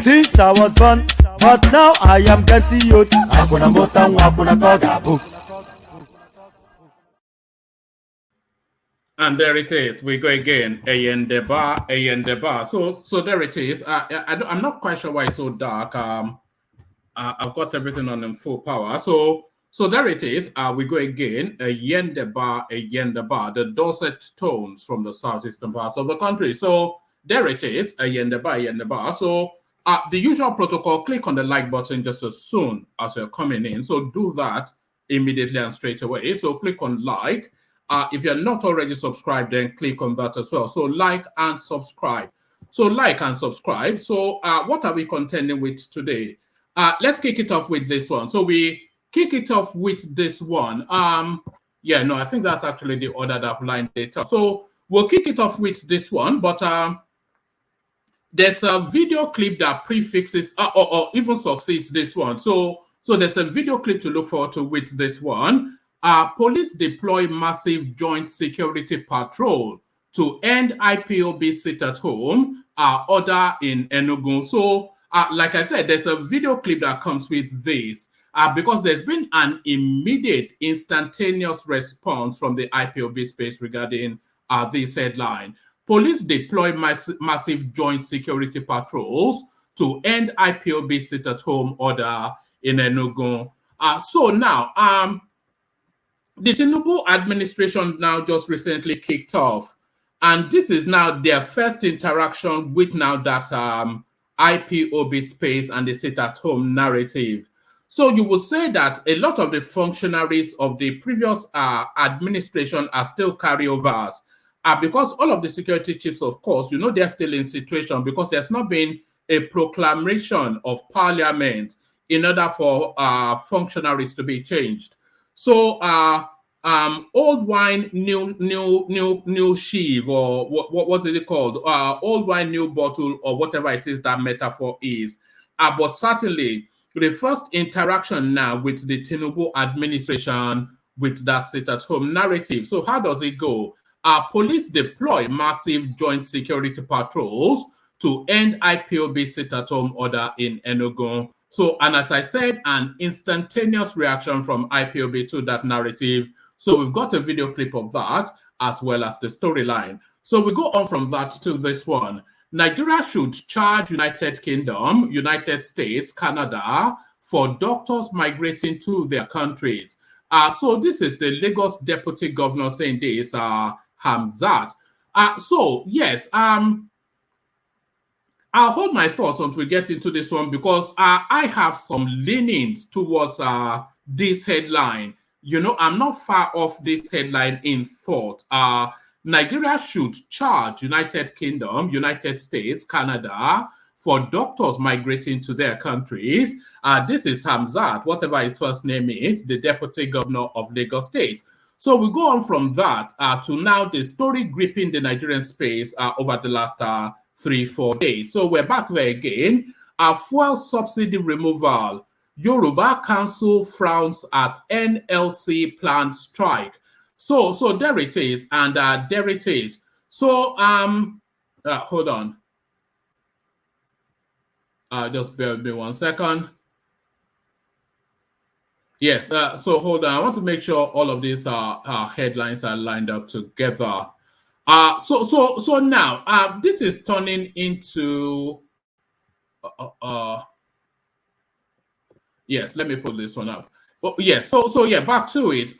Since I was born, but now I am getting youth. And there it is. We go again. Ayendeba. So there it is. I'm not quite sure why it's so dark. I've got everything on in full power. So there it is. We go again. Ayendeba. The dulcet tones from the southeastern parts of the country. So there it is. Ayendeba. So the usual protocol, click on the like button just as soon as you're coming in. So do that immediately and straight away. So click on like. If you're not already subscribed, then click on that as well. So like and subscribe. So what are we contending with today? Let's kick it off with this one. So we kick it off with this one. I think that's actually the order that I've lined it up. So we'll kick it off with this one, but there's a video clip that prefixes or even succeeds this one. So there's a video clip to look forward to with this one. Police deploy massive joint security patrol to end IPOB sit-at-home order in Enugu. So, like I said, there's a video clip that comes with this because there's been an immediate, instantaneous response from the IPOB space regarding this headline. Police deploy massive joint security patrols to end IPOB sit-at-home order in Enugu. So now, the Tinubu administration now just recently kicked off, and this is now their first interaction with now that IPOB space and the sit-at-home narrative. So you will say that a lot of the functionaries of the previous administration are still carryovers, because all of the security chiefs, of course, they're still in situation because there's not been a proclamation of parliament in order for functionaries to be changed. So old wine, new sheave, or what's it called? Old wine, new bottle, or whatever it is that metaphor is. But certainly, the first interaction now with the Tinubu administration with that sit-at-home narrative. So how does it go? Police deploy massive joint security patrols to end IPOB sit-at-home order in Enugu. So, and as I said, an instantaneous reaction from IPOB to that narrative. So we've got a video clip of that as well as the storyline. So we go on from that to this one. Nigeria should charge United Kingdom, United States, Canada for doctors migrating to their countries. So this is the Lagos Deputy Governor saying this, Hamzat. So yes, I'll hold my thoughts until we get into this one because I have some leanings towards this headline. I'm not far off this headline in thought. Nigeria should charge United Kingdom, United States, Canada for doctors migrating to their countries. This is Hamzat, whatever his first name is, the Deputy Governor of Lagos State. So we go on from that to now the story gripping the Nigerian space over the last 3-4 days. So we're back there again. Fuel subsidy removal. Yoruba Council frowns at NLC planned strike. So there it is, and there it is. So hold on. Just bear with me 1 second. Yes. So hold on. I want to make sure all of these headlines are lined up together. So now this is turning into. Yes. Let me put this one up. Oh, yes. So yeah. Back to it.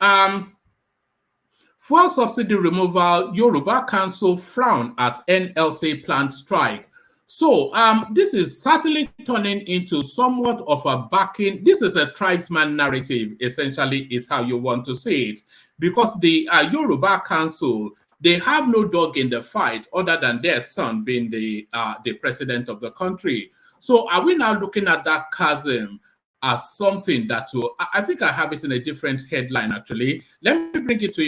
Fuel subsidy removal. Yoruba Council frown at NLC planned strike. So this is certainly turning into somewhat of a backing. This is a tribesman narrative, essentially, is how you want to say it. Because the Yoruba Council, they have no dog in the fight other than their son being the president of the country. So are we now looking at that chasm as something that will, I think I have it in a different headline, actually. Let me bring it to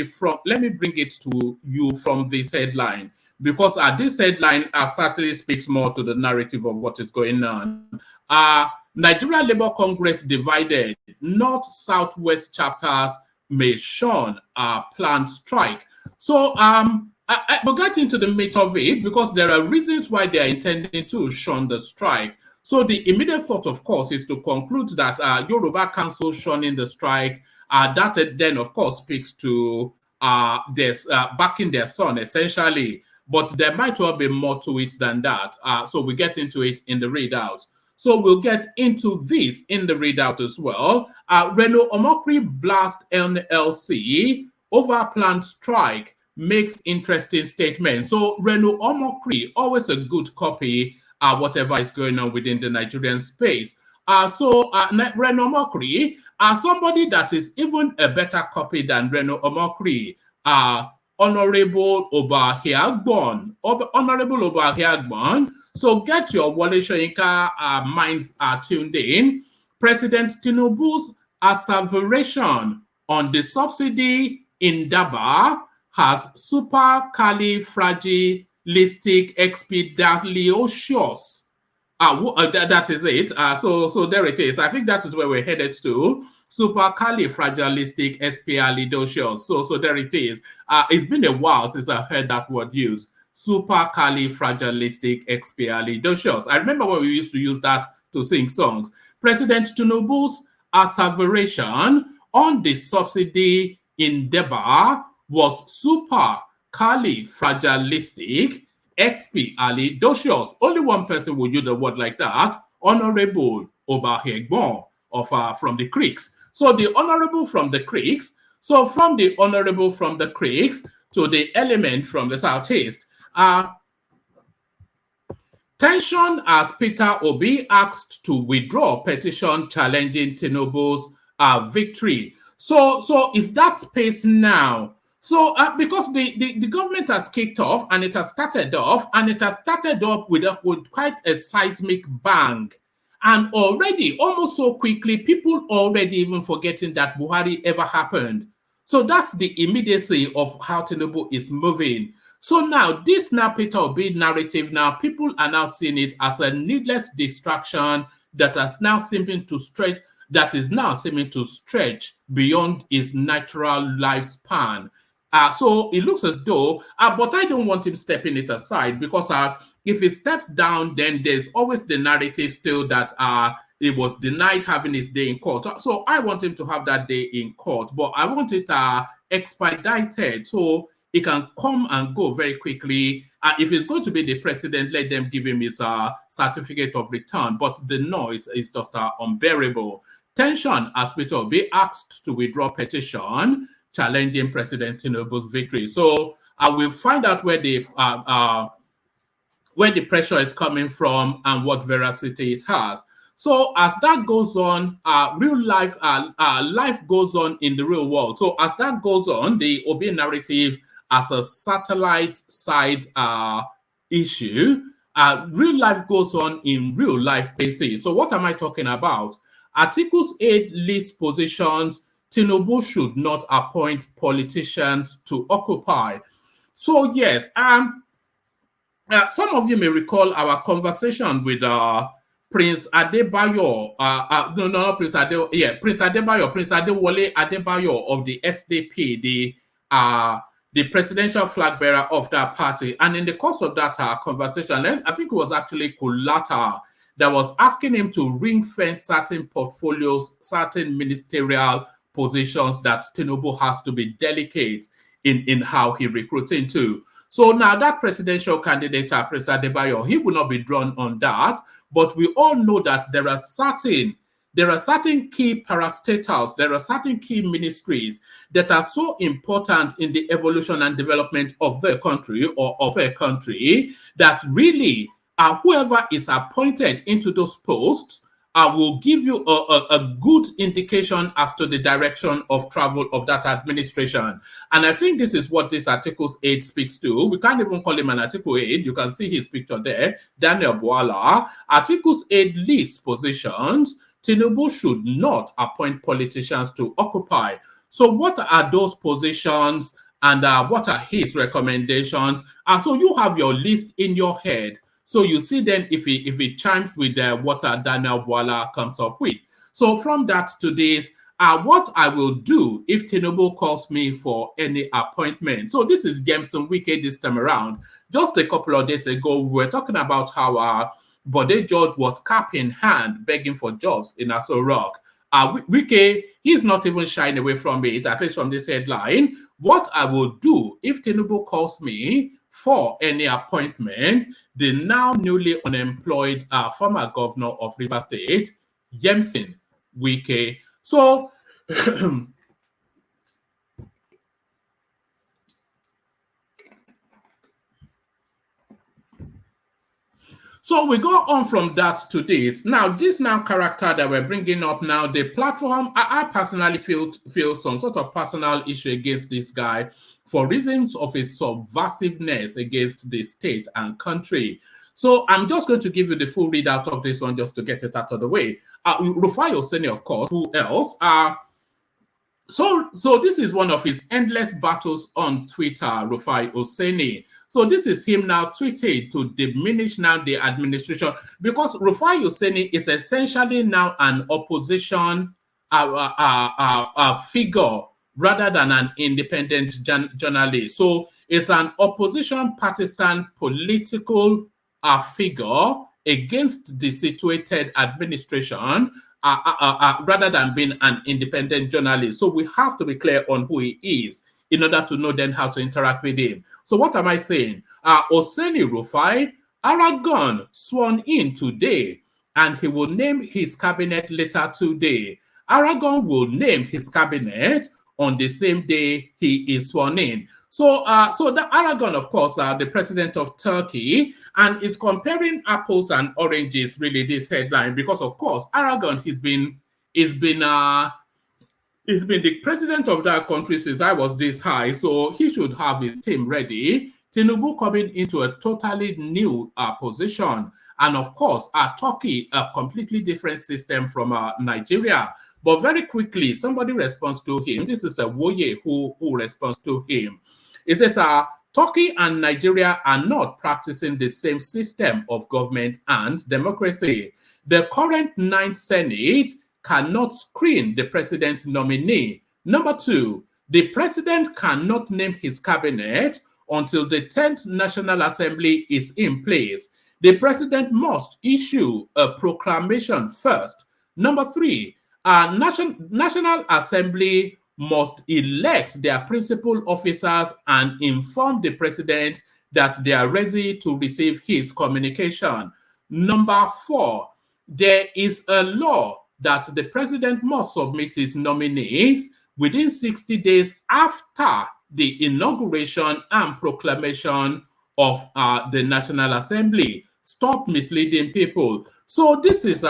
you from this headline. Because this headline certainly speaks more to the narrative of what is going on. Nigeria Labour Congress divided. North-Southwest chapters may shun planned strike. So we'll get into the meat of it because there are reasons why they are intending to shun the strike. So the immediate thought, of course, is to conclude that Yoruba Council shunning the strike, that then, of course, speaks to backing their son, essentially. But there might well be more to it than that. So we get into it in the readout. So we'll get into this in the readout as well. Reno Omokri blast NLC over planned strike makes interesting statements. So Reno Omokri, always a good copy, whatever is going on within the Nigerian space. So Reno Omokri, somebody that is even a better copy than Reno Omokri, Honorable Obahiagbon. Honorable Obahiagbon. So get your Wale Soyinka minds tuned in. President Tinubu's asseveration on the subsidy in Daba has supercalifragilistic expeditious. That is it. So there it is. I think that is where we're headed to. Supercalifragilistic expialidocious. So there it is. It's been a while since I heard that word used. Supercalifragilistic expialidocious. I remember when we used to use that to sing songs. President Tinubu's asseveration on the subsidy in Deba was supercalifragilistic expialidocious. Only one person would use the word like that. Honorable Obahegbon from the Creeks. So the honorable from the Creeks. So from the honorable from the Creeks to the element from the Southeast. Tension as Peter Obi asked to withdraw petition challenging Tinubu's victory. So is that space now? So because the government has kicked off and it has started off with quite a seismic bang. And already, almost so quickly, people already even forgetting that Buhari ever happened. So that's the immediacy of how Tinubu is moving. So now, this now Peter Obi narrative, now people are now seeing it as a needless distraction that is now seeming to stretch beyond its natural lifespan. So it looks as though, but I don't want him stepping it aside, because if he steps down, then there's always the narrative still that it was denied having his day in court. So I want him to have that day in court, but I want it expedited so he can come and go very quickly. If he's going to be the president, let them give him his certificate of return. But the noise is just unbearable. Tension as Peter Obi asked to withdraw petition challenging President Tinubu's victory. So I will find out where the pressure is coming from and what veracity it has. So as that goes on, real life life goes on in the real world. So as that goes on, the Obi narrative as a satellite side issue, real life goes on in real life basis. So what am I talking about? Articles 8 lists positions Tinubu should not appoint politicians to occupy. So yes, some of you may recall our conversation with Prince Adebayo, Prince Adewale Adebayo of the SDP, the presidential flag bearer of that party. And in the course of that conversation, I think it was actually Kulata that was asking him to ring-fence certain portfolios, certain ministerial positions that Tinubu has to be delicate in how he recruits into. So now that presidential candidate, Prince Adebayo, he will not be drawn on that, but we all know that there are certain key parastatals, there are certain key ministries that are so important in the evolution and development of the country or of a country that really whoever is appointed into those posts will give you a good indication as to the direction of travel of that administration. And I think this is what this Articles 8 speaks to. We can't even call him an Article 8. You can see his picture there, Daniel Bwala. Articles 8 lists positions Tinubu should not appoint politicians to occupy. So what are those positions and what are his recommendations? So you have your list in your head. So you see then if it chimes with what Daniel Bwala comes up with. So from that to this, what I will do if Tinubu calls me for any appointment. So this is Nyesom Wike this time around. Just a couple of days ago, we were talking about how Bode George was cap in hand begging for jobs in Aso Rock. Wike, he's not even shying away from it, at least from this headline. What I will do if Tinubu calls me for any appointment, the now newly unemployed former governor of Rivers State, Nyesom Wike. So, so we go on from that to this. Now, this character that we're bringing up now, the platform, I personally feel some sort of personal issue against this guy for reasons of his subversiveness against the state and country. So I'm just going to give you the full readout of this one just to get it out of the way. Rufai Oseni, of course, who else? So this is one of his endless battles on Twitter, Rufai Oseni. So this is him now tweeting to diminish now the administration, because Rufai Oseni is essentially now an opposition figure rather than an independent journalist. So it's an opposition partisan political figure against the situated administration rather than being an independent journalist. So we have to be clear on who he is in order to know then how to interact with him. So what am I saying? Oseni Rufai, Aragon sworn in today, and he will name his cabinet later today. Aragon will name his cabinet on the same day he is sworn in. So the Aragon, of course, the president of Turkey, and is comparing apples and oranges, really, this headline, because of course, Aragon, he's been the president of that country since I was this high, so he should have his team ready. Tinubu coming into a totally new position, and of course, Turkey, a completely different system from Nigeria. But very quickly, somebody responds to him. This is a Woye who responds to him. It says, Turkey and Nigeria are not practicing the same system of government and democracy. The current 9th Senate cannot screen the president's nominee. Number 2, the president cannot name his cabinet until the 10th National Assembly is in place. The president must issue a proclamation first. Number 3, National Assembly must elect their principal officers and inform the president that they are ready to receive his communication. Number 4, there is a law that the president must submit his nominees within 60 days after the inauguration and proclamation of the National Assembly. Stop misleading people. So this is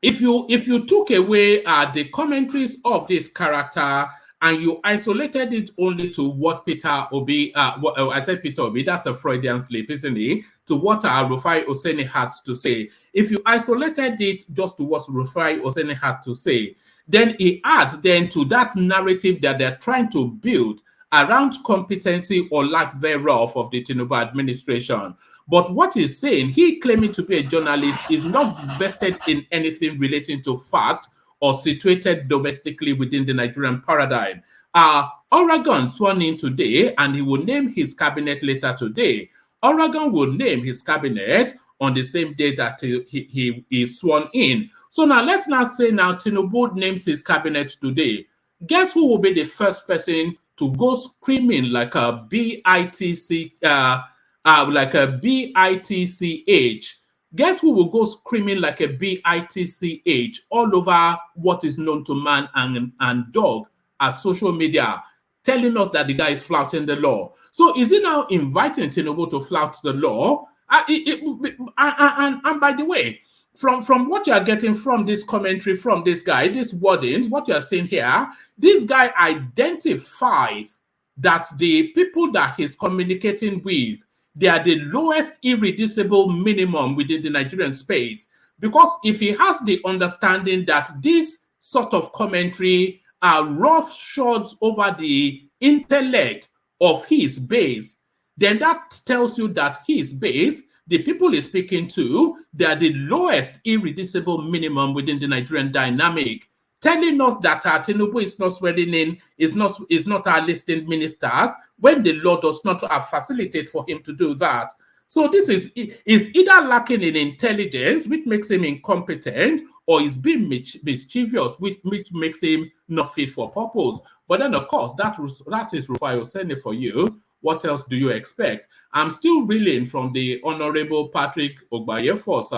if you took away the commentaries of this character and you isolated it only to what Peter Obi, I said Peter Obi, that's a Freudian slip, isn't it? To what Rufai Oseni had to say. If you isolated it just to what Rufai Oseni had to say, then it adds then to that narrative that they're trying to build around competency or lack thereof of the Tinubu administration. But what he's saying, he claiming to be a journalist, is not vested in anything relating to fact or situated domestically within the Nigerian paradigm. Oregon sworn in today, and he will name his cabinet later today. Oregon will name his cabinet on the same day that he is sworn in. So now let's not say now Tinubu names his cabinet today. Guess who will be the first person to go screaming like a BITC, like a BITCH? Guess who will go screaming like a BITCH all over what is known to man and dog as social media, telling us that the guy is flouting the law? So is he now inviting Tinubu to flout the law? And by the way, from what you are getting from this commentary, from this guy, this wordings, what you are saying here, this guy identifies that the people that he's communicating with, they are the lowest irreducible minimum within the Nigerian space. Because if he has the understanding that this sort of commentary are rough shots over the intellect of his base, then that tells you that his base, the people he's speaking to, they are the lowest irreducible minimum within the Nigerian dynamic, telling us that Tinubu is not swearing in, is not our listing ministers, when the law does not facilitate for him to do that. So this is either lacking in intelligence, which makes him incompetent, or is being mischievous, which makes him not fit for purpose. But then, of course, that is Rufai Oseni for you. What else do you expect? I'm still reeling from the Honorable Patrick Ogbayefor's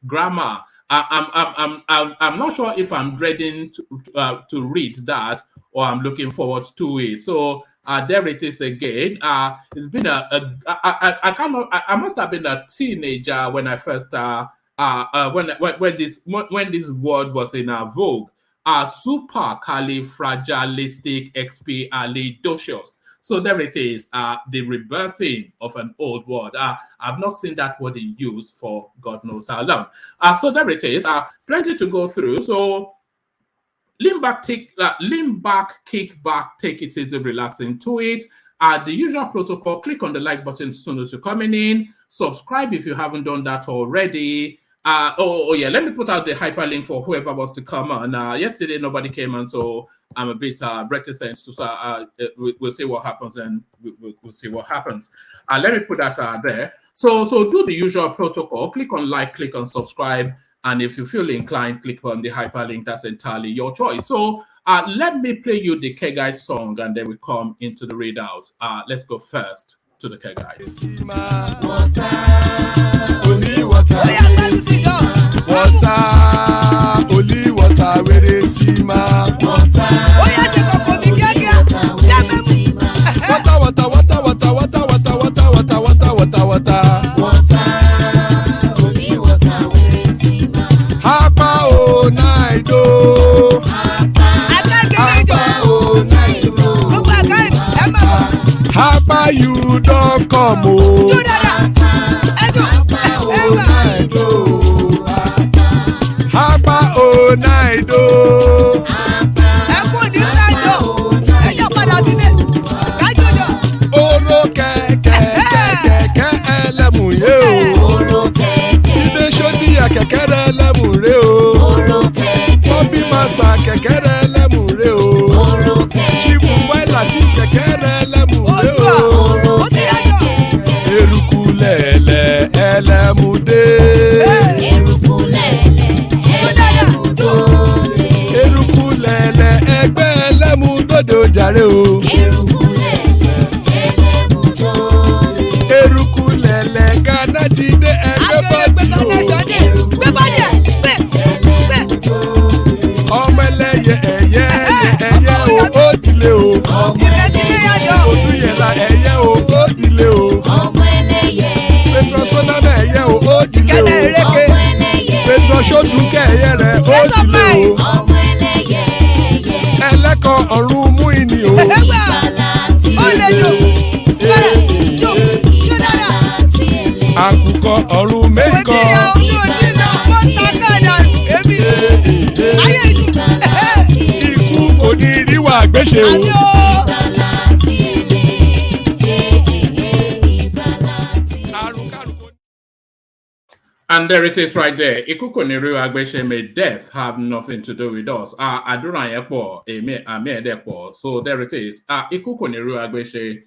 grammar. I'm not sure if I'm dreading to read that or I'm looking forward to it. So there it is again. It's been I must have been a teenager when I first when this word was in vogue. Supercalifragilisticexpialidocious. So there it is, the rebirthing of an old word. I've not seen that word in use for God knows how long. So there it is, plenty to go through. So lean back, kick back, take it easy, relax into it. The usual protocol, click on the like button as soon as you're coming in. Subscribe if you haven't done that already. Yeah, let me put out the hyperlink for whoever wants to come on. Yesterday, nobody came on, so I'm a bit reticent to we'll see what happens, and we'll see what happens. Let me put that there. So do the usual protocol. Click on like, click on subscribe, and if you feel inclined, click on the hyperlink. That's entirely your choice. So let me play you the Kegite song, and then we come into the readout. Let's go first to the Kegite. Water, only water, where they see my water. Oh, yes, you go for me, come o. Hapa o naido. Oro kẹ̀kẹ́ ẹlẹ́mùrè o. Ilé sọ́díyà kẹ̀kẹ́ rẹ ẹlẹ́mùrè o. Bobby master kẹ̀kẹ́ rẹ ẹlẹ́mùrè o. Chief Rufai Latif kẹ̀kẹ́ rẹ ẹlẹ́mùrè o. Eruku lẹ̀lẹ̀ ẹlẹ́mùdé. Eruku lẹ̀lẹ̀ ẹgbẹ́ ẹlẹ́mùdódò jàre o. Eruku lẹ̀lẹ̀ Ghana ti dé ẹgbẹ́ bọ́dì o. Ọmọ ẹlẹ́yẹ ẹ̀yẹ o ó dilé o. Odúyẹ̀lá ẹ̀yẹ o ó dilé o. Petrosonama ẹ̀yẹ o ó dilé o. Petrosodúnkẹ́ ẹ̀yẹ rẹ̀ ó dilé o. Ẹlẹ́kọ̀ ọ̀run mú ìní o. Àkùkọ ọ̀run mẹ́kọ̀. Ikú kò ní ríwà gbéṣe o. And there it is right there. Ikuko Niru Agbeshe, may death have nothing to do with us. Adura Yepo, Ame Depo. So there it is. Ikuko Niru Agbeshe.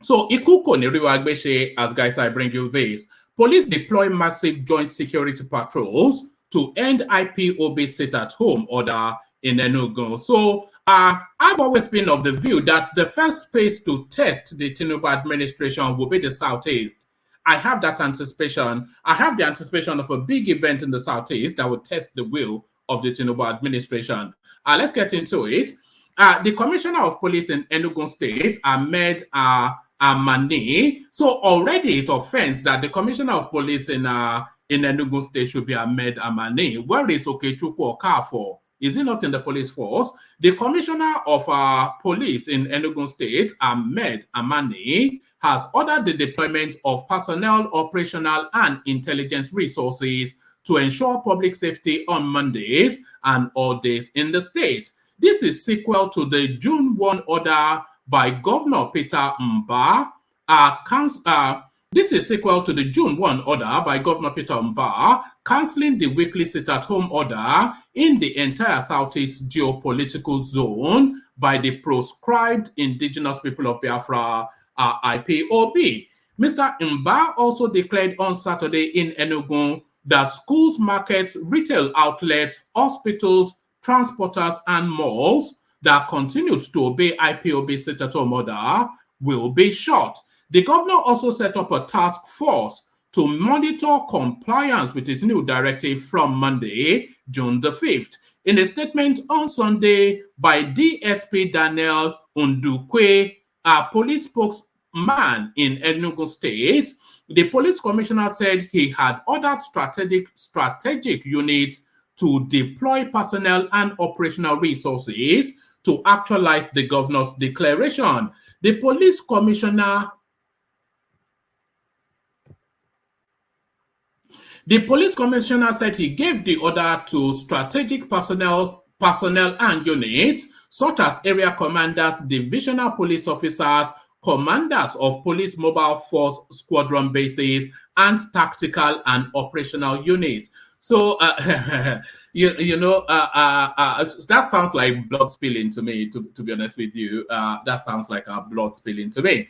So Ikuko Niru Agbeshe, as guys, I bring you this. Police deploy massive joint security patrols to end IPOB sit-at-home order in Enugu. So I've always been of the view that the first space to test the Tinubu administration will be the Southeast. I have that anticipation. I have the anticipation of a big event in the Southeast that will test the will of the Tinubu administration. Let's get into it. The Commissioner of Police in Enugu State, Ahmed Amani. So already it offends that the Commissioner of Police in Enugu State should be Ahmed Amani. Where is Okechukwu Okafor? Is he not in the police force? The Commissioner of Police in Enugu State, Ahmed Amani, has ordered the deployment of personnel, operational, and intelligence resources to ensure public safety on Mondays and all days in the state. This is sequel to the June 1 order by Governor Peter Mba. This is sequel to the June 1 order by Governor Peter Mba, cancelling the weekly sit-at-home order in the entire Southeast geopolitical zone by the proscribed indigenous people of Biafra, IPOB. Mr. Mba also declared on Saturday in Enugu that schools, markets, retail outlets, hospitals, transporters, and malls that continued to obey IPOB sit-at-home order will be shut. The governor also set up a task force to monitor compliance with his new directive from Monday, June the 5th. In a statement on Sunday by DSP Daniel Undukwe, a police spokesman in Enugu State, the police commissioner said he had ordered strategic units to deploy personnel and operational resources to actualize the governor's declaration. The police commissioner said he gave the order to strategic personnel and units such as area commanders, divisional police officers, commanders of police mobile force squadron bases, and tactical and operational units. So, that sounds like blood spilling to me, to be honest with you. That sounds like a blood spilling to me.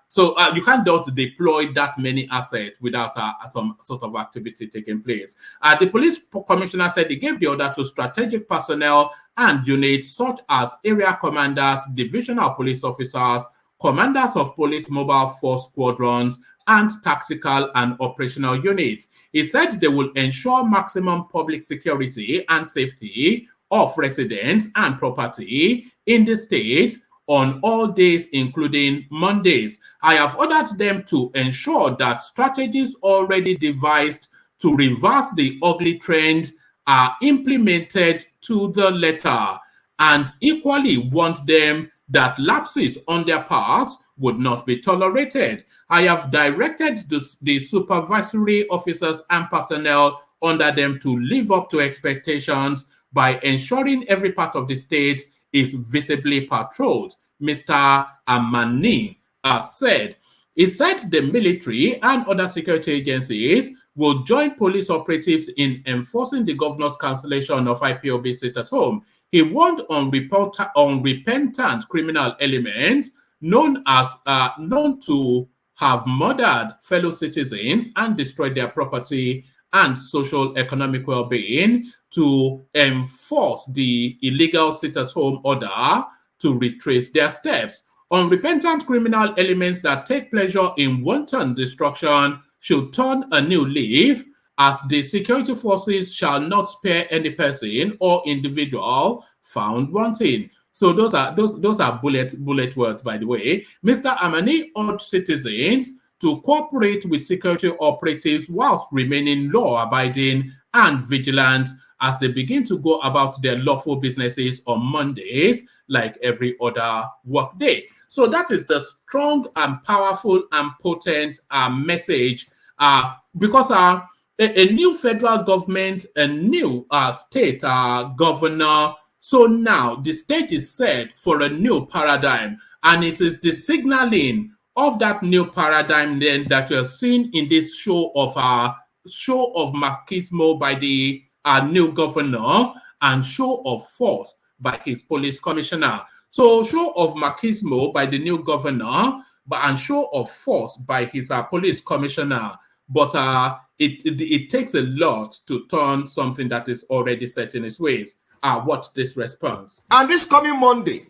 So you can't just deploy that many assets without some sort of activity taking place. The police commissioner said he gave the order to strategic personnel and units such as area commanders, divisional police officers, commanders of police mobile force squadrons, and tactical and operational units. He said they will ensure maximum public security and safety of residents and property in the state on all days, including Mondays. I have ordered them to ensure that strategies already devised to reverse the ugly trend are implemented to the letter, and equally want them that lapses on their part would not be tolerated. I have directed the supervisory officers and personnel under them to live up to expectations by ensuring every part of the state is visibly patrolled, Mr. Amani said. He said the military and other security agencies will join police operatives in enforcing the governor's cancellation of IPOB sit-at-home. He warned on repentant criminal elements known to have murdered fellow citizens and destroyed their property and social economic well-being to enforce the illegal sit-at-home order to retrace their steps. Unrepentant criminal elements that take pleasure in wanton destruction should turn a new leaf, as the security forces shall not spare any person or individual found wanting. So those are bullet words, by the way. Mr. Amani urged citizens to cooperate with security operatives whilst remaining law-abiding and vigilant as they begin to go about their lawful businesses on Mondays like every other work day. So that is the strong and powerful and potent message because a new federal government, a new state governor. So now the state is set for a new paradigm, and it is the signaling of that new paradigm then that you're seeing in this show of machismo by the new governor and show of force by his police commissioner. So show of machismo by the new governor, and show of force by his police commissioner. But it takes a lot to turn something that is already set in its ways. Watch this response. And this coming Monday,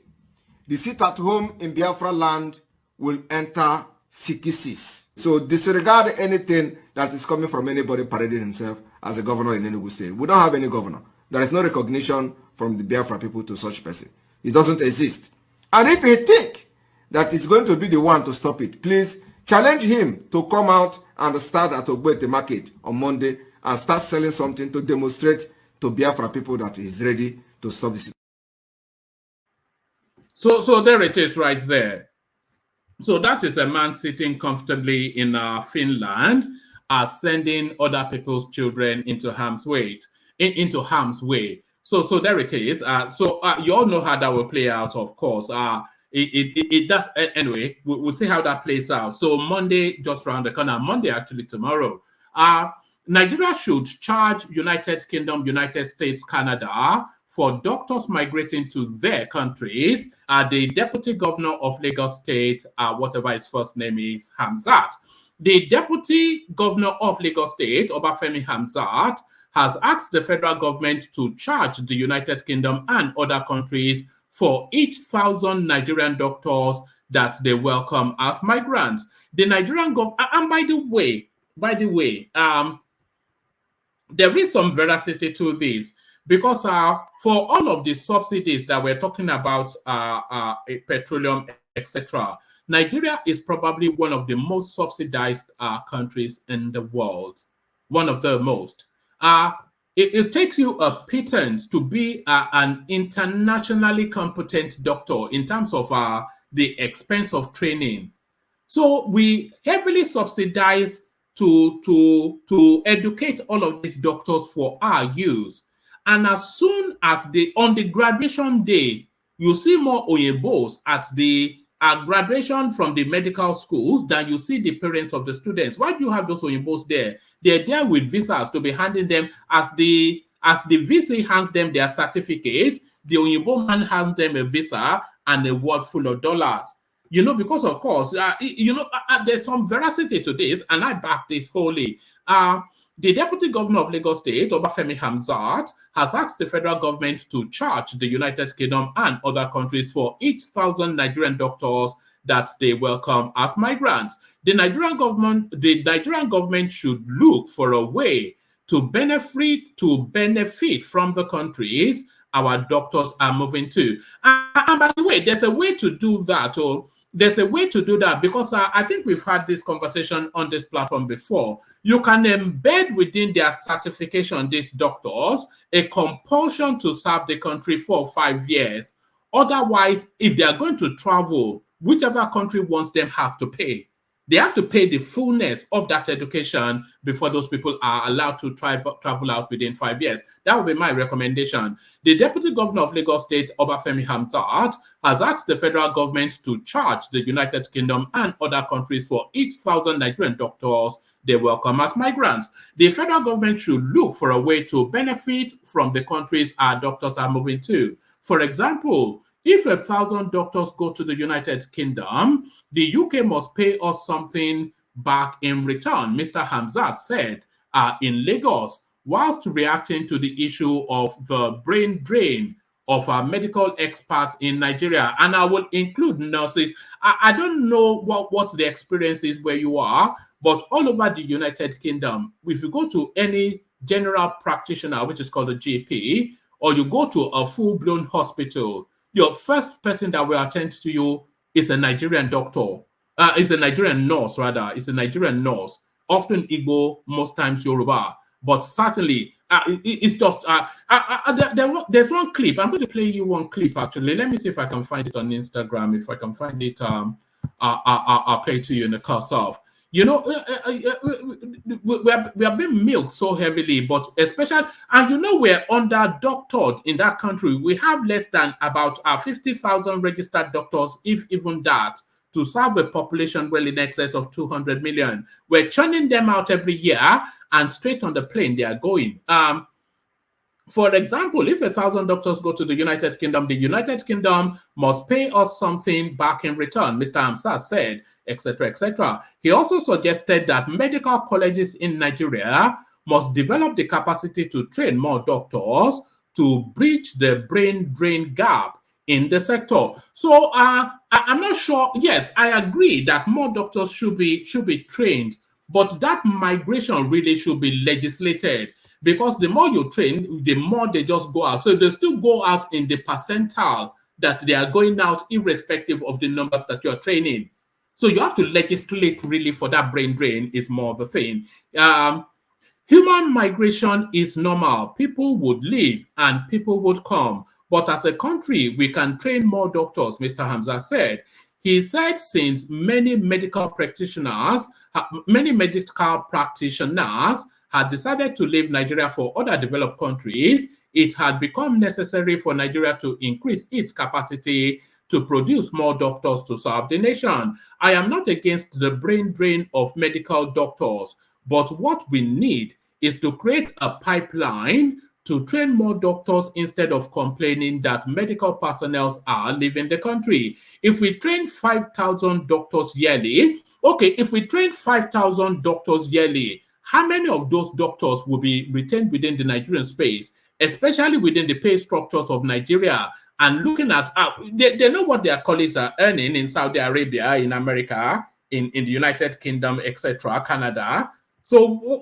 the sit-at-home in Biafra land will enter Sikisis. So disregard anything that is coming from anybody parading himself as a governor in Enugu state. We don't have any governor. There is no recognition from the Biafra people to such person. It doesn't exist. And if he think that he's going to be the one to stop it, please challenge him to come out and start at Ogbete market on Monday and start selling something to demonstrate to Biafra people that he's ready to stop this. So there it is right there. So that is a man sitting comfortably in Finland, sending other people's children into harm's way. So there it is. You all know how that will play out, of course. It does anyway. We'll see how that plays out. So Monday, just around the corner. Monday, actually tomorrow. Nigeria should charge United Kingdom, United States, Canada for doctors migrating to their countries. The deputy governor of Lagos State, whatever his first name is, Hamzat. The deputy governor of Lagos State, Obafemi Hamzat, has asked the federal government to charge the United Kingdom and other countries for each 1,000 Nigerian doctors that they welcome as migrants. The Nigerian government, and by the way, there is some veracity to this, because for all of the subsidies that we're talking about, petroleum, etc., Nigeria is probably one of the most subsidized countries in the world, one of the most. It takes you a pittance to be an internationally competent doctor in terms of the expense of training. So we heavily subsidize to educate all of these doctors for our use. And as soon as on the graduation day, you see more Oyebos at the graduation from the medical schools than you see the parents of the students. Why do you have those Oyebos there? They're there with visas to be handing them as the VC hands them their certificates. The Oyinbo man hands them a visa and a wad full of dollars. Because of course, there's some veracity to this, and I back this wholly. The deputy governor of Lagos State, Obafemi Hamzat, has asked the federal government to charge the United Kingdom and other countries for each 1,000 Nigerian doctors that they welcome as migrants. The Nigerian government should look for a way to benefit from the countries our doctors are moving to. And by the way, there's a way to do that. There's a way to do that because I think we've had this conversation on this platform before. You can embed within their certification, these doctors, a compulsion to serve the country for 5 years. Otherwise, if they are going to travel, whichever country wants them has to pay. They have to pay the fullness of that education before those people are allowed to travel out within 5 years. That would be my recommendation. The Deputy Governor of Lagos State, Obafemi Hamzat, has asked the federal government to charge the United Kingdom and other countries for each 1,000 Nigerian doctors they welcome as migrants. The federal government should look for a way to benefit from the countries our doctors are moving to. For example, if 1,000 doctors go to the United Kingdom, the UK must pay us something back in return, Mr. Hamzat said in Lagos, whilst reacting to the issue of the brain drain of our medical experts in Nigeria. And I will include nurses. I don't know what the experience is where you are, but all over the United Kingdom, if you go to any general practitioner, which is called a GP, or you go to a full-blown hospital, your first person that will attend to you is a Nigerian doctor. Is a Nigerian nurse, rather. It's a Nigerian nurse. Often Igbo, most times Yoruba. But certainly, it's just... there's one clip. I'm going to play you one clip, actually. Let me see if I can find it on Instagram. If I can find it, I'll play it to you in the course of. You know, we are being milked so heavily, but especially, and you know, we're under-doctored in that country. We have less than about 50,000 registered doctors, if even that, to serve a population well in excess of 200 million. We're churning them out every year, and straight on the plane they are going. For example, if 1,000 doctors go to the United Kingdom must pay us something back in return, Mr. Hamzat said, etc., etc. He also suggested that medical colleges in Nigeria must develop the capacity to train more doctors to bridge the brain drain gap in the sector. So I'm not sure. Yes, I agree that more doctors should be trained, but that migration really should be legislated, because the more you train, the more they just go out. So they still go out in the percentile that they are going out, irrespective of the numbers that you're training. So you have to legislate really for that brain drain is more of a thing. Human migration is normal. People would leave and people would come. But as a country, we can train more doctors, Mr. Hamzat said. He said since many medical practitioners had decided to leave Nigeria for other developed countries, it had become necessary for Nigeria to increase its capacity to produce more doctors to serve the nation. I am not against the brain drain of medical doctors, but what we need is to create a pipeline to train more doctors instead of complaining that medical personnel are leaving the country. If we train 5,000 doctors yearly, how many of those doctors will be retained within the Nigerian space, especially within the pay structures of Nigeria? And looking at, they know what their colleagues are earning in Saudi Arabia, in America, in the United Kingdom, etc., Canada. So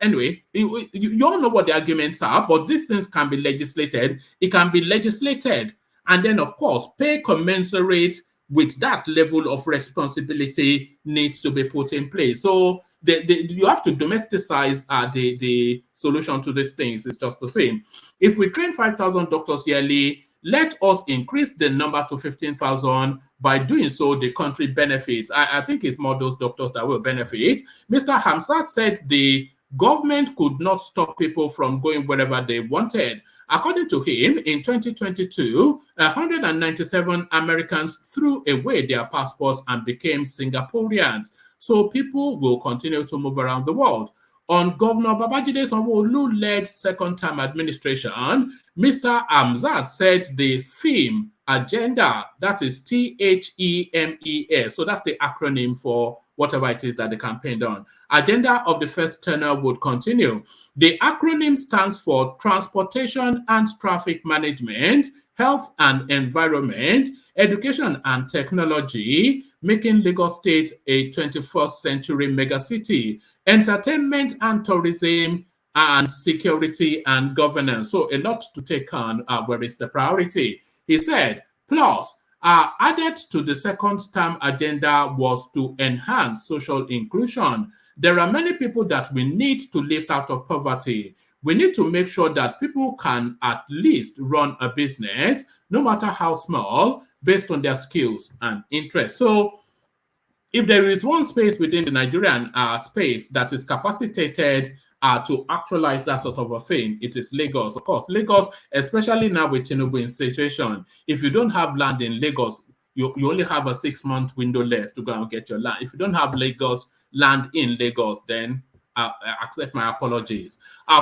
anyway, you all know what the arguments are, but these things can be legislated. It can be legislated. And then, of course, pay commensurate with that level of responsibility needs to be put in place. So you have to domesticize the solution to these things. It's just the same. If we train 5,000 doctors yearly, let us increase the number to 15,000. By doing so, the country benefits. I think it's more those doctors that will benefit. Mr. Hamzat said the government could not stop people from going wherever they wanted. According to him, in 2022, 197 Americans threw away their passports and became Singaporeans. So people will continue to move around the world. On Governor Babajide Sanwo-Olu-led second-term administration, Mr. Hamzat said the theme agenda, that is THEMES, so that's the acronym for whatever it is that they campaigned on. Agenda of the first tenure would continue. The acronym stands for Transportation and Traffic Management, Health and Environment, Education and Technology, making Lagos State a 21st century megacity, Entertainment and Tourism, and Security and Governance. So a lot to take on where is the priority. He said, plus, added to the second term agenda was to enhance social inclusion. There are many people that we need to lift out of poverty. We need to make sure that people can at least run a business, no matter how small, based on their skills and interests. So if there is one space within the Nigerian space that is capacitated to actualize that sort of a thing, it is Lagos. Of course, Lagos, especially now with Enugu in situation, if you don't have land in Lagos, you only have a 6-month window left to go and get your land. If you don't have land in Lagos, then accept my apologies.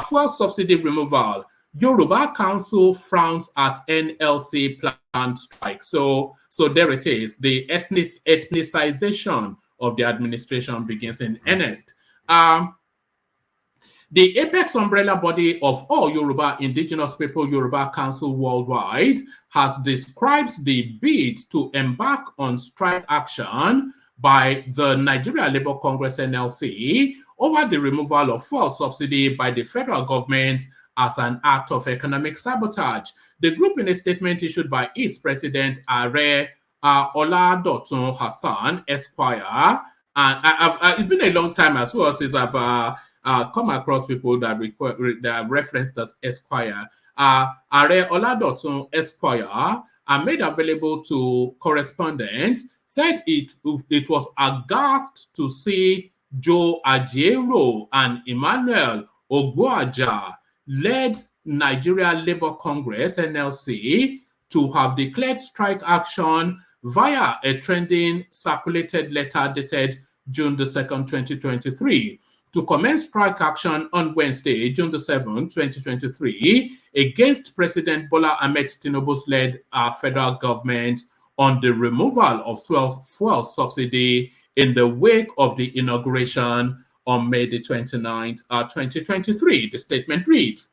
Fuel subsidy removal. Yoruba Council frowns at NLC planned strike. So there it is. The ethnicization of the administration begins in earnest. The apex umbrella body of all Yoruba indigenous people, Yoruba Council Worldwide, has described the bid to embark on strike action by the Nigeria Labour Congress NLC over the removal of fuel subsidy by the federal government as an act of economic sabotage. The group, in a statement issued by its president, Are Oladotun Hassan Esquire, and it's been a long time as well since I've come across people that referenced as Esquire. Are Oladotun Esquire are made available to correspondents, said it was aghast to see Joe Ajaero and Emmanuel Ogbuaja led Nigeria Labour Congress, NLC, to have declared strike action via a trending circulated letter dated June the 2nd, 2023, to commence strike action on Wednesday, June the 7th, 2023, against President Bola Ahmed Tinubu's led federal government on the removal of fuel subsidy in the wake of the inauguration on May the 29th, 2023. The statement reads,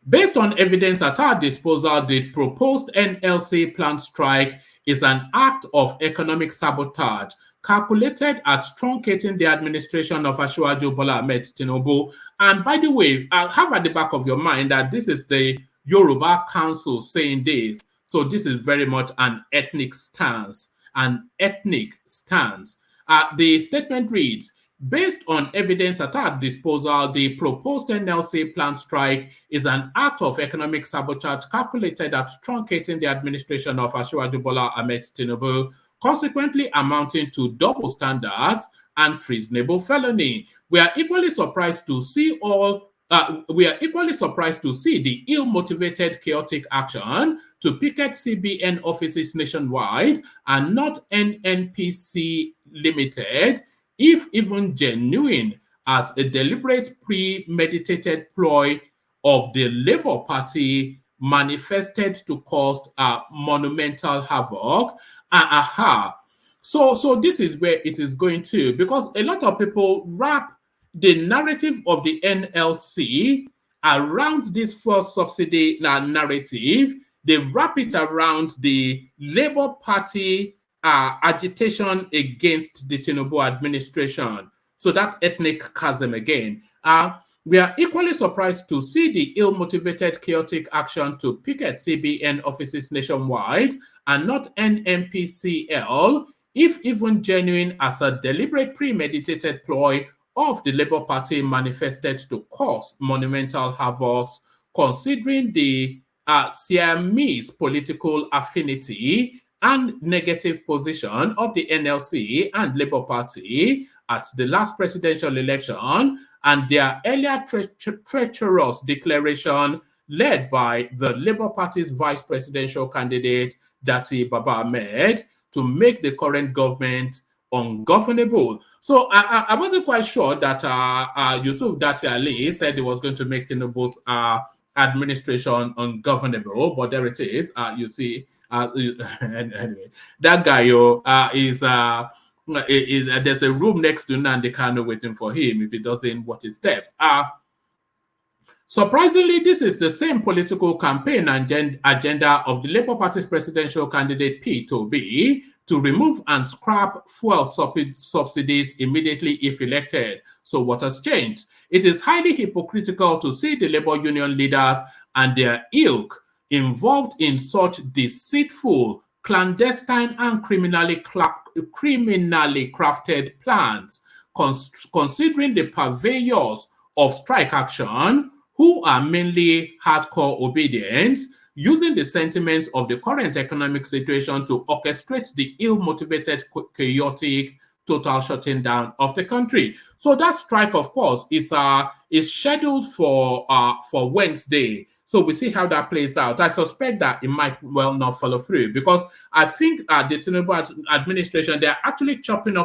based on evidence at our disposal, the proposed NLC planned strike is an act of economic sabotage calculated at truncating the administration of Asiwaju Bola Ahmed Tinubu. And by the way, have at the back of your mind that this is the Yoruba Council saying this. So this is very much an ethnic stance. The statement reads, based on evidence at our disposal, the proposed NLC planned strike is an act of economic sabotage calculated at truncating the administration of Asiwaju Bola Ahmed Tinubu, consequently amounting to double standards and treasonable felony. We are equally surprised to see the ill-motivated chaotic action to picket CBN offices nationwide and not NNPC Limited, if even genuine, as a deliberate premeditated ploy of the Labour Party manifested to cause monumental havoc. So this is where it is going to, because a lot of people wrap the narrative of the NLC around this fuel subsidy narrative. They wrap it around the Labour Party agitation against the Tinubu administration. So that ethnic chasm again. We are equally surprised to see the ill-motivated chaotic action to picket CBN offices nationwide and not NMPCL, if even genuine, as a deliberate premeditated ploy of the Labour Party manifested to cause monumental havoc, considering the Siamese political affinity and negative position of the NLC and Labour Party at the last presidential election, and their earlier treacherous declaration led by the Labour Party's vice presidential candidate, Dati Baba Ahmed, to make the current government ungovernable. So I wasn't quite sure that Yusuf Dati Ali said he was going to make Tinubu's administration ungovernable, but there it is. You see, anyway, that guy is there's a room next to Nnamdi Kanu waiting for him if he doesn't watch his steps. Surprisingly, this is the same political campaign agenda of the Labour Party's presidential candidate P. Toby to remove and scrap fuel subsidies immediately if elected. So what has changed? It is highly hypocritical to see the Labour Union leaders and their ilk involved in such deceitful, clandestine, and criminally crafted plans, considering the purveyors of strike action, who are mainly hardcore obedience, using the sentiments of the current economic situation to orchestrate the ill-motivated, chaotic, total shutting down of the country. So that strike, of course, is scheduled for Wednesday. So we see how that plays out. I suspect that it might well not follow through, because I think the Tinubu administration, they're actually chopping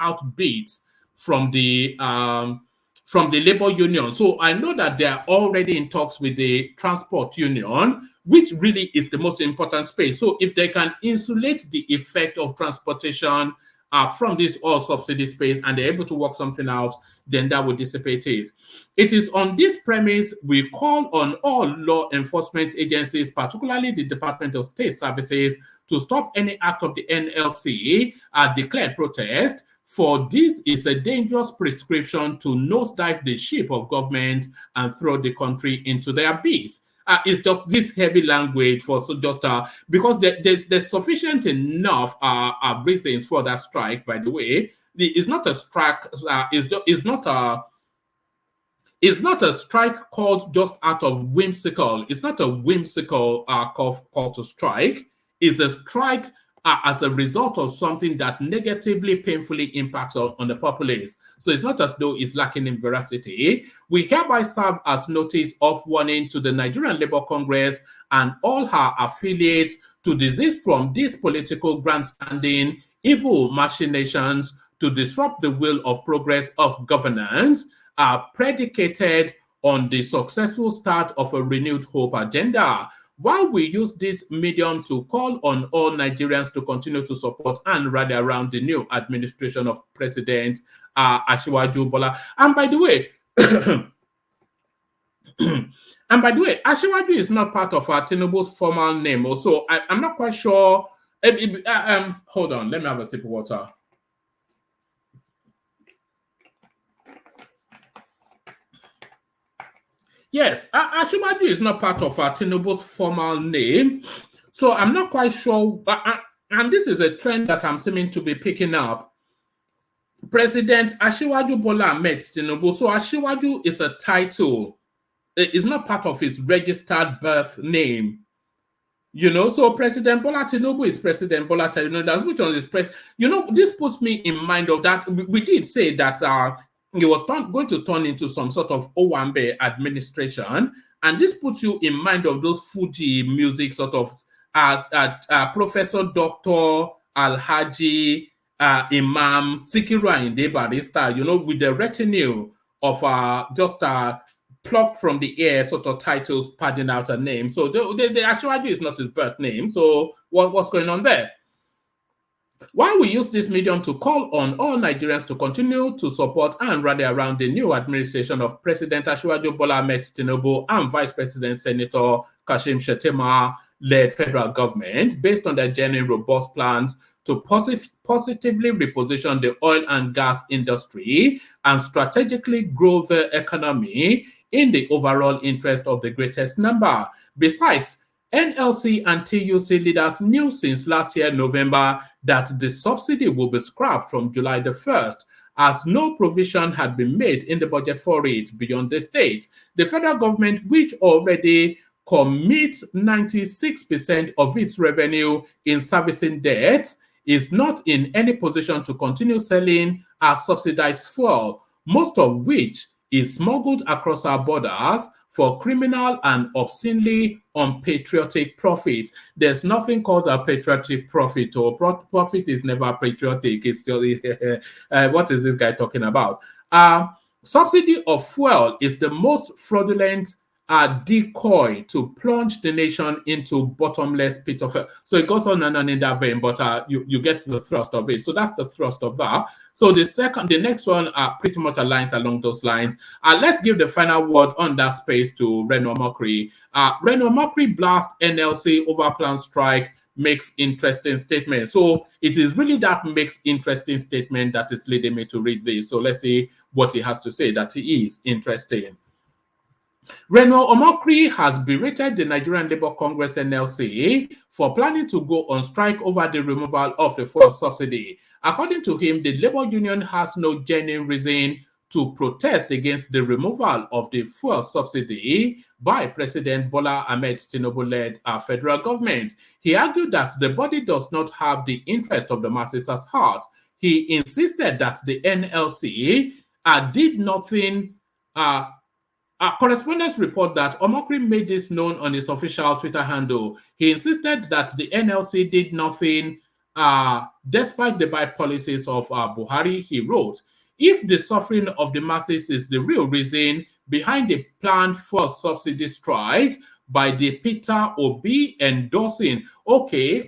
out bits from the labor union. So I know that they're already in talks with the transport union, which really is the most important space. So if they can insulate the effect of transportation from this oil subsidy space, and they're able to work something out, then that would dissipate it. It is on this premise we call on all law enforcement agencies, particularly the Department of State Services, to stop any act of the NLC declared protest, for this is a dangerous prescription to nosedive the ship of government and throw the country into the abyss. It's just this heavy language for because there's sufficient enough reason for that strike. By the way, it's not a strike. It's not a strike called just out of whimsical. It's not a whimsical call to strike. It's a strike as a result of something that negatively, painfully impacts on the populace. So it's not as though it's lacking in veracity. We hereby serve as notice of warning to the Nigerian Labour Congress and all her affiliates to desist from these political grandstanding, evil machinations to disrupt the will of progress of governance are predicated on the successful start of a renewed hope agenda. While we use this medium to call on all Nigerians to continue to support and rally around the new administration of President Asiwaju Bola. And by the way, Asiwaju is not part of Tinubu's formal name. Also, I'm not quite sure. Hold on, let me have a sip of water. Yes, Asiwaju is not part of Tinubu's formal name, so I'm not quite sure. And this is a trend that I'm seeming to be picking up. President Asiwaju Bola Ahmed Tinubu. So Asiwaju is a title. It's not part of his registered birth name. You know, so President Bola Tinubu is President Bola Tinubu. That's which one is this puts me in mind of that. We did say that he was going to turn into some sort of Owambe administration, and this puts you in mind of those Fuji music sort of as Professor Dr. Alhaji Imam Sikiru Ayinde Barrister, with the retinue of plucked from the air sort of titles padding out a name. So the Asiwaju is not his birth name. So what's going on there? While we use this medium to call on all Nigerians to continue to support and rally around the new administration of President Asiwaju Bola Ahmed Tinubu and Vice President Senator Kashim Shettima-led federal government, based on their genuine robust plans to positively reposition the oil and gas industry and strategically grow the economy in the overall interest of the greatest number. Besides, NLC and TUC leaders knew since last year, November, that the subsidy will be scrapped from July the 1st, as no provision had been made in the budget for it beyond the state. The federal government, which already commits 96% of its revenue in servicing debt, is not in any position to continue selling our subsidized fuel, most of which is smuggled across our borders for criminal and obscenely unpatriotic profits. There's nothing called a patriotic profit, or profit is never patriotic. It's still, what is this guy talking about? Subsidy of fuel is the most fraudulent decoy to plunge the nation into bottomless pit of hell. So it goes on and on in that vein, but you get the thrust of it. So that's the thrust of that. So the next one pretty much aligns along those lines. Let's give the final word on that space to Reno Omokri. Reno Omokri blast NLC over planned strike, makes interesting statements. So it is really that makes interesting statement that is leading me to read this. So let's see what he has to say that he is interesting. Reno Omokri has berated the Nigerian Labour Congress NLC for planning to go on strike over the removal of the fuel subsidy. According to him, the labor union has no genuine reason to protest against the removal of the fuel subsidy by President Bola Ahmed Tinubu-led federal government. He argued that the body does not have the interest of the masses at heart. He insisted that the NLC did nothing. Correspondents report that Omokri made this known on his official Twitter handle. He insisted that the NLC did nothing despite the bad policies of Buhari. He wrote, if the suffering of the masses is the real reason behind the planned fuel subsidy strike by the Peter Obi endorsing. Okay.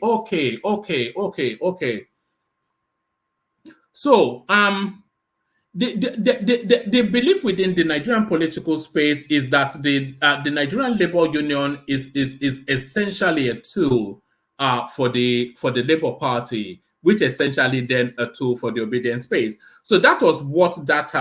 So, the belief within the Nigerian political space is that the Nigerian Labour Union is essentially a tool for the Labour Party, which essentially then a tool for the obedient space. So that was what that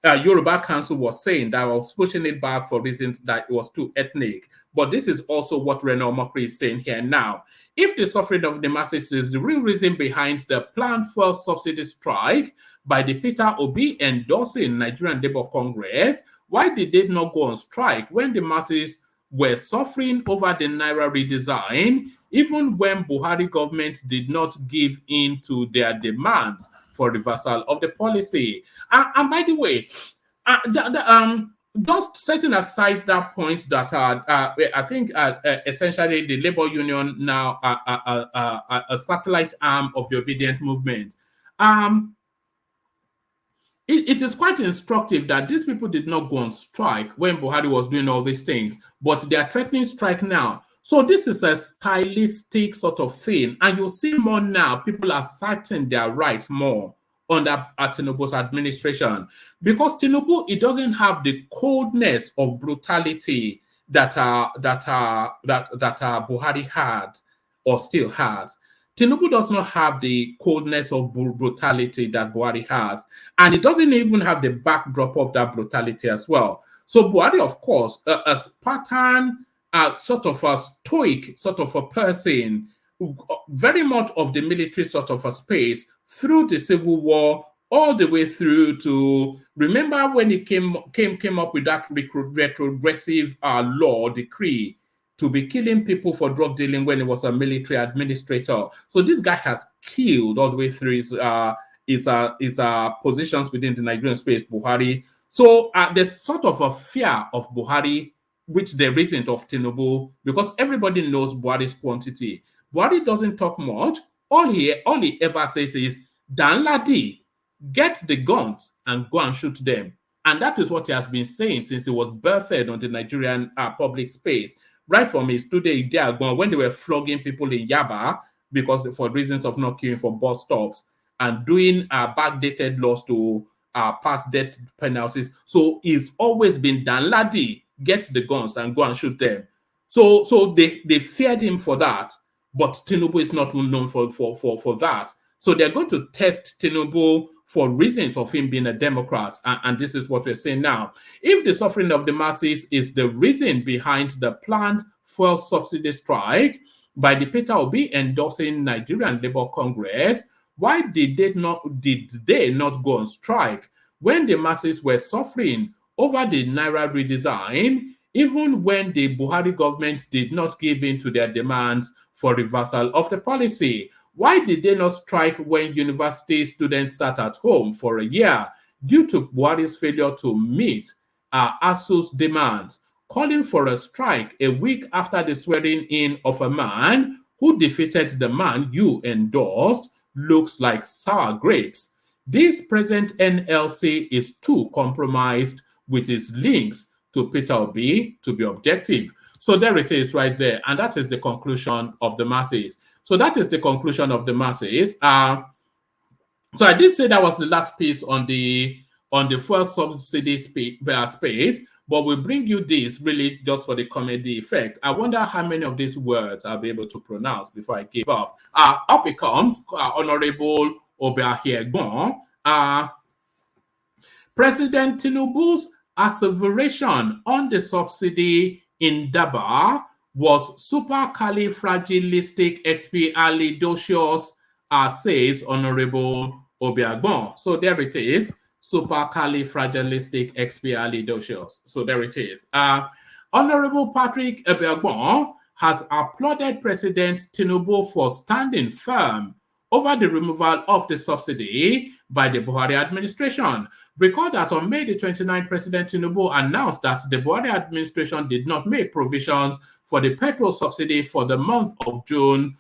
Yoruba Council was saying, that I was pushing it back for reasons that it was too ethnic. But this is also what Reno Omokri is saying here now. If the suffering of the masses is the real reason behind the planned fuel subsidy strike by the Peter Obi endorsing Nigerian Labour Congress, why did they not go on strike when the masses were suffering over the Naira redesign, even when Buhari government did not give in to their demands for reversal of the policy? And by the way, just setting aside that point that I think essentially the Labour Union now a satellite arm of the obedient movement. It is quite instructive that these people did not go on strike when Buhari was doing all these things, but they are threatening strike now. So this is a stylistic sort of thing, and you'll see more now. People are asserting their rights more under Tinubu's administration, because Tinubu, it doesn't have the coldness of brutality that Buhari had or still has. Tinubu does not have the coldness of brutality that Buhari has, and it doesn't even have the backdrop of that brutality as well. So Buhari, of course, a Spartan, sort of a stoic sort of a person, very much of the military sort of a space, through the Civil War, all the way through to, remember when he came up with that retrogressive law decree to be killing people for drug dealing when he was a military administrator. So this guy has killed all the way through his positions within the Nigerian space, Buhari. So there's sort of a fear of Buhari, which there isn't of Tinubu, because everybody knows Buhari's quantity. Buhari doesn't talk much. All he ever says is, Danladi, get the guns and go and shoot them. And that is what he has been saying since he was birthed on the Nigerian public space. Right from his two-day when they were flogging people in Yaba because for reasons of not queuing for bus stops and doing backdated laws to pass death penalties. So he's always been Danladi, get the guns and go and shoot them. So they feared him for that, but Tinubu is not known for that. So they're going to test Tinubu for reasons of him being a Democrat. And this is what we're saying now. If the suffering of the masses is the reason behind the planned fuel subsidy strike by the Peter Obi endorsing Nigerian Labour Congress, why did they not go on strike when the masses were suffering over the Naira redesign, even when the Buhari government did not give in to their demands for reversal of the policy? Why did they not strike when university students sat at home for a year due to Buhari's failure to meet ASU's demands, calling for a strike a week after the swearing in of a man who defeated the man you endorsed looks like sour grapes? This present NLC is too compromised with its links to Peter Obi to be objective. So there it is right there. And that is the conclusion of the masses. So that is the conclusion of the masses. So I did say that was the last piece on the fuel subsidy space, but we'll bring you this really just for the comedy effect. I wonder how many of these words I'll be able to pronounce before I give up. Up it comes, Honorable Obiahiegbon. President Tinubu's asseveration on the subsidy in Daba was supercalifragilisticexpialidocious, says Honorable Obiagbon. So there it is. supercalifragilisticexpialidocious. So there it is. Honorable Patrick Ebeagbon has applauded President Tinubu for standing firm over the removal of the subsidy by the Buhari administration. Recall that on May the 29th, President Tinubu announced that the Buhari administration did not make provisions for the petrol subsidy for the month of June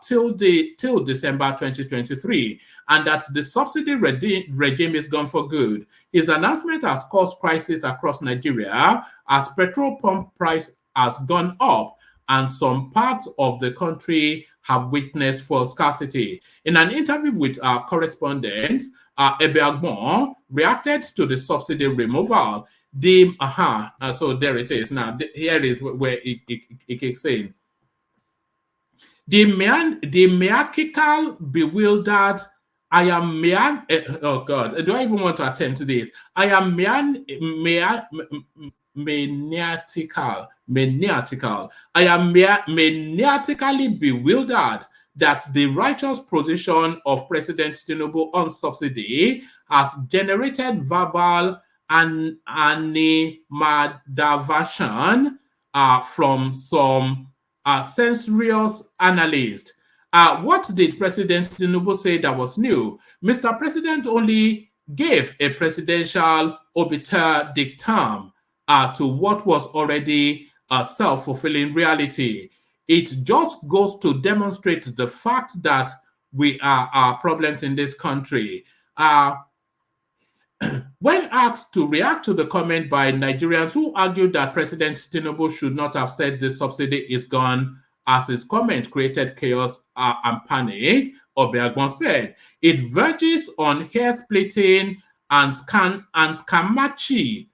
till December 2023, and that the subsidy regime is gone for good. His announcement has caused crisis across Nigeria as petrol pump price has gone up and some parts of the country have witnessed fuel scarcity. In an interview with our correspondents, Ebeagbon reacted to the subsidy removal. So there it is. Now, here is where it kicks in. The meakical, bewildered, I am oh God, do I even want to attend to this? I am maniacal. I am maniacally bewildered that the righteous position of President Tinubu on subsidy has generated verbal animadversion from some censorious analysts. What did President Tinubu say that was new? Mr. President only gave a presidential obiter dictum to what was already a self-fulfilling reality. It just goes to demonstrate the fact that we are problems in this country. When asked to react to the comment by Nigerians who argued that President Tinubu should not have said the subsidy is gone, as his comment created chaos and panic, Obiagbon said, it verges on hair-splitting and scammachi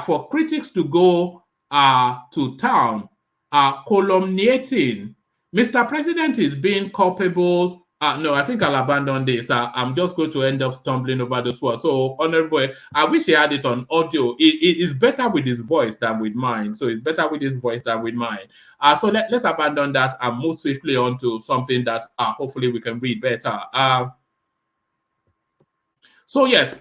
for critics to go to town, calumniating. Mr. President is being culpable. No, I think I'll abandon this. I'm just going to end up stumbling over this word. So, Honorable, I wish he had it on audio. It is better with his voice than with mine. So, it's better with his voice than with mine. So, let's abandon that and move swiftly on to something that hopefully we can read better. So, yes,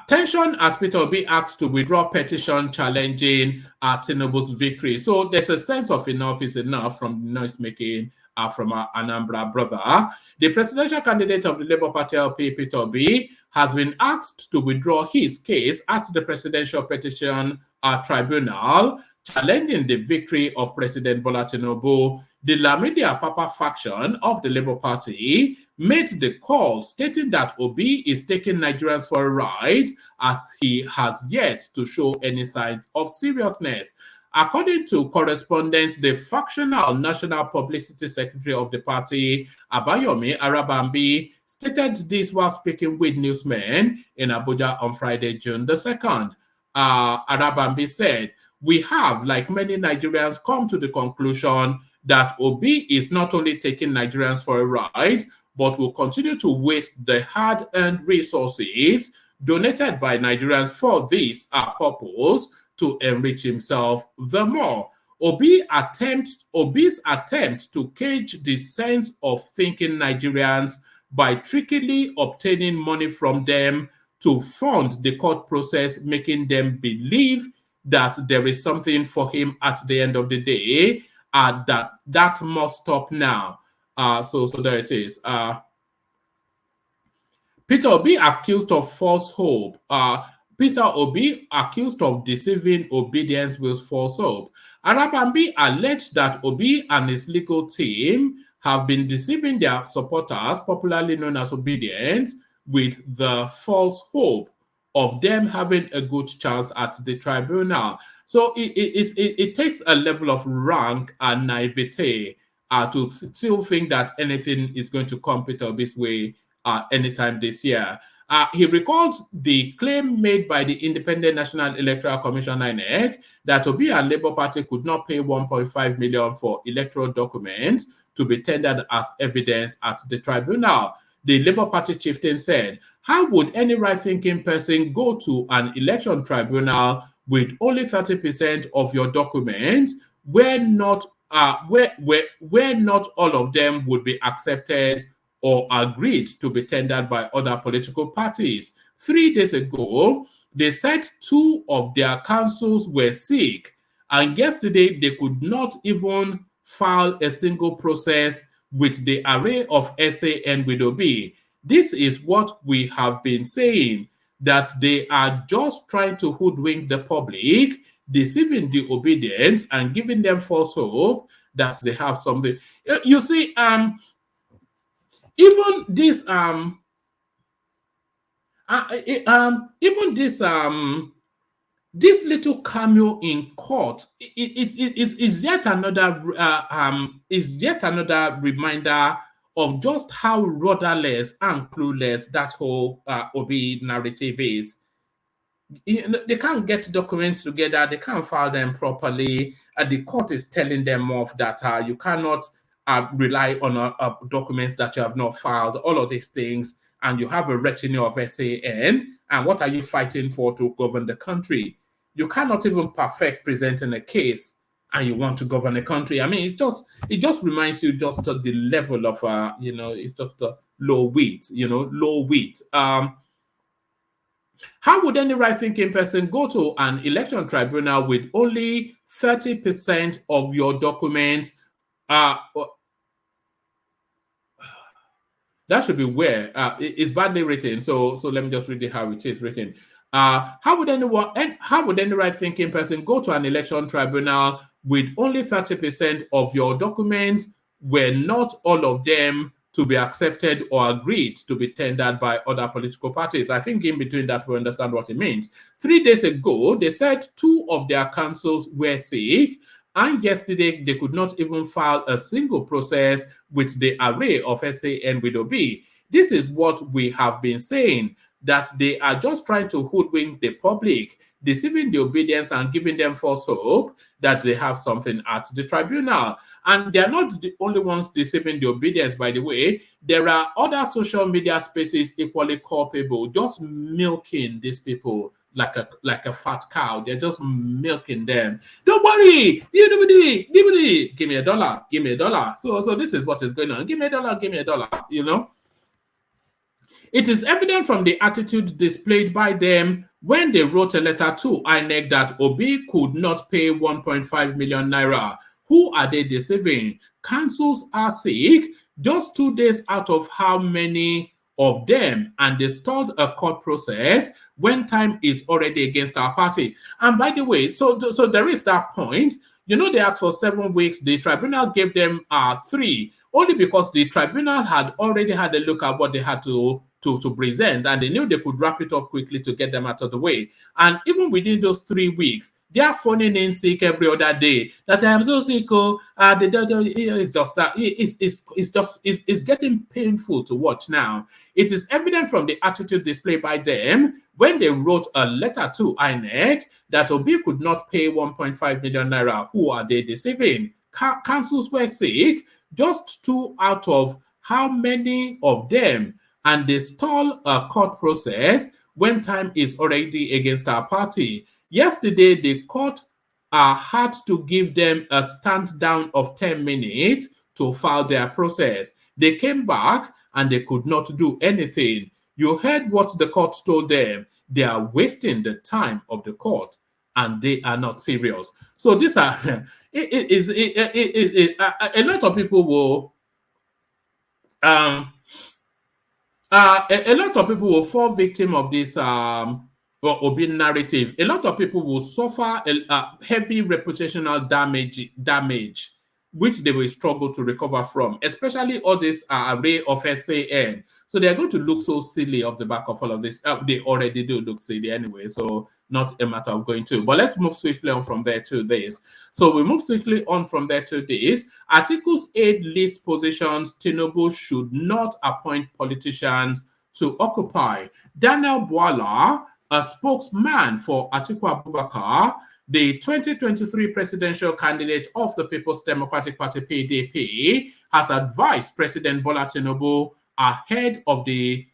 tension as Peter Obi asked to withdraw petition challenging Tinubu's victory. So, there's a sense of enough is enough from the noise making from our Anambra brother. The presidential candidate of the Labour Party LP, Peter Obi, has been asked to withdraw his case at the Presidential Petition Tribunal, challenging the victory of President Bola Tinubu. The Lamidi Apapa faction of the Labour Party made the call, stating that Obi is taking Nigerians for a ride as he has yet to show any signs of seriousness. According to correspondents, the factional National Publicity Secretary of the party, Abayomi Arabambi, stated this while speaking with newsmen in Abuja on Friday, June the 2nd. Arabambi said, we have, like many Nigerians, come to the conclusion that Obi is not only taking Nigerians for a ride, but will continue to waste the hard-earned resources donated by Nigerians for this purpose, to enrich himself the more. Obi's attempt to cage the sense of thinking Nigerians by trickily obtaining money from them to fund the court process, making them believe that there is something for him at the end of the day, that must stop now. So there it is. Peter Obi accused of false hope. Peter Obi accused of deceiving obedience with false hope. Arabambi alleged that Obi and his legal team have been deceiving their supporters, popularly known as obedience, with the false hope of them having a good chance at the tribunal. So it takes a level of rank and naivete to still think that anything is going to come Peter Obi's way anytime this year. He recalled the claim made by the Independent National Electoral Commission (INEC) that Obi and Labour Party could not pay 1.5 million for electoral documents to be tendered as evidence at the tribunal. The Labour Party chieftain said, "How would any right-thinking person go to an election tribunal with only 30% of your documents, where not all of them would be accepted or agreed to be tendered by other political parties. 3 days ago, they said 2 of their councils were sick, and yesterday they could not even file a single process with the array of SAN with OB. This is what we have been saying, that they are just trying to hoodwink the public, deceiving the obedient, and giving them false hope that they have something. You see, even this this little cameo in court is yet another reminder of just how rudderless and clueless that whole Obi narrative is. They can't get documents together, they can't file them properly, and the court is telling them off that you cannot rely on documents that you have not filed, all of these things, and you have a retinue of SAN, and what are you fighting for to govern the country? You cannot even perfect presenting a case, and you want to govern a country. I mean, it just reminds you just of the level of it's just a low wheat. How would any right-thinking person go to an election tribunal with only 30% of your documents? That should be where it's badly written. So let me just read it how it is written. How would any right-thinking person go to an election tribunal with only 30% of your documents, where not all of them to be accepted or agreed to be tendered by other political parties? I think in between that we understand what it means. 3 days ago, they said 2 of their councils were sick, and yesterday they could not even file a single process with the array of SAN with OB. This is what we have been saying, that they are just trying to hoodwink the public, deceiving the obedience and giving them false hope that they have something at the tribunal. And they're not the only ones deceiving the obedience, by the way. There are other social media spaces equally culpable, just milking these people like a fat cow. They're just milking them. Don't worry, give me $1, give me $1. So this is what is going on. Give me $1, It is evident from the attitude displayed by them when they wrote a letter to INEC that Obi could not pay 1.5 million naira. Who are they deceiving? Councils are sick, just 2 days out of how many of them, and they stalled a court process when time is already against our party. And by the way, so there is that point. They asked for 7 weeks. The tribunal gave them 3, only because the tribunal had already had a look at what they had to present, and they knew they could wrap it up quickly to get them out of the way. And even within those 3 weeks, they are phoning in sick every other day. That I am so sick. It's getting painful to watch now. It is evident from the attitude displayed by them when they wrote a letter to INEC that Obi could not pay 1.5 million naira. Who are they deceiving? Councils were sick, just 2 out of how many of them, and they stall a court process when time is already against our party. Yesterday, the court had to give them a stand down of 10 minutes to file their process. They came back and they could not do anything. You heard what the court told them. They are wasting the time of the court, and they are not serious. So these are a lot of people will a lot of people will fall victim of this Obi narrative. A lot of people will suffer heavy reputational damage, which they will struggle to recover from, especially all this array of SAN. So they're going to look so silly off the back of all of this. They already do look silly anyway, so not a matter of going to. But let's move swiftly on from there to this. So we move swiftly on from there to this. Articles 8 list positions Tinubu should not appoint politicians to occupy. Daniel Bwala, a spokesman for Atiku Abubakar, the 2023 presidential candidate of the People's Democratic Party, PDP, has advised President Bola Tinubu ahead of the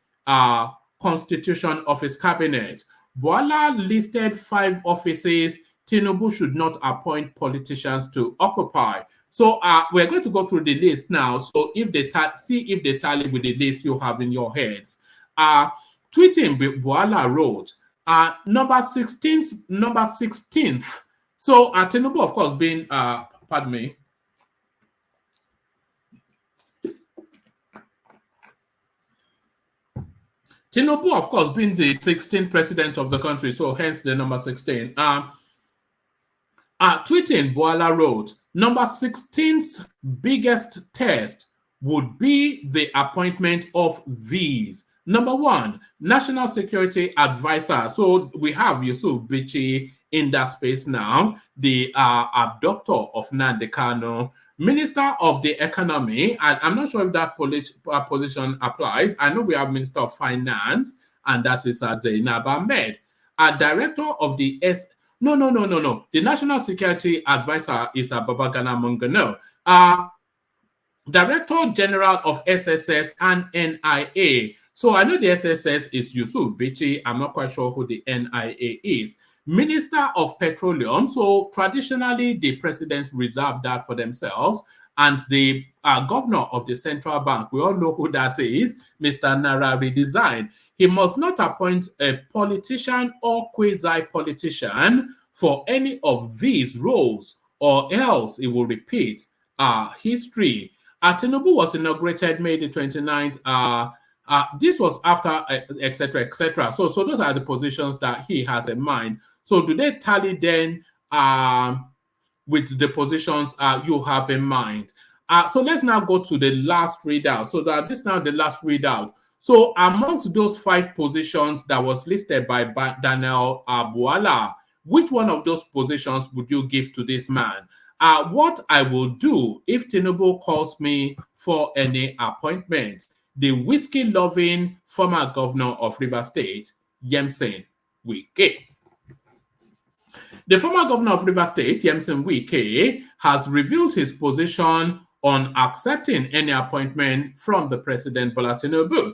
constitution of his cabinet. Bwala listed 5 offices Tinubu should not appoint politicians to occupy. So we're going to go through the list now. So if they see if they tally with the list you have in your heads. Tweeting Boala wrote, number 16th. So Tinubu, of course, being pardon me. Tinubu, of course, being the 16th president of the country, so hence the number 16. Tweeting Boala wrote, number 16th biggest test would be the appointment of these. Number 1, National Security Advisor. So we have Yusuf Bichi in that space now, the abductor of Nnamdi Kanu, Minister of the Economy. And I'm not sure if that position applies. I know we have Minister of Finance, and that is Zainab Ahmed. Director of the No. The National Security Advisor is Babagana Mungano. Director General of SSS and NIA. So I know the SSS is Yusuf Bichi. I'm not quite sure who the NIA is. Minister of Petroleum. So traditionally, the presidents reserve that for themselves. And the governor of the central bank, we all know who that is, Mr. Naira Redesign. He must not appoint a politician or quasi-politician for any of these roles, or else it will repeat history. Tinubu was inaugurated May the 29th. This was after, etc., etc. So those are the positions that he has in mind. So do they tally then with the positions you have in mind? So let's now go to the last readout. So that this is now the last readout. So amongst those 5 positions that was listed by Daniel Boala, which one of those positions would you give to this man? What I will do if Tinubu calls me for any appointment, the whiskey-loving former governor of Rivers State, Nyesom Wike. The former governor of Rivers State, Nyesom Wike, has revealed his position on accepting any appointment from the President Bola Tinubu.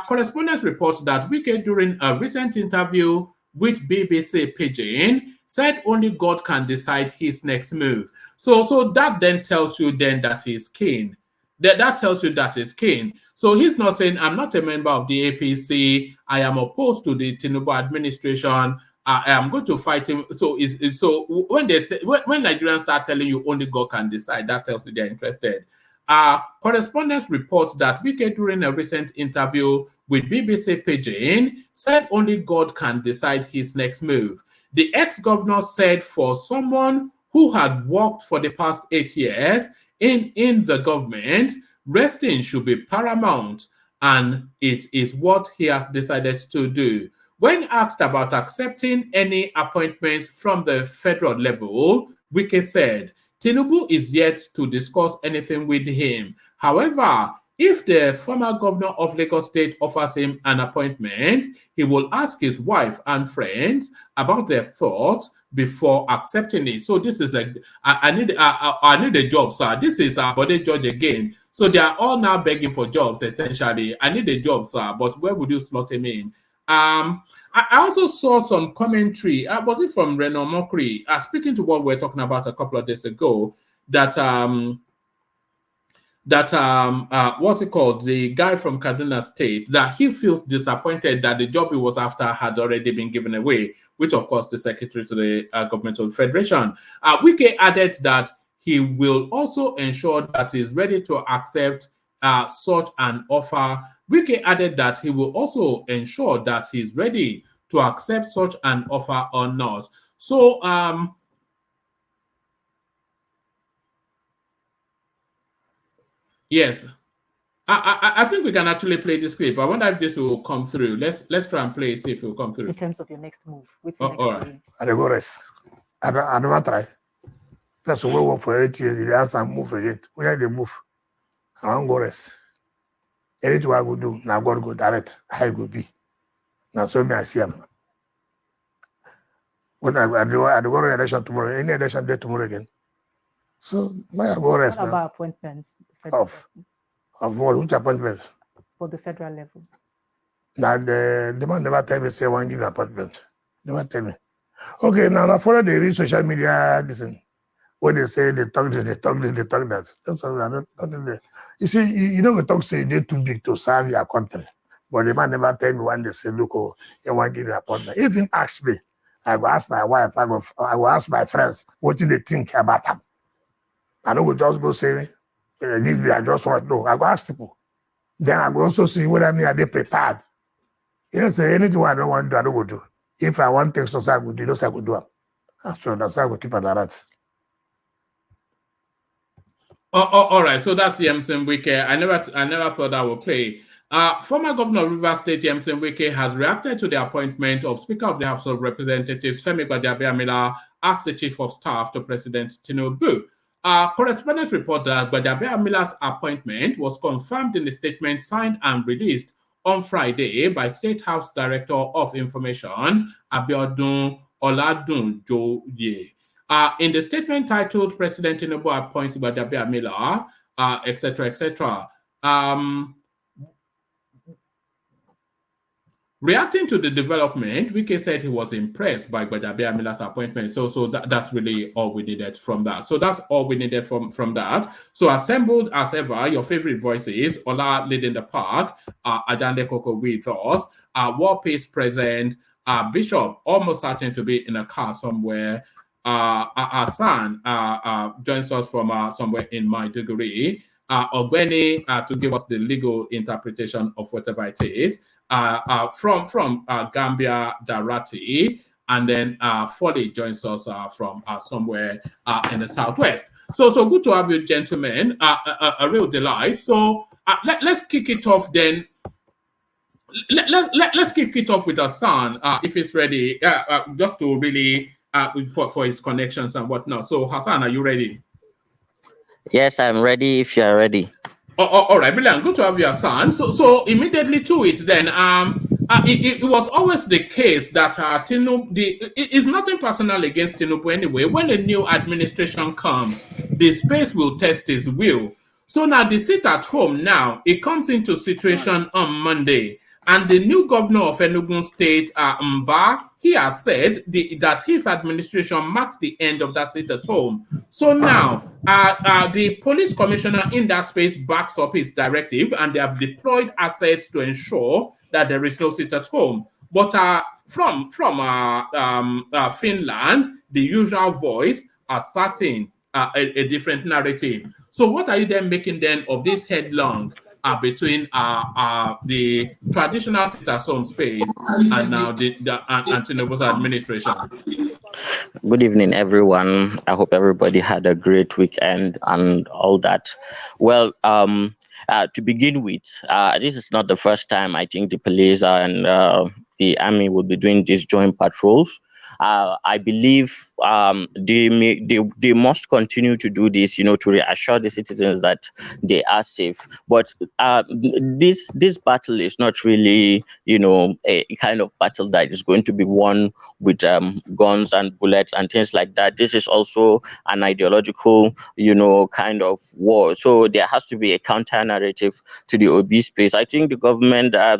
Correspondents report that Wike, during a recent interview with BBC Pidgin, said only God can decide his next move. So that then tells you then that he's keen. That tells you that he's keen. So he's not saying, I'm not a member of the APC. I am opposed to the Tinubu administration. I am going to fight him. So when Nigerians start telling you only God can decide, that tells you they're interested. Correspondents report that Wike, during a recent interview with BBC Pidgin, said only God can decide his next move. The ex-governor said for someone who had worked for the past 8 years in the government, resting should be paramount, and it is what he has decided to do. When asked about accepting any appointments from the federal level, Wike said, Tinubu is yet to discuss anything with him. However, if the former governor of Lagos State offers him an appointment, he will ask his wife and friends about their thoughts before accepting it. So this is I need a job, sir. This is our body judge again. So they are all now begging for jobs, essentially. I need a job, sir, but where would you slot him in? I also saw some commentary. Was it from Renan Mokri? Speaking to what we were talking about a couple of days ago, that what's it called? The guy from Kaduna State, that he feels disappointed that the job he was after had already been given away, which of course the secretary to the government of the federation. Wike added that he will also ensure that he's ready to accept such an offer. Wike added that he will also ensure that he's ready to accept such an offer or not. So, yes, I think we can actually play this clip. I wonder if this will come through. Let's try and play, see if it will come through. In terms of your next move, what's Oh, next? all right. I go rest. I don't try. That's the way we work for 8 years. You ask and move again. Where they move? I don't go rest. Anything I go do, now God go direct. How it go be? Now so me I see him. When I go to election tomorrow, any election day tomorrow again. So my go rest What now. about appointments? Of what? Which appointment? For the federal level. Now the man never tell me say one give appointment. Never tell me. Okay, now I follow the real social media. Listen, When they say they talk this, they talk this, they talk that. That's all. Nothing there. You see, you know, we talk say they're too big to serve your country. But the man never tell me when they say, look, oh, you want to give you a appointment. If he ask me, I will ask my wife, I will ask my friends, what do they think about them? I know we just go say, leave me, I just want to know. I go ask people. Then I go also see what I mean, are they prepared? You know, say anything I don't want to do, I don't go do. If I want things, I go do, those I go do them. So that's how we keep an eye on that. All right, so that's Nyesom Wike. I never thought that would play. Former Governor of Rivers State Nyesom Wike has reacted to the appointment of Speaker of the House of Representatives Femi Gbajabiamila as the Chief of Staff to President Tinubu. Correspondents report that Gbajabiamila's appointment was confirmed in a statement signed and released on Friday by State House Director of Information Abiodun Oladunjoye. In the statement titled President Tinubu appoints Gbajabiamila, etc., etc. Reacting to the development, Wike said he was impressed by Gbajabiamila's appointment. So that's really all we needed from that. So that's all we needed from that. So assembled as ever, your favorite voices: Ola leading the park, Ajande Koko with us, War Peace present, Bishop almost certain to be in a car somewhere. Our son joins us from somewhere in Maiduguri. Ogweni to give us the legal interpretation of whatever it is. From Gambia, Darati, and then Foley joins us from somewhere in the southwest. So good to have you, gentlemen. A real delight. So let's kick it off then. Let's kick it off with Hassan, if he's ready, just to really for his connections and whatnot. So Hassan, are you ready? Yes, I'm ready if you are ready. All right, brilliant. Good to have you, Hassan. So immediately to it, then, it was always the case that Tinubu, it's nothing personal against Tinubu anyway. When a new administration comes, the space will test his will. So now the seat at home now, it comes into situation on Monday. And the new governor of Enugu State, Mba, he has said that his administration marks the end of that seat at home. So now, the police commissioner in that space backs up his directive, and they have deployed assets to ensure that there is no seat at home. But from Finland, the usual voice asserting a different narrative. So what are you then making then of this headlong between the traditional seat at home space and now the Tinubu's administration? Good evening, everyone. I hope everybody had a great weekend and all that. Well, to begin with, this is not the first time I think the police and the army will be doing these joint patrols. I believe they must continue to do this, to reassure the citizens that they are safe. But this battle is not really, a kind of battle that is going to be won with guns and bullets and things like that. This is also an ideological, kind of war. So there has to be a counter narrative to the OB space. I think the government, I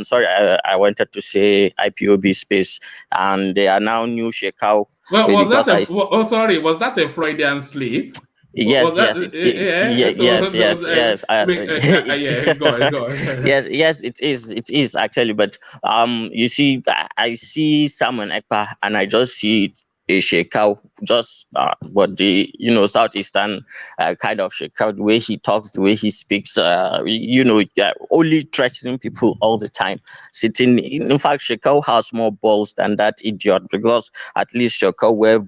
wanted to say IPOB space, and they are now new Shekau. Well, was that a Freudian slip? Yes, yes. Go ahead. Yes, it is actually. But you see, I see Simon Ekpa, and I just see a Shekau, just but the Southeastern kind of Shekau, the way he talks, the way he speaks, only threatening people all the time. Sitting, in fact, Shekau has more balls than that idiot, because at least Shekau wear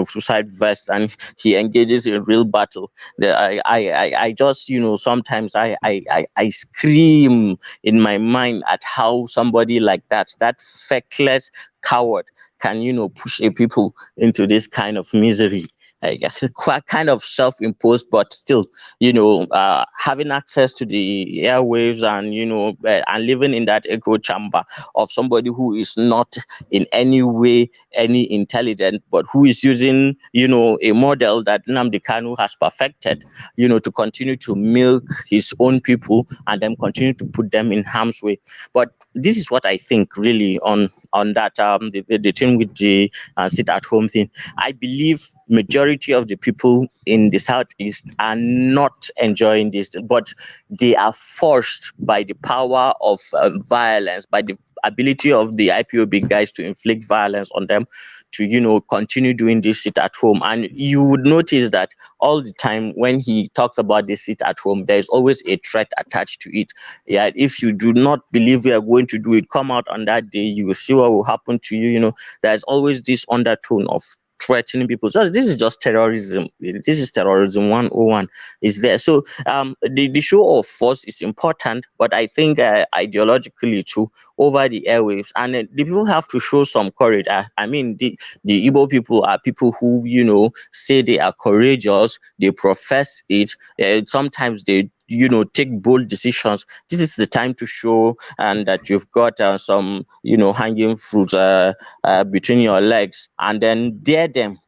suicide vest and he engages in real battle. I just sometimes I scream in my mind at how somebody like that feckless coward can push a people into this kind of misery. I guess quite kind of self-imposed, but still, having access to the airwaves and living in that echo chamber of somebody who is not in any way any intelligent, but who is using, a model that Nnamdi Kanu has perfected, to continue to milk his own people and then continue to put them in harm's way. But this is what I think really on that the thing with the sit at home thing. I believe majority of the people in the Southeast are not enjoying this, but they are forced by the power of violence, by the ability of the IPOB guys to inflict violence on them, to continue doing this sit at home. And you would notice that all the time when he talks about this sit at home, there's always a threat attached to it. Yeah, if you do not believe we are going to do it, come out on that day, you will see what will happen to you. There's always this undertone of threatening people. So this is just terrorism. This is terrorism 101 is there. So the show of force is important, but I think ideologically too, over the airwaves, and the people have to show some courage. I mean, the Igbo people are people who say they are courageous, they profess it. Sometimes they take bold decisions. This is the time to show and that you've got some hanging fruits between your legs, and then dare them,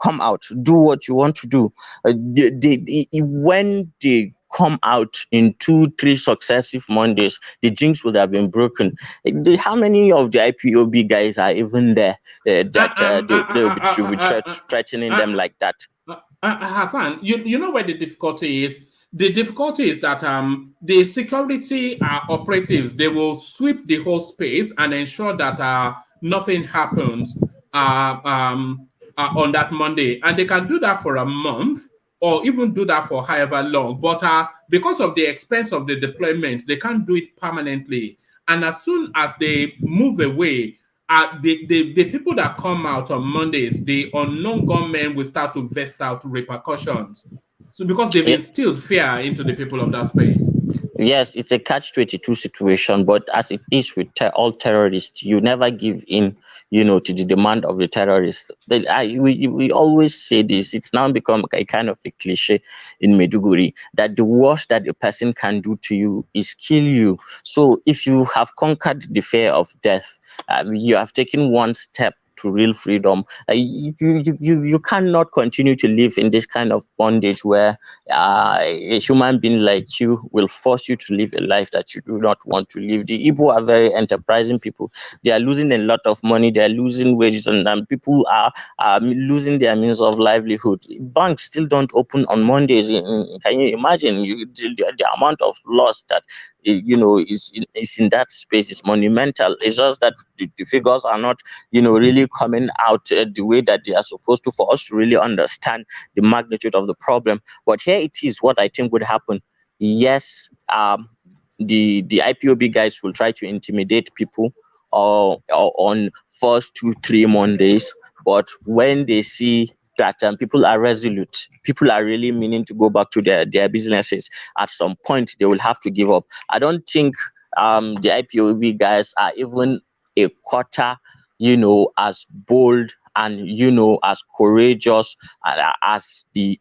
come out, do what you want to do. When they come out in 2-3 successive Mondays, the jinx would have been broken. How many of the IPOB guys are even there that they will be threatening them like that? Hassan, you know where the difficulty is? The difficulty is that the security operatives, they will sweep the whole space and ensure that nothing happens on that Monday. And they can do that for a month or even do that for however long. But because of the expense of the deployment, they can't do it permanently. And as soon as they move away, the people that come out on Mondays, the unknown gunmen will start to vest out repercussions. So because they've instilled fear into the people of that space. Yes, it's a catch-22 situation, but as it is with all terrorists, you never give in, to the demand of the terrorists. We always say this. It's now become a kind of a cliche in Maiduguri that the worst that a person can do to you is kill you. So if you have conquered the fear of death, you have taken one step to real freedom. You cannot continue to live in this kind of bondage where a human being like you will force you to live a life that you do not want to live. The Igbo are very enterprising people. They are losing a lot of money. They are losing wages, and people are losing their means of livelihood. Banks still don't open on Mondays. Can you imagine the amount of loss that is in that space is monumental. It's just that the figures are not really coming out the way that they are supposed to for us to really understand the magnitude of the problem. But here it is what I think would happen. Yes, the IPOB guys will try to intimidate people on first 2-3 Mondays, but when they see that people are resolute, people are really meaning to go back to their businesses, at some point they will have to give up. I don't think the IPOB guys are even a quarter as bold and as courageous as the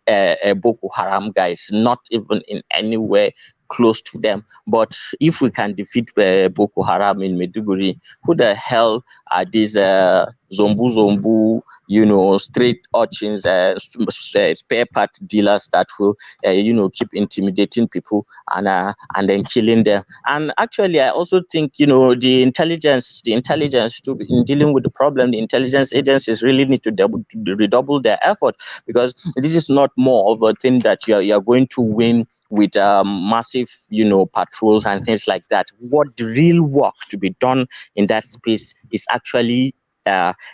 Boko Haram guys, not even in any way close to them. But if we can defeat Boko Haram in Maiduguri, who the hell are these zombu, street urchins, spare part dealers that will, keep intimidating people and then killing them? And actually, I also think, the intelligence to in dealing with the problem, the intelligence agencies really need to redouble their effort, because this is not more of a thing that you're going to win with massive, patrols and things like that. What the real work to be done in that space is actually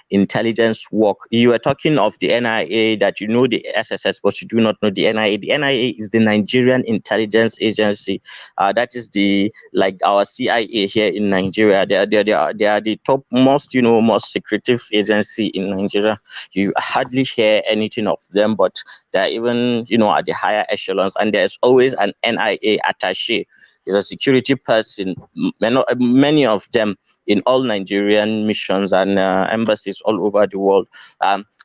intelligence work. You are talking of the NIA, that the SSS, but you do not know the NIA. The NIA is the Nigerian Intelligence Agency. That is like our CIA here in Nigeria. They are the top most secretive agency in Nigeria. You hardly hear anything of them, but they're even at the higher echelons, and there's always an NIA attaché. There's a security person, many of them in all Nigerian missions and embassies all over the world.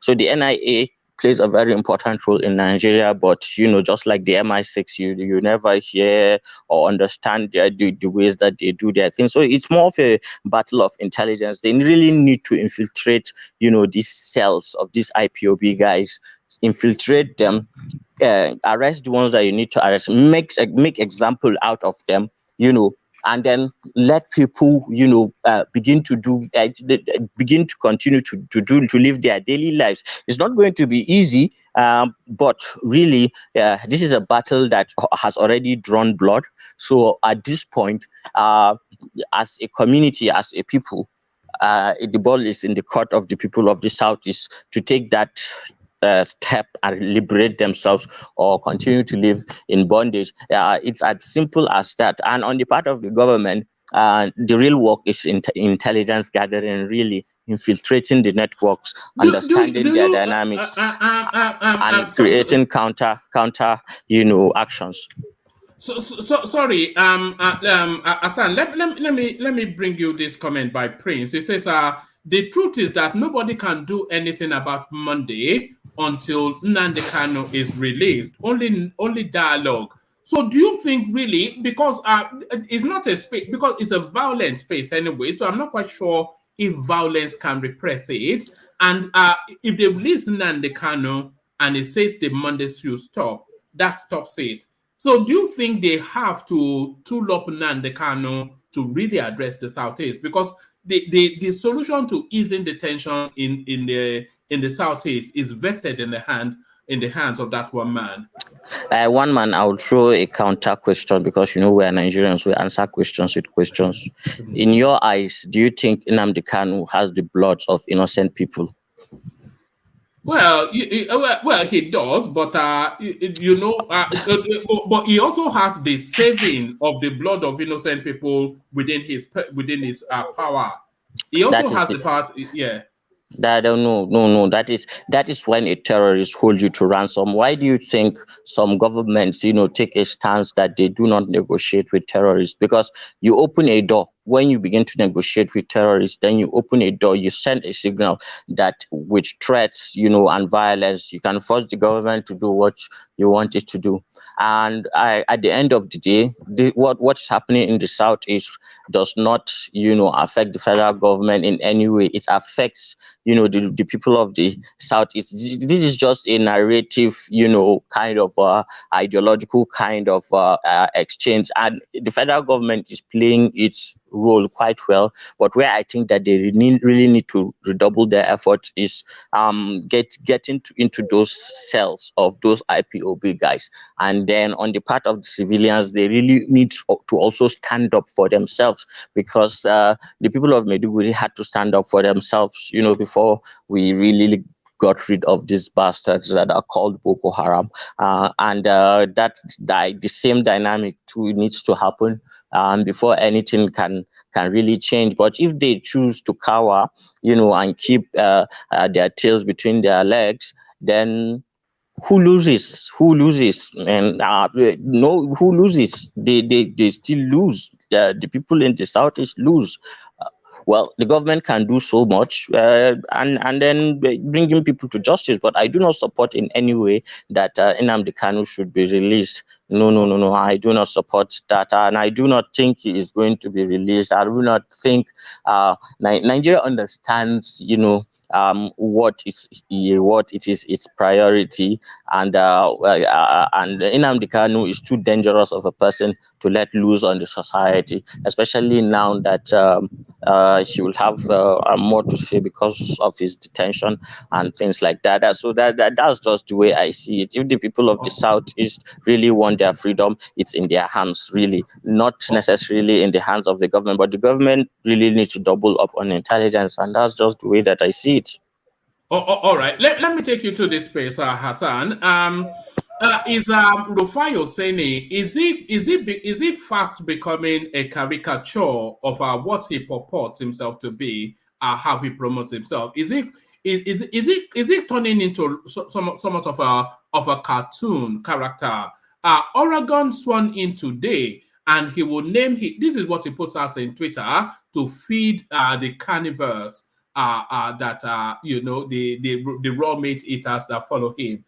So the NIA plays a very important role in Nigeria, but just like the MI6, you never hear or understand the ways that they do their thing. So it's more of a battle of intelligence. They really need to infiltrate these cells of these IPOB guys, infiltrate them, arrest the ones that you need to arrest, make example out of them, and then let people, begin to do, begin to continue to live their daily lives. It's not going to be easy, but really, this is a battle that has already drawn blood. So at this point, as a community, as a people, the ball is in the court of the people of the Southeast to take that step and liberate themselves or continue to live in bondage. It's as simple as that. And on the part of the government, the real work is intelligence gathering, really infiltrating the networks, understanding their dynamics, and creating counter actions. So sorry, Hassan, let me bring you this comment by Prince. It says, the truth is that nobody can do anything about Monday until Nnamdi Kanu is released. Only dialogue. So do you think really, because it's not a space, because it's a violent space anyway, so I'm not quite sure if violence can repress it. And if they release Nnamdi Kanu and it says the Mondays should stop, that stops it. So do you think they have to tool up Nnamdi Kanu to really address the Southeast? Because the solution to easing the tension in the Southeast is vested in the hands of that one man. One man, I would throw a counter question, because we are Nigerians, we answer questions with questions. In your eyes, do you think Nnamdi Kanu has the blood of innocent people? Well, he does, but but he also has the saving of the blood of innocent people within his power. He also has the part, yeah. No. That is when a terrorist holds you to ransom. Why do you think some governments, take a stance that they do not negotiate with terrorists? Because you open a door. When you begin to negotiate with terrorists, then you open a door, you send a signal that with threats, and violence, you can force the government to do what you want it to do. And at the end of the day, what's happening in the Southeast does not, affect the federal government in any way. It affects, the people of the Southeast. This is just a narrative, kind of ideological kind of exchange. And the federal government is playing its role quite well, but where I think that they really need to redouble their efforts is get into those cells of those IPOB guys. And then on the part of the civilians, they really need to also stand up for themselves, because the people of Maiduguri had to stand up for themselves, before we really got rid of these bastards that are called Boko Haram. And the same dynamic too needs to happen before anything can really change. But if they choose to cower, and keep their tails between their legs, then who loses? And no, who loses? They still lose. The people in the Southeast lose. Well, the government can do so much, and then bringing people to justice. But I do not support in any way that Nnamdi Kanu should be released. No. I do not support that, and I do not think he is going to be released. I do not think Nigeria understands, what it is its priority, and Nnamdi Kanu is too dangerous of a person to let loose on the society, especially now that he will have more to say because of his detention and things like that. So that's just the way I see it. If the people of the Southeast really want their freedom, it's in their hands, really, not necessarily in the hands of the government, but the government really needs to double up on intelligence, and that's just the way that I see it. All right. Let me take you to this space, Hassan. Is Rufai Oseni, is he fast becoming a caricature of what he purports himself to be, how he promotes himself? Is he turning into somewhat of a cartoon character? Oregon sworn in today, and he will name this is what he puts out in Twitter to feed the carnivores that the raw meat eaters that follow him.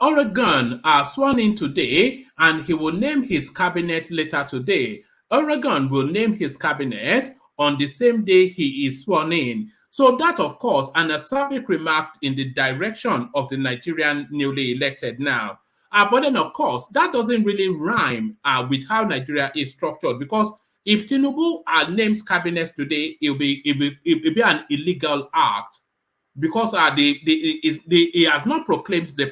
Oregon sworn in today, and he will name his cabinet later today. Oregon will name his cabinet on the same day he is sworn in. So that, of course, an acerbic remark in the direction of the Nigerian newly elected now. But then, of course, that doesn't really rhyme with how Nigeria is structured, because if Tinubu names cabinets today, it'll be an illegal act, because he has not proclaimed the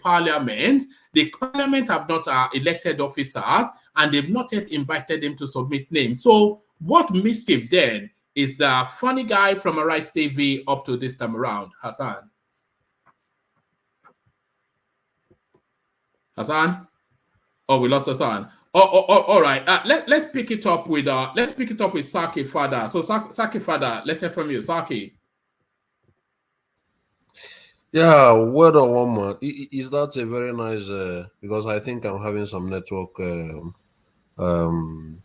parliament. The parliament have not elected officers, and they've not yet invited them to submit names. So what mischief then is the funny guy from Arise TV up to this time around, Hassan? Hassan? Oh, we lost Hassan. All right. Let's pick it up with Saki Fada. So Saki Fada, let's hear from you, Saki. Yeah, well done, one man. Is that a very nice? Because I think I'm having some network, some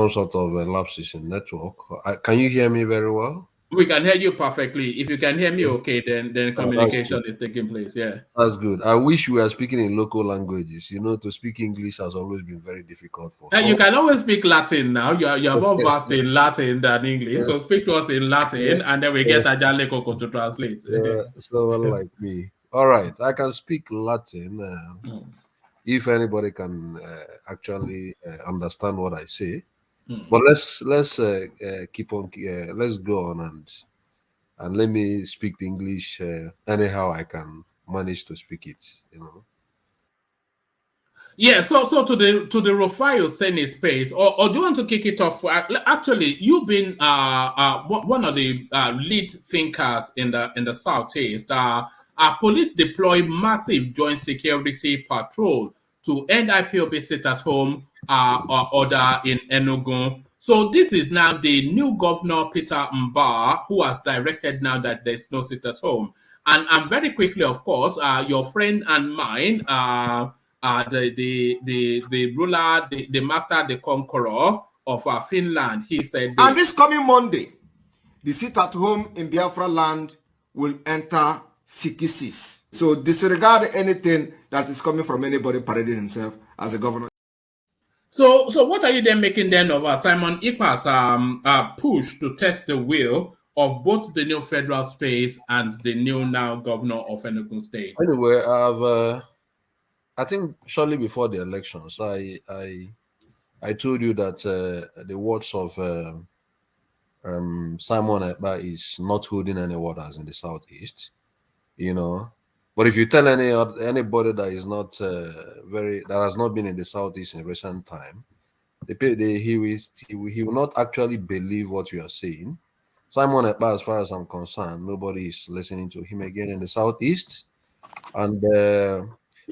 sort of lapses in network. Can you hear me very well? We can hear you perfectly. If you can hear me, okay, then communication is taking place. Yeah, that's good. I wish we were speaking in local languages. You know, to speak English has always been very difficult for. And you can always speak Latin now. You're more versed in Latin than English, so speak to us in Latin, and then we get Ajale Koko to translate. So unlike me. All right, I can speak Latin. If anybody can actually understand what I say. But let's keep on. Let's go on and let me speak the English anyhow I can manage to speak it. You know. Yeah. So to the Rufai Oseni space, or do you want to kick it off? Actually, you've been one of the lead thinkers in the Southeast. Police deploy massive joint security patrol to end IPOB sit-at-home order in Enugu. So this is now the new governor, Peter Mba, who has directed now that there's no sit-at-home. And very quickly, of course, your friend and mine, the ruler, the master, the conqueror of Finland, he said... And this coming Monday, the sit-at-home in Biafra land will enter Sikisis. So disregard anything that is coming from anybody parading himself as a governor. So what are you then making then of Simon Ikpa's push to test the will of both the new federal space and the new now governor of Enugu State? Anyway, I think shortly before the elections, I told you that the words of Simon Ekpa is not holding any waters in the Southeast, you know. But if you tell anybody that is not that has not been in the Southeast in recent time, he will not actually believe what you are saying. Simon Ekpa, as far as I'm concerned, nobody is listening to him again in the Southeast, and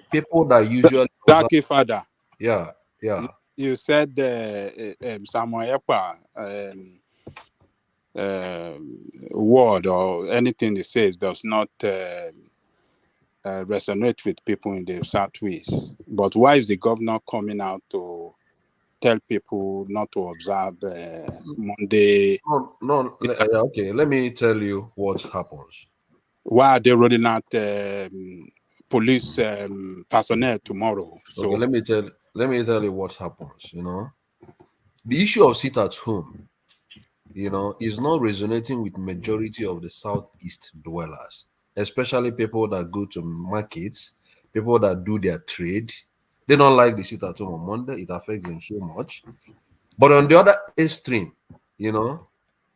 people that usually Saki Fada. Yeah. You said Simon Ekpa word or anything he says does not resonate with people in the Southwest. But why is the governor coming out to tell people not to observe Monday? No. Okay, let me tell you what happens. Why are they rolling out police personnel tomorrow? Okay, let me tell you what happens. You know, the issue of sit at home, you know, is not resonating with majority of the Southeast dwellers, especially people that go to markets, people that do their trade. They don't like the sit at home on Monday. It affects them so much. But on the other extreme, you know,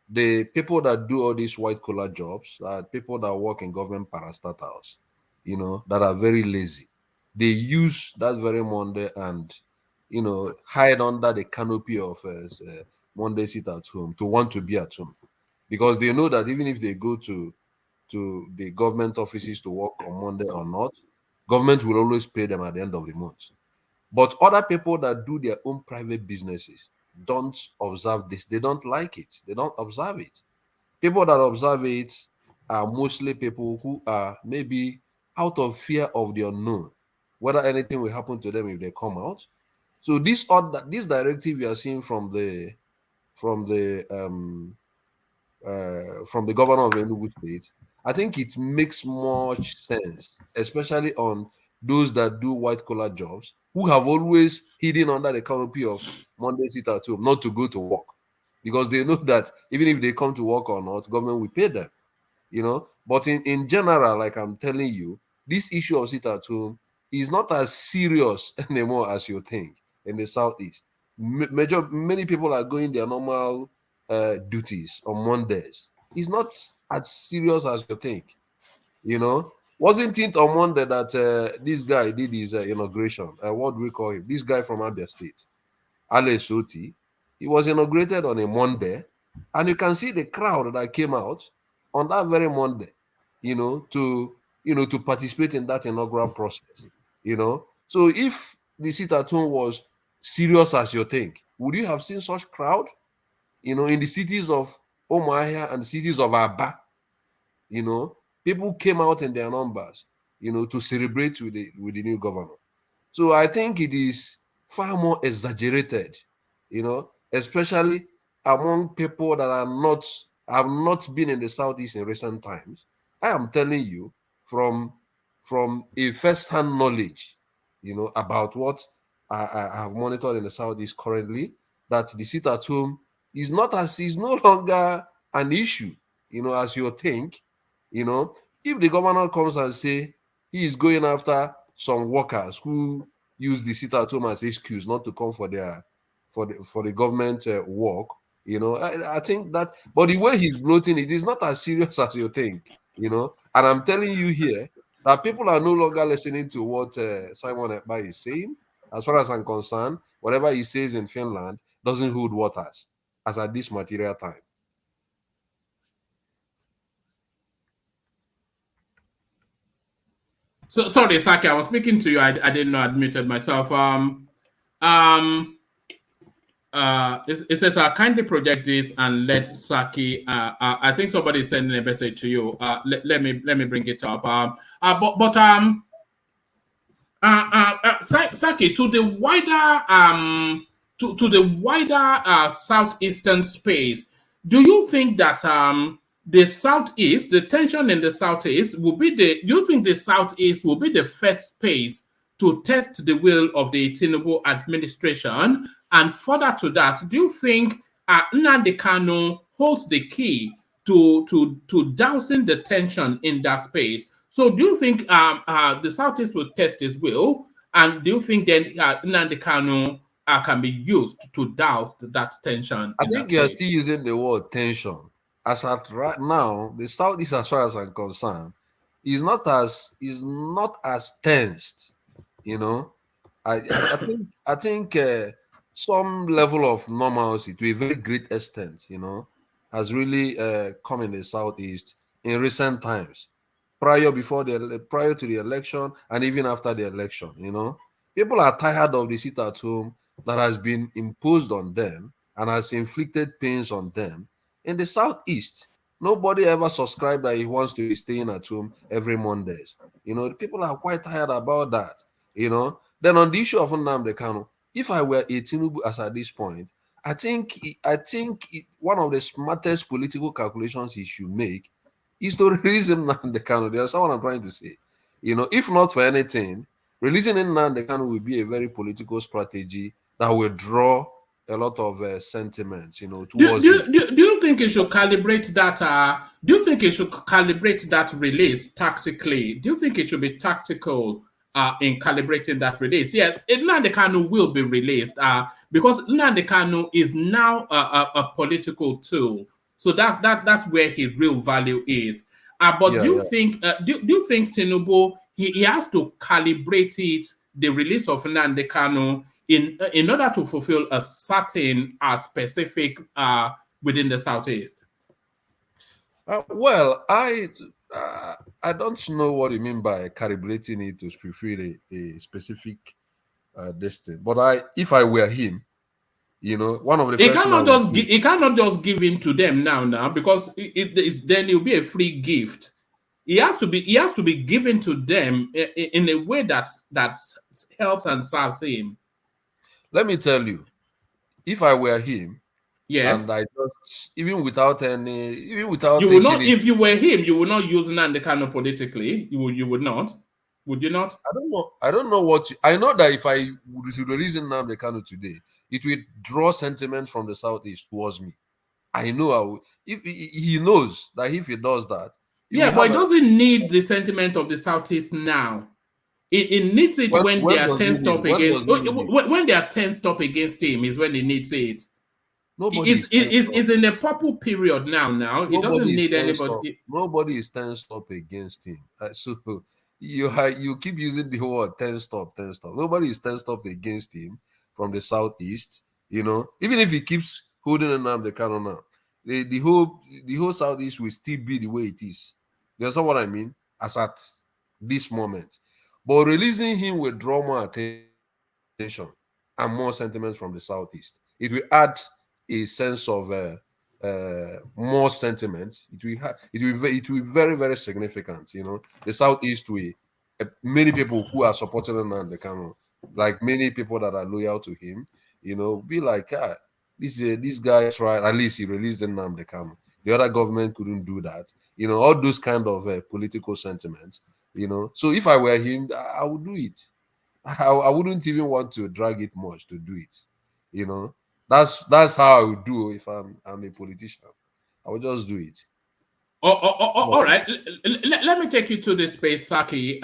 the people that do all these white collar jobs, people that work in government parastatals, you know, that are very lazy, they use that very Monday and, you know, hide under the canopy of Monday sit at home to want to be at home, because they know that even if they go to the government offices to work on Monday or not, government will always pay them at the end of the month. But other people that do their own private businesses don't observe this. They don't like it. They don't observe it. People that observe it are mostly people who are maybe out of fear of the unknown, whether anything will happen to them if they come out. So this directive you are seeing from the governor of Enugu State, I think it makes much sense, especially on those that do white collar jobs who have always hidden under the canopy of Monday sit at home, not to go to work, because they know that even if they come to work or not, government will pay them, you know. But in general, like I'm telling you, this issue of sit at home is not as serious anymore as you think in the Southeast. Many people are going their normal duties on Mondays. It's not as serious as you think. You know, wasn't it on Monday that this guy did his inauguration? What do we call him? This guy from Abia State, Ale Soti. He was inaugurated on a Monday, and you can see the crowd that came out on that very Monday, to participate in that inaugural process. So if the sit-at-home was serious as you think, would you have seen such crowd? In the cities of Omahia and the cities of Aba, people came out in their numbers, to celebrate with the new governor. So I think it is far more exaggerated, especially among people that have not been in the Southeast in recent times. I am telling you from a first-hand knowledge, about what I have monitored in the Southeast currently, that the sit-at-home is no longer an issue, as you think. If the governor comes and say he is going after some workers who use the sit-at-home as excuse not to come for the government work, I think that, but the way he's bloating it is not as serious as you think, and I'm telling you here that people are no longer listening to what Simon Ekpa is saying. As far as I'm concerned, whatever he says in Finland doesn't hold waters as at this material time. So sorry, Saki, I was speaking to you. I didn't know I'd muted myself. It says, kindly project this and let Saki. I think somebody's sending a message to you. Let me bring it up. Saki, to the wider southeastern space, do you think that the Southeast, the tension in the Southeast do you think the Southeast will be the first space to test the will of the Tinubu administration? And further to that, do you think Nnamdi Kanu holds the key to dousing the tension in that space? So do you think the Southeast will test his will? And do you think then Nnamdi Kanu can be used to douse that tension? I think you're still using the word tension. As at right now, the Southeast, as far as I'm concerned, is not as tensed. I think some level of normalcy, to a very great extent, has really come in the Southeast in recent times, prior to the election and even after the election. People are tired of the sit-at-home that has been imposed on them and has inflicted pains on them. In the Southeast, nobody ever subscribed that he wants to be staying at home every Mondays. People are quite tired about that. Then on the issue of Nnamdi Kanu, if I were a Tinubu as at this point, I think one of the smartest political calculations he should make is to release Nnamdi Kanu. There's what I'm trying to say. If not for anything, releasing Nnamdi Kanu will be a very political strategy that will draw a lot of sentiments, towards do you think it should calibrate that? Do you think it should calibrate that release tactically? Do you think it should be tactical in calibrating that release? Yes, Nnamdi Kanu will be released because Nnamdi Kanu is now a political tool. So that's where his real value is. But do you think Tinubu he has to calibrate it, the release of Nnamdi Kanu, in order to fulfill a certain specific within the Southeast? Well, I don't know what you mean by calibrating it to fulfill a specific destiny. But if I were him, one of the he cannot just give in to them now because then it'll be a free gift. He has to be given to them in a way that helps and serves him. Let me tell you, if I were him, yes, and I just if you were him, you would not use Nnamdi Kanu politically. You would not. Would you not? I don't know I know that if I would release Nnamdi Kanu today, it will draw sentiment from the Southeast towards me. I know if he knows that if he does that, but he doesn't need the sentiment of the Southeast now. It needs it when they when are does he tensed need? up When against. does he need it? When they are tensed up against him is when he needs it. Nobody is tensed up. It's in a purple period now. It doesn't Nobody is need tensed up. anybody. Nobody is tensed up against him. So you keep using the word tensed up. Nobody is tensed up against him from the southeast. You know, even if he keeps holding an arm, the cannon now, the whole southeast will still be the way it is. You understand what I mean? As at this moment, but releasing him will draw more attention and more sentiments from the southeast. It will add a sense of more sentiments. It will be very, very significant. You know, the southeast will many people who are supporting him and the camera, like many people that are loyal to him, you know, be like, this guy tried. At least he released the camera. The other government couldn't do that. You know, all those kind of political sentiments. You know, so if I were him, I would do it. I wouldn't even want to drag it much to do it. You know, that's how I would do if I'm a politician. I would just do it. All right. Let me take you to the space, Saki.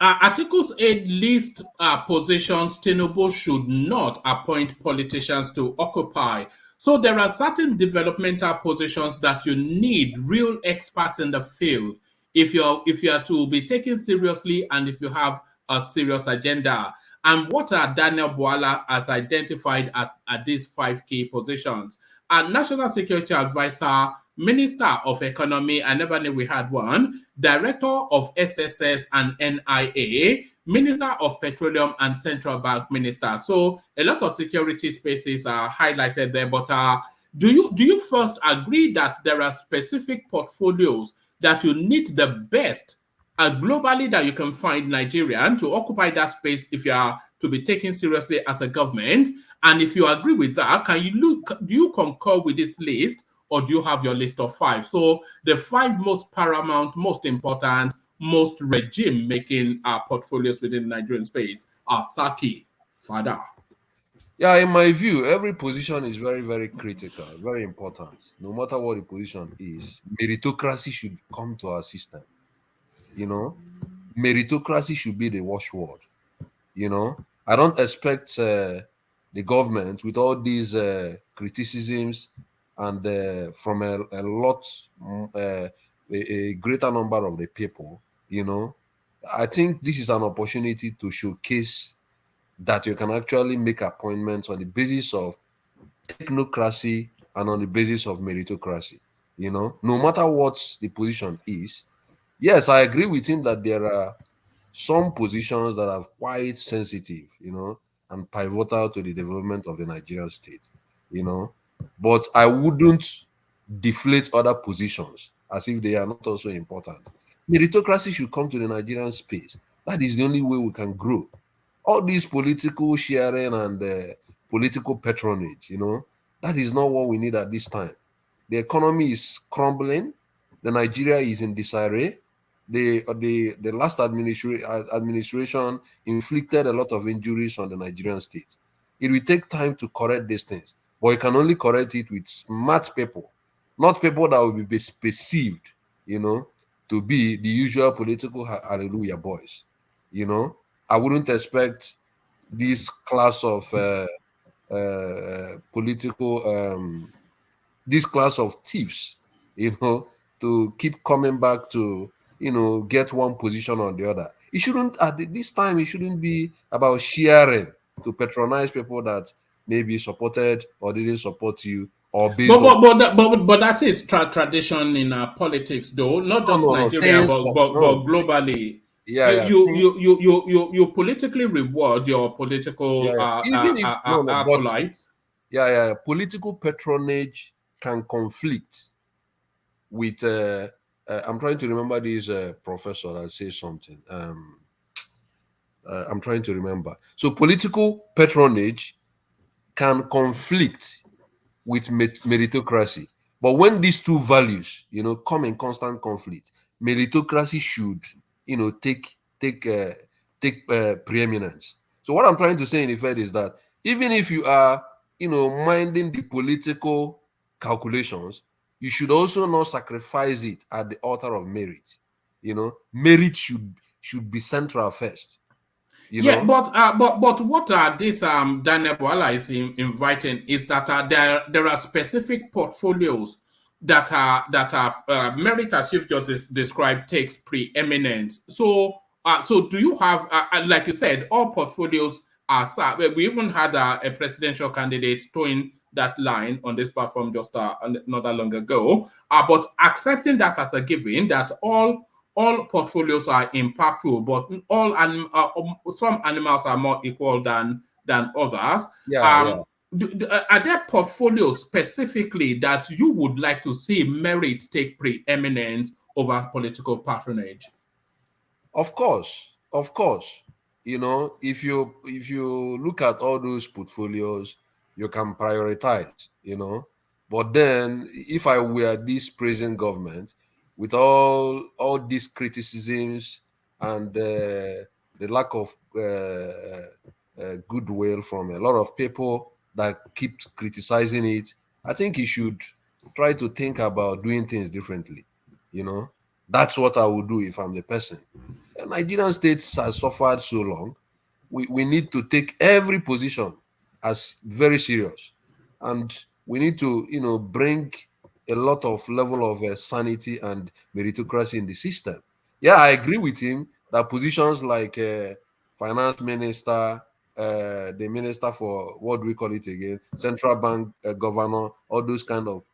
Articles 8 list positions Tinubu should not appoint politicians to occupy. So there are certain developmental positions that you need real experts in the field if you are to be taken seriously and if you have a serious agenda. And what are Daniel Bwala has identified at these 5 key positions? National Security Advisor, Minister of Economy, I never knew we had one, Director of SSS and NIA, Minister of Petroleum and Central Bank Minister. So a lot of security spaces are highlighted there, but do you first agree that there are specific portfolios that you need the best globally that you can find Nigerian to occupy that space if you are to be taken seriously as a government? And if you agree with that, do you concur with this list, or do you have your list of 5? So the 5 most paramount, most important, most regime-making portfolios within the Nigerian space are Saki, Father. Yeah, in my view, every position is very, very critical, very important. No matter what the position is, meritocracy should come to our system. You know, meritocracy should be the watchword. You know, I don't expect the government with all these criticisms and from a lot, a greater number of the people. You know, I think this is an opportunity to showcase that you can actually make appointments on the basis of technocracy and on the basis of meritocracy. You know, no matter what the position is. Yes, I agree with him that there are some positions that are quite sensitive, you know, and pivotal to the development of the Nigerian state, you know. But I wouldn't deflate other positions as if they are not also important. Meritocracy should come to the Nigerian space. That is the only way we can grow. All this political sharing and political patronage, you know, that is not what we need at this time. The economy is crumbling. The Nigeria is in disarray. The last administration inflicted a lot of injuries on the Nigerian state. It will take time to correct these things, but you can only correct it with smart people, not people that will be perceived, you know, to be the usual political hallelujah boys. You know, I wouldn't expect this class of this class of thieves, you know, to keep coming back to, you know, get one position or the other. It shouldn't, at this time, it shouldn't be about sharing to patronize people that maybe supported or didn't support you, or based but that is tradition in politics, though, not just Nigeria, but globally. You politically reward your political acolytes. Political patronage can conflict with I'm trying to remember this professor that says something. I'm trying to remember. So political patronage can conflict with meritocracy. But when these two values, you know, come in constant conflict, meritocracy should, you know, take preeminence. So what I'm trying to say in effect is that even if you are, you know, minding the political calculations, you should also not sacrifice it at the altar of merit. You know, merit should should be central first. You Yeah, know? but what this Daniel Boala is inviting is that there are specific portfolios that merit, as you've just described, takes preeminence. So do you have like you said, all portfolios are we even had a presidential candidate towing that line on this platform just not that long ago. But accepting that as a given, that all portfolios are impactful, but some animals are more equal than others. Yeah. Are there portfolios specifically that you would like to see merit take preeminence over political patronage? Of course. You know, if you look at all those portfolios, you can prioritize, you know. But then if I were this present government, with all these criticisms and the lack of goodwill from a lot of people that keep criticizing it, I think you should try to think about doing things differently. You know, that's what I would do if I'm the person. The Nigerian state has suffered so long. We need to take every position as very serious, and we need to, you know, bring a lot of level of sanity and meritocracy in the system. Yeah, I agree with him that positions like finance minister, the minister for, what do we call it again, central bank governor, all those kind of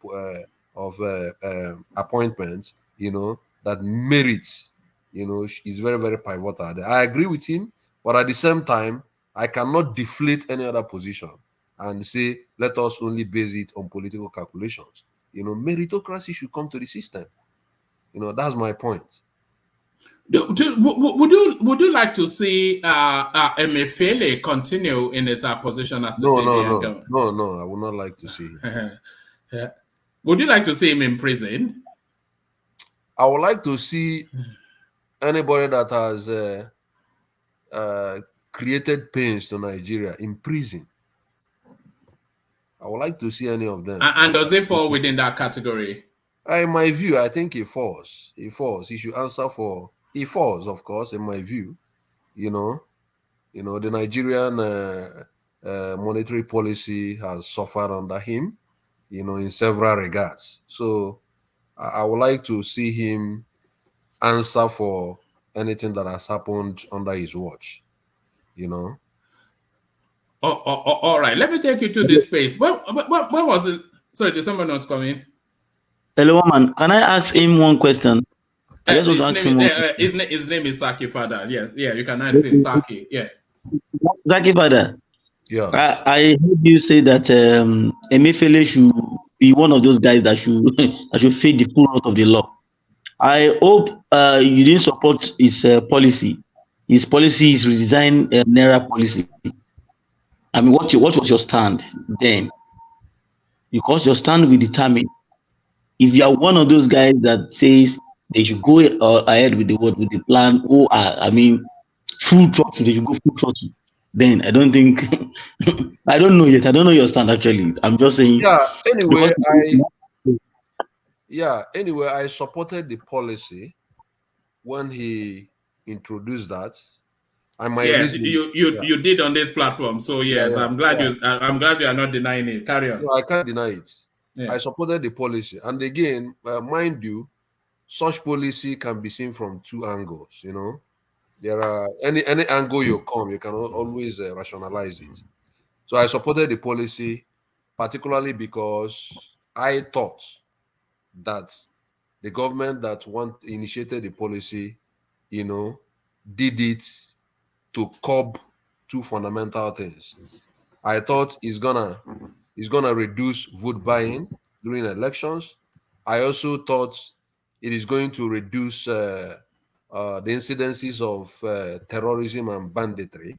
appointments, you know, that merits, you know, is very, very pivotal. I agree with him, but at the same time, I cannot deflate any other position and say, let us only base it on political calculations. You know, meritocracy should come to the system. You know, that's my point. Would you like to see Emefiele continue in his position as the CBN governor? No, I would not like to see him. Yeah. Would you like to see him in prison? I would like to see anybody that has created pains to Nigeria in prison. I would like to see any of them. And does it fall within that category? In my view, I think he falls. He falls. He should answer for. He falls, of course, in my view. You know, the Nigerian monetary policy has suffered under him, you know, in several regards. So I would like to see him answer for anything that has happened under his watch, you know. All right. Let me take you to this space. What was it? Sorry, did someone else come in? Hello, man. Can I ask him one question? His name is Saki Father. Yeah, you can ask him, Saki. Yeah. Saki Father. Yeah. I heard you say that Emefiele should be one of those guys that should face the full wrath of the law. I hope you didn't support his policy. His policy is redesign Naira policy. I mean, what was your stand then? Because your stand will determine if you are one of those guys that says they should go ahead with the plan, or I mean, full throttle. They should go full throttle. Then I don't think I don't know yet. I don't know your stand actually. I'm just saying. Anyway, I supported the policy when he introduced that. You did on this platform. So yes, I'm glad you are not denying it. Carry on. No, I can't deny it. Yeah. I supported the policy, and again, mind you, such policy can be seen from two angles. You know, there are any angle you come, you can always rationalize it. So I supported the policy, particularly because I thought that the government that initiated the policy, you know, did it to curb two fundamental things. I thought it's gonna reduce vote buying during elections. I also thought it is going to reduce the incidences of terrorism and banditry,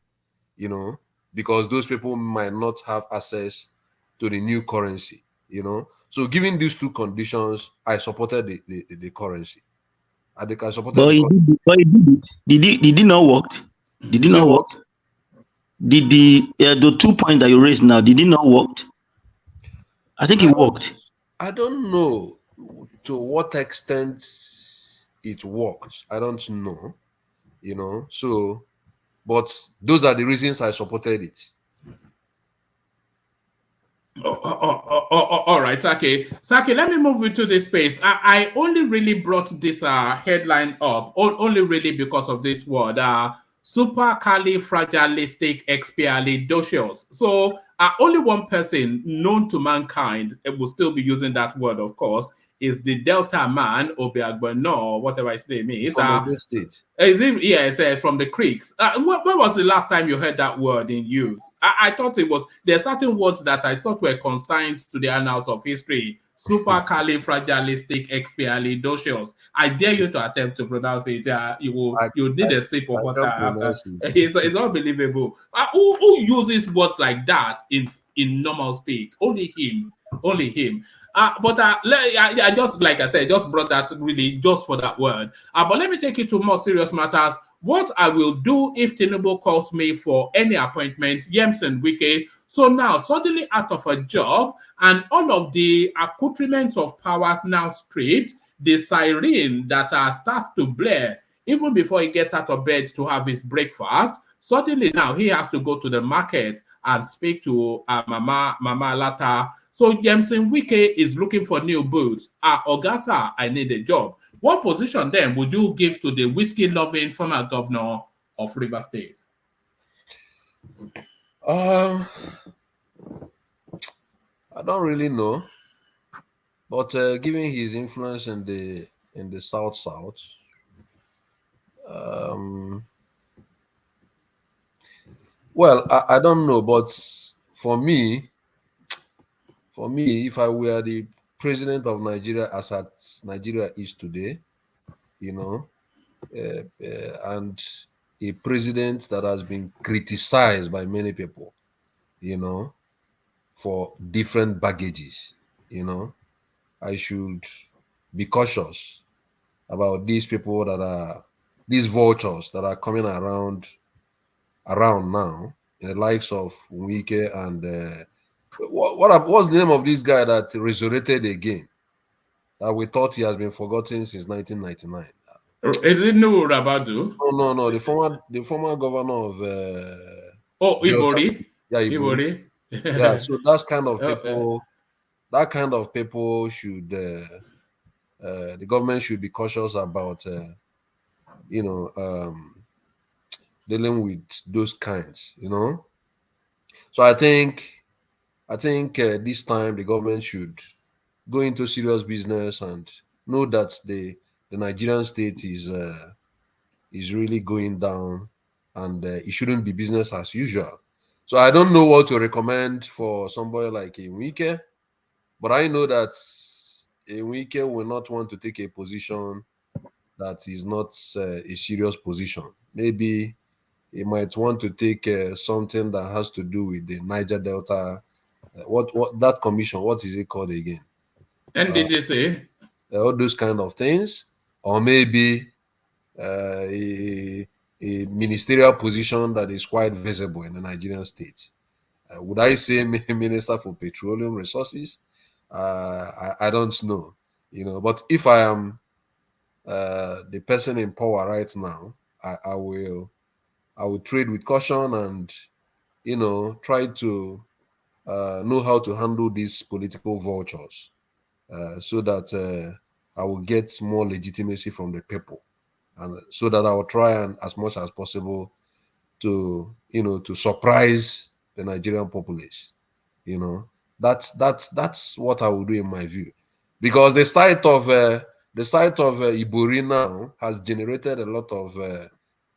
you know, because those people might not have access to the new currency, you know. So given these two conditions, I supported the currency. I supported but he did it. Did it not work? Did it not work? Did the 2 points that you raised now, did it not work? I think it worked. I don't know to what extent it worked. I don't know. you know. So, but those are the reasons I supported it. All right, Saki, let me move into this space. I only really brought this headline up only really because of this word, supercalifragilisticexpialidocious. So only one person known to mankind will still be using that word, of course, is the Delta man, Obiagbono, or whatever his name is. From Enugu State. Is it? Yeah, it's from the Creeks. When was the last time you heard that word in use? I thought it was, there are certain words that I thought were consigned to the annals of history. Supercalifragilisticexpialidocious. I dare you to attempt to pronounce it. You need a sip of water. It's unbelievable. Who uses words like that in normal speak? Only him. Only him. But I just, like I said, just brought that really just for that word. But let me take you to more serious matters. What I will do if Tinubu calls me for any appointment, Nyesom Wike. So now, suddenly out of a job and all of the accoutrements of powers now stripped, the siren that starts to blare even before he gets out of bed to have his breakfast. Suddenly now he has to go to the market and speak to Mama Lata. So Nyesom Wike is looking for new boots. Ogasa, I need a job. What position then would you give to the whiskey-loving former governor of Rivers State? I don't really know, but given his influence in the South, well, I don't know, but for me, if I were the president of Nigeria as Nigeria is today, you know, and a president that has been criticized by many people, you know, for different baggages, you know, I should be cautious about these people that are, these vultures that are coming around now, in the likes of Wike and what's the name of this guy that resurrected again? That we thought he has been forgotten since 1999. Is it no Rabadu? No. The former governor of Ibori. Yeah, Ibori. Yeah, so that's kind of people. That kind of people should the government should be cautious about you know, dealing with those kinds, you know. So I think this time the government should go into serious business and know that the Nigerian state is really going down, and it shouldn't be business as usual. So I don't know what to recommend for somebody like Wike, but I know that Wike will not want to take a position that is not a serious position. Maybe he might want to take something that has to do with the Niger Delta. What that commission? What is it called again? NDDC. All those kind of things, or maybe a ministerial position that is quite visible in the Nigerian state. Would I say Minister for Petroleum Resources? I don't know, you know. But if I am the person in power right now, I will trade with caution and, you know, try to know how to handle these political vultures so that I will get more legitimacy from the people, and so that I will try and as much as possible to, you know, to surprise the Nigerian populace. You know, that's what I will do in my view, because the sight of Ibori now has generated a lot of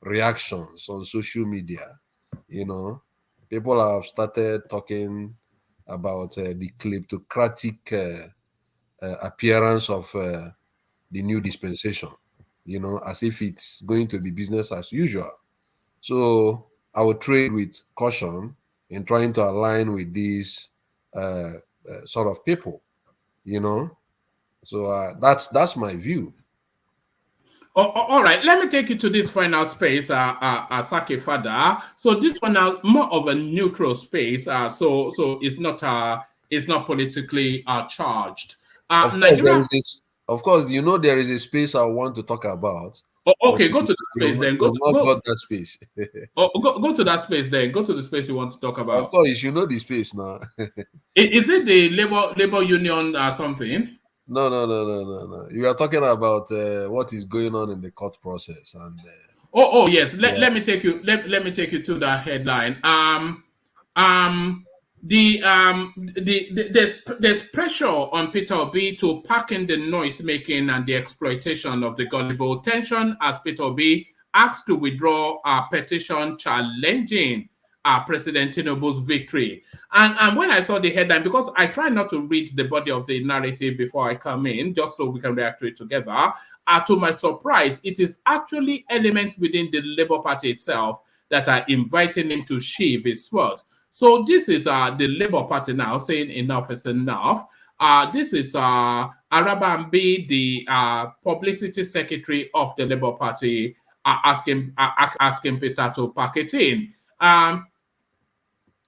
reactions on social media. You know, people have started talking about the kleptocratic appearance of the new dispensation, you know, as if it's going to be business as usual. So I would trade with caution in trying to align with these sort of people, you know. So that's my view. All right, let me take you to this final space, Sake Fada. So this one now more of a neutral space. So it's not politically charged. Of course, there is this. Of course, you know, there is a space I want to talk about Oh, But okay, go to the space then. you have not got that space. Go to that space then. Go to the space you want to talk about. Of course, you know the space now. Is it the labor union or something? No. You are talking about what is going on in the court process, and Oh yes. Let me take you. Let me take you to that headline. There's pressure on Peter Obi to pack in the noise making and the exploitation of the gullible. Tension as Peter Obi asked to withdraw a petition challenging President Tinubu's victory. And when I saw the headline, because I try not to read the body of the narrative before I come in, just so we can react to it together, to my surprise, it is actually elements within the Labour Party itself that are inviting him to sheathe his sword. So this is the Labour Party now saying enough is enough. This is Arabambi, the publicity secretary of the Labour Party, asking Peter to pack it in.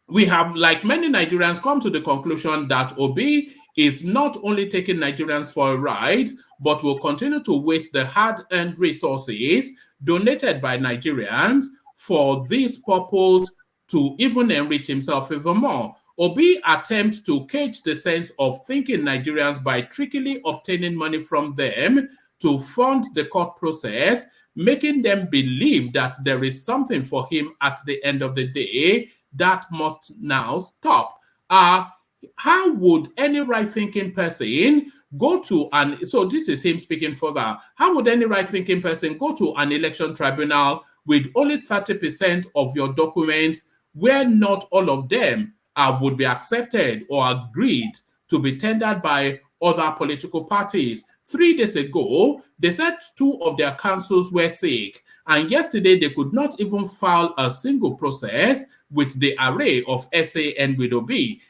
We have, like many Nigerians, come to the conclusion that Obi is not only taking Nigerians for a ride, but will continue to waste the hard-earned resources donated by Nigerians for this purpose to even enrich himself even more. Obi attempts to cage the sense of thinking Nigerians by trickily obtaining money from them to fund the court process, making them believe that there is something for him at the end of the day that must now stop. How would any right-thinking person go to so this is him speaking further, how would any right-thinking person go to an election tribunal with only 30% of your documents where not all of them would be accepted or agreed to be tendered by other political parties? 3 days ago, they said 2 of their councils were sick, and yesterday they could not even file a single process with the array of SAN with Obi.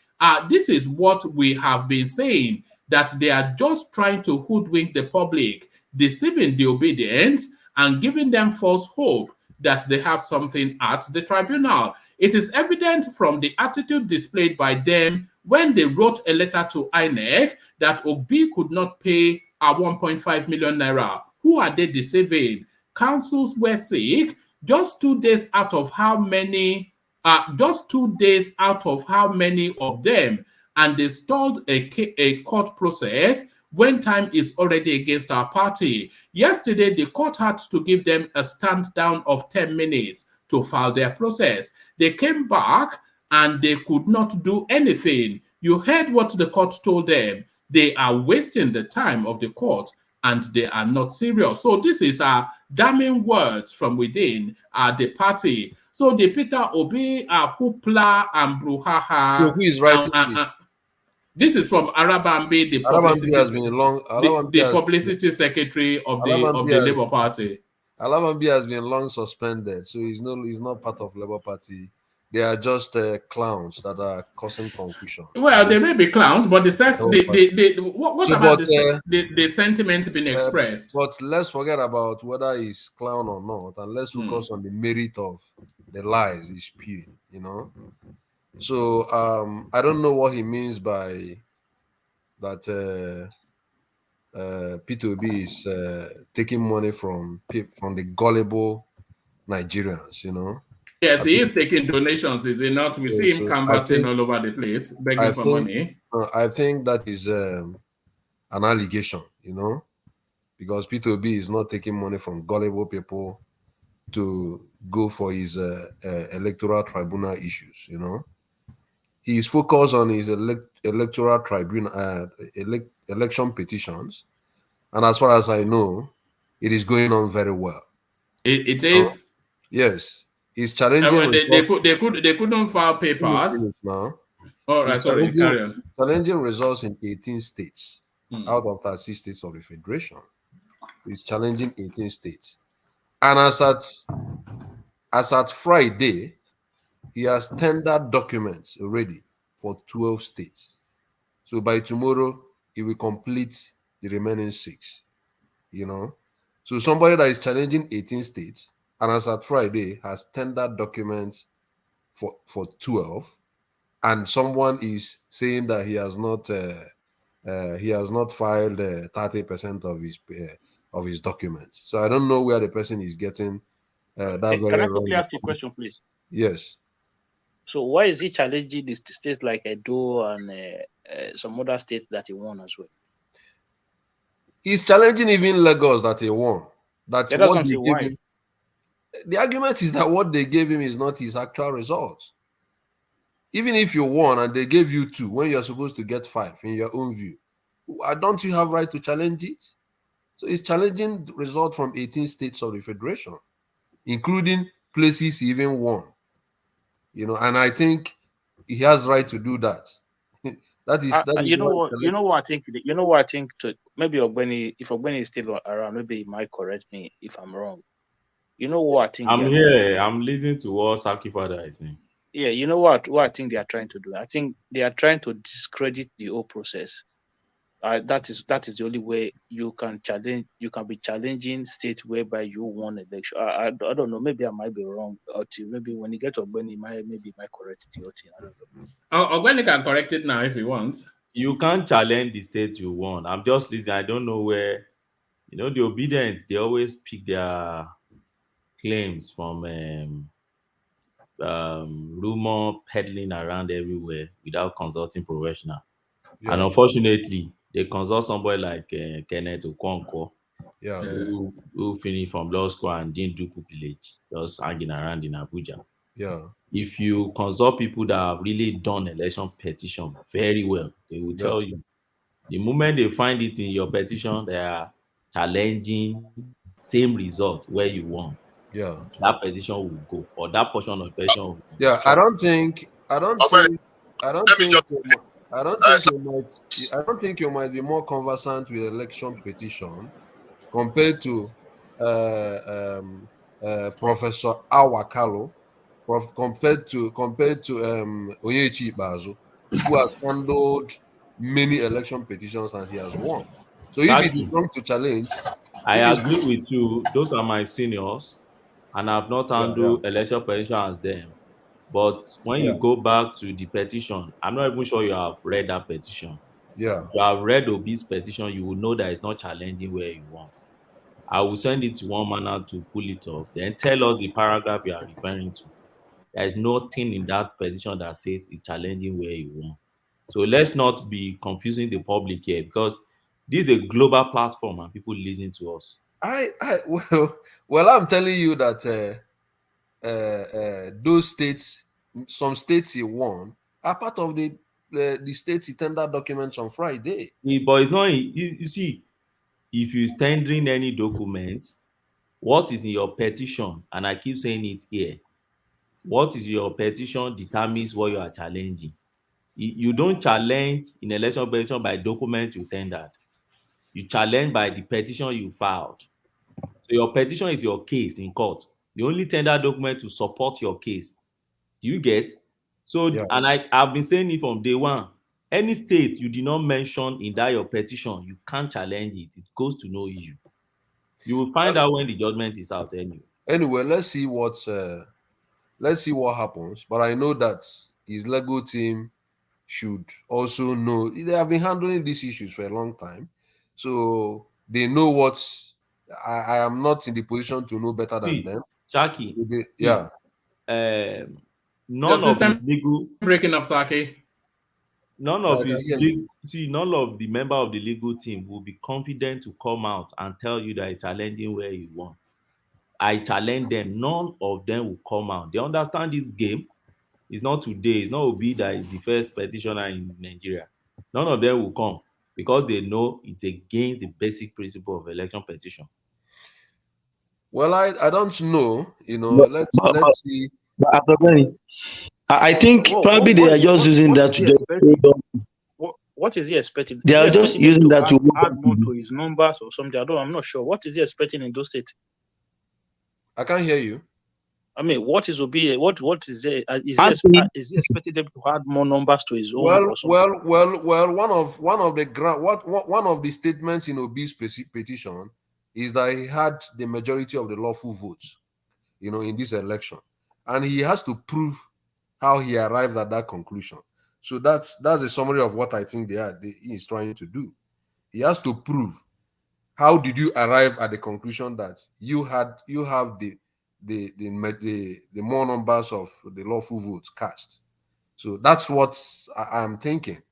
This is what we have been saying, that they are just trying to hoodwink the public, deceiving the obedience, and giving them false hope that they have something at the tribunal. It is evident from the attitude displayed by them when they wrote a letter to INEC that Obi could not pay 1.5 million naira. Who are they deceiving? Councils were sick, just 2 days out of how many? Just 2 days out of how many of them? And they stalled a court process when time is already against our party. Yesterday, the court had to give them a stand down of 10 minutes to file their process. They came back and they could not do anything. You heard what the court told them. They are wasting the time of the court and they are not serious. So this is damning words from within the party. So the Peter Obi, hoopla and brouhaha. So who is writing this? This is from Arabambi, the publicity secretary of the Labour Party. Arabambi has been long suspended, so he's not part of Labour Party. They are just clowns that are causing confusion. Well, they may be clowns, but the sentiment being expressed? But let's forget about whether he's clown or not, and let's focus on the merit of the lies he's spewing, you know. So I don't know what he means by that. Peter Obi is taking money from the gullible Nigerians, you know. Yes, he is taking donations, is he not? We see him canvassing all over the place, begging for money. I think that is an allegation, you know, because Peter Obi is not taking money from gullible people to go for his electoral tribunal issues, you know. He is focused on his electoral tribunal, election petitions, and as far as I know, it is going on very well. It is. Yes, he's challenging. They couldn't file papers now. All right, sorry, carry on. Challenging results in 18 states out of 36 states of the federation. He's challenging 18 states, and as at Friday, he has tendered documents already for 12 states. So by tomorrow, he will complete the remaining 6, you know. So somebody that is challenging 18 states and as at Friday has tendered documents for 12, and someone is saying that he has not filed 30% of his documents. So I don't know where the person is getting that very Can I quickly wrong. ask you a question, please? Yes. So why is he challenging the states like Edo and some other states that he won as well? He's challenging even Lagos that he won. That's Let us what not they say gave why. him. The argument is that what they gave him is not his actual results. Even if you won and they gave you 2 when you're supposed to get 5 in your own view, don't you have right to challenge it? So he's challenging the result from 18 states of the federation, including places he even won. And I think he has right to do that. that is you know what I think. You know what I think. Maybe Ogbeni, if Ogbeni is still around, maybe he might correct me if I'm wrong. You know what I think? I'm here. I'm listening to what Saki Father is saying. Yeah, you know what I think they are trying to do. I think they are trying to discredit the whole process. That is the only way you can challenge. You can be challenging states whereby you won election. I don't know. Maybe I might be wrong. Or maybe when you get to Ogbeni, maybe might correct the whole thing. I don't know. Ogbeni can correct it now if he wants. You can't challenge the state you won. I'm just listening. I don't know where. The obedience. They always pick their claims from rumor peddling around everywhere without consulting professional. Yeah. And unfortunately, they consult somebody like Kenneth Okonkwo, who finished from law school and didn't do pupillage, just hanging around in Abuja. Yeah. If you consult people that have really done election petition very well, they will tell you the moment they find it in your petition, they are challenging same result where you won. Yeah. That petition will go, or that portion of the petition will yeah, destroy. I don't think you might be more conversant with election petition compared to Professor Awakalo, compared to Onyechi Bazu, who has handled many election petitions and he has won. So if it is wrong to challenge, I agree with you. Those are my seniors, and I've not handled election petition as them. But when you go back to the petition, I'm not even sure you have read that petition. Yeah. If you have read Obi's petition, you will know that it's not challenging where you want. I will send it to one manner to pull it off. Then tell us the paragraph you are referring to. There is nothing in that petition that says it's challenging where you want. So let's not be confusing the public here, because this is a global platform and people listen to us. Well, I'm telling you that those states, some states he won, are part of the states he tendered documents on Friday. But it's not. You see, if you're tendering any documents, what is in your petition, and I keep saying it here, what is your petition determines what you are challenging. You don't challenge in election petition by documents you tendered. You challenge by the petition you filed. So your petition is your case in court. You only tender document to support your case. Do you get? So, and I've been saying it from day one. Any state you did not mention in that your petition, you can't challenge it. It goes to no issue. You will find out when the judgment is out anyway. Anyway, let's see what happens. But I know that his legal team should also know. They have been handling these issues for a long time, so they know what. I am not in the position to know better than them. Shaki, none of his legal breaking up, Saki. None of his none of the member of the legal team will be confident to come out and tell you that it's challenging where you want. I challenge them. None of them will come out. They understand this game. It's not today. It's not Obi that is the first petitioner in Nigeria. None of them will come because they know it's against the basic principle of election petition. Well, I don't know. Let's see. I think probably they are just using that to just. What is he expecting? They are just using that to add more to his numbers or something. I'm not sure. What is he expecting in those states? I can't hear you. I mean, what is Obi? What is it? Is he expecting them to add more numbers to his own? Well. One of the statements in Obi's petition is that he had the majority of the lawful votes, in this election, and he has to prove how he arrived at that conclusion. So that's a summary of what I think he is trying to do. He has to prove how did you arrive at the conclusion that you have the more numbers of the lawful votes cast? So that's what I'm thinking.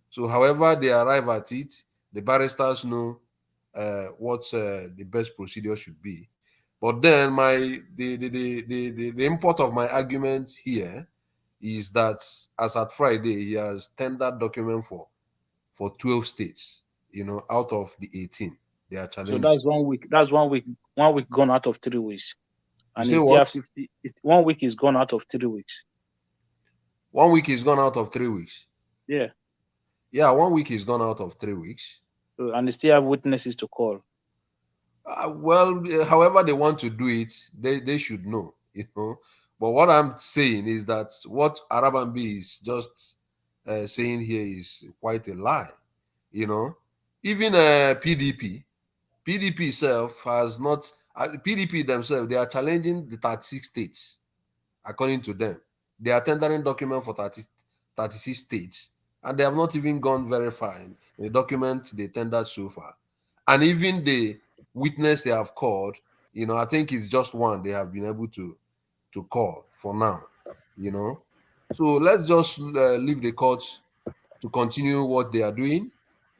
So however they arrive at it, the barristers know what the best procedure should be. But then the import of my argument here is that as at Friday, he has tendered document for 12 states, out of the 18 they are challenging. So that's 1 week. That's 1 week. 1 week gone out of 3 weeks. And say it's what? there 50. 1 week is gone out of 3 weeks. 1 week is gone out of 3 weeks. Yeah. Yeah, 1 week is gone out of 3 weeks. And they still have witnesses to call. However they want to do it, they should know, But what I'm saying is that what Arabambi is just saying here is quite a lie, Even PDP itself has not. PDP themselves, they are challenging the 36 states, according to them. They are tendering document for 36 states, and they have not even gone very far in the document they tendered so far. And even the witness they have called, I think it's just one they have been able to call for now, So let's just leave the courts to continue what they are doing,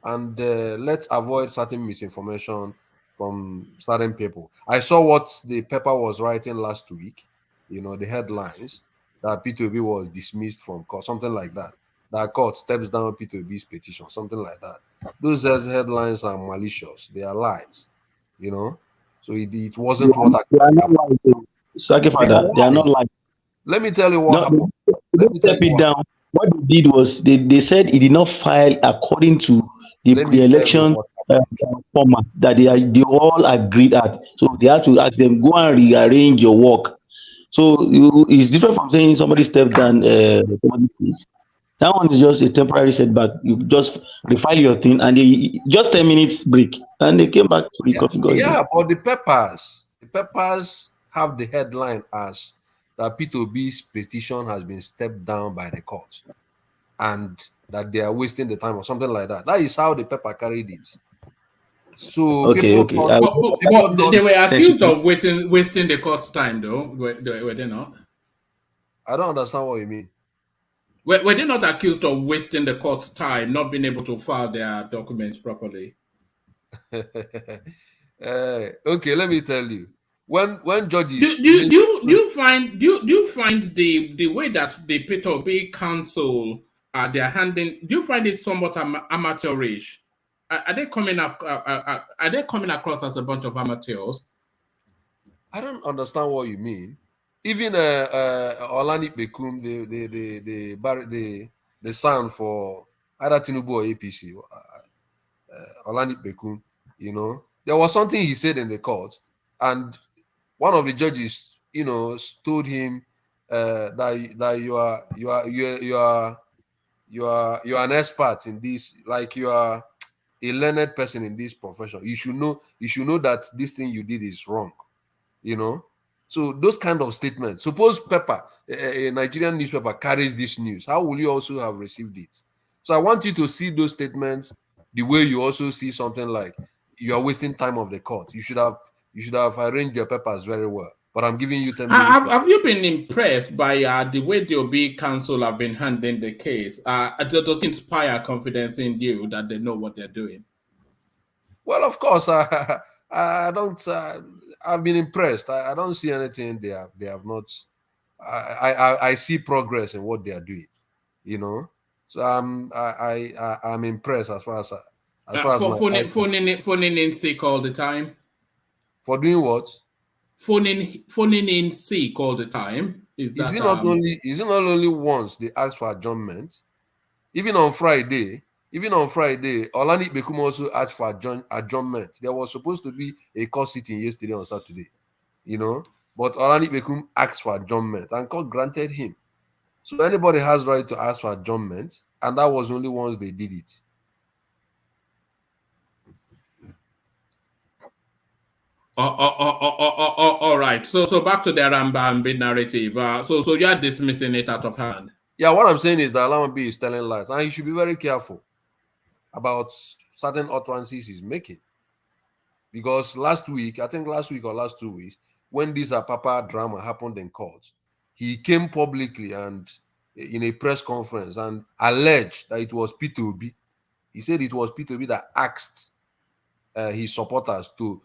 and let's avoid certain misinformation from certain people. I saw what the paper was writing last week, the headlines that P2B was dismissed from court, something like that. That court steps down P2B's petition, something like that. Those headlines are malicious. They are lies, So it wasn't what they are not lying. Sake Father, they are not lying. Let me tell you what happened. Let me step it down. What they did was they said he did not file according to the pre-election format that they all agreed at. So they had to ask them, go and rearrange your work. So it's different from saying somebody stepped down somebody's place. That one is just a temporary setback. You just refile your thing, and just 10 minutes break, and they came back to the coffee. But the papers have the headline as that P2B's petition has been stepped down by the court, and that they are wasting the time or something like that. That is how the paper carried it. So they were accused of wasting the court's time, though. Were they not? I don't understand what you mean. Were they not accused of wasting the court's time, not being able to file their documents properly? Okay, let me tell you. When judges do you find the way that the P2B council they're handling, do you find it somewhat amateurish? Are they coming up? Are they coming across as a bunch of amateurs? I don't understand what you mean. Even Olani Bekum, the son for either Tinubu or APC, Olani Bekum, there was something he said in the court, and one of the judges, told him that you are an expert in this, like you are a learned person in this profession. You should know that this thing you did is wrong, So those kind of statements. Suppose a Nigerian newspaper carries this news, how will you also have received it? So I want you to see those statements the way you also see something like you are wasting time of the court. You should have arranged your papers very well. But I'm giving you 10 minutes. Have you been impressed by the way the OB Council have been handling the case? Does it inspire confidence in you that they know what they're doing? Well, of course, I don't. I've been impressed. I don't see anything they have not. I see progress in what they are doing. So I'm impressed as far as phoning in sick all the time. For doing what? Phoning in sick all the time. Is it not only once they ask for adjournment? Even on Friday, Olani Bekum also asked for adjournment. There was supposed to be a court sitting yesterday on Saturday, but Olani Bekum asked for adjournment, and court granted him. So anybody has right to ask for adjournment, and that was only once they did it. All right. So back to the Arambambi narrative. So you are dismissing it out of hand. Yeah, what I'm saying is that Arambambi is telling lies, and he should be very careful about certain utterances he's making. Because last week or last 2 weeks, when this Papa drama happened in court, he came publicly and in a press conference and alleged that it was Peter Obi. He said it was Peter Obi that asked his supporters to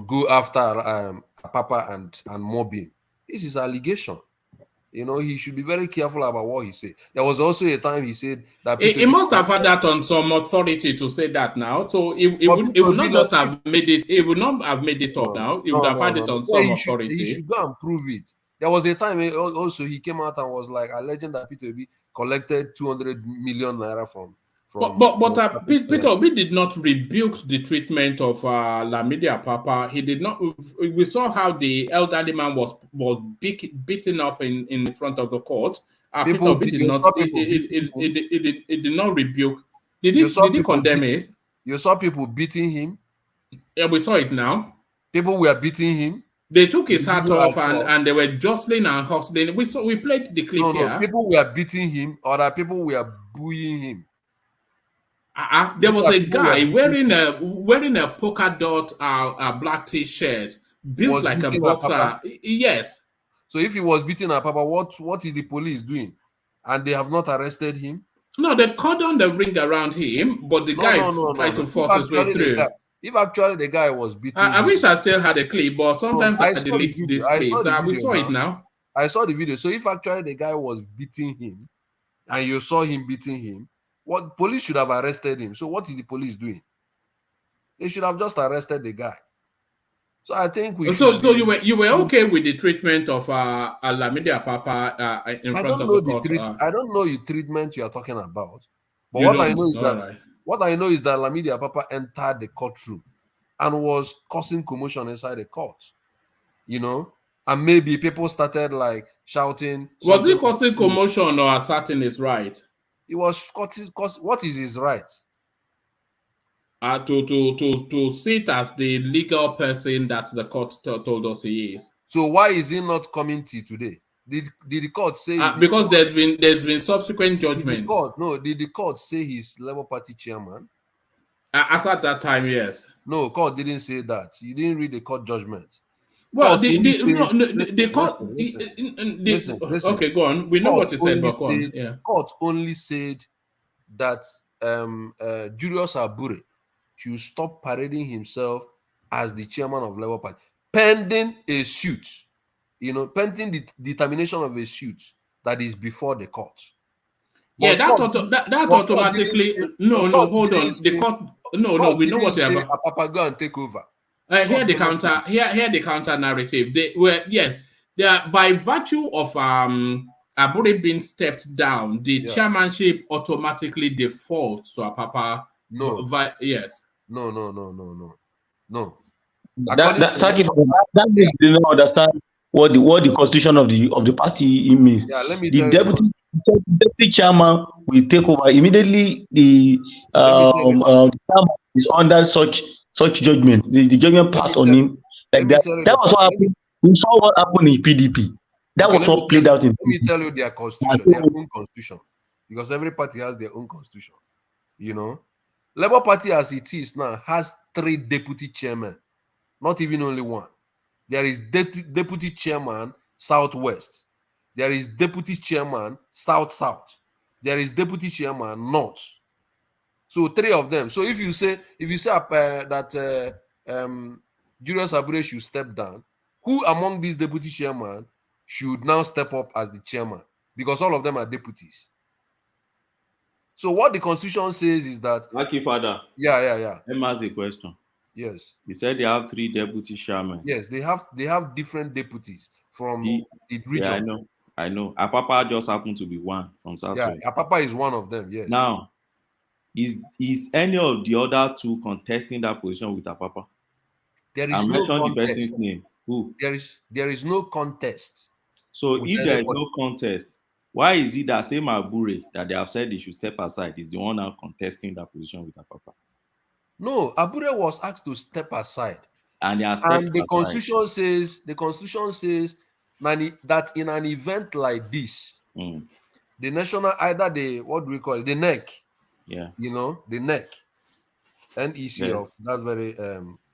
go after Papa and mob him. This is allegation. You know, he should be very careful about what he said. There was also a time he said that he must have had that on some authority to say that now. So he would not just have made it. He would not have made it up now. He would have had it on some authority. He should go and prove it. There was a time also he came out and was like alleging that Peter Obi collected 200 million naira from. But Peter Obi did not rebuke the treatment of Lamidi Papa. He did not. We saw how the elderly man was beaten up in front of the court. Peter Obi did not. He did not rebuke. Did he condemn it? You saw people beating him. Yeah, we saw it now. People were beating him. They took his hat off and they were jostling and hustling. We played the clip here. No, people were beating him, or that people were booing him. There was a guy wearing a polka dot black t-shirt, built like a boxer. Yes. So if he was beating a Papa, what is the police doing? And they have not arrested him? No, they cordoned the ring around him, but the guy tried to force his way through. If actually the guy was beating I wish I still had a clip, but sometimes I delete this clip. We saw it now. I saw the video. So if actually the guy was beating him, and you saw him beating him, what police should have arrested him. So what is the police doing? They should have just arrested the guy. So I think we. So you were okay with the treatment of Lamidi Papa in front of the court? I don't know the treatment you are talking about. But what I know is that Lamidi Papa entered the courtroom and was causing commotion inside the court. You know, and maybe people started like shouting. Was he causing commotion or asserting his right? He was what is his right? To sit as the legal person that the court told us he is. So why is he not coming to today? Did the court say because there's been subsequent judgments? Did the court say he's Labour Party chairman? As at that time, yes. No, court didn't say that. You didn't read the court judgment. Well, the court. Listen. Okay, go on. We know what you said, but go on. Yeah. Court only said that Julius Abure should stop parading himself as the chairman of Labour Party, pending a suit. You know, pending the determination of a suit that is before the court. But that automatically. Hold on. The court. No. We know what they have. Papa go and take over. Here the counter narrative. They are by virtue of Abure being stepped down, the chairmanship automatically defaults to a Papa. No. Yes. No. That is they don't understand what the constitution of the party means. Yeah, let me the deputy chairman will take over immediately. The chairman is under such judgment. The judgment passed on him like that. That was what happened. We saw what happened in PDP. That was what played out in. Let me tell you their constitution, their own constitution, because every party has their own constitution. You know, Labour Party as it is now has 3 deputy chairmen, not even only one. There is deputy chairman Southwest. There is deputy chairman South. There is deputy chairman North. So 3 of them. So if you say that Julius Abure should step down, who among these deputy chairman should now step up as the chairman? Because all of them are deputies. So what the constitution says is that. Lucky father. Yeah. Let me ask a question. Yes. You said they have 3 deputy chairmen. Yes, they have different deputies from the region. Yeah, I know. Apapa just happened to be one from Southwest. Yeah, Apapa is one of them. Yes. Now, is any of the other 2 contesting that position with Apapa? There is no contest. The person's name. Who? There is no contest. So if there is no contest, why is it that same Abure that they have said they should step aside is the one now contesting that position with Apapa? No, Abure was asked to step aside. And the constitution says that in an event like this, the national, either the NEC, yeah, you know, the NEC, NEC of that very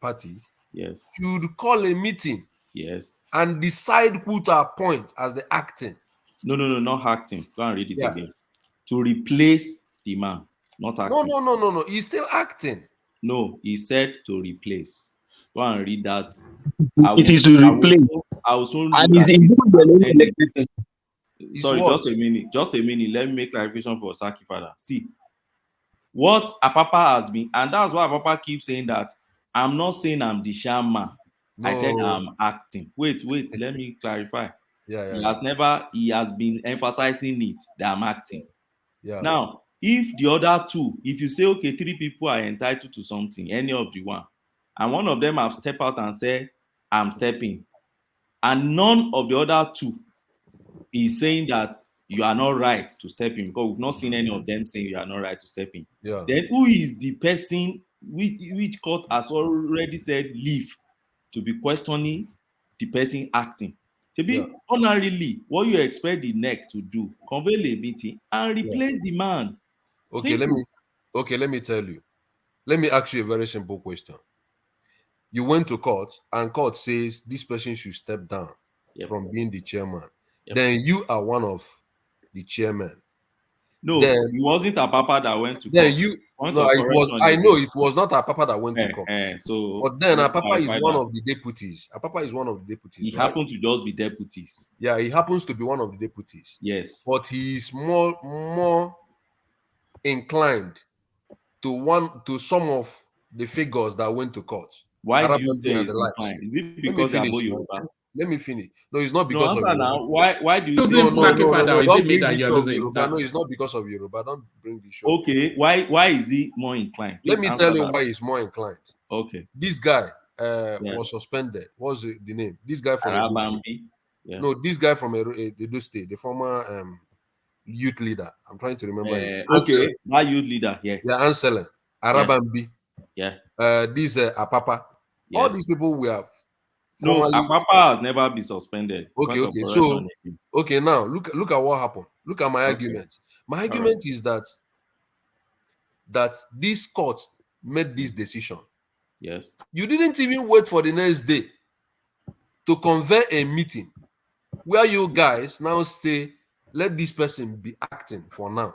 party, Yes. should call a meeting Yes. and decide who to appoint as the acting. No, not acting. Go and read it Yeah. again. To replace the man, not acting. No. He's still acting. No, he said to replace. Go and read that. It is to replace. I will soon And look it's at it even the and newly send it. elected person. Sorry, what? just a minute. Just a minute. Let me make clarification for Saki Father. See, what Apapa has been, and that's why Apapa keeps saying that I'm not saying I'm the shaman. I said No. I'm acting. Wait, let me clarify. Yeah. He has been emphasizing it that I'm acting. Yeah. Now, if the other two, if you say, okay, 3 people are entitled to something, any of the one, and one of them have stepped out and said, I'm stepping, and none of the other 2 is saying that you are not right to step in, because we've not seen any of them saying you are not right to step in. Yeah. Then who is the person which court has already said leave to be questioning the person acting? To be honorably, what you expect the neck to do, convey a meeting and replace the man. Okay, let me tell you. Let me ask you a very simple question. You went to court and court says this person should step down from being the chairman. Then you are one of the chairmen. No, then, it wasn't a papa that went to then court. you no, it was. I know it was not a papa that went to court. So, but then a papa is one of the deputies. A papa is one of the deputies. He happens to just be deputies. Yeah, he happens to be one of the deputies. Yes, but he is more inclined to some of the figures that went to court. Why do you say it's inclined? Is it because they are both Yoruba? Let me finish. No, it's not because of Yoruba. Now. Why do you say no, don't bring the show of Yoruba. No, it's not because of Yoruba. Don't bring the show. Okay, why is he more inclined? Let me tell you why he's more inclined. Okay. This guy was suspended. What's the name? This guy from Edo State. No, this guy from Edo State, the former youth leader. I'm trying to remember his name. Okay, my youth leader, Yeah, Anselen. Arabambi. Yeah. This Apapa. Yes. All these people we have. No, Apapa has never been suspended. Okay. So, okay, now look at what happened. Look at my argument. My argument is that this court made this decision. Yes. You didn't even wait for the next day to convene a meeting where you guys now say, let this person be acting for now.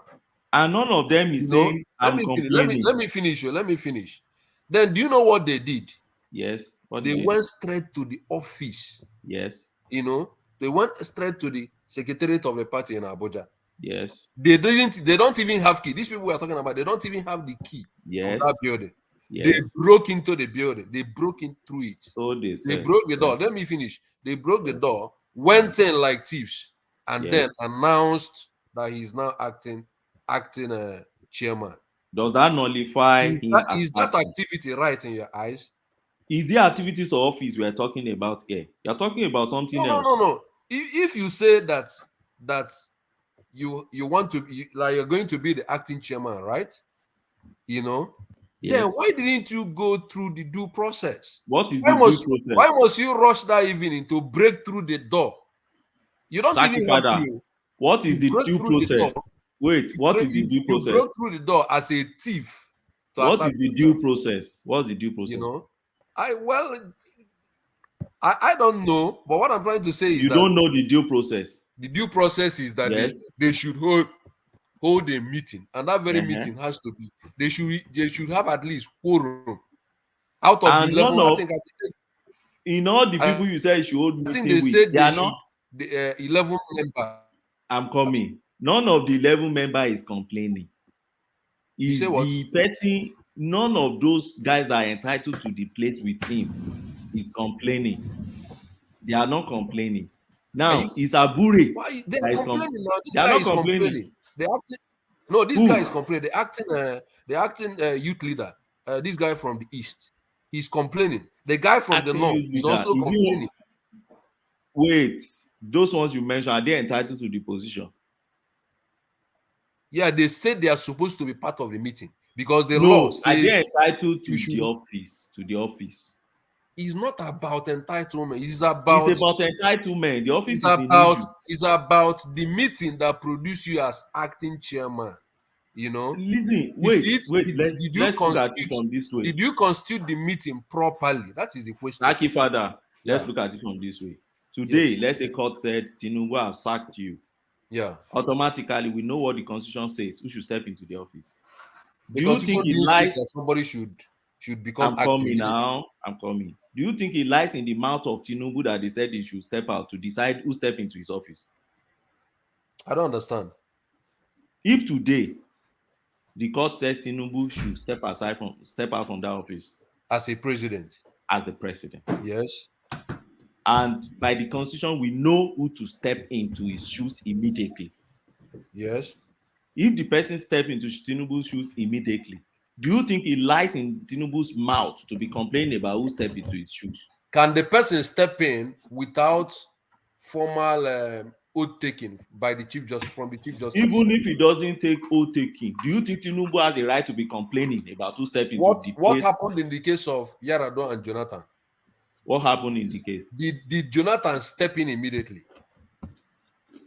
And none of them is saying, let me finish. Then do you know what they did? Yes. They went straight to the office. Yes. They went straight to the secretariat of the party in Abuja. Yes. They don't even have key. These people we are talking about, they don't even have the key of that building. Yes. They broke into the building. They broke in through it. So they broke the door. Let me finish. They broke the door, went in like thieves, and then announced that he's now acting chairman. Does that nullify is that activity right in your eyes? Is the activities of office we are talking about here? You're talking about something else. No. If you say that you want to be like you're going to be the acting chairman, right? Yes. Then why didn't you go through the due process? What is the due process? Why must you rush that evening to break through the door? You don't even have to. What is the due process? Wait, what is the due process? You broke through the door as a thief. What is the due process? What's the due process? I don't know, but what I'm trying to say is you don't know the due process. The due process is that they should hold a meeting, and that very meeting has to be they should have at least quorum out of the 11. In all the people you say you should hold meeting, I think they said they are not the 11 members. I'm coming. None of the 11 members is complaining. Is the person? None of those guys that are entitled to the place with him is complaining. They are not complaining. Now it's Abure. Why they are complaining now? This they are guy not is complaining. This guy is complaining. The acting youth leader. This guy from the east, he's complaining. The guy from the north is also complaining. Wait, those ones you mentioned, are they entitled to the position? Yeah, they said they are supposed to be part of the meeting because the law says are they entitled to the office? To the office. It's not about entitlement. It's about entitlement. The office is about the meeting that produced you as acting chairman. You know, Listen, Did let's look at it from this way. Did you constitute the meeting properly? That is the question. Thank you, Father. Let's Yeah. look at it from this way. Today, Yes. let's say court said Tinubu have sacked you. Yeah. Automatically, we know what the constitution says. Who should step into the office? The Do you think it lies? that somebody should become I'm coming now. I'm coming. Do you think it lies in the mouth of Tinubu that they said he should step out to decide who step into his office? I don't understand. If today the court says Tinubu should step out from that office as a president, yes, and by the constitution we know who to step into his shoes immediately. Yes. If the person step into Tinubu's shoes immediately, do you think it lies in Tinubu's mouth to be complaining about who stepped into his shoes? Can the person step in without formal oath taking by the chief justice from the chief justice? Even if he doesn't take oath taking, do you think Tinubu has a right to be complaining about who stepped into the What happened in the case of Yaradua and Jonathan? What happened in the case? Did Jonathan step in immediately?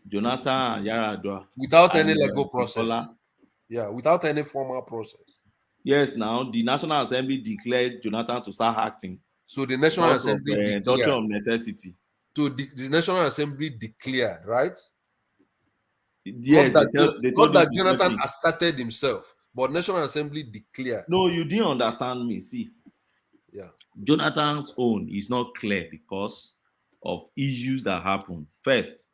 Jonathan and Yaradua. Without any legal process. Yeah, without any formal process. Yes, now the National Assembly declared Jonathan to start acting. So the National Assembly doctrine of necessity. So the National Assembly declared, right? Yes, not that Jonathan asserted himself, but National Assembly declared. No, you didn't understand me. See, yeah, Jonathan's own is not clear because of issues that happened. First,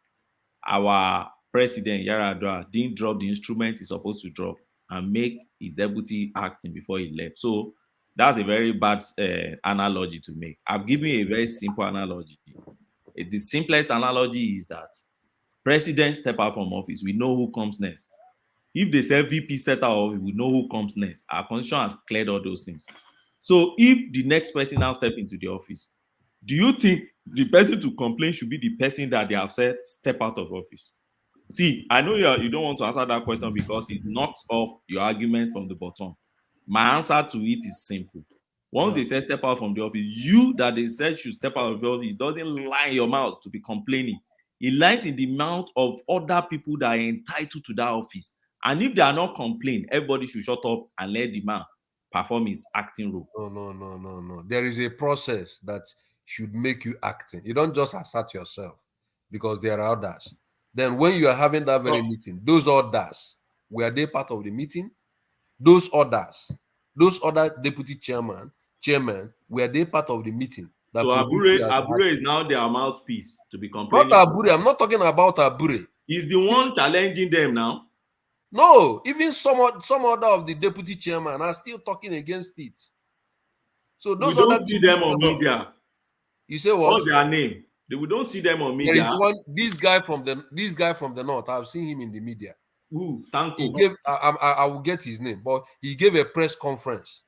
our president Yaradua didn't drop the instrument he's supposed to drop and make his deputy acting before he left. So that's a very bad analogy to make. I've given you a very simple analogy. The simplest analogy is that president step out from office, we know who comes next. If they say VP step out of office, we know who comes next. Our constitution has cleared all those things. So if the next person now step into the office, do you think the person to complain should be the person that they have said step out of office? See, I know you don't want to answer that question because it knocks off your argument from the bottom. My answer to it is simple. Once they say step out from the office, you that they said should step out of the office, it doesn't lie in your mouth to be complaining. It lies in the mouth of other people that are entitled to that office. And if they are not complaining, everybody should shut up and let the man perform his acting role. No. There is a process that should make you acting. You don't just assert yourself because there are others. Then when you are having that very meeting, those others, were they part of the meeting? Those other deputy chairman, were they part of the meeting? So Abure is now their mouthpiece to be complaining. Not Abure. I'm not talking about Abure. He's the one challenging them now. No, even some other of the deputy chairman are still talking against it. So those we don't see them on media. You say what? What's their name? We don't see them on media. There is one. This guy from the north. I've seen him in the media. Ooh, thank you. He gave. I will get his name, but he gave a press conference,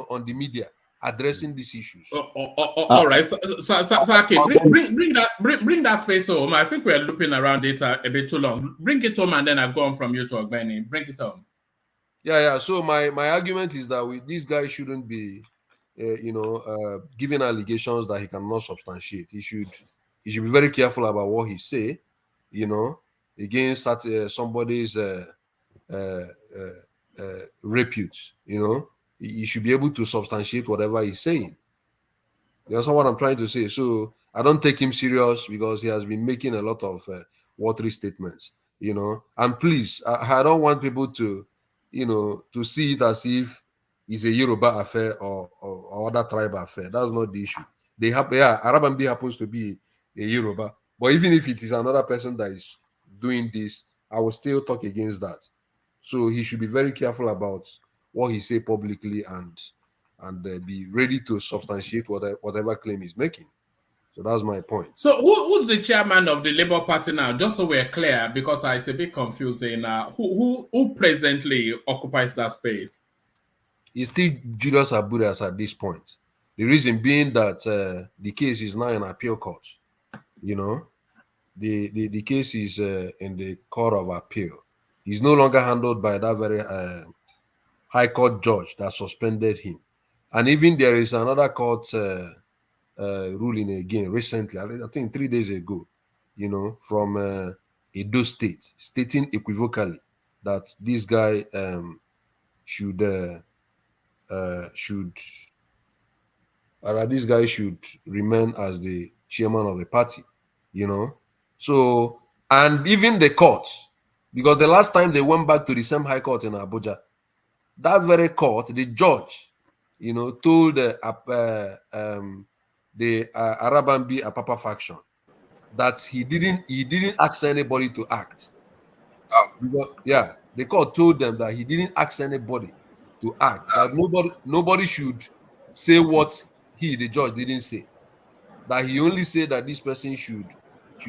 on the media addressing these issues. All right, so okay, bring that space home. I think we're looping around it a bit too long. Bring it home, and then I'll go on from you to Ogbeni. Bring it home. Yeah. So my argument is that this guy shouldn't be, giving allegations that he cannot substantiate. He should be very careful about what he say, against somebody's repute. He should be able to substantiate whatever he's saying. That's what I'm trying to say. So I don't take him serious because he has been making a lot of watery statements. And please, I don't want people to, to see it as if it's a Yoruba affair or other tribe affair. That's not the issue. Arabambi happens to be a Yoruba, but even if it is another person that is doing this, I will still talk against that. So he should be very careful about what he say publicly and be ready to substantiate whatever claim he's making. So that's my point. So who's the chairman of the Labour Party now? Just so we're clear, because it's a bit confusing. Who presently occupies that space? It's still Julius Aburias at this point. The reason being that the case is now in appeal court. The case is in the court of appeal. He's no longer handled by that very high court judge that suspended him. And even there is another court ruling again recently, I think 3 days ago, from Edo State, stating equivocally that this guy should remain as the chairman of the party, you know. So, and even the court, because the last time they went back to the same high court in Abuja, that very court, the judge, you know, told the Arabambi Apapa faction that he didn't ask anybody to act. Because, yeah, the court told them that he didn't ask anybody to act. That nobody should say what the judge didn't say. That he only said that this person should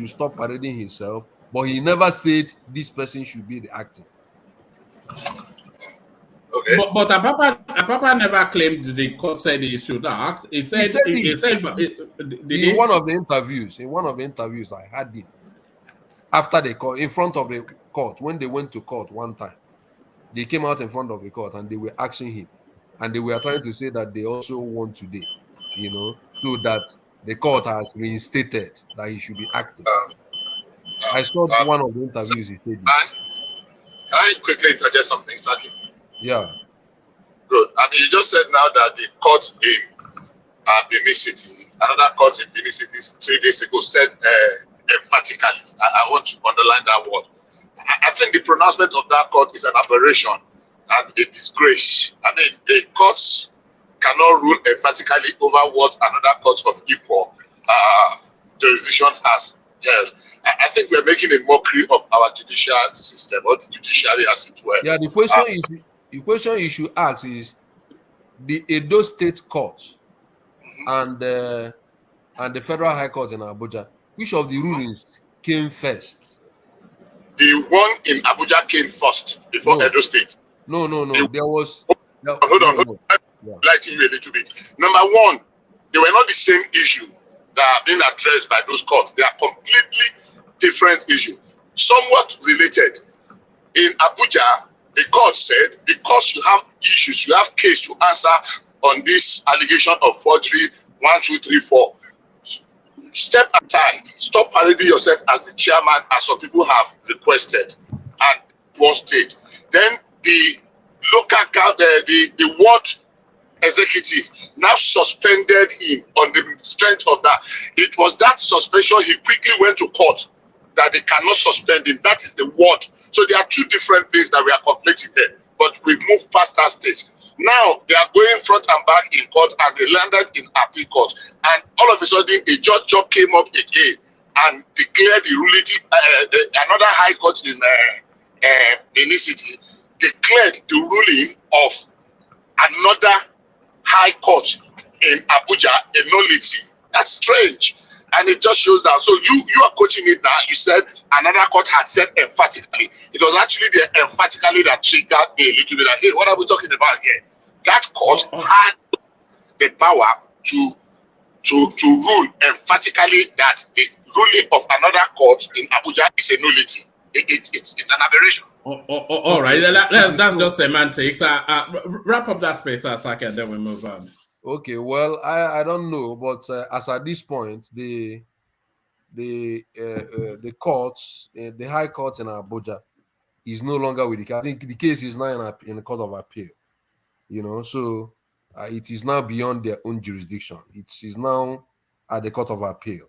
stop parading himself, but he never said this person should be the acting. Okay. But Apapa never claimed the court said he should act. He said in one of the interviews I had him after the court, in front of the court, when they went to court one time, they came out in front of the court and they were asking him, and they were trying to say that they also won today, you know, so that the court has reinstated that he should be acting. I saw one of the interviews he said. Can I quickly interject something, Saki? Yeah. Good. I mean, you just said now that the court in Benin City, another court in Benin City 3 days ago said emphatically, I want to underline that word. I think the pronouncement of that court is an aberration and a disgrace. I mean, the courts cannot rule emphatically over what another court of equal jurisdiction has held. I think we're making a mockery of our judicial system, or the judiciary as it were. Yeah, the question you should ask is the Edo State Court and the Federal High Court in Abuja, which of the rulings came first? The one in Abuja came first before Edo State. No. There was. Hold on. Lighten you a little bit. Number one, they were not the same issue that are being addressed by those courts. They are completely different issues, somewhat related. In Abuja, the court said, because you have issues, you have case to answer on this allegation of forgery, 1, 2, 3, 4. Step aside, stop parading yourself as the chairman, as some people have requested, and was stayed. Then the local, the ward executive now suspended him on the strength of that. It was that suspension he quickly went to court that they cannot suspend him. That is the word. So there are two different things that we are conflicting there, but we've moved past that stage. Now they are going front and back in court, and they landed in appeal court. And all of a sudden, a judge came up again and declared the ruling. Another high court in Benin City declared the ruling of another high court in Abuja a nullity. That's strange. And it just shows that. So you are quoting it now. You said another court had said emphatically. It was actually the emphatically that triggered me a little bit like, hey, what are we talking about here? That court had the power to rule emphatically that the ruling of another court in Abuja is a nullity. It's an aberration. All right. That's just semantics. Wrap up that space, Saki, and then we move on. Okay, well, I don't know, but as at this point, the courts, the high court in Abuja, is no longer with the case. I think the case is now in the court of appeal. You know, so it is now beyond their own jurisdiction. It is now at the court of appeal.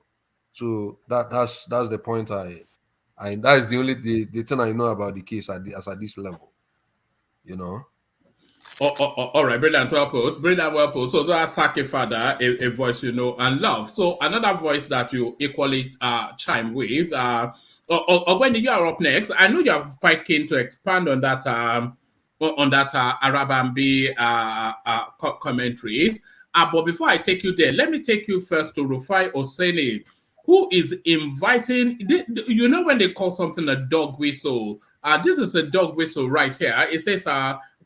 So that's the point. That is the only the thing I know about the case at this level. You know. All right, brilliant, well put. So that's Saki father, a voice you know and love. So another voice that you equally chime with. Or when you are up next, I know you are quite keen to expand on that Arabambi commentaries. But before I take you there, let me take you first to Rufai Oseni, who is inviting. You know when they call something a dog whistle? This is a dog whistle right here. It says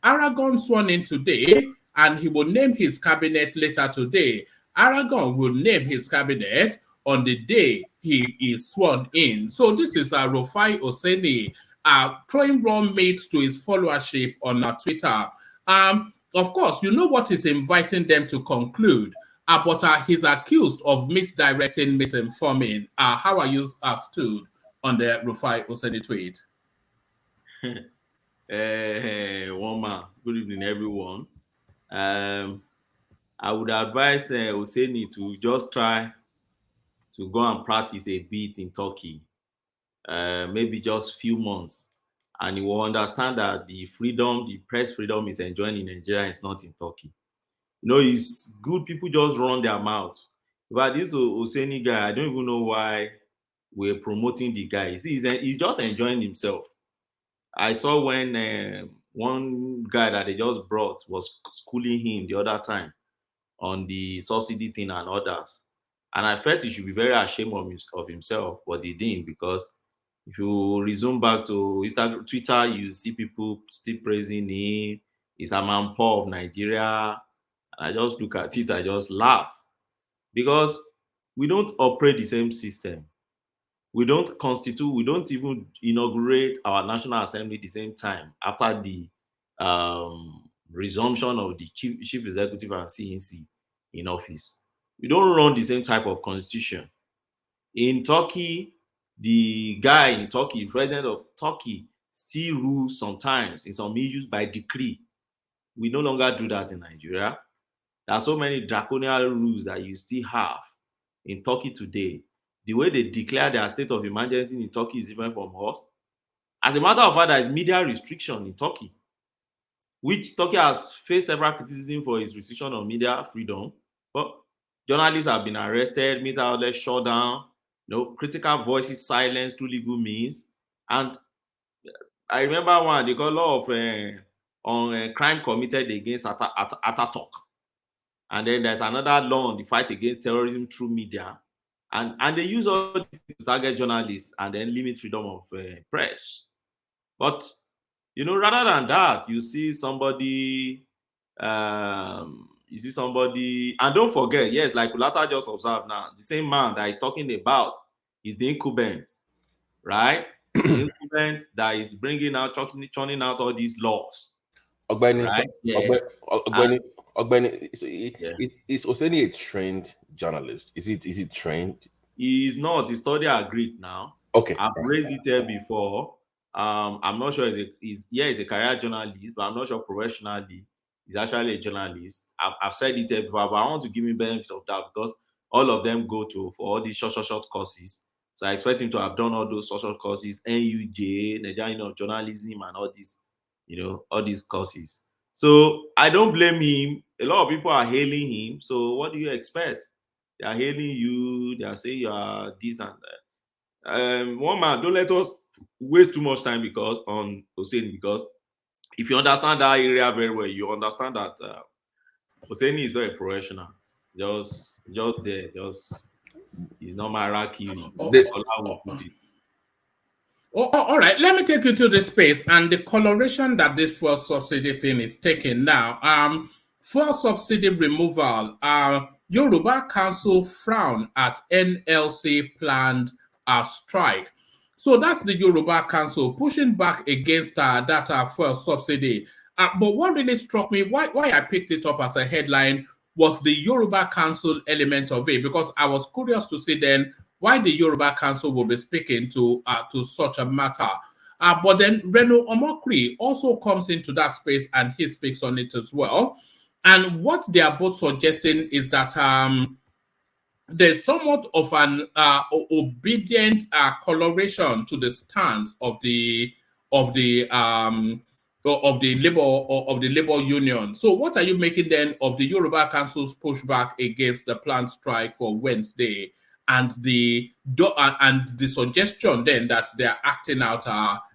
Aragon sworn in today, and he will name his cabinet later today. Aragon will name his cabinet on the day he is sworn in. So this is Rufai Oseni throwing raw meat to his followership on Twitter. Of course, you know what is inviting them to conclude, but he's accused of misdirecting, misinforming. How are you stood on the Rufai Oseni tweet? One man. Good evening, everyone. I would advise Oseni to just try to go and practice a bit in Turkey, maybe just few months, and you will understand that the freedom, the press freedom is enjoying in Nigeria is not in Turkey. You know, it's good people just run their mouth. But this Oseni guy, I don't even know why we're promoting the guy. You see, he's just enjoying himself. I saw when one guy that they just brought was schooling him the other time on the subsidy thing and others. And I felt he should be very ashamed of himself, but he didn't, because if you resume back to Instagram, Twitter, you see people still praising him. He's a man poor of Nigeria. And I just look at it, I just laugh, because we don't operate the same system. We don't even inaugurate our National Assembly the same time after the resumption of the chief executive and CNC in office. We don't run the same type of constitution. In Turkey, the guy in Turkey, president of Turkey, still rules sometimes in some issues by decree. We no longer do that in Nigeria. There are so many draconian rules that you still have in Turkey today. The way they declare their state of emergency in Turkey is different from us. As a matter of fact, there is media restriction in Turkey, which Turkey has faced several criticism for its restriction on media freedom. But journalists have been arrested, media outlets shut down, critical voices silenced through legal means. And I remember one, they got a lot of on crime committed against Ataturk. And then there's another law on the fight against terrorism through media. And they use all this to target journalists and then limit freedom of press. But, rather than that, you see somebody, and don't forget, yes, like Ulata just observed now, the same man that is talking about is the incumbent, right? The incumbent that is bringing out, churning out all these laws. Ogbeni, right? Is Oseni a trained journalist? Is he trained? He's not. He studied Greek now. Okay. I've raised it here before. I'm not sure he's a career journalist, but I'm not sure professionally he's actually a journalist. I've said it here before, but I want to give him benefit of that, because all of them go for all these short courses. So I expect him to have done all those short courses, NUJ, Nigerian Union of Journalism, and all these courses. So I don't blame him. A lot of people are hailing him. So what do you expect? They are hailing you. They are saying you are this and that. One man, don't let us waste too much time on Oseni, because if you understand that area very well, you understand that Oseni is not a professional. Just there, he's not my hierarchy. All right, let me take you to the space and the coloration that this fuel subsidy thing is taking now. For subsidy removal, Yoruba Council frown at NLC planned strike. So that's the Yoruba Council pushing back against that fuel subsidy. But what really struck me, why I picked it up as a headline, was the Yoruba Council element of it, because I was curious to see then why the Yoruba Council will be speaking to such a matter. But then Reno Omokri also comes into that space and he speaks on it as well. And what they are both suggesting is that there's somewhat of an obedient coloration to the stance of the labor union. So what are you making then of the Yoruba Council's pushback against the planned strike for Wednesday, and the suggestion then that they are acting out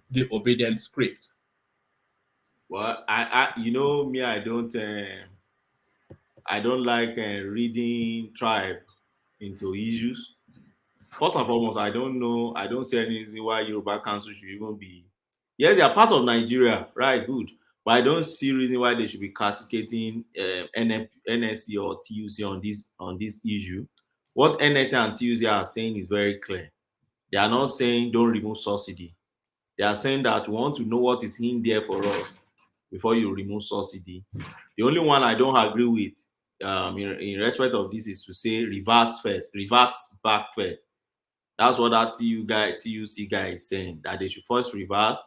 the obedient script? Well, I don't like reading tribe into issues. First and foremost, I don't see any reason why Yoruba Council should even be. Yeah, they are part of Nigeria, right? Good. But I don't see reason why they should be castigating NSC or TUC on this issue. What NSC and TUC are saying is very clear. They are not saying don't remove subsidy. They are saying that we want to know what is in there for us before you remove subsidy. The only one I don't agree with in respect of this is to say reverse back first. That's what that TUC guy is saying, that they should first reverse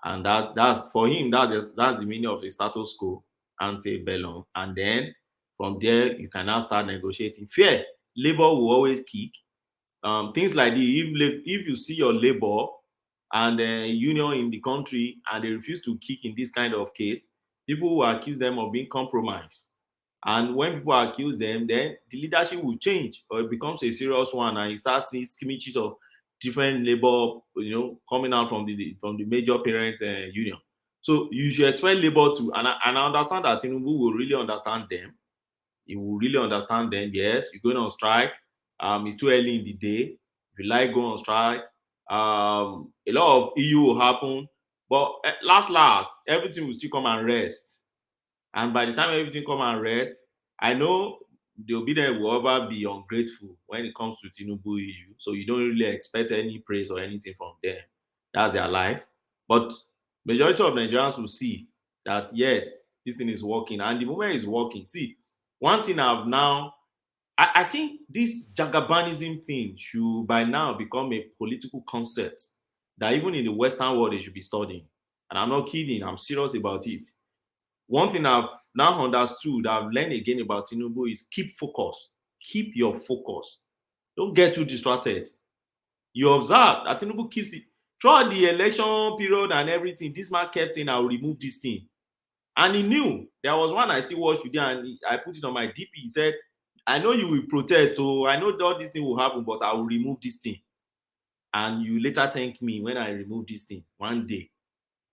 And that's for him, that's the meaning of a status quo ante bellum. And then from there, you can now start negotiating. Fair labor will always kick. Things like if you see your labor and union in the country and they refuse to kick in this kind of case, people will accuse them of being compromised. And when people accuse them, then the leadership will change, or it becomes a serious one, and you start seeing skirmishes of different labor, coming out from the major parent union. So you should expect labor to, and I understand that Tinubu will really understand them. He will really understand them. Yes, you're going on strike. It's too early in the day. If you like, go on strike. A lot of EU will happen, but last, everything will still come and rest. And by the time everything come and rest, I know the obedient will ever be ungrateful when it comes to Tinubu EU. So you don't really expect any praise or anything from them. That's their life. But majority of Nigerians will see that, yes, this thing is working. And the moment it's working, see, one thing I think this Jagabanism thing should by now become a political concept that even in the Western world they should be studying. And I'm not kidding, I'm serious about it. One thing I've now understood, I've learned again about Tinubu is keep focus. Keep your focus. Don't get too distracted. You observe that Tinubu keeps it. Throughout the election period and everything, this man kept saying, I'll remove this thing. And he knew. There was one I still watched today and I put it on my DP. He said, I know you will protest, so I know all this thing will happen, but I will remove this thing. And you later thank me when I remove this thing one day.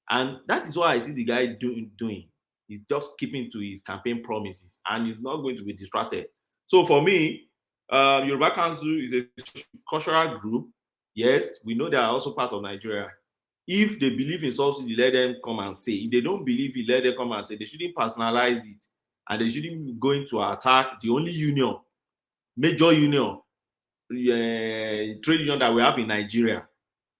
And that is what I see the guy doing. He's just keeping to his campaign promises and he's not going to be distracted. So for me, Yoruba Council is a cultural group. Yes, we know they are also part of Nigeria. If they believe in subsidy, let them come and say. If they don't believe it, let them come and say. They shouldn't personalize it. And they shouldn't be going to attack the only union, major union, trade union that we have in Nigeria.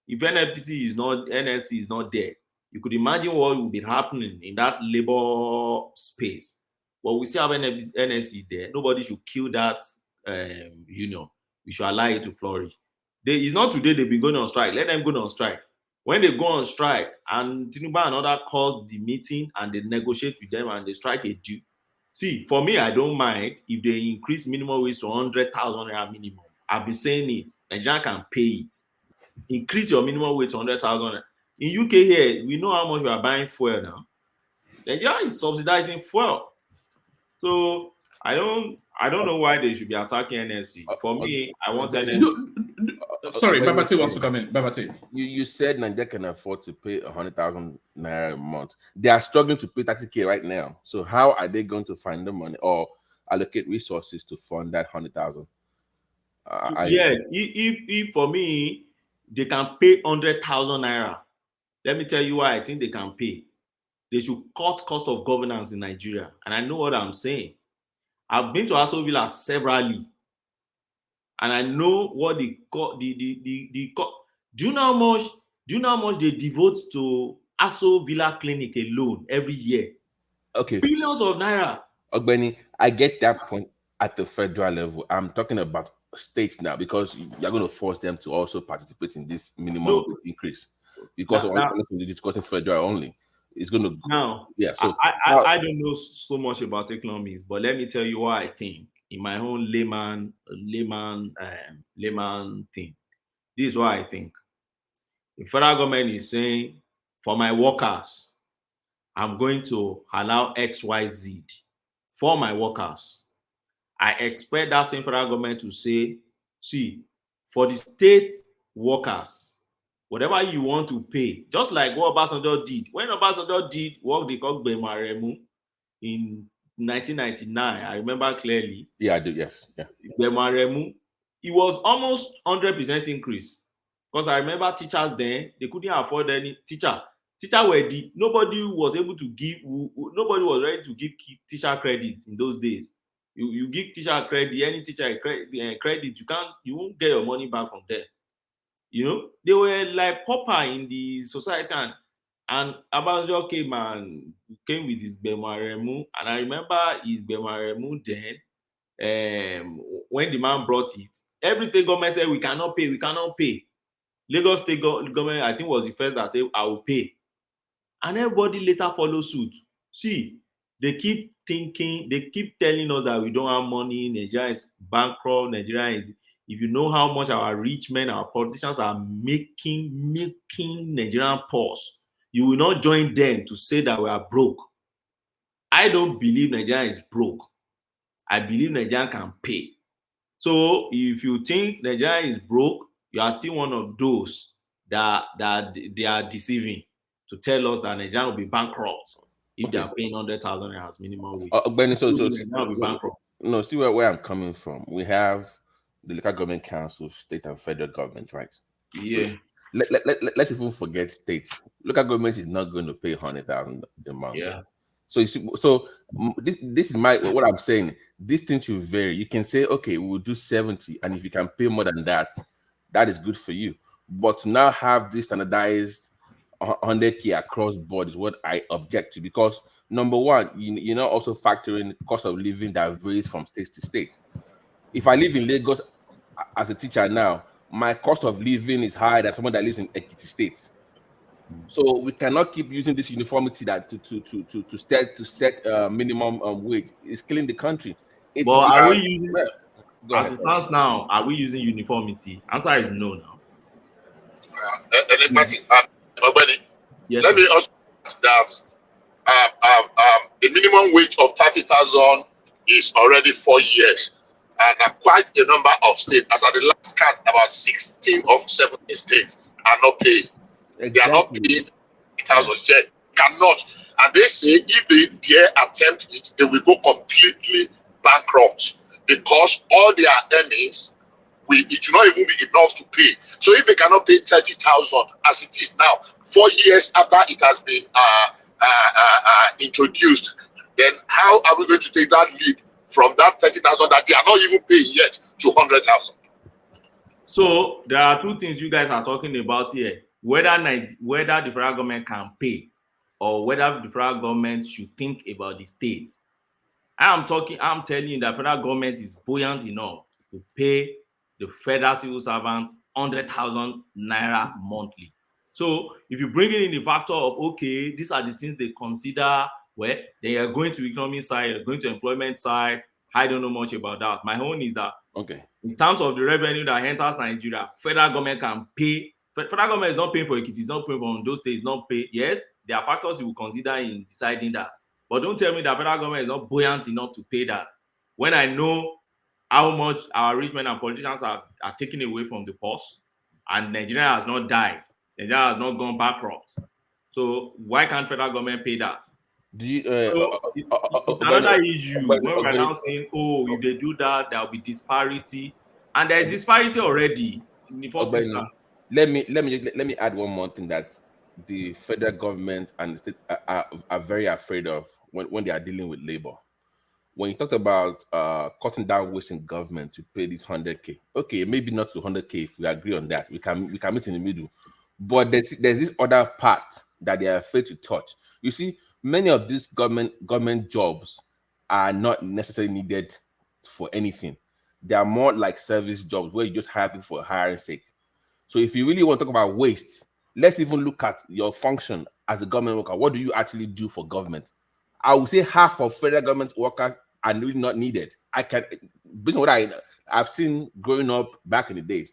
If NSC is not there, you could imagine what will be happening in that labor space. But we still have NSC there. Nobody should kill that union. We should allow it to flourish. It's not today they've been going on strike. Let them go on strike. When they go on strike and Tinubu and others call the meeting and they negotiate with them and they strike a due. See, for me, I don't mind if they increase minimum wage to 100,000 naira minimum. I've been saying it. Nigeria can pay it. Increase your minimum wage to 100,000. In UK here, we know how much we are buying fuel now. Nigeria is subsidizing fuel. So I don't know why they should be attacking NSC. For me, I want NSC. Sorry, Babati wants to come in. Babati. You said Nigeria can afford to pay 100,000 naira a month. They are struggling to pay 30K right now. So how are they going to find the money or allocate resources to fund that 100,000? Yes, if for me, they can pay 100,000 naira. Let me tell you why I think they can pay. They should cut cost of governance in Nigeria. And I know what I'm saying. I've been to Aso Villa severally. And I know what do you know how much they devote to Aso Villa Clinic alone every year? Okay. Billions of naira. Ogbeni, I get that point at the federal level. I'm talking about states now because you're going to force them to also participate in this minimum increase. Because we're discussing federal only. It's going to now. Yeah. So I don't know so much about economics, but let me tell you what I think in my own layman thing. This is what I think. The federal government is saying, for my workers, I'm going to allow XYZ for my workers. I expect that same federal government to say, see, for the state workers, whatever you want to pay, just like what Obasanjo did. When Obasanjo did what they call Bemaremu in 1999, I remember clearly. Yeah, I do. Yes. Yeah. Bemaremu, it was almost 100% increase. Because I remember teachers then, they couldn't afford any teacher. Nobody was ready to give teacher credits in those days. You give teacher credit, any teacher credit, you won't get your money back from there. You know, they were like pauper in the society, and Abajo came with his Bemaremu, and I remember his Bemaremu then, when the man brought it, every state government said we cannot pay. Lagos state government, I think, was the first that said I will pay. and everybody later follow suit. See, they keep thinking, they keep telling us that we don't have money, Nigeria is bankrupt, Nigeria is, if you know how much our rich men, our politicians are making Nigerian pause, you will not join them to say that we are broke. I don't believe Nigeria is broke. I believe Nigeria can pay. So if you think Nigeria is broke, you are still one of those that they are deceiving to tell us that Nigeria will be bankrupt if they are paying 100,000 as minimum wage. Benny, so Nigeria will be bankrupt. no, see where I'm coming from. We have the local government council, state and federal government, right? Yeah. So let's even forget states. Local government is not going to pay 100,000 a month. Yeah. So you see, this is what I'm saying. These things will vary. You can say, okay, we'll do 70, and if you can pay more than that, that is good for you. But to now have this standardized 100K across board is what I object to, because number one, you're not also factoring cost of living that varies from state to state. If I live in Lagos as a teacher now, my cost of living is higher than someone that lives in Ekiti State. So we cannot keep using this uniformity that to set minimum wage. It's killing the country. But are we using, Go as ahead. it stands now, are we using uniformity? Answer is no now. Yes, let me also add that the minimum wage of 30,000 is already 4 years, and quite a number of states, as at the last count, about 16 of 17 states are not paying. Exactly. They are not paying 30,000 yet. Cannot. And they say if they dare attempt it, they will go completely bankrupt, because all their earnings, it will not even be enough to pay. So if they cannot pay 30,000 as it is now, 4 years after it has been introduced, then how are we going to take that leap from that 30,000 that they are not even paying yet to 100,000? So there are two things you guys are talking about here: whether the federal government can pay, or whether the federal government should think about the states. I'm telling you that federal government is buoyant enough to pay the federal civil servants 100,000 naira monthly. So if you bring in the factor of, okay, these are the things they consider, well, they are going to economic side, going to employment side. I don't know much about that. My own is that, okay, in terms of the revenue that enters Nigeria, federal government can pay. Federal government is not paying for Ekiti, it's not paying for those states, not pay. Yes, there are factors you will consider in deciding that. But don't tell me that federal government is not buoyant enough to pay that, when I know how much our rich men and politicians are taking away from the purse, and Nigeria has not died. Nigeria has not gone bankrupt. So why can't federal government pay that? Do you, it's another issue when we're now saying, oh, if they do that, there will be disparity, and there is disparity already in the first instance. Let me add one more thing that the federal government and the state are very afraid of when they are dealing with labor. When you talked about cutting down waste in government to pay this 100K, okay, maybe not to 100K. If we agree on that, we can meet in the middle. But there's this other part that they are afraid to touch. You see, many of these government jobs are not necessarily needed for anything. They are more like service jobs where you just hire people for hiring sake. So if you really want to talk about waste, let's even look at your function as a government worker. What do you actually do for government? I would say half of federal government workers are really not needed. Based on what I've seen growing up back in the days,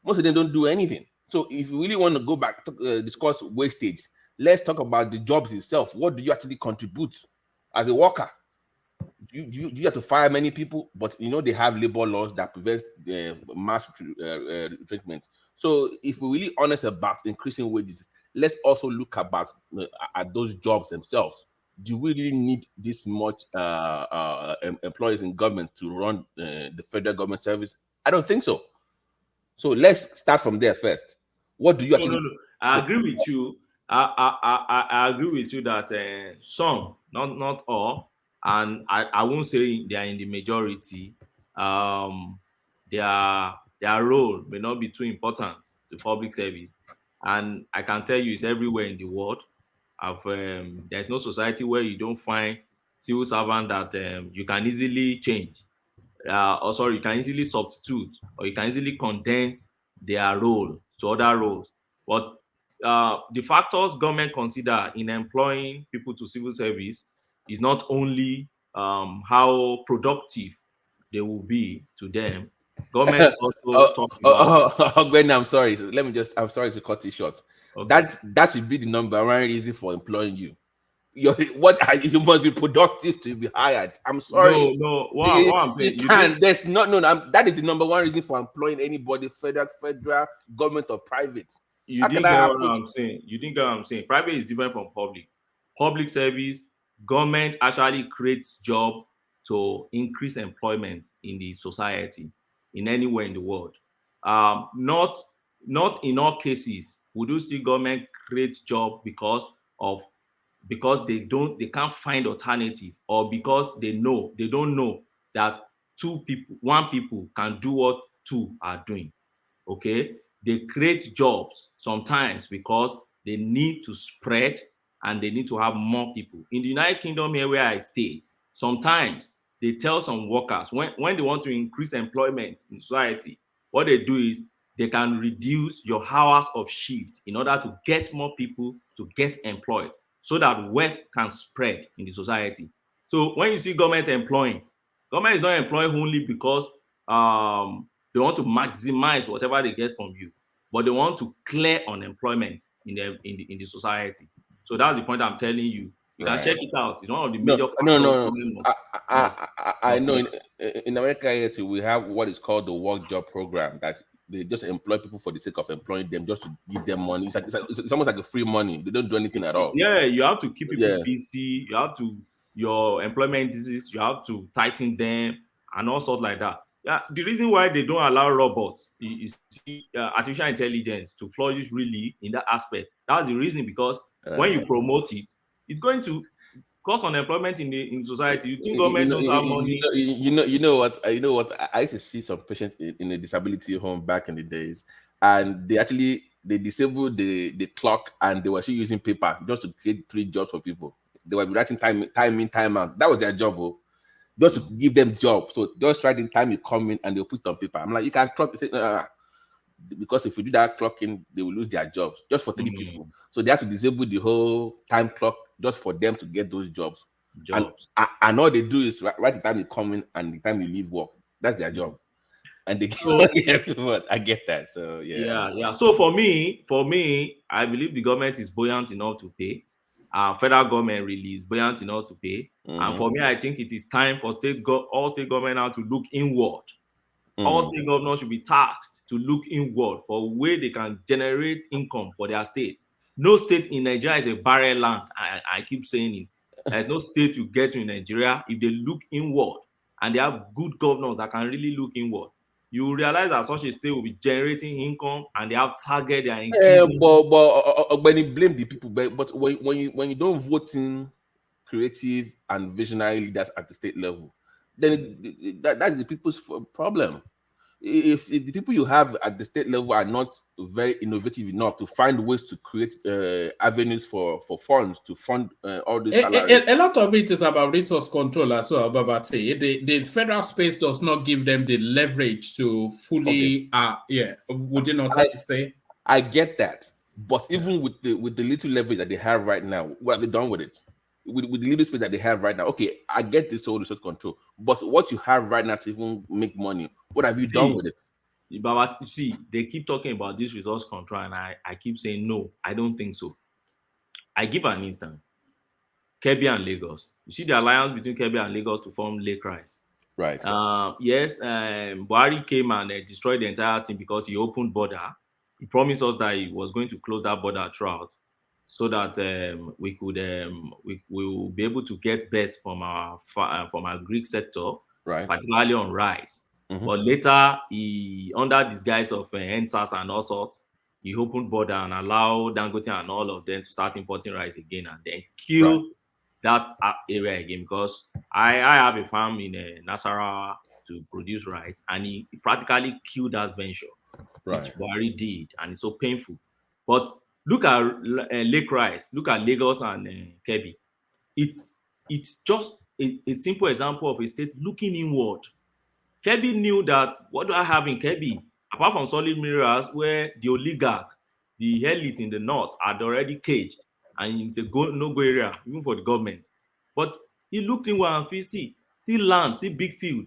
most of them don't do anything. So if you really want to go back to discuss wastage, let's talk about the jobs itself. What do you actually contribute as a worker? You have to fire many people, but they have labor laws that prevent mass retrenchment. So if we're really honest about increasing wages, let's also look at those jobs themselves. Do we really need this much employees in government to run the federal government service? I don't think so. So let's start from there first. What do you actually? No. I agree with you. I agree with you that some, not all, and I won't say they are in the majority. Their role may not be too important to public service, and I can tell you it's everywhere in the world. There's no society where you don't find civil servant that you can easily change, you can easily substitute, or you can easily condense their role to other roles. But the factors government consider in employing people to civil service is not only how productive they will be to them. Government also talk about. Gwen, I'm sorry. I'm sorry to cut you short. Okay. That should be the number one reason for employing you. You must be productive to be hired. I'm sorry. No. What I'm saying, that is the number one reason for employing anybody, federal, government, or private. You didn't get what I'm saying. You didn't get what I'm saying. Private is different from public. Public service, government actually creates job to increase employment in the society in anywhere in the world. Not in all cases would you see government create job because they can't find alternative, or because they don't know that one people can do what two are doing. Okay, they create jobs sometimes because they need to spread and they need to have more people. In the United Kingdom here where I stay, sometimes they tell some workers when they want to increase employment in society, what they do is they can reduce your hours of shift in order to get more people to get employed, so that wealth can spread in the society. So when you see government is not employing only because they want to maximize whatever they get from you, but they want to clear unemployment in the society. So that's the point I'm telling you. You can check it out. It's one of the major factors. I know in America here too, we have what is called the work job program, that they just employ people for the sake of employing them, just to give them money. It's almost like a free money. They don't do anything at all. Yeah, you have to keep people busy. You have to, your employment disease, you have to tighten them and all sorts like that. Yeah, the reason why they don't allow robots is artificial intelligence to flourish really in that aspect. That's the reason, because when you promote it, it's going to cause unemployment in society. You think government don't have money? You know what? I used to see some patients in a disability home back in the days, and they disabled the clock, and they were still using paper just to create 3 jobs for people. They were writing time in, time out. That was their job, just to give them job. So just write in time you come in, and they'll put it on paper. I'm like, you can clock. They say, no. Because if you do that clocking, they will lose their jobs just for 3 people. So they have to disable the whole time clock just for them to get those jobs. And all they do is write the time you come in and the time you leave work. That's their job. And they I get that. So yeah. So for me, I believe the government is buoyant enough to pay. Federal government really is buoyant enough to pay. And for me, I think it is time for all state government now to look inward. All state governors should be tasked to look inward for a way they can generate income for their state. No state in Nigeria is a barren land. I keep saying it. There's no state you get to in Nigeria. If they look inward and they have good governors that can really look inward, you will realize that such a state will be generating income and they have target their increasing. But when you blame the people, but when you don't vote in creative and visionary leaders at the state level, then that's the people's problem. If the people you have at the state level are not very innovative enough to find ways to create avenues for funds to fund all these salaries. A lot of it is about resource control as well, but the federal space does not give them the leverage to fully would you not say? I get that, but even with the little leverage that they have right now, what have they done with it? With the little space that they have right now, okay, I get this whole resource control, but what you have right now to even make money, what have you done with it? But you see, they keep talking about this resource control, and I keep saying no, I don't think so. I give an instance: Kebbi and Lagos. You see the alliance between Kebbi and Lagos to form Lake Rise. Right. Buhari came and destroyed the entire thing because he opened border. He promised us that he was going to close that border throughout, so that we will be able to get best from our Greek sector, right, particularly on rice. But later, he, under disguise of NSAS and all sorts, he opened border and allowed Dangote and all of them to start importing rice again, and then kill that area again, because I have a farm in Nasarawa to produce rice, and he practically killed that venture, which Buhari did, and it's so painful. But look at Lake Rice, look at Lagos and Kebbi. It's just a simple example of a state looking inward. Kebbi knew that, what do I have in Kebbi? Apart from solid minerals, where the oligarch the elite in the north had already caged, and it's a no-go area, even for the government. But you look in and see land, see big field.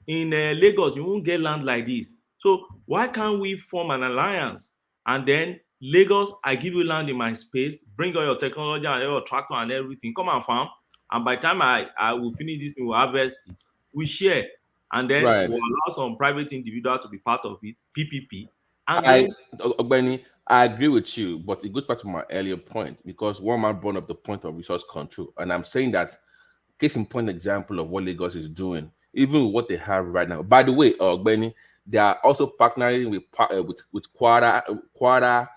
In Lagos, you won't get land like this. So why can't we form an alliance? And then Lagos, I give you land in my space, bring all your technology and your tractor and everything, come and farm. And by the time I will finish this, we will harvest it. We share. And then Right. we'll allow some private individual to be part of it, PPP. And Ogbeni, I agree with you, but it goes back to my earlier point, because one man brought up the point of resource control. And I'm saying that case in point example of what Lagos is doing, even with what they have right now. By the way, Ogbeni, they are also partnering with Kwara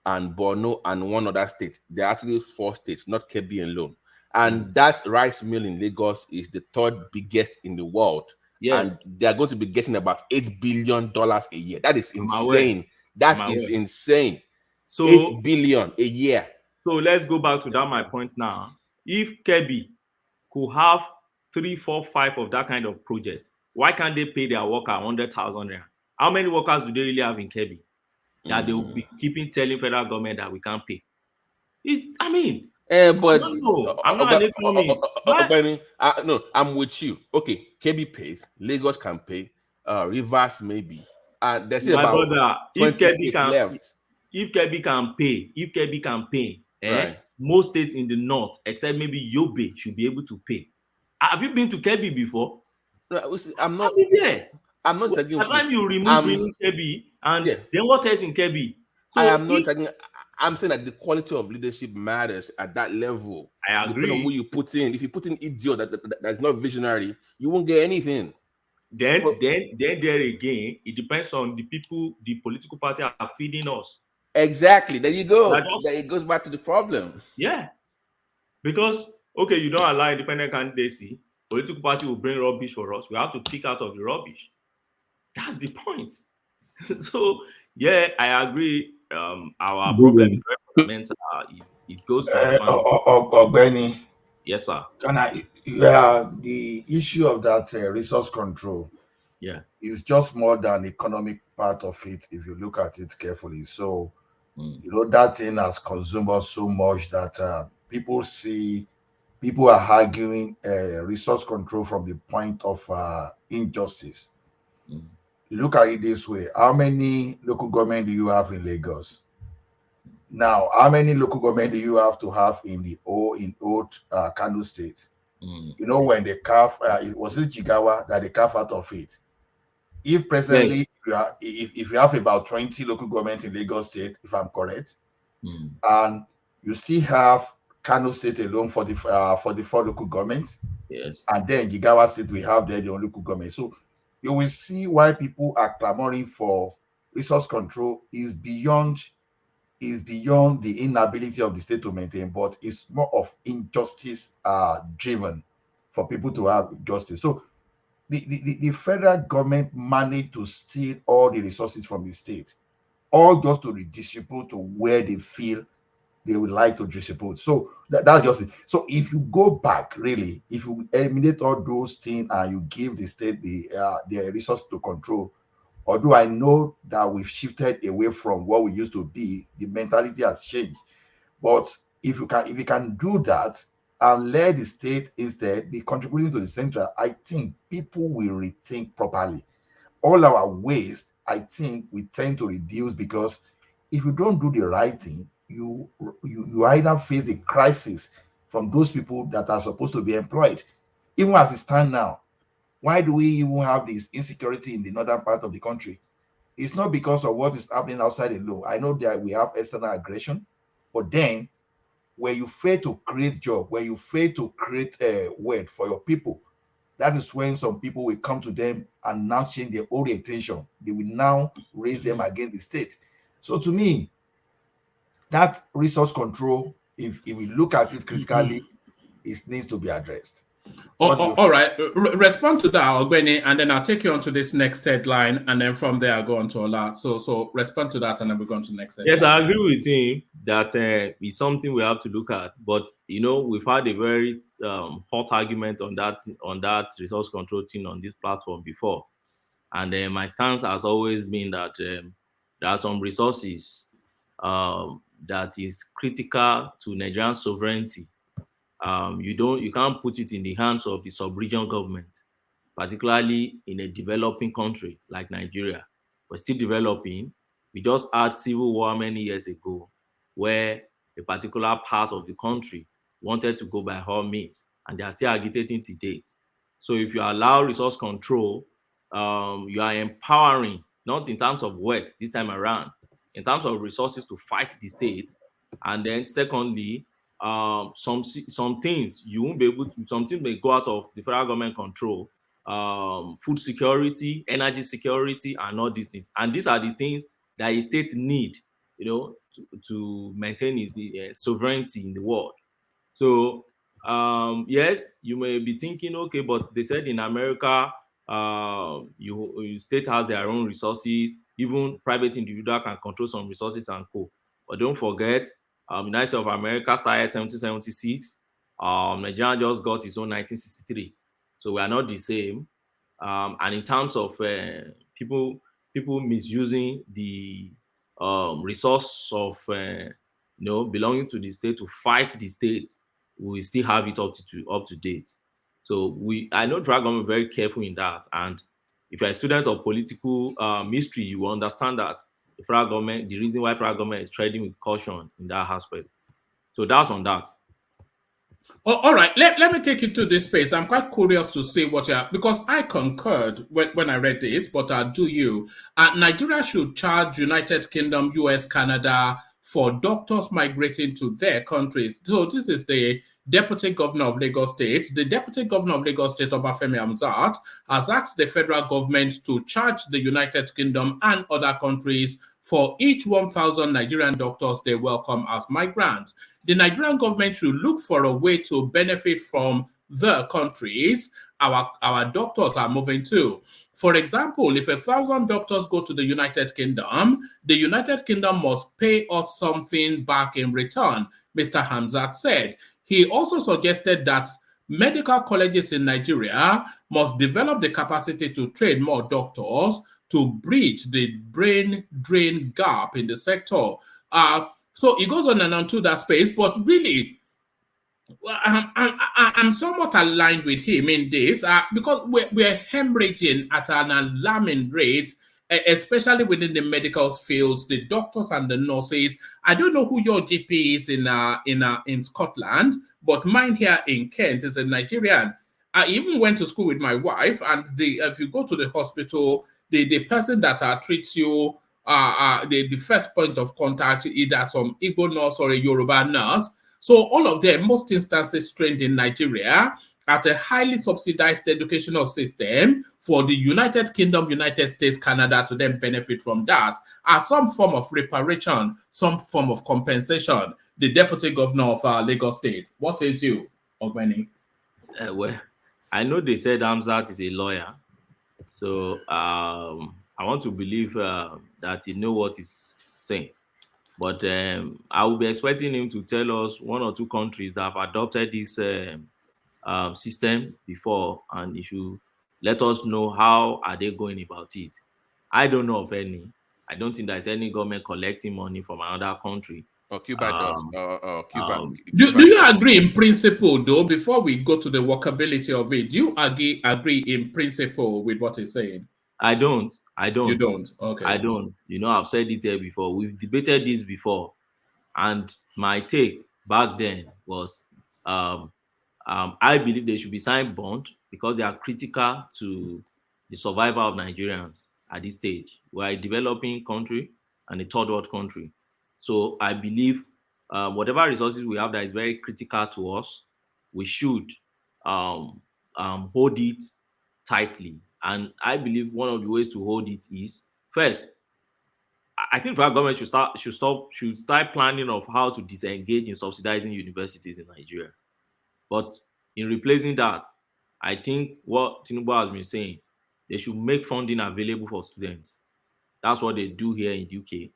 and Borno and one other state. They're actually 4 states, not Kebbi alone. And that rice mill in Lagos is the 3rd biggest in the world. Yes. And they are going to be getting about $8 billion a year. That is insane. That is insane. So 8 billion a year. So let's go back to that my point now. If Kebbi could have 3, 4, 5 of that kind of project, why can't they pay their worker 100,000 rand? How many workers do they really have in Kebbi that they will be keeping telling federal government that we can't pay? But I don't know. I'm not an economist. No, I'm with you. Okay, Kebbi pays, Lagos can pay, Rivers maybe. There's still about 20 states left. If Kebbi can pay, right. Most states in the north, except maybe Yobe, should be able to pay. Have you been to Kebbi before? I'm not. I'm not saying. At the time you remove Kebbi, and then what else in Kebbi? So I am not saying. I'm saying that the quality of leadership matters at that level. I agree. Depending on who you put in. If you put in idiot that's not visionary, you won't get anything. Then there again, it depends on the people, the political party are feeding us. Exactly. There you go. It goes back to the problem. Yeah. Because, okay, you don't allow independent candidacy, political party will bring rubbish for us. We have to pick out of the rubbish. That's the point. So, yeah, I agree. Our problem is very fundamental. It goes to Ogbeni. Yes, sir. The issue of that resource control is just more than economic part of it if you look at it carefully. So, that thing has consumed us so much that people are arguing resource control from the point of injustice. You look at it this way: how many local government do you have in Lagos? Now, how many local government do you have to have in the old Kano State? When they carve, it was Jigawa that they carve out of it. If presently, if you have about 20 local government in Lagos State, if I'm correct, and you still have Kano State alone for the 44 local governments, and then Jigawa State we have there the only local government. So you will see why people are clamoring for resource control is beyond the inability of the state to maintain, but it's more of injustice driven for people to have justice. So the federal government managed to steal all the resources from the state, all just to redistribute to where they feel they would like to distribute. So that's just it. So if you go back, really, if you eliminate all those things and you give the state the resources to control, although I know that we've shifted away from what we used to be, the mentality has changed. But if you can do that and let the state instead be contributing to the central, I think people will rethink properly. All our waste, I think, we tend to reduce, because if you don't do the right thing, you either face a crisis from those people that are supposed to be employed. Even as it stands now, why do we even have this insecurity in the northern part of the country? It's not because of what is happening outside alone. I know that we have external aggression, but then when you fail to create job, when you fail to create wealth for your people, that is when some people will come to them and now change their orientation. They will now raise them against the state. So to me, that resource control, if we look at it critically, it needs to be addressed. All right. Respond to that, Ogbeni, and then I'll take you on to this next headline, and then from there I'll go on to Ola. So respond to that, and then we'll go on to the next headline. Yes, I agree with him that it's something we have to look at. But we've had a very hot argument on that resource control thing on this platform before, and my stance has always been that there are some resources that is critical to Nigerian sovereignty, you can't put it in the hands of the sub-region government, particularly in a developing country like Nigeria. We're still developing. We just had civil war many years ago, where a particular part of the country wanted to go by all means, and they are still agitating to date. So if you allow resource control, you are empowering, not in terms of wealth this time around, in terms of resources to fight the state. And then secondly, some things you won't be able to, some things may go out of the federal government control, food security, energy security, and all these things. And these are the things that a state need, to maintain its sovereignty in the world. So yes, you may be thinking, okay, but they said in America, you state has their own resources, even private individual can control some resources and co. But don't forget, United States of America started 1776. Nigeria just got its own 1963. So we are not the same. And in terms of people misusing the resource of belonging to the state to fight the state, we still have it up to date. So I know federal government very careful in that. And if you're a student of political history, you will understand that the federal government, the reason why federal government is treading with caution in that aspect. So that's on that. Oh, all right, let me take you to this space. I'm quite curious to see what you're, because I concurred when I read this, but do you? Nigeria should charge United Kingdom, US, Canada for doctors migrating to their countries. So this is the Deputy Governor of Lagos State. The Deputy Governor of Lagos State, Obafemi Hamzat, has asked the federal government to charge the United Kingdom and other countries for each 1,000 Nigerian doctors they welcome as migrants. The Nigerian government should look for a way to benefit from the countries our doctors are moving to. For example, if 1,000 doctors go to the United Kingdom must pay us something back in return, Mr. Hamzat said. He also suggested that medical colleges in Nigeria must develop the capacity to train more doctors to bridge the brain drain gap in the sector. So it goes on and on to that space, but really, I'm somewhat aligned with him in this because we're hemorrhaging at an alarming rate, especially within the medical fields, the doctors and the nurses. I don't know who your GP is in Scotland, but mine here in Kent is a Nigerian. I even went to school with my wife, and if you go to the hospital, the person that treats you, the first point of contact, either some Igbo nurse or a Yoruba nurse. So all of them, most instances trained in Nigeria at a highly subsidized educational system for the United Kingdom, United States, Canada to then benefit from that as some form of reparation, some form of compensation. The Deputy Governor of Lagos State. What says you, Oseni? Well, I know they said Hamzat is a lawyer. So I want to believe that he knows what he's saying. But I will be expecting him to tell us one or two countries that have adopted this system before, and he should let us know how are they going about it. I don't know of any. I don't think there's any government collecting money from another country. Cuba does. Cuba. Do you agree in principle, though, before we go to the workability of it, do you agree in principle with what he's saying? I don't. You don't? Okay. I don't. I've said it here before. We've debated this before. And my take back then was I believe they should be signed bond because they are critical to the survival of Nigerians at this stage. We're a developing country and a third world country. So I believe whatever resources we have that is very critical to us, we should hold it tightly. And I believe one of the ways to hold it is, first, I think our government should start planning of how to disengage in subsidizing universities in Nigeria. But in replacing that, I think what Tinubu has been saying, they should make funding available for students. That's what they do here in UK.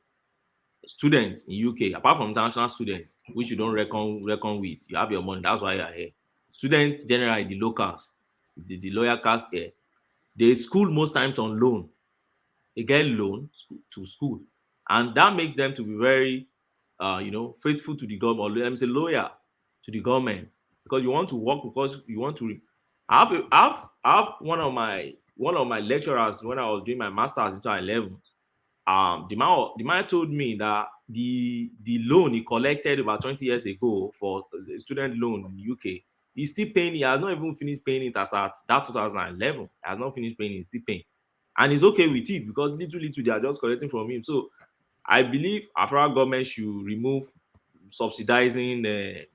Students in UK, apart from international students, which you don't reckon with, you have your money, that's why you are here. Students, generally, the locals, the lower caste here, they school most times on loan. They get loan to school. And that makes them to be very faithful to the government, or let me say loyal to the government, because you want to work, because you want to. I have one of my lecturers when I was doing my master's in 2011. The man told me that the loan he collected about 20 years ago for the student loan in the UK, he's still paying. He has not even finished paying it as at that 2011. He has not finished paying it, he's still paying. And he's okay with it because little they are just collecting from him. So I believe our federal government should remove subsidizing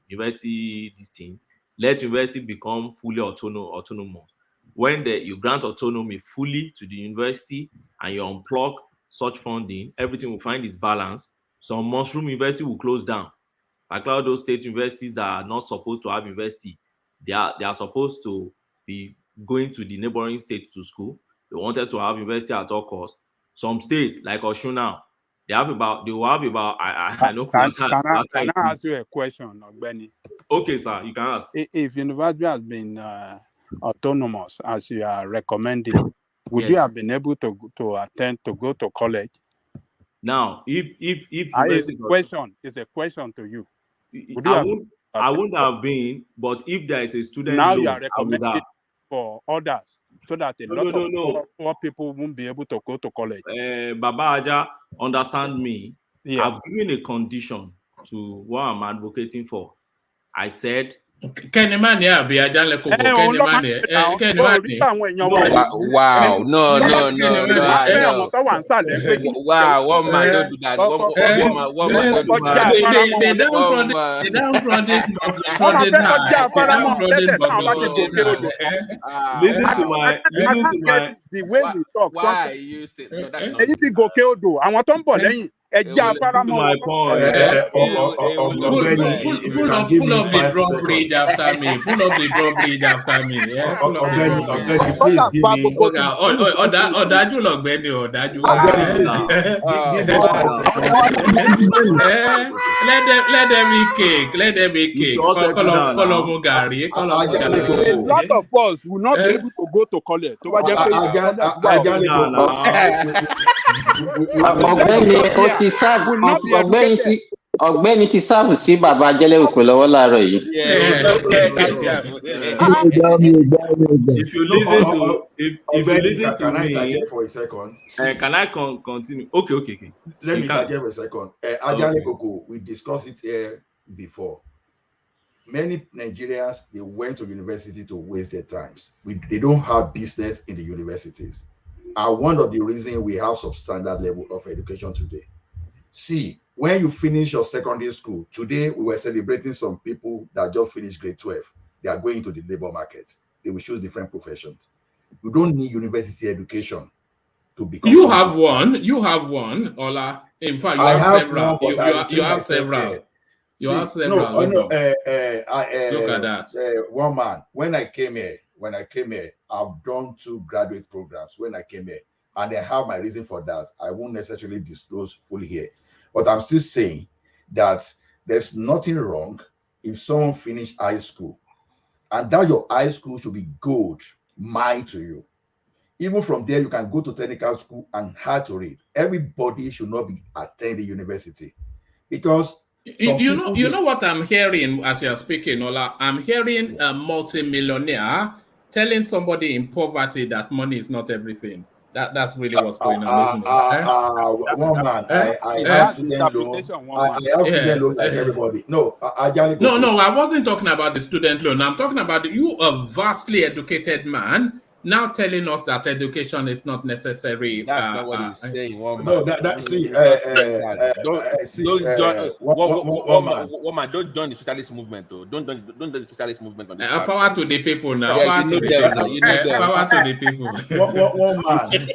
university this thing. Let university become fully autonomous. When you grant autonomy fully to the university and you unplug such funding, everything will find its balance. Some mushroom university will close down. Like all those state universities that are not supposed to have university, they are supposed to be going to the neighboring states to school. They wanted to have university at all costs. Some states, like Osun now, they will have about I know. Can I ask you a question, Ogbeni? Okay, sir, you can ask. If university has been autonomous, as you are recommending, would you have been able to go to college? Now, if it's a question to you. I wouldn't have been, but if there is a student now loan, you are recommending for others, so that a lot of poor people won't be able to go to college. Baba Aja, understand me. Yeah. I've given a condition to what I'm advocating for. I said, Kenimania be Ajale Koko. Wow, no. Wow, what man don't do that? What man don't do that? They downtrodden. Listen to my. The way we talk. Why you say no? My point. Pull up the drawbridge after me. Pull up the drawbridge after me. Yeah. Pull up the Let them eat cake. Let them eat cake. A lot of us will not be able to go to college. Ọ̀gbẹ́ni ti sáàbù sí bàbá Ajẹ́lẹ́wòpé lọ́wọ́ láàárọ̀ yìí. If you listen to me, for a second. Can I continue? Okay. Let me interject for a second. Ajale, we discussed it here before. Many Nigerians, they went to university to waste their times. They don't have business in the universities. And one of the reasons we have substandard level of education today. See, when you finish your secondary school, today we were celebrating some people that just finished grade 12. They are going to the labor market. They will choose different professions. You don't need university education to become. You have one, Ola. In fact, you have several. You have several. You have several. Look at that. One man. When I came here, I've done 2 graduate programs when I came here, and I have my reason for that. I won't necessarily disclose fully here. But I'm still saying that there's nothing wrong if someone finished high school, and that your high school should be gold mine to you. Even from there, you can go to technical school and hard to read. Everybody should not be attending university, because you know what I'm hearing as you're speaking, Ola. I'm hearing a multimillionaire telling somebody in poverty that money is not everything. That's really what's going on, isn't it? One man, I have student loan like everybody. No, I wasn't talking about the student loan. I'm talking about you, a vastly educated man, now telling us that education is not necessary. That's not what he's saying. Don't join the socialist movement, though. Don't join the socialist movement. On power to the people now. Yeah, power to the people. One man.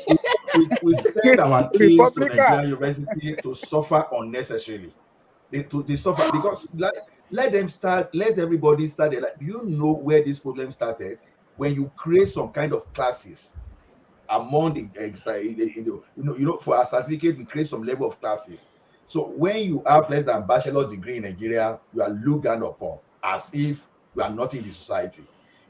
We send our kids to Nigerian university to suffer unnecessarily. They suffer because let everybody start. Do you know where this problem started? When you create some kind of classes among the, for a certificate, we create some level of classes. So when you have less than bachelor's degree in Nigeria, you are looked down upon as if you are not in the society.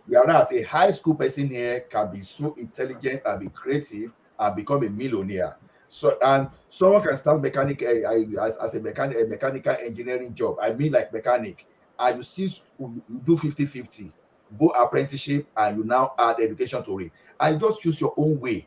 Whereas a high school person here can be so intelligent and be creative and become a millionaire. So and someone can start mechanic as a mechanical engineering job. I mean, like mechanic, and you see you do 50-50, both apprenticeship, and you now add education to it. I just choose your own way.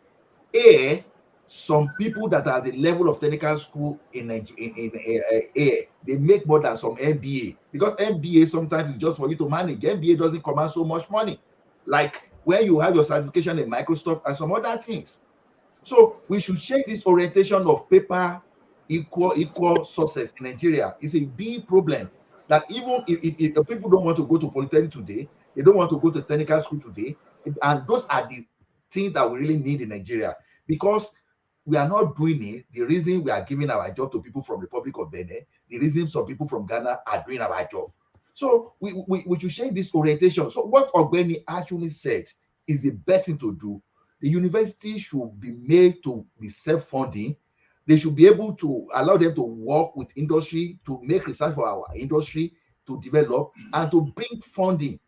Some people that are at the level of technical school in they make more than some MBA, because MBA sometimes is just for you to manage. MBA doesn't command so much money, like when you have your certification in Microsoft and some other things. So we should change this orientation of paper equal success in Nigeria. It's a big problem that even if the people don't want to go to Polytechnic today, they don't want to go to technical school today, and those are the things that we really need in Nigeria, because we are not doing it. The reason we are giving our job to people from the Republic of Benin, the reason some people from Ghana are doing our job. So we should change this orientation. So what Ogbeni actually said is the best thing to do. The university should be made to be self-funding. They should be able to allow them to work with industry, to make research for our industry, to develop, and to bring funding.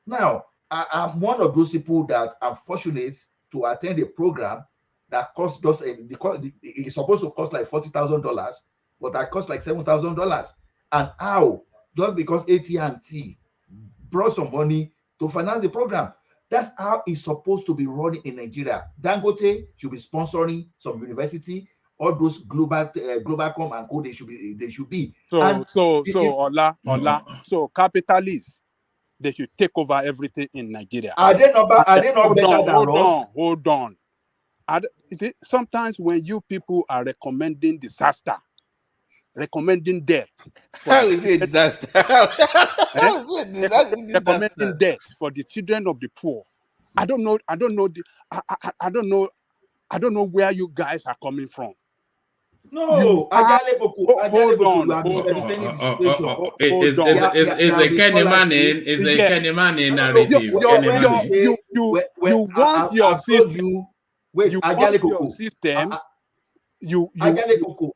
Now, I'm one of those people that are fortunate to attend a program that costs just it's supposed to cost like $40,000, but that costs like $7,000. And how? Just because AT&T brought some money to finance the program. That's how it's supposed to be running in Nigeria. Dangote should be sponsoring some university. All those Globalcom and co, they should be. So capitalists, they should take over everything in Nigeria. Are they not better than us? Hold on. Sometimes when you people are recommending disaster, recommending death. How is it disaster? Recommending death for the children of the poor. I don't know where you guys are coming from. No, hold on. Is a Kenny Manning narrative? You want your system.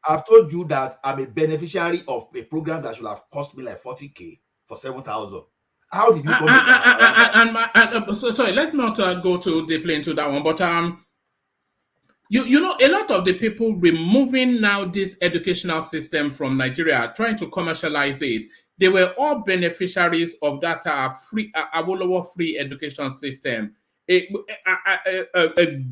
I've told you that I'm a beneficiary of a program that should have cost me like 40K for 7,000. How did you come sorry, let's not go too deeply into that one, but you know, a lot of the people removing now this educational system from Nigeria, trying to commercialize it, they were all beneficiaries of that Awolowo free education system. A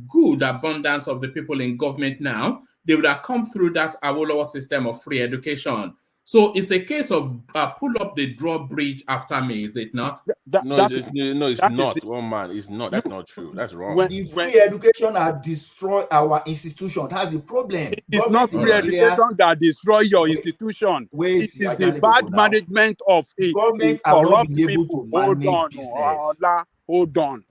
good abundance of the people in government now, they would have come through that Awolowo system of free education. So it's a case of pull up the drawbridge after me, is it not? It's not. One man, it's not. That's not true. That's wrong. The free education has destroyed our institution. That's the problem. It's not free education that destroy your institution. It is the bad management of corrupt people. Hold on.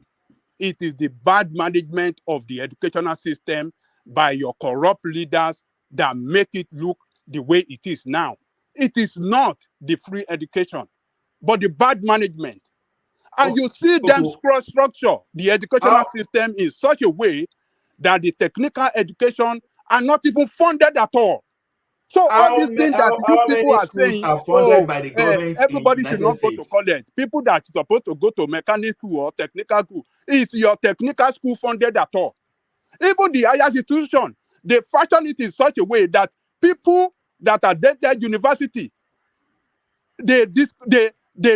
It is the bad management of the educational system by your corrupt leaders that make it look the way it is now. It is not the free education, but the bad management. And you see them structure the educational system in such a way that the technical education are not even funded at all. So all these things that you people are saying, by the government everybody should not go to college. People that are supposed to go to mechanical school or technical school, is your technical school funded at all? Even the higher institution, they fashion it in such a way that people that are at university, they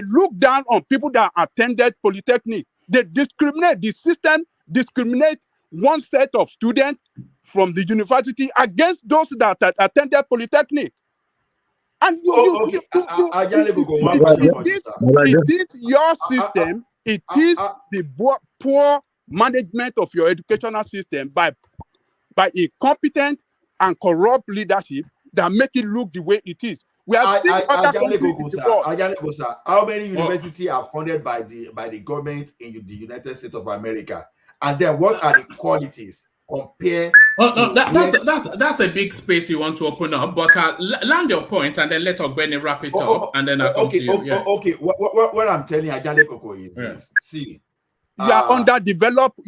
look down on people that attended polytechnic. They discriminate. The system discriminate one set of students from the university against those that attended polytechnic. And it is your system. It is the poor management of your educational system by incompetent and corrupt leadership that make it look the way it is. We have seen other countries in the world. How many universities are funded by the government in the United States of America? And then what are the qualities? That's a big space you want to open up, but land your point and then let Ogbeni wrap it up, and then I'll come to you. Okay. What I'm telling Ajale Koko is this. See, you are underdeveloped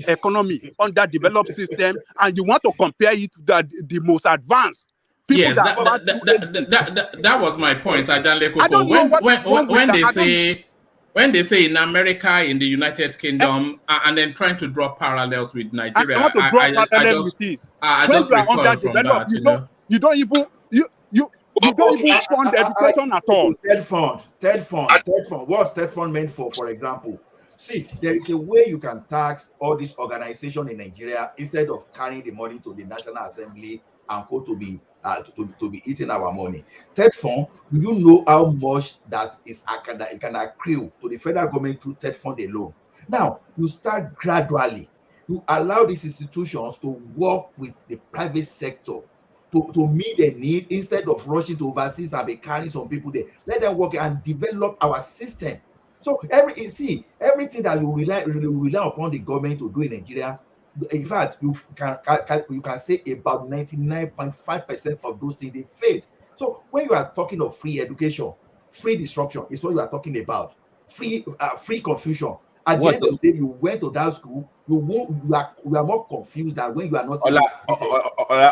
economy, underdeveloped system, and you want to compare it to the most advanced. Yes, that was my point, Ajale Koko. When they say when they say in America, in the United Kingdom, and then trying to draw parallels with Nigeria, I want to draw parallel with this. I When just you are recoil from underdeveloped, that. you don't even fund education at all. Third fund. What's third fund meant for? For example, see, there is a way you can tax all this organization in Nigeria instead of carrying the money to the National Assembly and go to be eating our money. Third fund, do you know how much that is it can accrue to the federal government through third fund alone? Now you start gradually. You allow these institutions to work with the private sector to meet the need instead of rushing to overseas and be carrying some people there. Let them work and develop our system. So everything that you rely upon the government to do in Nigeria, in fact, you can say about 99.5% of those things they failed. So when you are talking of free education, free destruction is what you are talking about. Free confusion. At the end of the day, you went to that school. You are more confused than when you are not.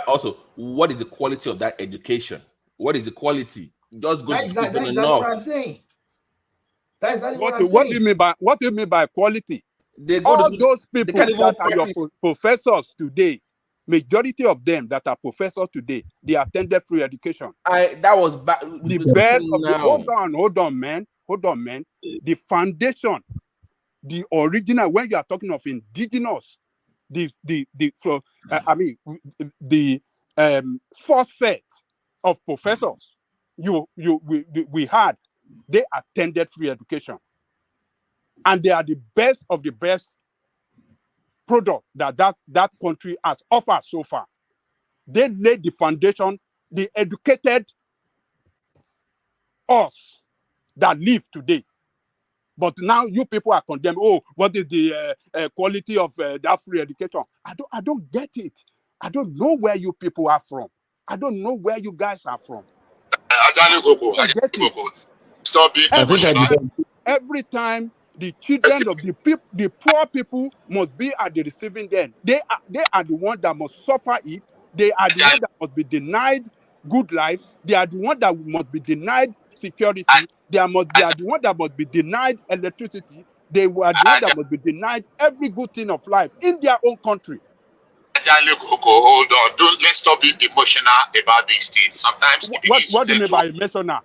Also, what is the quality of that education? What is the quality? Just go to school is that's enough. what I'm saying. That's exactly what I'm saying. What do you mean by quality? All those people that are your professors today, majority of them that are professors today, they attended free education. That was back. The best of the, hold on, man. The foundation, the original. When you are talking of indigenous, the first set of professors we had, they attended free education, and they are the best of the best product that country has offered so far. They laid the foundation. They educated us that live today. But now you people are condemned. Oh, what is the quality of that free education? I don't get it. I don't know where you people are from. I don't know where you guys are from. Stop being emotional. Every time the children of the poor people must be at the receiving end. They are the ones that must suffer it. They are the ones that must be denied good life. They are the ones that must be denied security. They are the ones that must be denied electricity. They were the ones that must be denied every good thing of life in their own country. Hold on. Let's stop being emotional about these things. Sometimes what do you mean by emotional?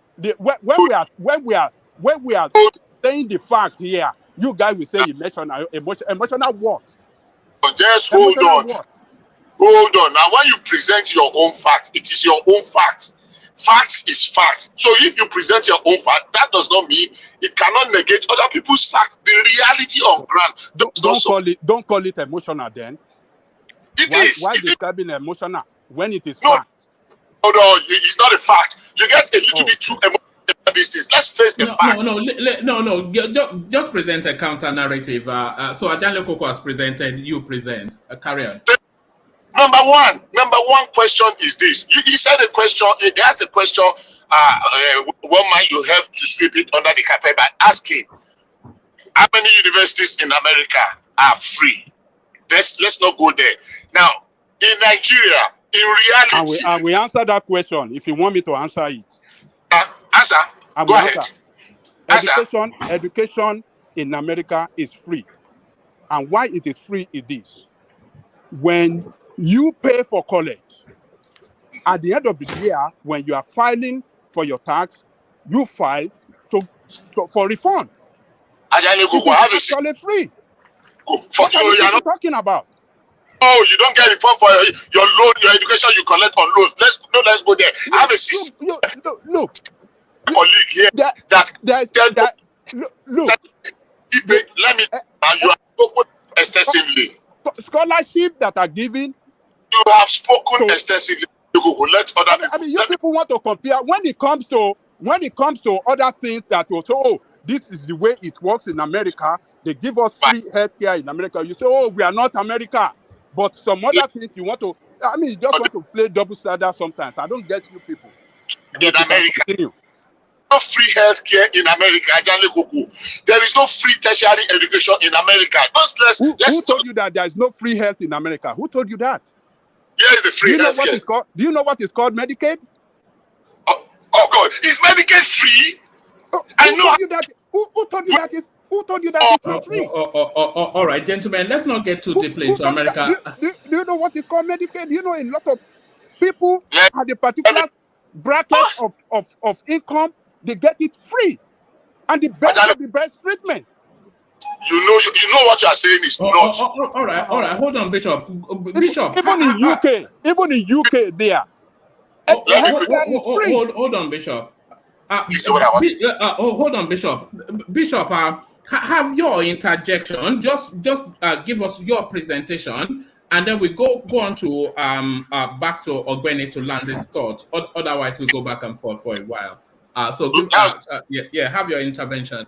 When we are saying the fact here, you guys will say emotional what? Just hold on. Hold on. Now, when you present your own fact, it is your own fact. Facts is fact. So if you present your own fact, that does not mean it cannot negate other people's facts. The reality on ground. Don't call it emotional then. Why describing emotional when it is fact? No, it's not a fact. You get a little bit too emotional about these things. Let's face the fact. No. Just present a counter narrative. So Adanle Koko has presented. You present. Carry on. Number one question is this. He said a question. He asked a question. What might you help to sweep it under the carpet by asking how many universities in America are free? Let's not go there. Now, in Nigeria, in reality, and we answer that question. If you want me to answer it, answer. Go ahead. Education in America is free, and why it is free is this: when you pay for college, at the end of the year, when you are filing for your tax, you file for refund. It is actually free. What are you talking about? Oh, you don't get refund for your loan, your education you collect on loans. Let's go there. I have a sister. Look. Colleague here let me. You have spoken extensively. Scholarship that are given. You have spoken extensively. Let other people. You people want to compare when it comes to other things that will say, oh, this is the way it works in America. They give us free healthcare in America. You say, oh, we are not America. But some other things you want to, you just want to play double standard sometimes. I don't get you people. In America, no free healthcare in America. There is no free tertiary education in America. Who told you that there is no free health in America? Who told you that? Here is the free healthcare. Do you know what is called Medicaid? Oh God, is Medicaid free? I know. Told you that? Who told you that? Who told you that it's not free? All right, gentlemen, let's not get too deeply into America. Do you know what is called Medicaid? Do you know a lot of people at a particular bracket of income, they get it free, and the best of the best treatment. You know what you are saying is not. All right. Hold on, Bishop. Even in UK, there. Hold on, Bishop. You see what I want? Hold on, Bishop. Bishop, have your interjection. Just give us your presentation, and then we go on to back to Ogbeni to land this thought. Otherwise, we go back and forth for a while. Have your interjection.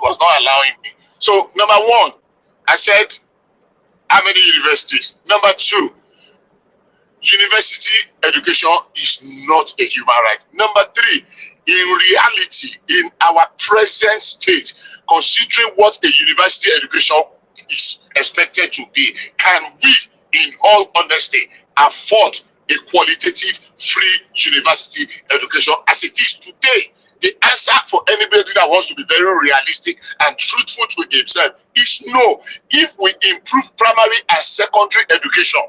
Was not allowing me. So number one, I said how many universities? Number two, university education is not a human right. Number three, in reality, in our present state, considering what a university education is expected to be, can we, in all honesty, afford a qualitative free university education as it is today? The answer for anybody that wants to be very realistic and truthful to himself is no. If we improve primary and secondary education,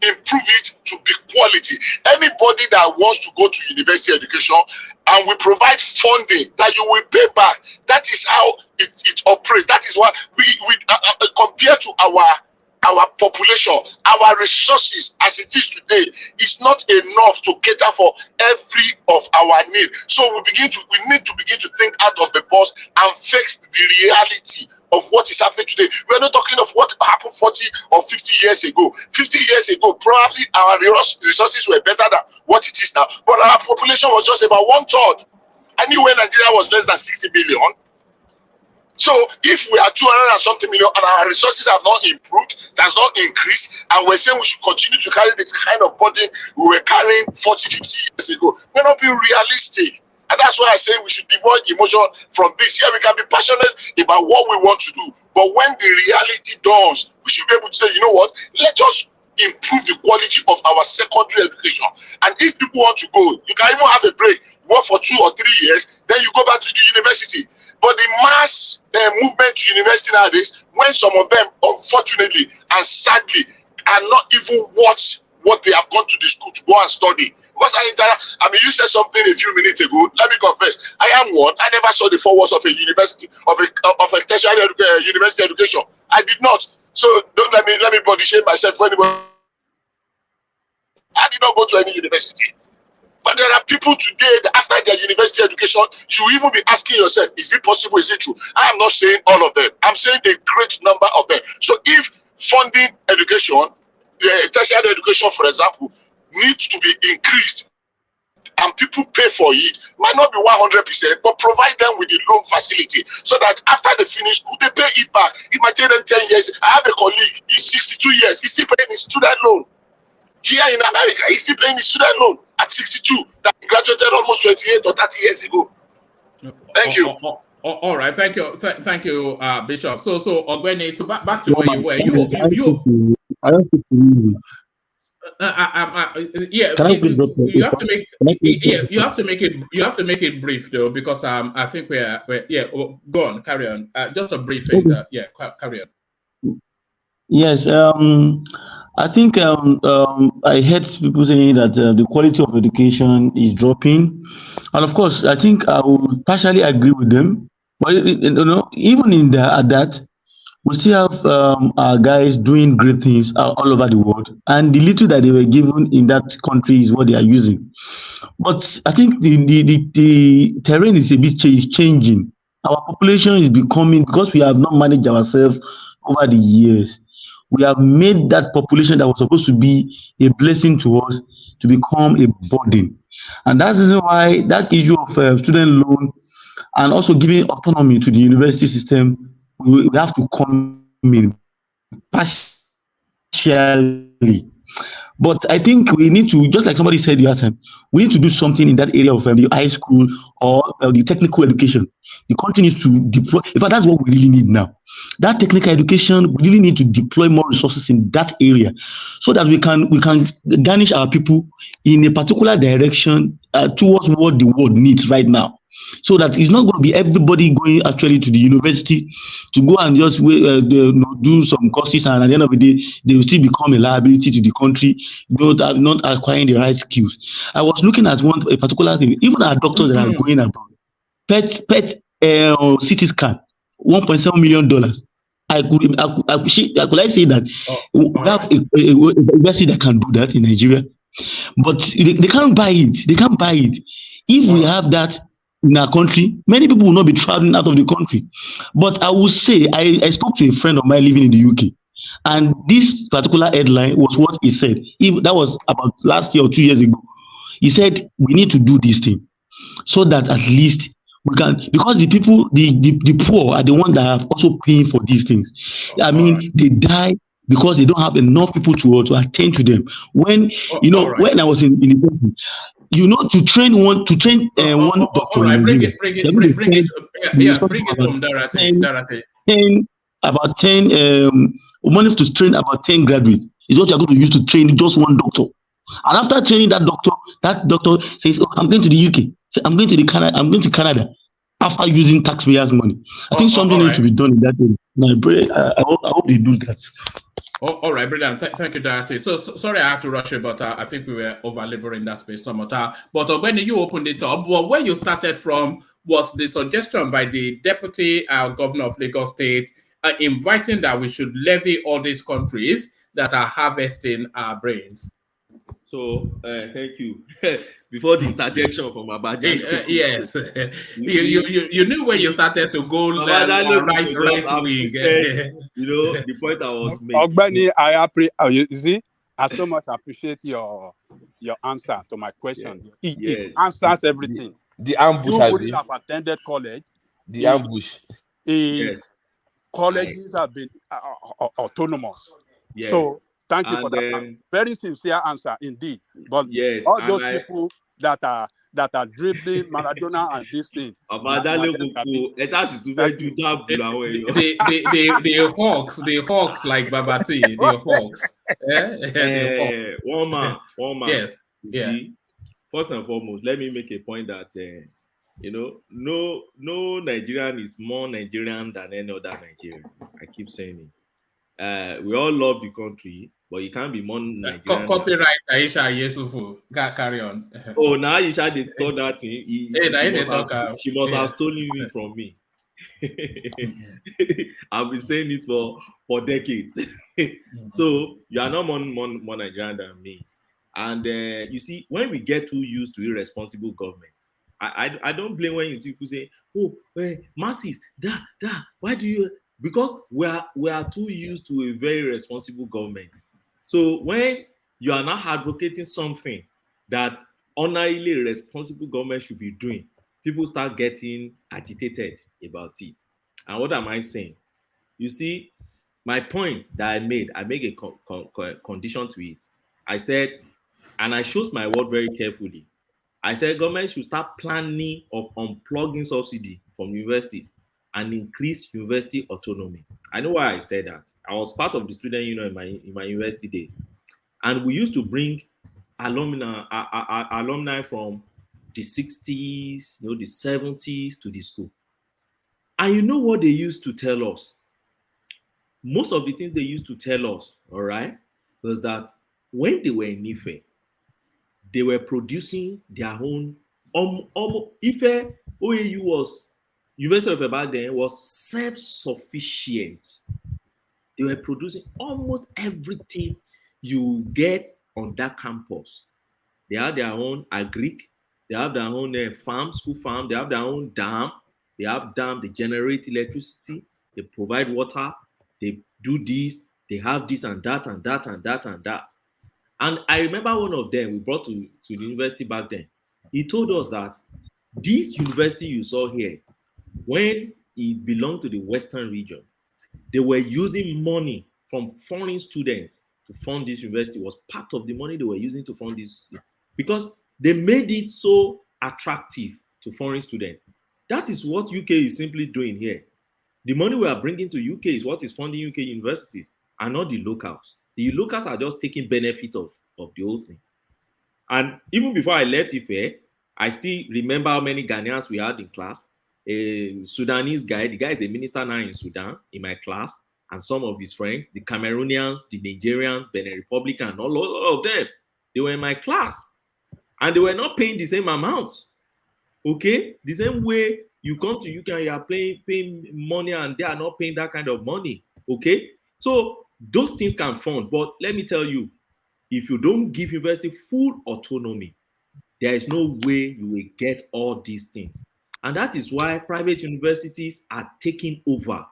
improve it to be quality, anybody that wants to go to university education, and we provide funding that you will pay back, that is how it operates. That is why we compared to our population, our resources as it is today is not enough to cater for every of our needs. So we need to begin to think out of the box and fix the reality of what is happening today. We're not talking of what happened 40 or 50 years ago. 50 years ago, probably our resources were better than what it is now. But our population was just about 1/3. I knew when Nigeria was less than 60 billion. So if we are 200 and something million and our resources have not improved, that's not increased, and we're saying we should continue to carry this kind of burden we were carrying 40, 50 years ago, we're not being realistic. And that's why I say we should devoid emotion from this. Yeah, we can be passionate about what we want to do, but when the reality dawns, we should be able to say, you know what, let us improve the quality of our secondary education. And if people want to go, you can even have a break, work for 2 or 3 years, then you go back to the university. But the mass movement to university nowadays, when some of them, unfortunately and sadly, are not even what they have gone to the school to go and study. Because you said something a few minutes ago. Let me confess, I am one. I never saw the 4 walls of a university, of a tertiary university education. I did not. So don't let me body shame myself for anybody. I did not go to any university. But there are people today that after their university education, you even be asking yourself, is it possible? Is it true? I am not saying all of them. I'm saying a great number of them. So if funding education, tertiary education, for example, needs to be increased and people pay for it, might not be 100%, but provide them with the loan facility so that after they finish school, they pay it back. It might take them 10 years. I have a colleague, he's 62 years, he's still paying his student loan. Here in America, he's still paying his student loan at 62 that he graduated almost 28 or 30 years ago. Thank you. All right, thank you, Bishop. So Ogbeni, so back to where you were. You have to make it brief though, because I think we're go on, carry on. Just a brief carry on. Yes, I think I heard people saying that the quality of education is dropping, and of course, I think I would partially agree with them. But even in that, we still have our guys doing great things all over the world, and the little that they were given in that country is what they are using. But I think the terrain is a bit changing. Our population is becoming, because we have not managed ourselves over the years, we have made that population that was supposed to be a blessing to us to become a burden. And that's the reason why that issue of student loan and also giving autonomy to the university system, we have to come in partially. But I think we need to, just like somebody said the other time, we need to do something in that area of the high school or the technical education. The country needs to deploy. In fact, that's what we really need now. That technical education, we really need to deploy more resources in that area so that we can garnish our people in a particular direction towards what the world needs right now. So that it's not going to be everybody going actually to the university to go and just do some courses, and at the end of the day, they will still become a liability to the country, not acquiring the right skills. I was looking at a particular thing. Even our doctors that are going abroad, PET CT scan, $1.7 million. I could say that we have a university that can do that in Nigeria, but they can't buy it. They can't buy it. If we have that in our country, many people will not be traveling out of the country. But I will say, I spoke to a friend of mine living in the UK, and this particular headline was what he said. That was about last year or 2 years ago. He said, we need to do this thing so that at least we can, because the people, the poor are the ones that are also paying for these things. I mean, they die because they don't have enough people to attend to them. When when I was in the country, to train one doctor. All right, bring it home, Dorothy. About 10 money to train about 10 graduates is what you're going to use to train just one doctor. And after training that doctor says, "Oh, I'm going to the UK. So I'm going to Canada." After using taxpayers' money, I think something needs to be done in that area. I hope they do that. All right, brilliant. Thank you, Dorothy. So sorry I have to rush you, but I think we were over-laboring that space somewhat. But when you opened it up, where you started from was the suggestion by the Deputy Governor of Lagos State inviting that we should levy all these countries that are harvesting our brains. So thank you. Before the interjection from Abaja. Yes, you knew when you started to go right wing. The point I was making. Ogbeni, you see, I so much appreciate your answer to my question. It answers everything. The ambush. You wouldn't have attended college. The ambush. Colleges have been autonomous. Yes. So thank you for that. Very sincere answer indeed. But all those people that are dribbling Maradona and this thing. The hawks like Babati, the hawks. One man. Yes. See, first and foremost, let me make a point that no Nigerian is more Nigerian than any other Nigerian. I keep saying it. We all love the country, but you can't be more Nigerian. Copyright Aisha Yesufu. Carry on. Oh, now Aisha they stole that thing. She must have stolen it from me. I've been saying it for decades. So you are not more Nigerian than me. And you see, when we get too used to irresponsible governments, I don't blame when you see people say, "Oh, masses, why do you?" Because we are too used to a very responsible government. So when you are not advocating something that honorably responsible government should be doing, people start getting agitated about it. And what am I saying? You see, my point that I make a condition to it. I said, and I chose my word very carefully. I said government should start planning of unplugging subsidy from universities and increase university autonomy. I know why I said that. I was part of the student union in my university days. And we used to bring alumni from the 60s, the 70s to the school. And you know what they used to tell us? Most of the things they used to tell us, all right, was that when they were in Ife, they were producing their own. Ife, OAU was, University of Ibadan was self-sufficient. They were producing almost everything you get on that campus. They have their own agric, they have their own school farm, they have their own dam, they generate electricity, they provide water, they do this, they have this and that and that and that and that. And I remember one of them we brought to the university back then. He told us that this university you saw here, when it belonged to the Western region, they were using money from foreign students to fund this university. Was part of the money they were using to fund this, because they made it so attractive to foreign students. That is what UK is simply doing here. The money we are bringing to UK is what is funding UK universities and not the locals. The locals are just taking benefit of the whole thing. And even before I left Ife, I still remember how many Ghanaians we had in class. A Sudanese guy, the guy is a minister now in Sudan, in my class, and some of his friends, the Cameroonians, the Nigerians, Benin Republic, and all of them, they were in my class. And they were not paying the same amount. Okay? The same way you come to UK and you are paying money and they are not paying that kind of money. Okay? So those things can fund. But let me tell you, if you don't give university full autonomy, there is no way you will get all these things. And that is why private universities are taking over.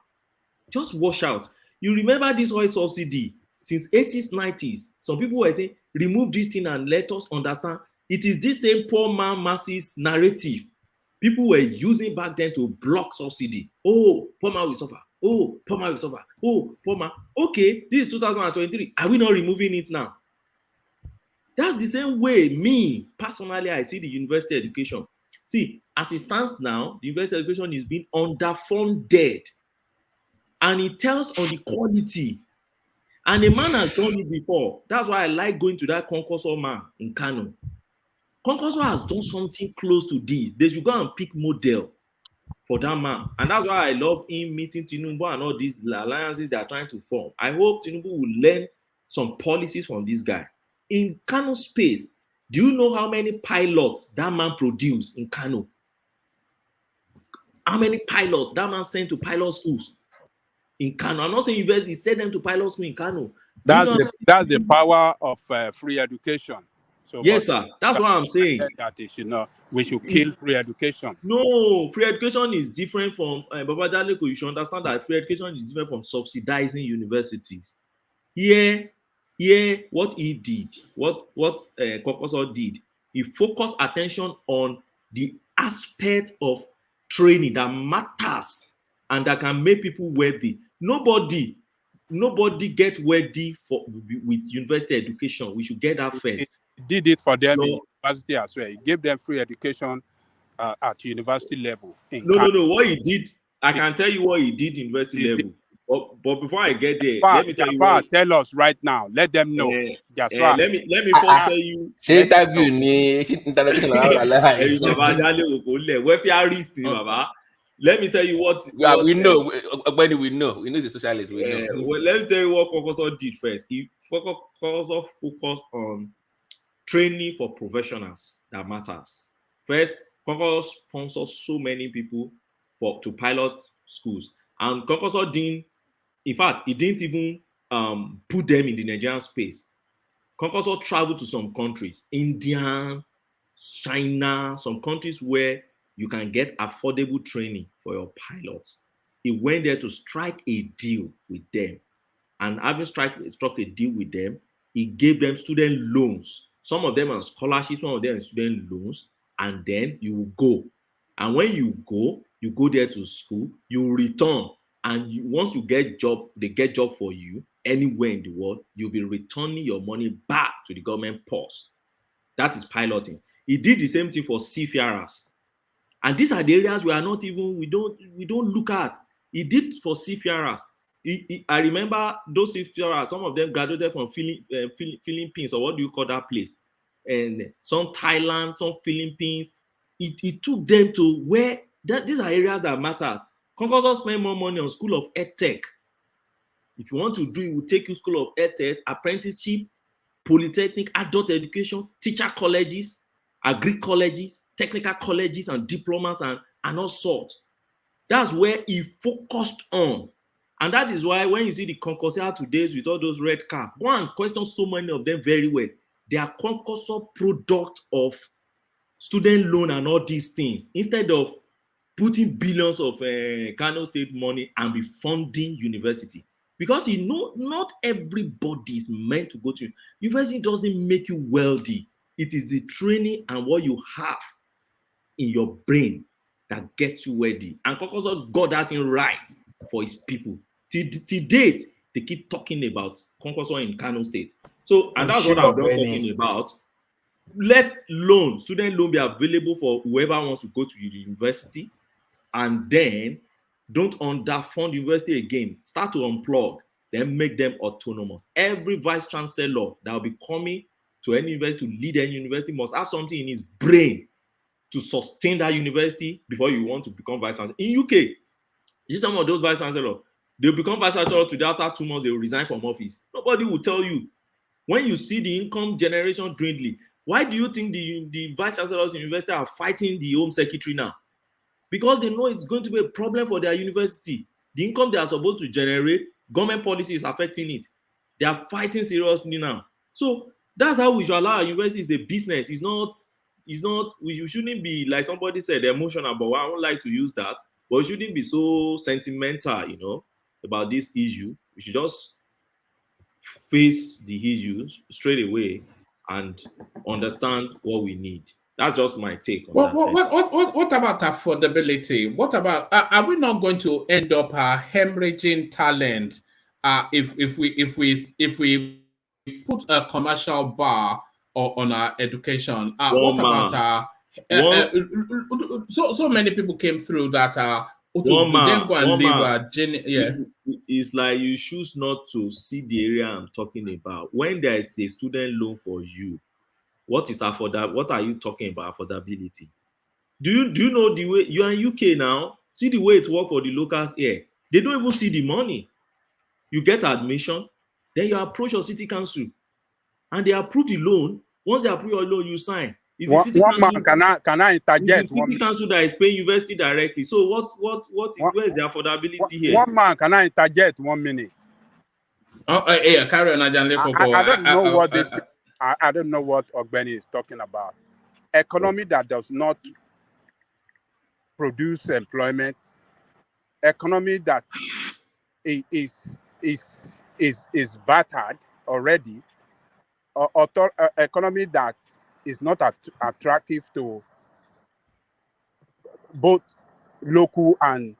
Just watch out. You remember this oil subsidy since 80s, 90s. Some people were saying, remove this thing and let us understand. It is this same poor man masses narrative people were using back then to block subsidy. Oh, poor man will suffer. Oh, poor man will suffer. Oh, poor man. Okay, this is 2023. Are we not removing it now? That's the same way me, personally, I see the university education. See, as it stands now, the university education is being underfunded. And it tells on the quality. And a man has done it before. That's why I like going to that concursor man in Kano. Concursor has done something close to this. They should go and pick model for that man. And that's why I love him meeting Tinubu and all these alliances they are trying to form. I hope Tinubu will learn some policies from this guy. In Kano space, do you know how many pilots that man produced in Kano? How many pilots that man sent to pilot schools in Kano? I'm not saying university send them to pilot school in Kano. That's the power of free education. So yes, sir. That's what I'm saying. That is, we should kill free education. No, free education is different from Baba Daleko. You should understand that free education is different from subsidizing universities. Here, what he did, what Kokoso did, he focused attention on the aspect of training that matters and that can make people wealthy. Nobody gets wealthy with university education. We should get that first. He did it for them in university as well. He gave them free education at university level. No. What he did, I can tell you what he did university level. But before I get there, let me tell you what. Tell us right now. Let them know. Let me first tell you. Let me tell you what. Yeah, we know. We know. We know the socialist. We know. Well, let me tell you what Kokoso did first. He focused on training for professionals that matters. First, Kokoso sponsored so many people to pilot schools, and Kokoso didn't. In fact, he didn't even put them in the Nigerian space. Kokoso traveled to some countries, India, China, some countries where you can get affordable training for your pilots. He went there to strike a deal with them. And having struck a deal with them, he gave them student loans. Some of them are scholarships, some of them are student loans. And then you will go. And when you go there to school, you return. And once you get job, they get job for you anywhere in the world, you'll be returning your money back to the government purse. That is piloting. He did the same thing for seafarers. And these are the areas we don't look at. He did for seafarers. I remember those seafarers, some of them graduated from Philippines, or what do you call that place? And some Thailand, some Philippines. He took them to where these are areas that matters. Concourse spend more money on School of EdTech. If you want to do it, will take you School of EdTech, apprenticeship, polytechnic, adult education, teacher colleges, agri colleges, technical colleges, and diplomas and all sorts. That's where he focused on. And that is why when you see the concursor today with all those red cap, go and question so many of them very well. They are concursor product of student loan and all these things. Instead of putting billions of Kano State money and be funding university. Because you know, not everybody is meant to go to university. Doesn't make you wealthy. It is the training and what you have in your brain that gets you wealthy. And Kokoso got that in right for his people. Till date, they keep talking about Kokoso in Kano State. So, and that's what I'm talking about. Let student loan be available for whoever wants to go to the university. And then don't underfund university again. Start to unplug, then make them autonomous. Every vice chancellor that will be coming to any university to lead any university must have something in his brain to sustain that university before you want to become vice chancellor. In UK, you see some of those vice chancellors, they'll become vice chancellor today, after 2 months, they will resign from office. Nobody will tell you. When you see the income generation dwindling, why do you think the vice chancellors in university are fighting the home secretary now? Because they know it's going to be a problem for their university. The income they are supposed to generate, government policy is affecting it. They are fighting seriously now. So that's how we should allow our university. Is a business. It's not, we shouldn't be, like somebody said, emotional, but I don't like to use that. But we shouldn't be so sentimental, about this issue. We should just face the issues straight away and understand what we need. That's just my take on that. What about affordability? What about, are we not going to end up hemorrhaging talent if we put a commercial bar on our education? What about so many people came through that it's like you choose not to see the area I'm talking about. When there is a student loan for you, what is affordable? What are you talking about affordability? Do you know the way you are in UK now? See the way it works for the locals here. They don't even see the money. You get admission, then you approach your city council, and they approve the loan. Once they approve your loan, you sign. Can I interject? The city council that is paying university directly. So where is the affordability here? One man, can I interject 1 minute? Carry on, I don't know what this. I don't know what Ogbeni is talking about. Economy that does not produce employment, economy that is battered already, economy that is not attractive to both local and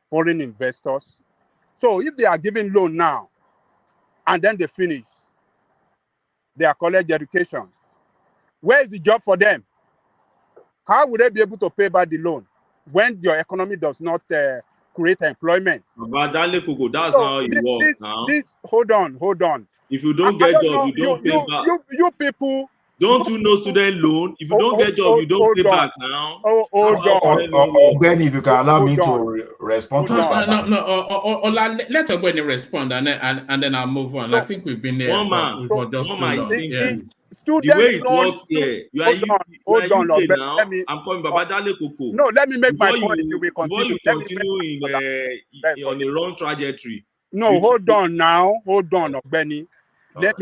foreign investors. So if they are giving loan now and then they finish their college education, where is the job for them? How would they be able to pay back the loan when your economy does not create employment? That's not how it works now. Hold on. If you don't get job, you don't pay back. You people. Don't you know student loan? If you don't get job, you don't pay back now. Hold on. Benny, if you can allow me to respond to that. No. Let Ogbeni respond and then I'll move on. I think we've been there for just too long. The way it works here, you are UK now. I'm coming back. No, let me make my point. Before you continue on a wrong trajectory. No, hold on, Ogbeni. Let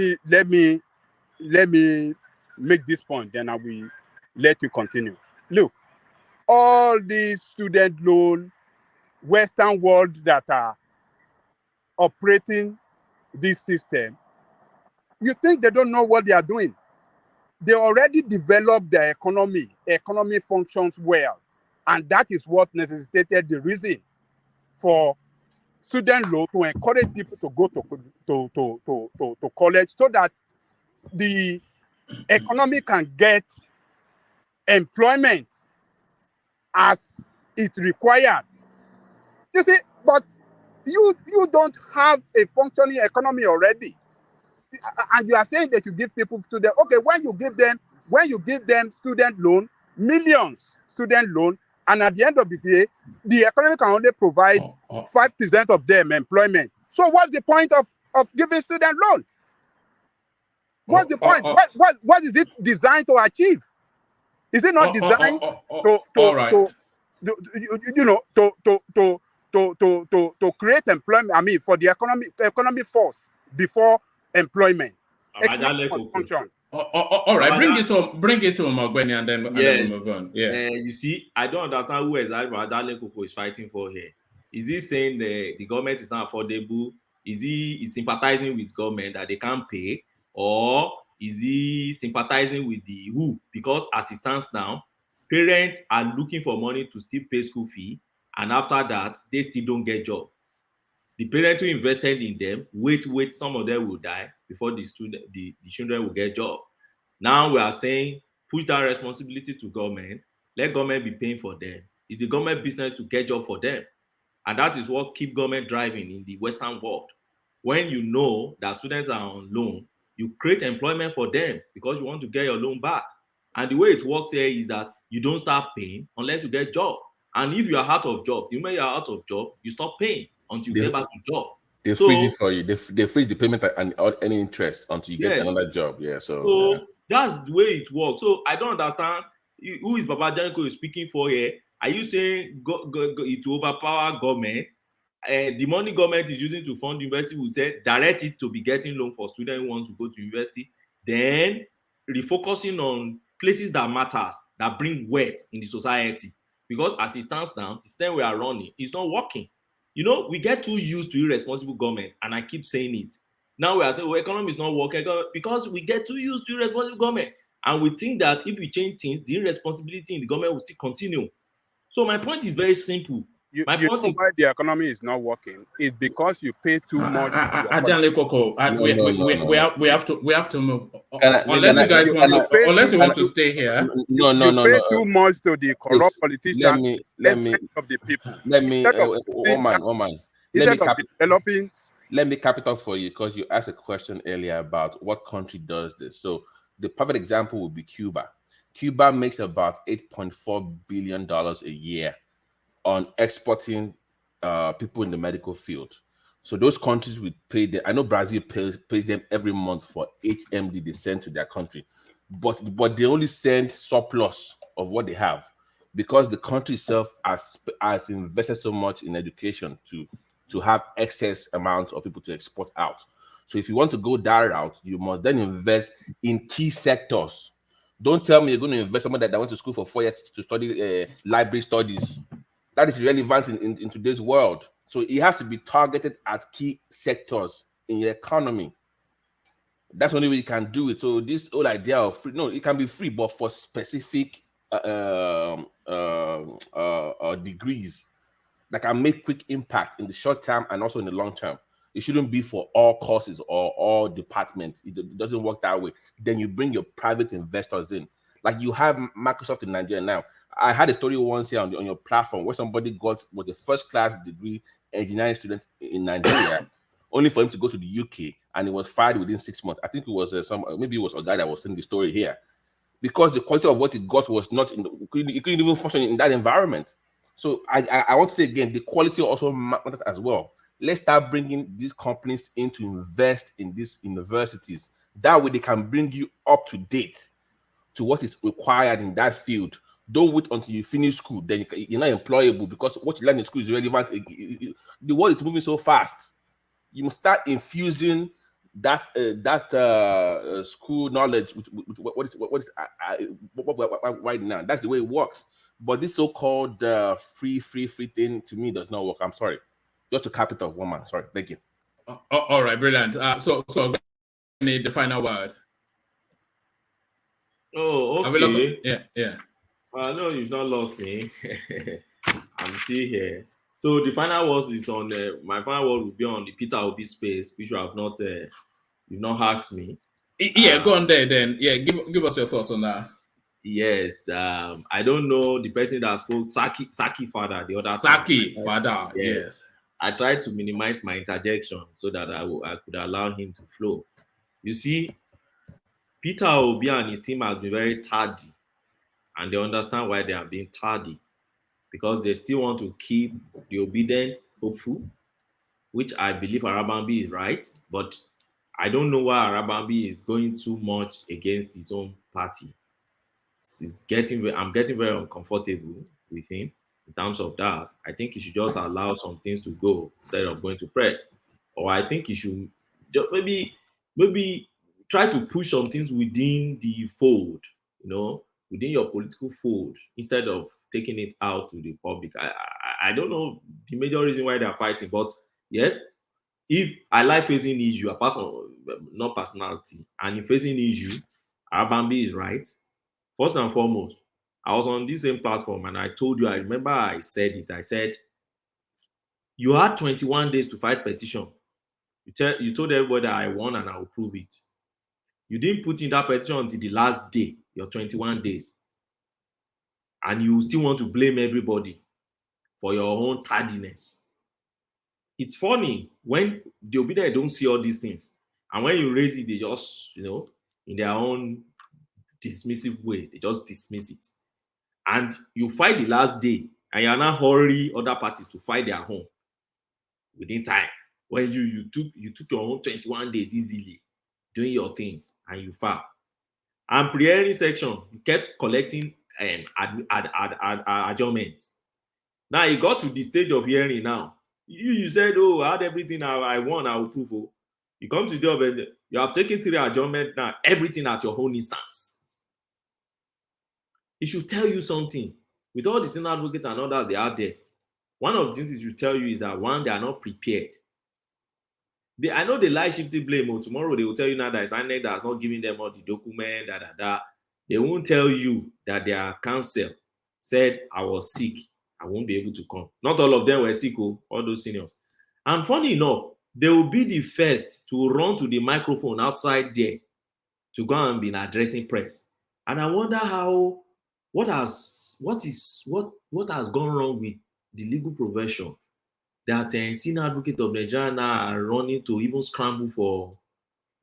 me make this point, then I will let you continue. Look, all these student loan, Western world that are operating this system, you think they don't know what they are doing? They already developed their economy. Economy functions well. And that is what necessitated the reason for student loan to encourage people to go to college so that the economy can get employment as it required. You see, but you don't have a functioning economy already. And you are saying that you give people student. Okay, when you give them student loan, millions student loan, and at the end of the day, the economy can only provide 5% of them employment. So what's the point of giving student loan? What's the point? What is it designed to achieve? Is it not designed to create employment? I mean, for the economy force before employment. All right, bring it to Ogbeni and then we'll move on. Yeah. You see, I don't understand who exactly Adale Koko is fighting for here. Is he saying the government is not affordable? Is he sympathizing with government that they can't pay? Or is he sympathizing with the who? Because as it stands now, parents are looking for money to still pay school fee, and after that, they still don't get job. The parents who invested in them, wait, some of them will die before the children will get job. Now we are saying, push that responsibility to government, let government be paying for them. It's the government business to get job for them. And that is what keep government driving in the Western world. When you know that students are on loan, you create employment for them because you want to get your loan back. And the way it works here is that you don't start paying unless you get job. And if you are out of job, the moment you are out of job, you stop paying until you get back to job. They freeze it for you. They freeze the payment and any interest until you get another job. Yeah. So that's the way it works. So I don't understand who is Baba Janko is speaking for here. Are you saying it to overpower government? The money government is using to fund university, we say direct it to be getting loan for students who want to go to university, then refocusing on places that matters, that bring wealth in the society. Because as it stands now, the system we are running is not working. You know, we get too used to irresponsible government, and I keep saying it. Now we are saying, well, economy is not working because we get too used to irresponsible government, and we think that if we change things, the irresponsibility in the government will still continue. So my point is very simple. My point is why the economy is not working is because you pay too much. We have to move. Unless you want to stay here. You pay too much to the corrupt politicians. Of the people. Let me cap it off for you, because you asked a question earlier about what country does this. So the perfect example would be Cuba. Cuba makes about $8.4 billion a year on exporting people in the medical field. So those countries would pay them. I know Brazil pays them every month for HMD they send to their country, but they only send surplus of what they have, because the country itself has invested so much in education to have excess amounts of people to export out. So if you want to go that route, you must then invest in key sectors. Don't tell me you're going to invest someone that went to school for 4 years to study library studies. That is relevant in today's world. So it has to be targeted at key sectors in your economy. That's the only way you can do it. So this whole idea of free, no, it can be free, but for specific degrees that can make quick impact in the short term and also in the long term. It shouldn't be for all courses or all departments. It doesn't work that way. Then you bring your private investors in. Like you have Microsoft in Nigeria now. I had a story once here on your platform where somebody was a first-class degree engineering student in Nigeria, only for him to go to the UK, and he was fired within 6 months. I think it was maybe it was a guy that was saying the story here, because the quality of what he got was not he couldn't even function in that environment. So I want to say again, the quality also matters as well. Let's start bringing these companies in to invest in these universities. That way they can bring you up to date to what is required in that field. Don't wait until you finish school, then you're not employable, because what you learn in school is relevant. The world is moving so fast. You must start infusing that school knowledge with what is right now. That's the way it works. But this so-called free thing to me does not work. I'm sorry. Just to cap it off, one man. Sorry. Thank you. All right, brilliant. So need the final word. Oh, okay. Yeah. No, you've not lost me. I'm still here. So the final word is on my final word will be on the Peter Obi space, which you have not you've not asked me. Yeah, go on there then. Yeah, give us your thoughts on that. Yes, I don't know the person that spoke, Saki father, the other Saki father. Yes. I tried to minimize my interjection so that I could allow him to flow. You see, Peter Obi and his team has been very tardy, and they understand why they are being tardy, because they still want to keep the obedient hopeful, which I believe Arabambi is right, but I don't know why Arabambi is going too much against his own party. I'm getting very uncomfortable with him in terms of that. I think he should just allow some things to go instead of going to press. Or I think he should maybe try to push some things within the fold, within your political fold, instead of taking it out to the public. I don't know the major reason why they are fighting, but yes, if I like facing issue, apart from not personality, and in facing issue, Arabambi is right. First and foremost, I was on this same platform and I told you, I remember I said it. I said, you had 21 days to fight petition. You told everybody that I won and I will prove it. You didn't put in that petition until the last day, your 21 days. And you still want to blame everybody for your own tardiness. It's funny when the obedient don't see all these things. And when you raise it, they just, in their own dismissive way. They just dismiss it. And you fight the last day, and you're not hurry other parties to fight their own within time. When you took your own 21 days easily doing your things, and you filed. And pre-hearing section, you kept collecting adjournments. Now you got to the stage of hearing now. You said, oh, I had everything I want, I will prove. Oh. You come to the job and you have taken 3 adjournments now, everything at your own instance. It should tell you something. With all the senior advocates and others they are there, one of the things it should tell you is that, one, they are not prepared. I know they lie, shifting blame. Or tomorrow they will tell you now that it's INEC that has not given them all the document, They won't tell you that their counsel said, I was sick, I won't be able to come. Not all of them were sick, all those seniors. And funny enough, they will be the first to run to the microphone outside there to go and be addressing press. And I wonder what has gone wrong with the legal profession that senior advocate of Nigeria now are running to even scramble for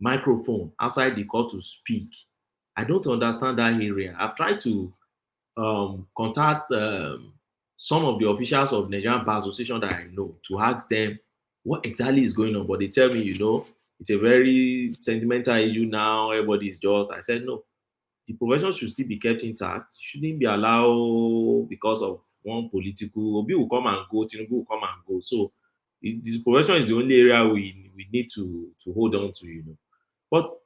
microphone outside the court to speak. I don't understand that area. I've tried to contact some of the officials of Nigerian Bar Association that I know to ask them what exactly is going on, but they tell me, it's a very sentimental issue now. Everybody is just. I said no. The profession should still be kept intact. Shouldn't be allowed because of one political. Obi will come and go. Tinubu will come and go. So this profession is the only area we need to hold on to. But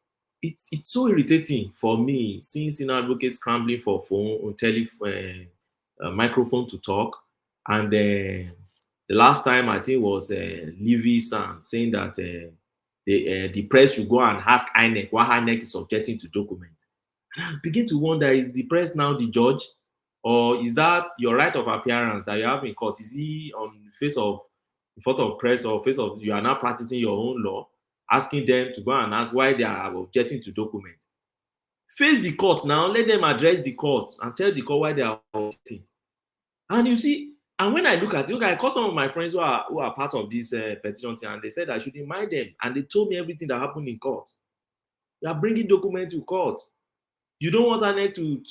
it's so irritating for me seeing senior advocates scrambling for phone or telephone, microphone to talk. And the last time I think was Livy San saying that the press should go and ask INEC why INEC is objecting to documents. And I begin to wonder, is the press now the judge? Or is that your right of appearance that you have in court? Is he on the in front of press or face of you are now practicing your own law, asking them to go and ask why they are objecting to documents? Face the court now, let them address the court and tell the court why they are objecting. And you see, and when I look at it, I call some of my friends who are part of this petition team, and they said I should remind them, and they told me everything that happened in court. You are bringing documents to court. You don't want INEC to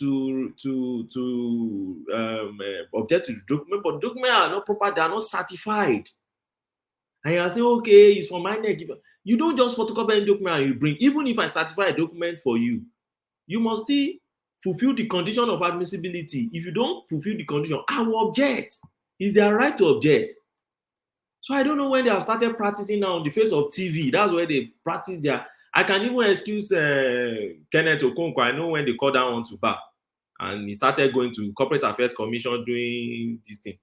object to the document, but documents are not proper, they are not certified. And you say, okay, it's from INEC. You don't just photocopy any document and you bring. Even if I certify a document for you, you must still fulfill the condition of admissibility. If you don't fulfill the condition, I will object. It's their right to object. So I don't know when they have started practicing now on the face of TV. That's where they practice their. I can even excuse Kenneth Okonkwo. I know when they called that one to bar, and he started going to Corporate Affairs Commission doing this thing.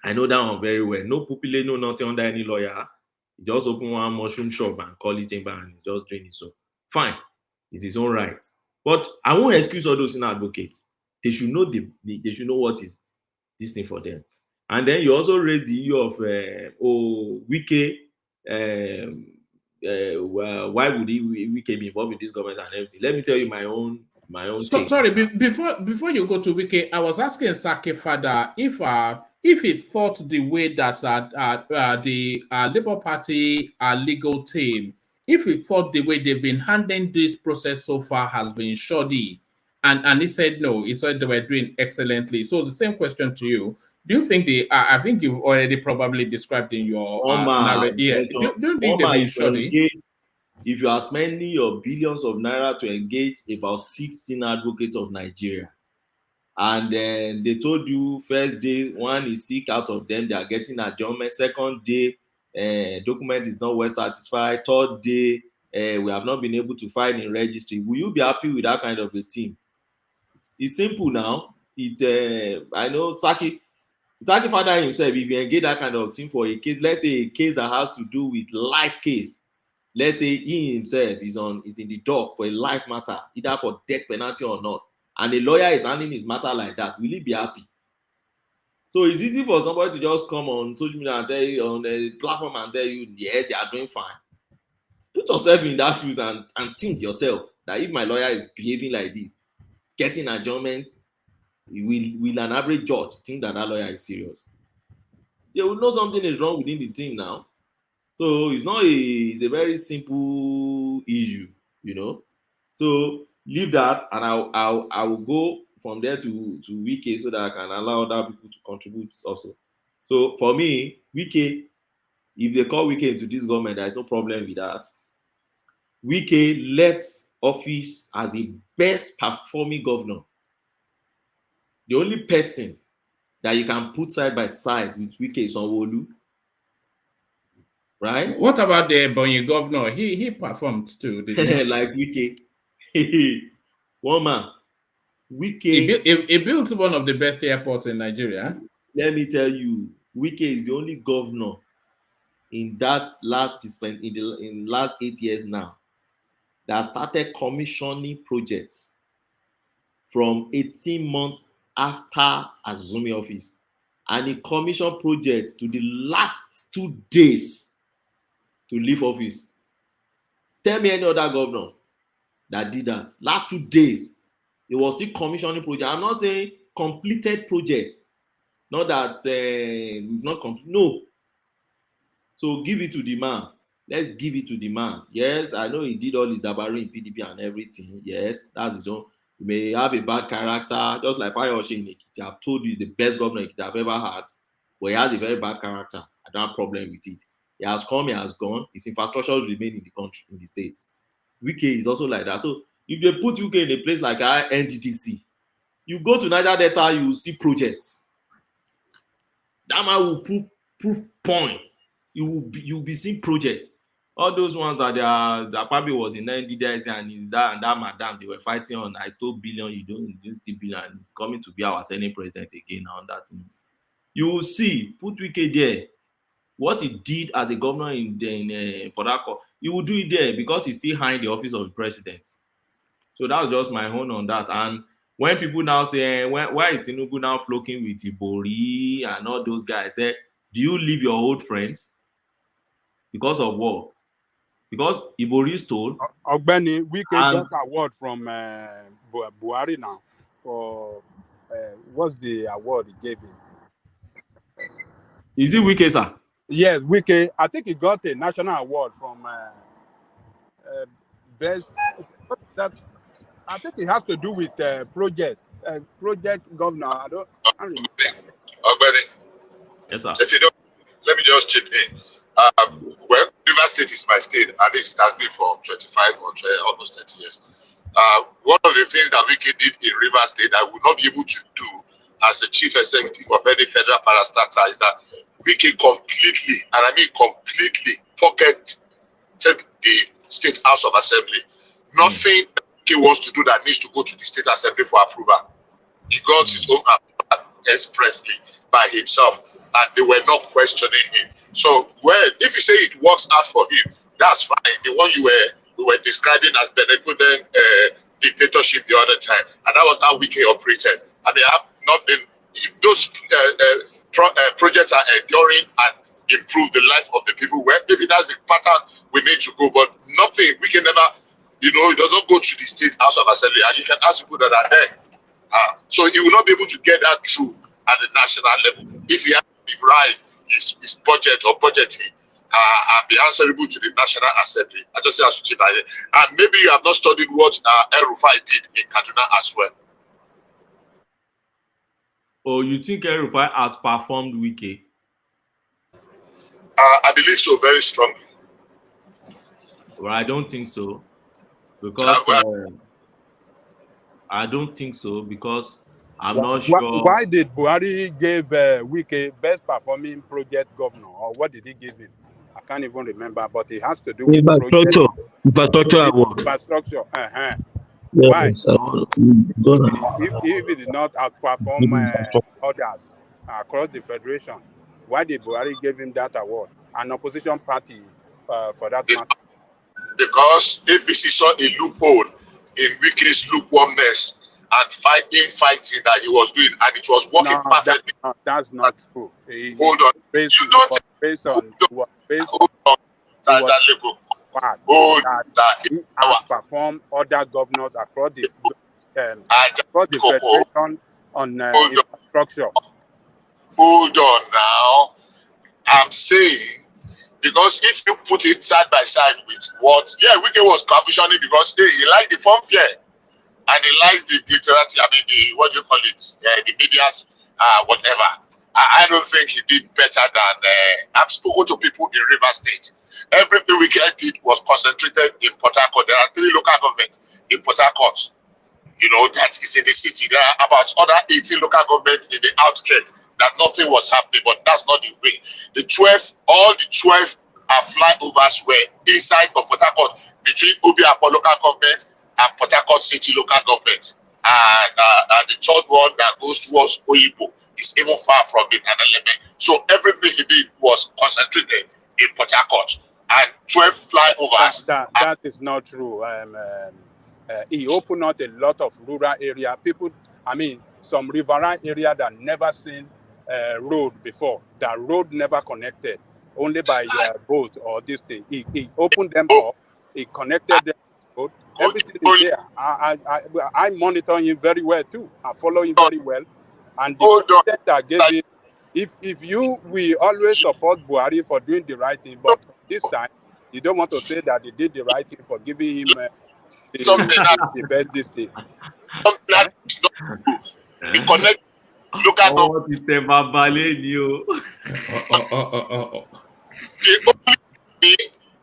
I know that one very well. No pupille, no nothing under any lawyer. He just opened one mushroom shop and call it chamber, and he's just doing it. So fine, it's his own right. But I won't excuse all those in advocates. They should know they should know what is this thing for them. And then you also raised the issue of Wike. Why would Wike be involved in this government and everything? Let me tell you my own take. Sorry, before you go to Wike, I was asking Sake Fada if he thought the way that the Labour Party legal team, if he thought the way they've been handling this process so far has been shoddy, and he said no, he said they were doing excellently. So the same question to you. Do you think I think you've already probably described in your narrative. Yeah. Do you think they've been shoddy? If you are spending your billions of naira to engage about 16 advocates of Nigeria, and then they told you first day one is sick, out of them they are getting adjournment. Second day, document is not well satisfied. Third day, we have not been able to file in registry. Will you be happy with that kind of a team? It's simple now. I know Saki Father himself, if you engage that kind of team for a case, let's say a case that has to do with life case, let's say he himself is in the dock for a life matter, either for death penalty or not, and a lawyer is handling his matter like that, will he be happy? So it's easy for somebody to just come on social media and tell you on the platform and tell you, yes, they are doing fine. Put yourself in that shoes and think yourself that if my lawyer is behaving like this, getting adjournment, will an average judge think that lawyer is serious? They will know something is wrong within the team now. So it's a very simple issue, So leave that, and I will go from there to Wike so that I can allow other people to contribute also. So for me, Wike, if they call Wike into this government, there is no problem with that. Wike left office as the best performing governor. The only person that you can put side by side with Wike is Sanwo-Olu. Right? What about the Ebonyi governor? He performed too. Like Wike. One man. Wike. He built one of the best airports in Nigeria. Let me tell you, Wike is the only governor in that last 8 years now that started commissioning projects from 18 months after assuming office, and he commissioned projects to the last 2 days to leave office. Tell me any other governor that did that. Last 2 days, he was still commissioning projects. I'm not saying completed projects, not that not complete. No. So give it to the man. Let's give it to the man. Yes, I know he did all his dabaru in PDP and everything. Yes, that's his own. He may have a bad character, just like Fayose in Ekiti. I've told you he's the best governor Ekiti I've ever had, but he has a very bad character. I don't have a problem with it. He has come, he has gone. His infrastructure remain in the country, in the states. Wike is also like that. So if they put Wike in a place like NDDC, you go to Niger Delta, you will see projects. That man will prove points. You'll be seeing projects. All those ones that probably was in NDDC and is that and that madam, they were fighting on, I stole billion, you don't steal billion, and he's coming to be our Senate president again now. That you will see, put Wike there. What he did as a governor in Port Harcourt, he will do it there because he's still high in the office of the president. So that's just my own on that. And when people now say, why is Enugu now flocking with Ibori and all those guys? Say, do you leave your old friends? Because of what? Because Ibori stole. Ogbeni, Wike got award from Buhari now for what's the award he gave him? Is it Wike, sir? Yes, Wike. I think he got a national award from best. That I think it has to do with project governor. I don't remember. Ogbeni. Yes, sir. If you don't, let me just chip in. Well, River State is my state, and this has been for 25 or almost 30 years. One of the things that Wike did in River State I would not be able to do as the chief executive of any federal parastatal is that Wike completely, and I mean completely, pocketed the State House of Assembly. Nothing that Wike wants to do that needs to go to the State Assembly for approval. He got his own approval expressly by himself, and they were not questioning him. So, well, if you say it works out for him, that's fine. The one we were describing as benevolent dictatorship the other time, and that was how Wike operated. And they have nothing. Those projects are enduring and improve the life of the people. Well, maybe that's the pattern we need to go, but nothing. We can never, it doesn't go to the State House of Assembly, and you can ask people that are there. So he will not be able to get that through at the national level if he has to bribe his budget or budgeting and be answerable to the National Assembly. I just say I should keep that. And maybe you have not studied what Rufai did in Kaduna as well. Oh, you think Rufai outperformed Wike? I believe so very strongly. Well, I don't think so. Because I don't think so because I'm not sure. Why did Buhari give Wike best performing project governor, or what did he give him? I can't even remember, but it has to do with infrastructure award. Infrastructure. Yes, Why? If it did not outperform others across the federation, why did Buhari give him that award? An opposition party, for that matter. Because APC saw a loophole in Wike's lukewarmness and fighting that he was doing, and it was working perfectly. That's not true. Hold on. He outperformed other governors across the federation on infrastructure. Hold on now. I'm saying, because if you put it side by side with what, Wike was commissioning because he liked the form fair. analyze the literati, I mean, the, what do you call it, the media's whatever. I don't think he did better than, I've spoken to people in River State. Everything we did was concentrated in Port Harcourt. There are 3 local governments in Port Harcourt, you know, that is in the city. There are about other 18 local governments in the outskirts that nothing was happening, but that's not the way. All the 12 flyovers were inside of Port Harcourt, between Obiapo local government and Port Harcourt City local government. And the third one that goes towards Oyibo is even far from it, an element. So everything he did was concentrated in Port Harcourt, and 12 flyovers. That is not true. He opened up a lot of rural area. People, I mean, some riverine area that never seen road before. That road never connected, only by boat or this thing. He opened them up. He connected them. Everything is there. I monitor him very well too. I follow him very well. And the content that gave him, if we always support Buhari for doing the right thing, but this time you don't want to say that he did the right thing for giving him the best this thing. He connect. Look at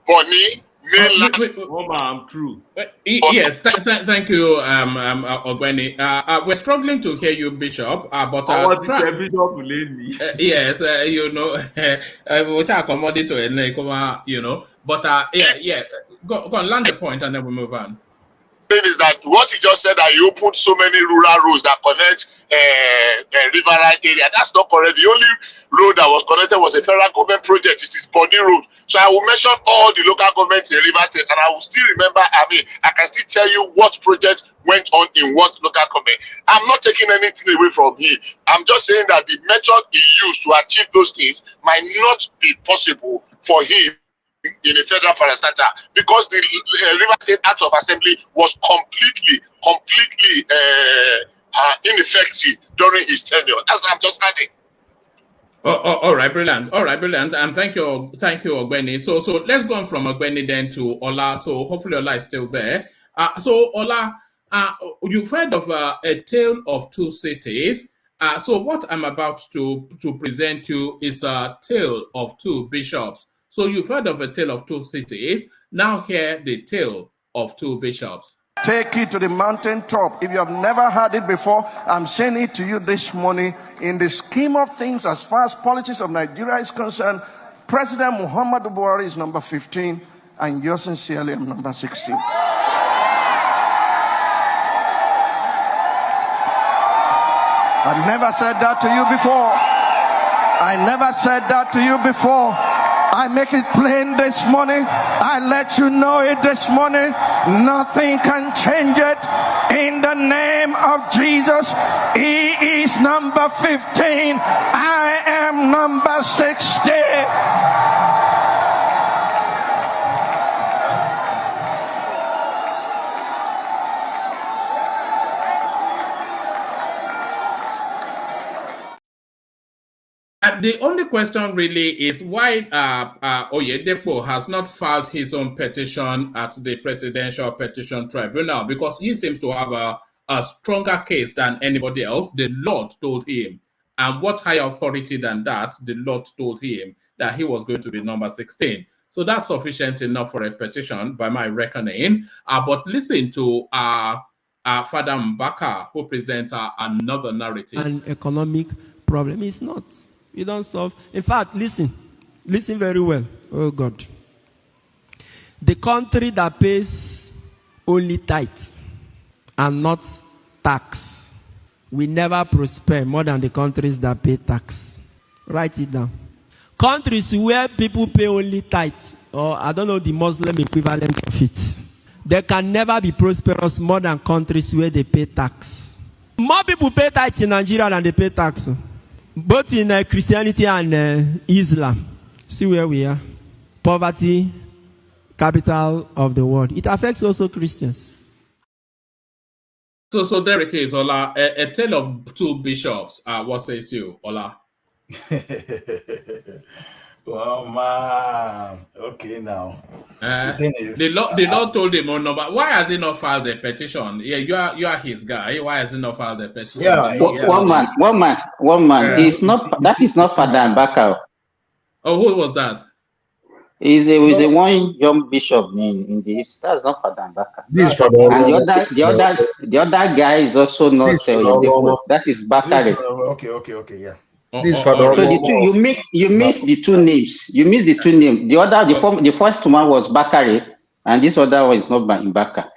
Bonnie. I'm true. Yes, thank you, Ogweni. We're struggling to hear you, Bishop. But Bishop yes, you know, which are commodity to you know. But yeah, go on, land the point, and then we move on. Is that what he just said, that he opened so many rural roads that connect riverine area? That's not correct. The only road that was connected was a federal government project. It is Bonny Road. So I will mention all the local governments in River State, and I will still remember. I mean, I can still tell you what project went on in what local government. I'm not taking anything away from him. I'm just saying that the method he used to achieve those things might not be possible for him in a federal parastatal, because the River State Act of Assembly was completely ineffective during his tenure. That's what I'm just adding. All right, brilliant. And thank you, Ogweni. So let's go on from Ogweni then to Ola. So hopefully Ola is still there. So Ola, you've heard of a tale of two cities. So what I'm about to present you is a tale of two bishops. So you've heard of a tale of two cities. Now hear the tale of two bishops. Take it to the mountaintop. If you have never heard it before, I'm saying it to you this morning. In the scheme of things, as far as politics of Nigeria is concerned, President Muhammadu Buhari is number 15, and yours sincerely, I'm number 16. I've never said that to you before. I never said that to you before. I make it plain this morning. I let you know it this morning. Nothing can change it. In the name of Jesus, he is number 15. I am number 16. The only question really is why Oyedepo has not filed his own petition at the Presidential Petition Tribunal, because he seems to have a stronger case than anybody else. The Lord told him. And what higher authority than that? The Lord told him that he was going to be number 16. So that's sufficient enough for a petition by my reckoning. But listen to Father Mbaka, who presents another narrative. An economic problem is not. You don't solve. In fact, listen very well. Oh God. The country that pays only tithes and not tax will never prosper more than the countries that pay tax. Write it down. Countries where people pay only tithes, or I don't know the Muslim equivalent of it, they can never be prosperous more than countries where they pay tax. More people pay tithes in Nigeria than they pay tax. Both in Christianity and Islam. See where we are. Poverty, capital of the world. It affects also Christians. So there it is, Ola. A tale of two bishops. What says you, Ola? Oh man, okay now. The thing is, the law told him, oh no, but why has he not filed a petition? Yeah, you are his guy. Why has he not filed a petition? One man. It's not that is not Father Mbaka. Oh, who was that? Is a one young bishop in this. That's not Father Mbaka. This And the other guy is also not that is Bakare. Okay, yeah. This Father. So you miss the two names. You miss the two names. The first one was Bakare, and this other one is not Mbaka.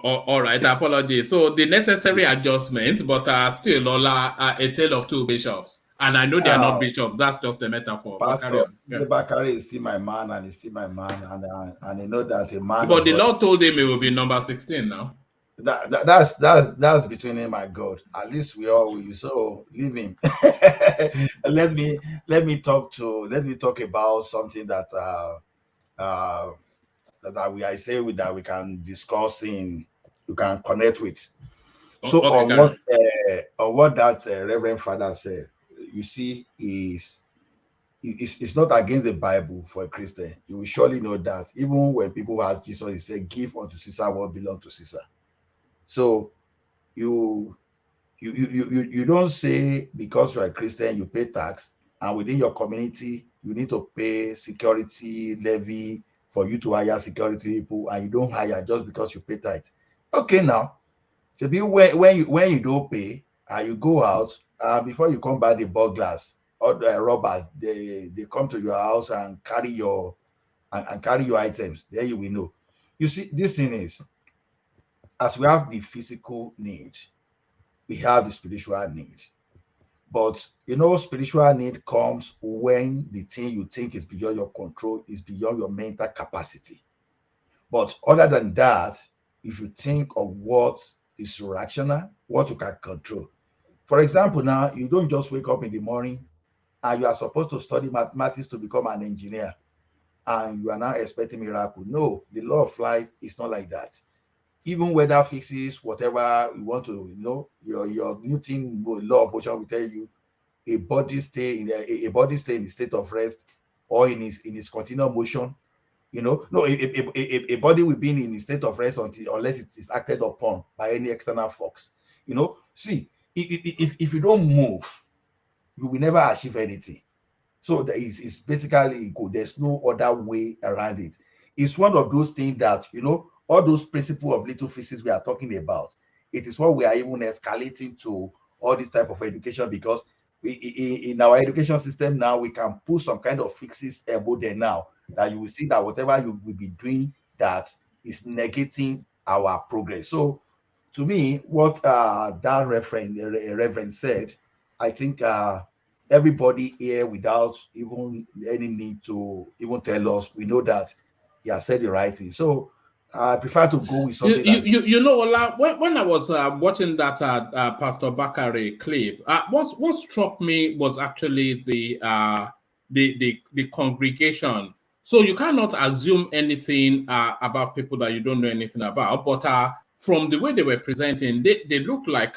All right, apologies. So the necessary adjustments, but still a tale of two bishops. And I know they are not bishops. That's just the metaphor. Pastor, Bakare is still my man, and he's still my man, and I know that a man. But the Lord told him it will be number 16 now. That's between him and God. At least we all will. So leave him. let me talk about something that that we can discuss you can connect with. So on what that Reverend Father said, you see, it's not against the Bible for a Christian. You will surely know that even when people ask Jesus, he said, "Give unto Caesar what belongs to Caesar." So you don't say because you're a Christian you pay tax, and within your community you need to pay security levy for you to hire security people, and you don't hire just because you pay tithe. Okay, now, so when you don't pay and you go out, before you come back, the burglars or the robbers, they come to your house and carry your items. There you will know. You see, this thing is, as we have the physical need, we have the spiritual need. But spiritual need comes when the thing you think is beyond your control is beyond your mental capacity. But other than that, if you think of what is rational, what you can control. For example, now you don't just wake up in the morning and you are supposed to study mathematics to become an engineer, and you are now expecting miracle. No, the law of life is not like that. Even weather fixes, whatever you want to, your Newton law of motion will tell you a body stay in the state of rest or in its continual motion. A body will be in a state of rest unless it is acted upon by any external force. See, if you don't move, you will never achieve anything. So it's basically good. There's no other way around it. It's one of those things that, all those principles of little physics we are talking about, it is what we are even escalating to all this type of education, because in our education system now, we can put some kind of fixes model now that you will see that whatever you will be doing that is negating our progress. So to me, what that reverend said, I think everybody here, without even any need to even tell us, we know that he has said the right thing. So I prefer to go with something. Ola, when I was watching that Pastor Bakare clip, what struck me was actually the congregation. So you cannot assume anything about people that you don't know anything about. But from the way they were presenting, they look like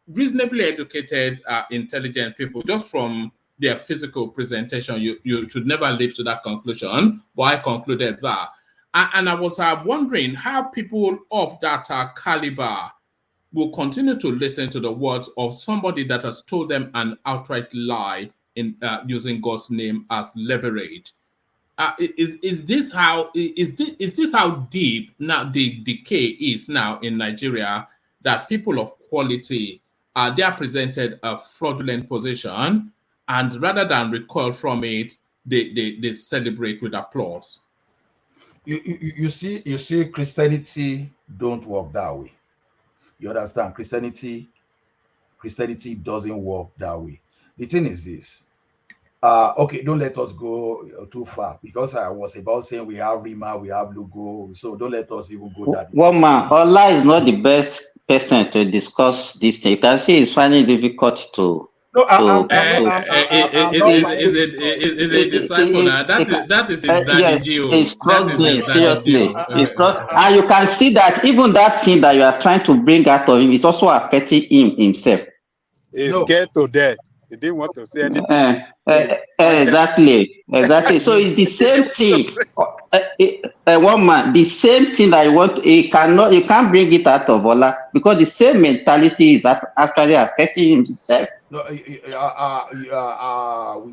reasonably educated, intelligent people. Just from their physical presentation, you should never leap to that conclusion. But I concluded that. And I was wondering how people of that caliber will continue to listen to the words of somebody that has told them an outright lie in using God's name as leverage. Is this how deep now the decay is now in Nigeria, that people of quality they are presented a fraudulent position, and rather than recoil from it, they celebrate with applause? You see, Christianity don't work that way. You understand? Christianity doesn't work that way. The thing is this. Okay, don't let us go too far, because I was about saying we have Rima, we have logo, so don't let us even go that. One man, Ola is not the best person to discuss this thing. You can see it's finding it difficult to. Is a disciple now. That is his daddy. Yes, he's struggling, seriously. And you can see that even that thing that you are trying to bring out of him is also affecting him himself. He's scared to death. He didn't want to say anything. Exactly. So it's the same thing. One man, the same thing that you can't bring it out of Ola because the same mentality is actually affecting himself. No, with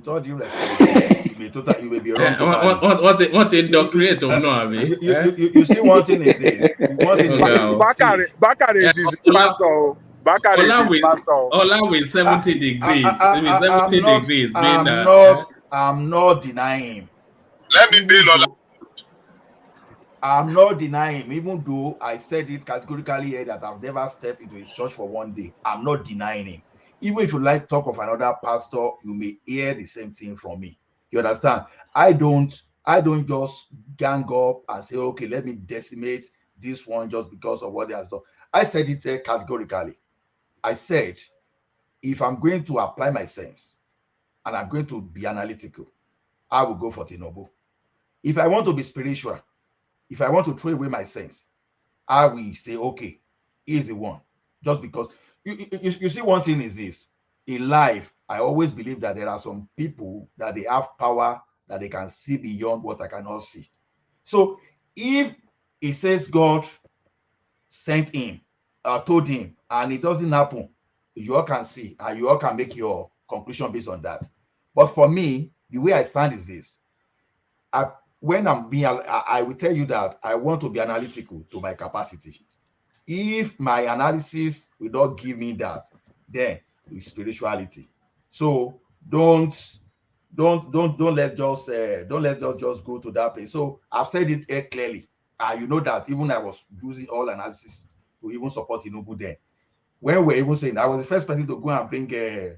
all due respect, you may be wrong. What indoctrinate or no? You see, one thing is this. One thing Bakare is his pastor. Bakare is his pastor. Ola with 70 degrees. I'm not denying him. Let me be Lola. I'm not denying him, even though I said it categorically here that I've never stepped into his church for one day. I'm not denying him. Even if you like talk of another pastor, you may hear the same thing from me. You understand? I don't just gang up and say, okay, let me decimate this one just because of what he has done. I said it categorically. I said, if I'm going to apply my sense and I'm going to be analytical, I will go for Tinubu. If I want to be spiritual, if I want to throw away my sense, I will say, okay, he's the one. Just because you see, one thing is this. In life, I always believe that there are some people that they have power that they can see beyond what I cannot see. So if he says God sent him, told him, and it doesn't happen, you all can see and you all can make your conclusion based on that. But for me, the way I stand is this. I will tell you that I want to be analytical to my capacity. If my analysis will not give me that, then it's spirituality. So don't let just go to that place. So I've said it here clearly. You know that even I was using all analysis to even support Enugu then. When we're even saying I was the first person to go and bring the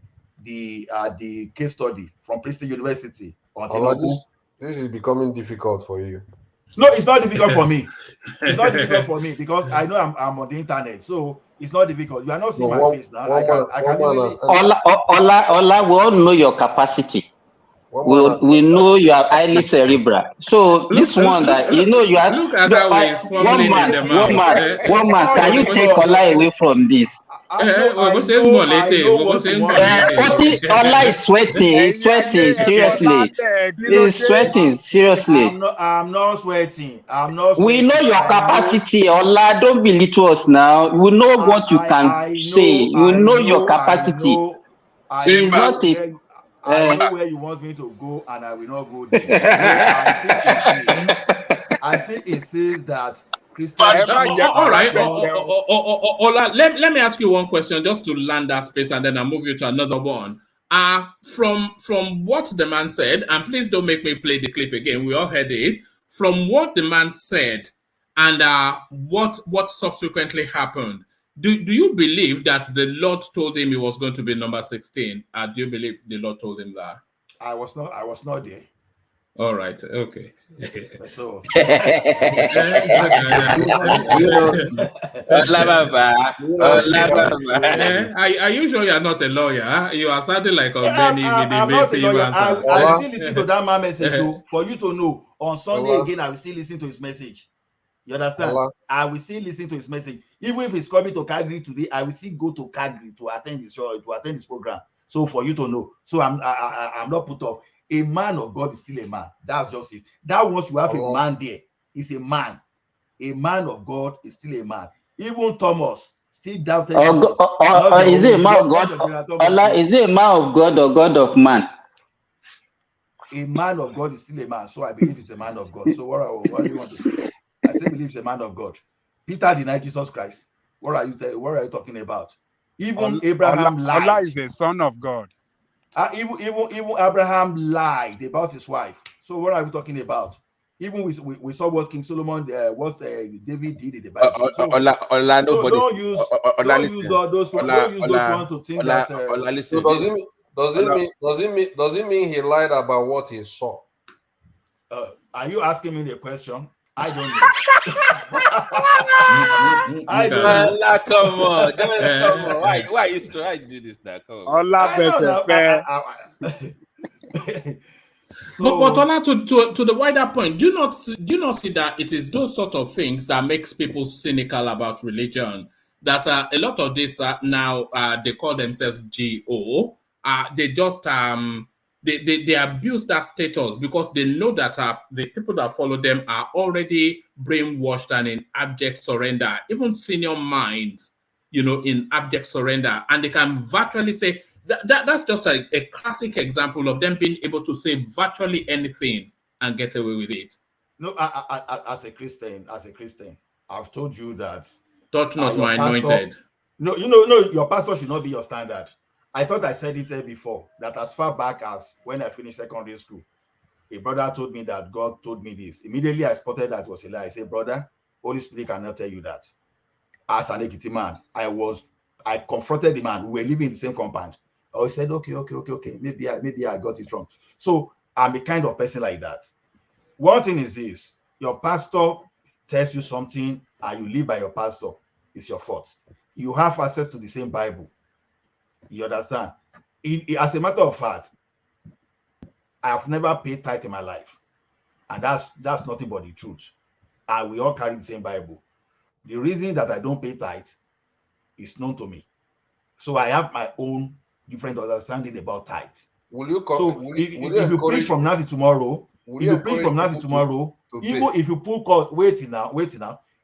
case study from Princeton University on Enugu. This is becoming difficult for you. No, it's not difficult for me. It's not difficult for me because I know I'm on the internet, so it's not difficult. You are not seeing my face now. Ola, we all know your capacity. We know you are highly cerebral. So this one that you know you are. Look at that way. One man. Can you take Ola away from this? Ola is sweating. He's sweating seriously. He's sweating seriously. I'm not sweating. We know your capacity, Ola. Don't belittle us now. We know what you can say. We know your capacity. It's not a. I know where you want me to go, and I will not go there. I think it says that. All right. Ola, let me ask you one question just to land that space, and then I'll move you to another one. From what the man said, and please don't make me play the clip again. We all heard it. From what the man said, and what subsequently happened. Do you believe that the Lord told him he was going to be number 16? Do you believe the Lord told him that? I was not there. All right. Okay. So. Are you sure you are not a lawyer? You are sounding like a I'm not a lawyer. I will still listen to that man message for you to know. On Sunday again, I will still listen to his message. You understand? I will still listen to his message. Even if he's coming to Calgary today, I will still go to Calgary to attend his show, to attend his program. So for you to know. So I'm not put off. A man of God is still a man. That's just it. That once you have a man there, is a man. A man of God is still a man. Even Thomas still doubted. Is it a man of God? Allah, is it a man of God or God of man? A man of God is still a man. So I believe he's a man of God. So what do you want to say? I still believe he's a man of God. Peter denied Jesus Christ. What are you talking about? Even Abraham lied. Allah is the son of God. Even Abraham lied about his wife. So what are we talking about? Even we saw what King Solomon, what David did in the Bible. Don't use those ones to think that. Does it mean he lied about what he saw? Are you asking me the question? I don't know. I don't know. Come on. Come on. Why you trying to do this now? Come on. But Ola, to the wider point, do you not see that it is those sort of things that makes people cynical about religion? That a lot of this now they call themselves GO. They they abuse that status because they know that the people that follow them are already brainwashed and in abject surrender, even senior minds, in abject surrender. And they can virtually say, that's just a classic example of them being able to say virtually anything and get away with it. No, as a Christian, I've told you that. Touch not my anointed. No, your pastor should not be your standard. I thought I said it before, that as far back as when I finished secondary school, a brother told me that God told me this. Immediately I spotted that was a lie. I said, brother, Holy Spirit cannot tell you that. As an Ekiti man, I confronted the man. We were living in the same compound. I said, okay. Maybe I got it wrong. So I'm a kind of person like that. One thing is this: your pastor tells you something and you live by your pastor, it's your fault. You have access to the same Bible. You understand? As a matter of fact, I have never paid tithe in my life. And that's nothing but the truth. And we all carry the same Bible. The reason that I don't pay tithe is known to me. So I have my own different understanding about tithe. If you preach from now to tomorrow, even if you put cost, wait now.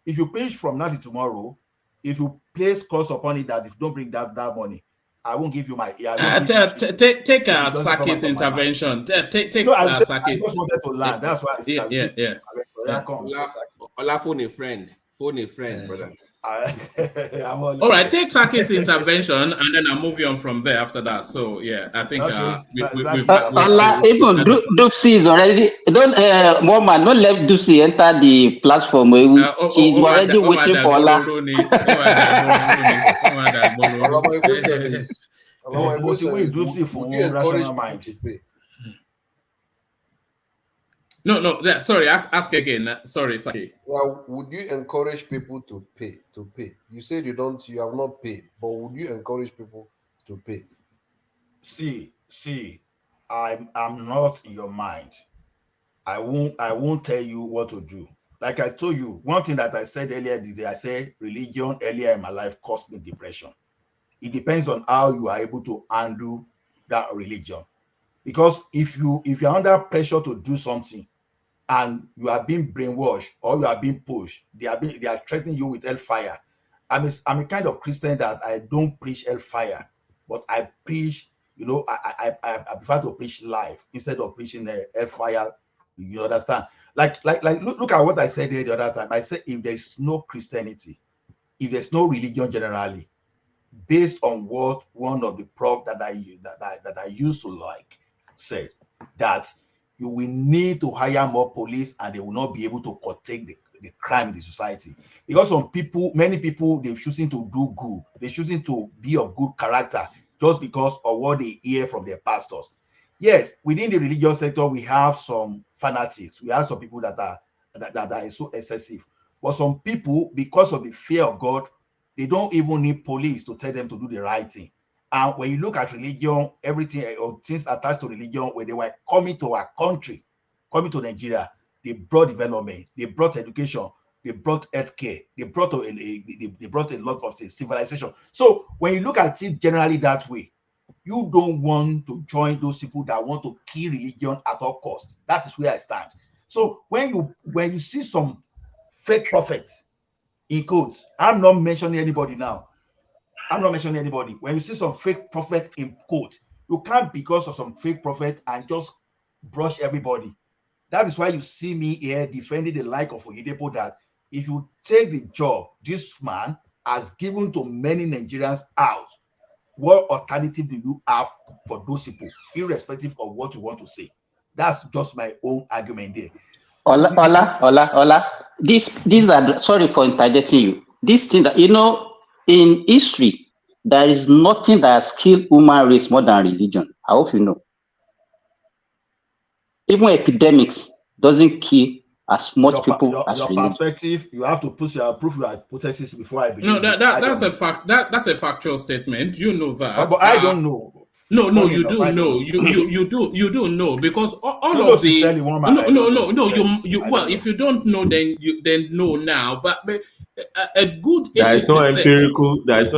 If you preach from now to tomorrow, if you place cost upon it that if you don't bring that money, I won't give you my ear. Take Saki's intervention. Take I just wanted to learn. That's why I said phone a friend, brother. All right, take Saki's intervention and then I'll move you on from there after that. So yeah, I think even Dupsy is already don't let Dupsy enter the platform. She's already waiting for Ola. No. Sorry, ask again. Sorry, Saki. Well, would you encourage people to pay? You said you have not paid, but would you encourage people to pay? See, I'm not in your mind. I won't tell you what to do. Like I told you, one thing that I said earlier today, I said religion earlier in my life caused me depression. It depends on how you are able to handle that religion. Because if you're under pressure to do something and you are being brainwashed or you are being pushed, they are threatening you with hellfire. I'm a kind of Christian that I don't preach hellfire, but I preach, I prefer to preach life instead of preaching hellfire. You understand? Like look at what I said here the other time. I said if there's no Christianity, if there's no religion generally, based on what one of the prof that I used to like said, that you will need to hire more police and they will not be able to contain the crime in the society. Because many people, they're choosing to do good. They're choosing to be of good character just because of what they hear from their pastors. Yes, within the religious sector, we have some fanatics. We have some people that are so excessive. But some people, because of the fear of God, they don't even need police to tell them to do the right thing. And when you look at religion, everything or things attached to religion, when they were coming to our country, coming to Nigeria, they brought development, they brought education, they brought healthcare, they brought a lot of civilization. So when you look at it generally that way, you don't want to join those people that want to kill religion at all costs. That is where I stand. So when you see some fake prophets, in quotes, I'm not mentioning anybody now. When you see some fake prophet in quote, you can't, because of some fake prophet, and just brush everybody. That is why you see me here defending the like of Oyedepo, that if you take the job this man has given to many Nigerians out, what alternative do you have for those people, irrespective of what you want to say? That's just my own argument there. Ola. These are, sorry for interjecting you. This thing that, in history, there is nothing that has killed human race more than religion. I hope you know. Even epidemics doesn't kill as much people as religion. Perspective, you have to put your proof your hypothesis before I begin. No, that's a fact. That's a factual statement. You know that. But I don't know. No, you do know. You do know, because all of the well, if you don't know, then know now. But a good 80%. There is no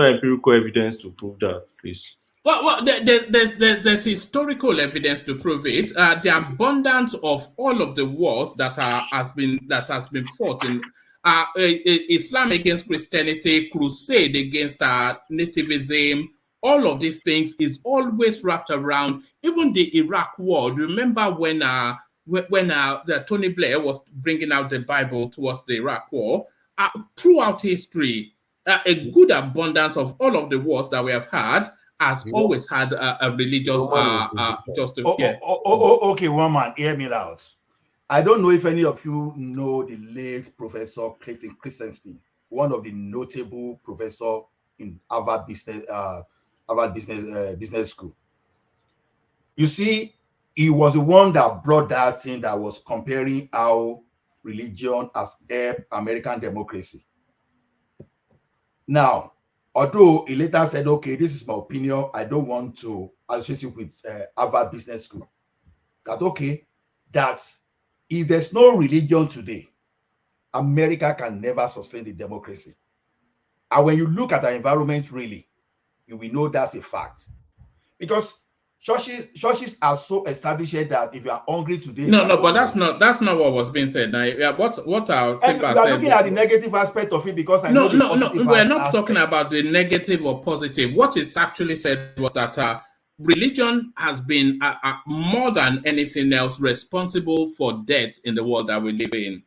empirical evidence to prove that, please. Well, there's historical evidence to prove it. The abundance of all of the wars that has been fought in Islam against Christianity, crusade against nativism, all of these things is always wrapped around. Even the Iraq War. Remember when the Tony Blair was bringing out the Bible towards the Iraq War? Throughout history, a good abundance of all of the wars that we have had has always had a religious Okay, one man, hear me out. I don't know if any of you know the late Professor Clayton Christensen, one of the notable professor in Harvard Business School. You see, he was the one that brought that thing that was comparing how religion has helped American democracy. Now, although he later said, okay, this is my opinion, I don't want to associate you with Harvard Business School. That okay, that if there's no religion today, America can never sustain the democracy. And when you look at the environment, really, you will know that's a fact. Because churches are so established that if you are hungry today, but that's not what was being said. Now, what our said. You are looking at the negative aspect of it because I know the positive we're not talking about the negative or positive. What is actually said was that religion has been more than anything else responsible for death in the world that we live in.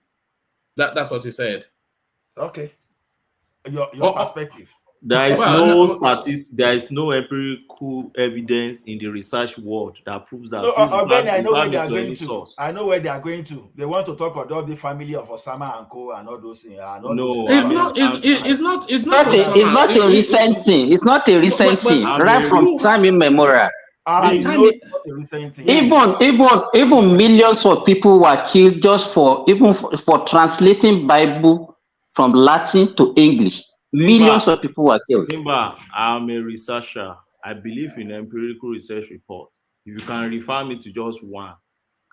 That's what he said. Okay, your perspective. There is no empirical evidence in the research world that proves that. No, I know where they are going to. I know where they are going to. They want to talk about the family of Osama and Co. and all those things. It's not a recent thing. It's not a recent thing. Right from time immemorial. Even millions of people were killed just for translating Bible from Latin to English. Millions of people were killed. I'm a researcher. I believe in empirical research reports. If you can refer me to just one,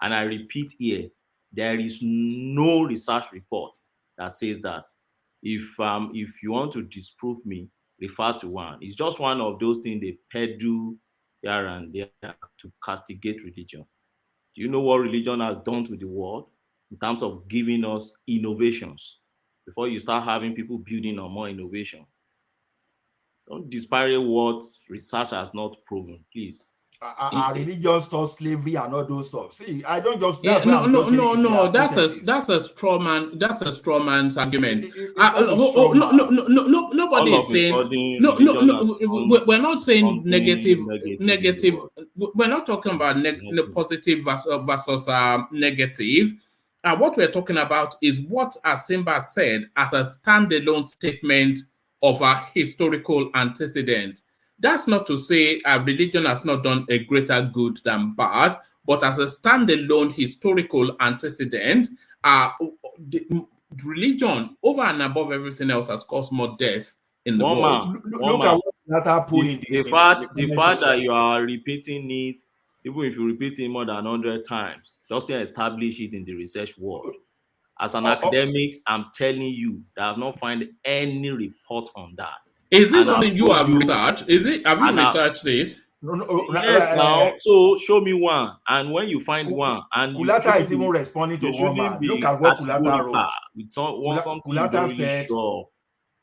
and I repeat here, there is no research report that says that. If you want to disprove me, refer to one. It's just one of those things they peddle here and there to castigate religion. Do you know what religion has done to the world in terms of giving us innovations? Before you start having people building on more innovation, don't disparage what research has not proven, please. Religion stuff, slavery, and all those stuff. See, I don't just. No. That's a straw man. That's a straw man's argument. Nobody is saying no. We're not saying negative. We're not talking about positive versus negative. What we're talking about is what Asimba said as a standalone statement of a historical antecedent. That's not to say religion has not done a greater good than bad, but as a standalone historical antecedent, religion, over and above everything else, has caused more death in the world. Look at what that put in the fact that you are repeating it, even if you repeat it more than 100 times, just to establish it in the research world. As an academic, I'm telling you that I've not found any report on that. Is this something you have researched? Have you researched it? Yes, now. So show me one. And when you find one, and Kulata is even responding to one man. Look at what Kulata wrote.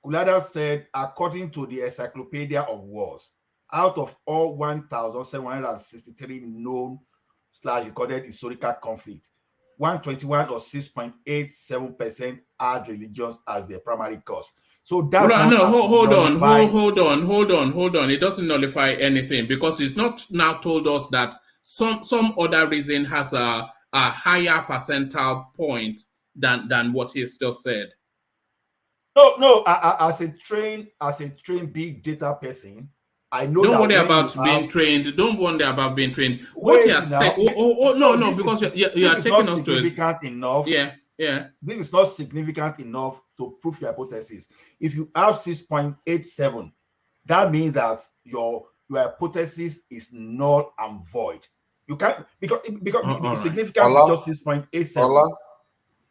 Kulata said, according to the Encyclopedia of Wars, out of all 1,763 known / recorded historical conflict, 121 or 6.87% had religions as their primary cause. So that hold on. It doesn't nullify anything because it's not now told us that some other reason has a higher percentile point than what he still said. No. As a trained big data person, I know. Don't worry about being trained. Don't wonder about being trained. What you are saying? No, because you are taking us to significant enough. Yeah. This is not significant enough to prove your hypothesis. If you have 6.87, that means that your hypothesis is null and void. You can't because the significance is just 6.87.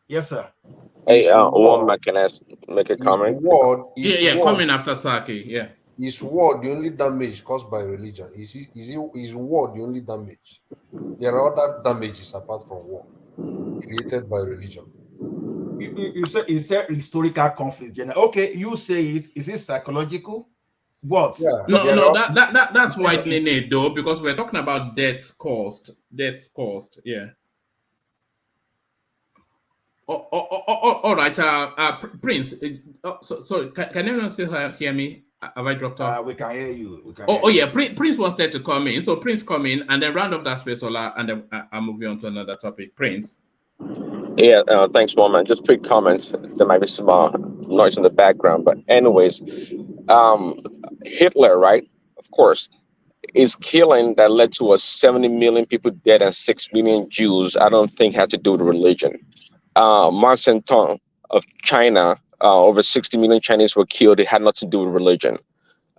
Yes, sir. Hey, can I make a comment? Coming after Saki. Yeah. Is war the only damage caused by religion? Is war the only damage? There are other damages apart from war created by religion. You say is there historical conflict? Okay, you say is it psychological? What? Yeah. No, that's widening it though, because we're talking about deaths caused. Yeah. All right, Prince. Sorry, can anyone still hear me? Have I dropped off? We can hear you. Yeah, Prince was there to come in. So Prince come in and then round up that space, Ola, and then I'll move you on to another topic. Prince. Yeah, thanks, Norman. Just quick comments. There might be some noise in the background, but anyways, Hitler, right? Of course, is killing that led to 70 million people dead and 6 million Jews. I don't think had to do with religion. Mao Zedong of China, over 60 million Chinese were killed. It had nothing to do with religion.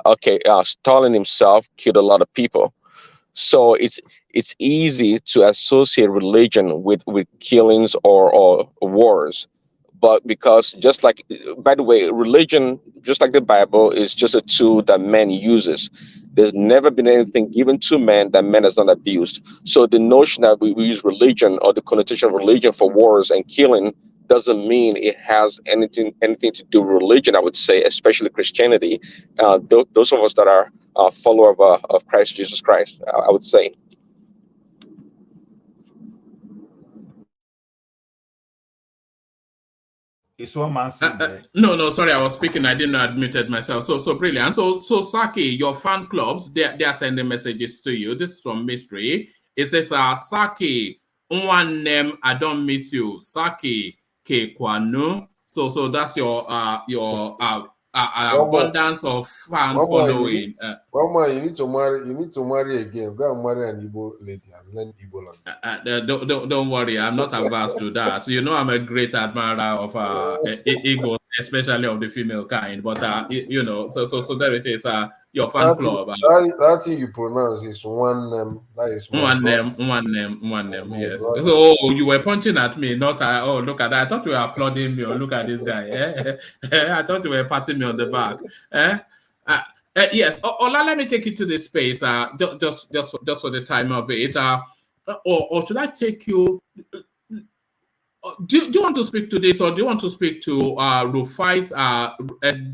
Okay, Stalin himself killed a lot of people. So it's easy to associate religion with killings or wars. But because just like, by the way, religion, just like the Bible, is just a tool that man uses. There's never been anything given to man that man has not abused. So the notion that we use religion or the connotation of religion for wars and killing doesn't mean it has anything to do with religion, I would say, especially Christianity. Those of us that are follower of Christ Jesus Christ, I would say. Is one man saying that? No, sorry, I was speaking. I didn't know I'd muted myself. So brilliant. So Saki, your fan clubs, they are sending messages to you. This is from Mystery. It says, Saki, one name, I don't miss you. Saki Ke Kwanu. So that's your abundance of fan following. Mama, you need to marry again. Go and marry an Igbo lady and learn Igbo language. Don't worry, I'm not averse to that. You know, I'm a great admirer of Igbo, especially of the female kind. But you know, so there it is. Your fan club. That thing you pronounce is one name. That is one name. Yes. So you were punching at me, not look at that. I thought you were applauding me. Or look at this guy. I thought you were patting me on the back. Yes. Ola, let me take you to this space. Just for the time of it. Or should I take you? Do you want to speak to this, or do you want to speak to Rufai's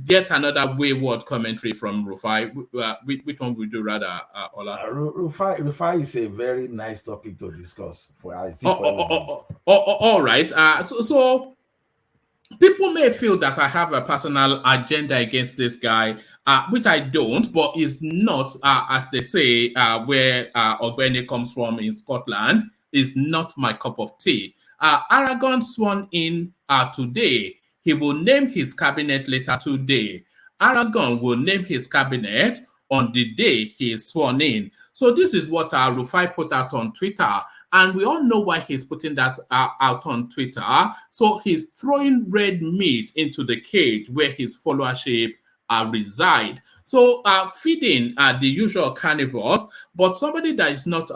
yet another wayward commentary from Rufai? Which one would you rather, Ola? Rufai is a very nice topic to discuss. All right. So people may feel that I have a personal agenda against this guy, which I don't, but is not, as they say, where Oseni comes from in Scotland, is not my cup of tea. Aragon sworn in today. He will name his cabinet later today. Aragon will name his cabinet on the day he is sworn in. So this is what Rufai put out on Twitter. And we all know why he's putting that out on Twitter. So he's throwing red meat into the cage where his followership reside. So feeding the usual carnivores, but somebody that is not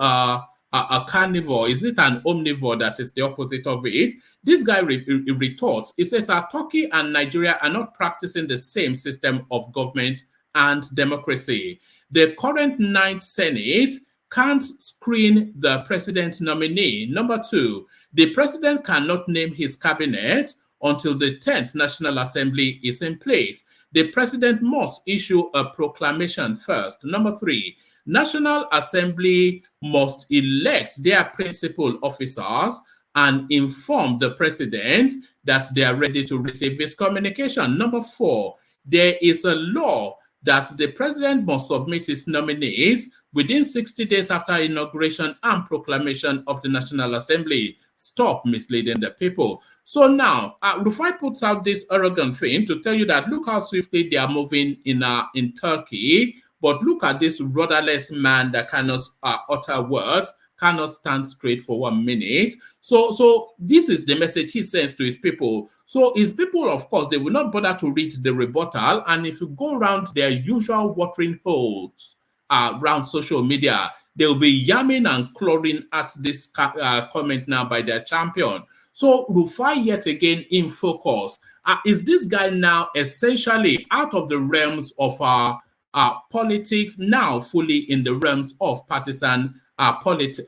a carnivore, is it an omnivore that is the opposite of it? This guy retorts. He says, Turkey and Nigeria are not practicing the same system of government and democracy. The current 9th Senate can't screen the president nominee. Number 2, the president cannot name his cabinet until the 10th National Assembly is in place. The president must issue a proclamation first. Number 3, National Assembly must elect their principal officers and inform the president that they are ready to receive his communication. Number 4, there is a law that the president must submit his nominees within 60 days after inauguration and proclamation of the National Assembly. Stop misleading the people. So now, Rufai puts out this arrogant thing to tell you that look how swiftly they are moving in Turkey, but look at this rudderless man that cannot utter words, cannot stand straight for 1 minute. So this is the message he sends to his people. So his people, of course, they will not bother to read the rebuttal. And if you go around their usual watering holes around social media, they'll be yamming and clawing at this comment now by their champion. So Rufai yet again in focus. Is this guy now essentially out of the realms of politics now fully in the realms of partisan politics?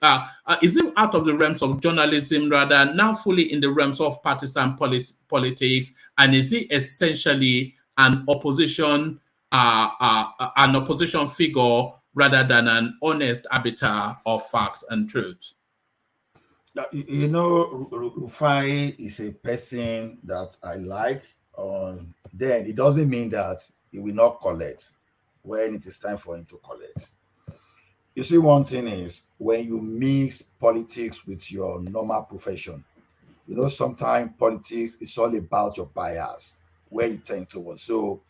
Is it out of the realms of journalism rather, now fully in the realms of partisan politics? And is it essentially an opposition figure rather than an honest arbiter of facts and truth? You know, Rufai is a person that I like. Then it doesn't mean that he will not collect when it is time for him to collect. You see, one thing is when you mix politics with your normal profession, you know, sometimes politics is all about your bias, where you tend towards. So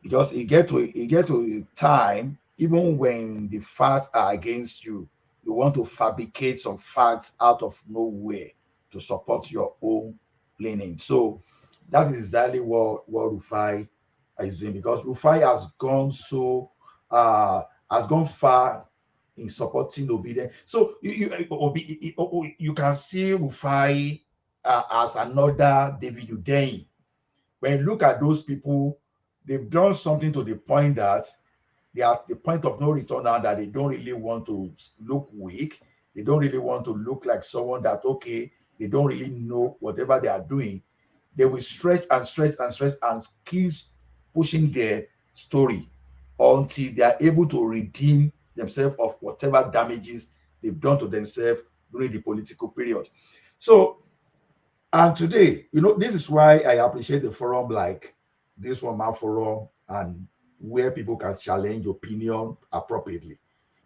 because it get to a time, even when the facts are against you, you want to fabricate some facts out of nowhere to support your own leaning. So that is exactly what Rufai is doing, because Rufai has gone far in supporting obedience. So you can see Rufai as another David Udein. When you look at those people, they've done something to the point that they are at the point of no return now, that they don't really want to look weak. They don't really want to look like someone that, okay, they don't really know whatever they are doing. They will stretch and keep pushing their story until they are able to redeem themselves of whatever damages they've done to themselves during the political period. So, and today, you know, this is why I appreciate the forum like this one man forum, and where people can challenge opinion appropriately.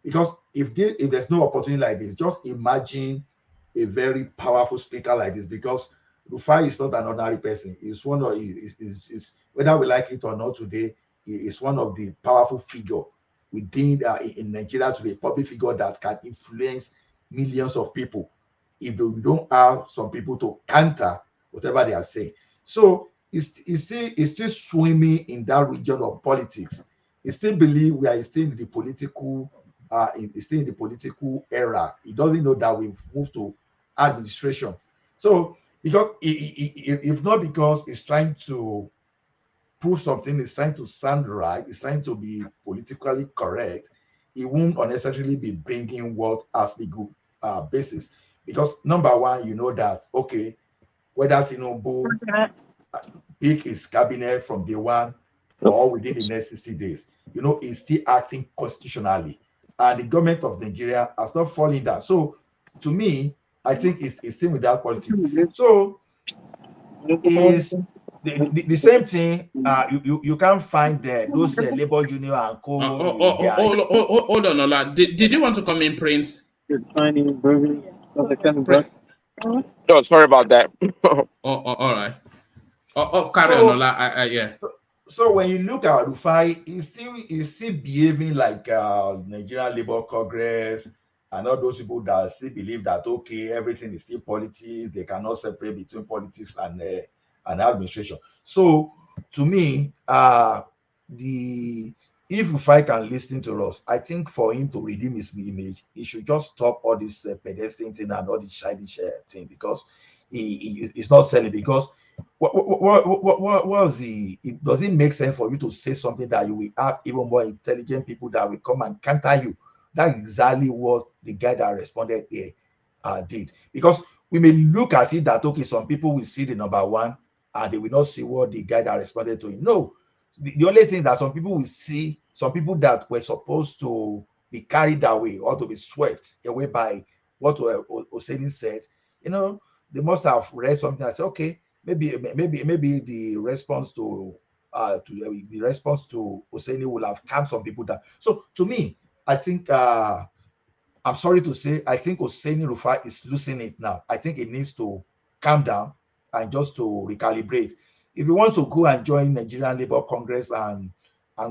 Because if there's no opportunity like this, just imagine a very powerful speaker like this, because Rufai is not an ordinary person. He's one of, whether we like it or not today, he is one of the powerful figure within in Nigeria today, public figure that can influence millions of people if we don't have some people to counter whatever they are saying. So it's still swimming in that region of politics. He still believe we are still in the political era. He doesn't know that we've moved to administration. So because if not because he's trying to prove something, he's trying to sound right, he's trying to be politically correct, he won't unnecessarily be bringing what as legal basis. Because number one, you know that, okay, whether Tinubu pick his cabinet from day one or within the next 60 days, you know, he's still acting constitutionally. And the government of Nigeria has not fallen down. So to me, I think it's still with that politics. So is the same thing. You can't find those labor union and co. Hold on, Ola. Did you want to come in, Prince? Oh, sorry about that. All right. Carry on, Ola. Yeah. So when you look at Rufai, he's still behaving like Nigerian Labour Congress and all those people that still believe that, okay, everything is still politics. They cannot separate between politics and administration. So to me, if Rufai can listen to us, I think for him to redeem his image, he should just stop all this pedestrian thing and all this childish thing, because he's not selling. Because what was it doesn't make sense for you to say something that you will have even more intelligent people that will come and counter you. That's exactly what the guy that responded here did. Because we may look at it that, okay, some people will see the number one and they will not see what the guy that responded to him. No, the only thing that some people will see, some people that were supposed to be carried away or to be swept away by what Oseni said, you know, they must have read something and said, okay, maybe the response to Oseni will have calmed some people down. So to me, I think I'm sorry to say, I think Oseni Rufai is losing it now. I think he needs to calm down and just to recalibrate. If he wants to go and join Nigerian Labour Congress and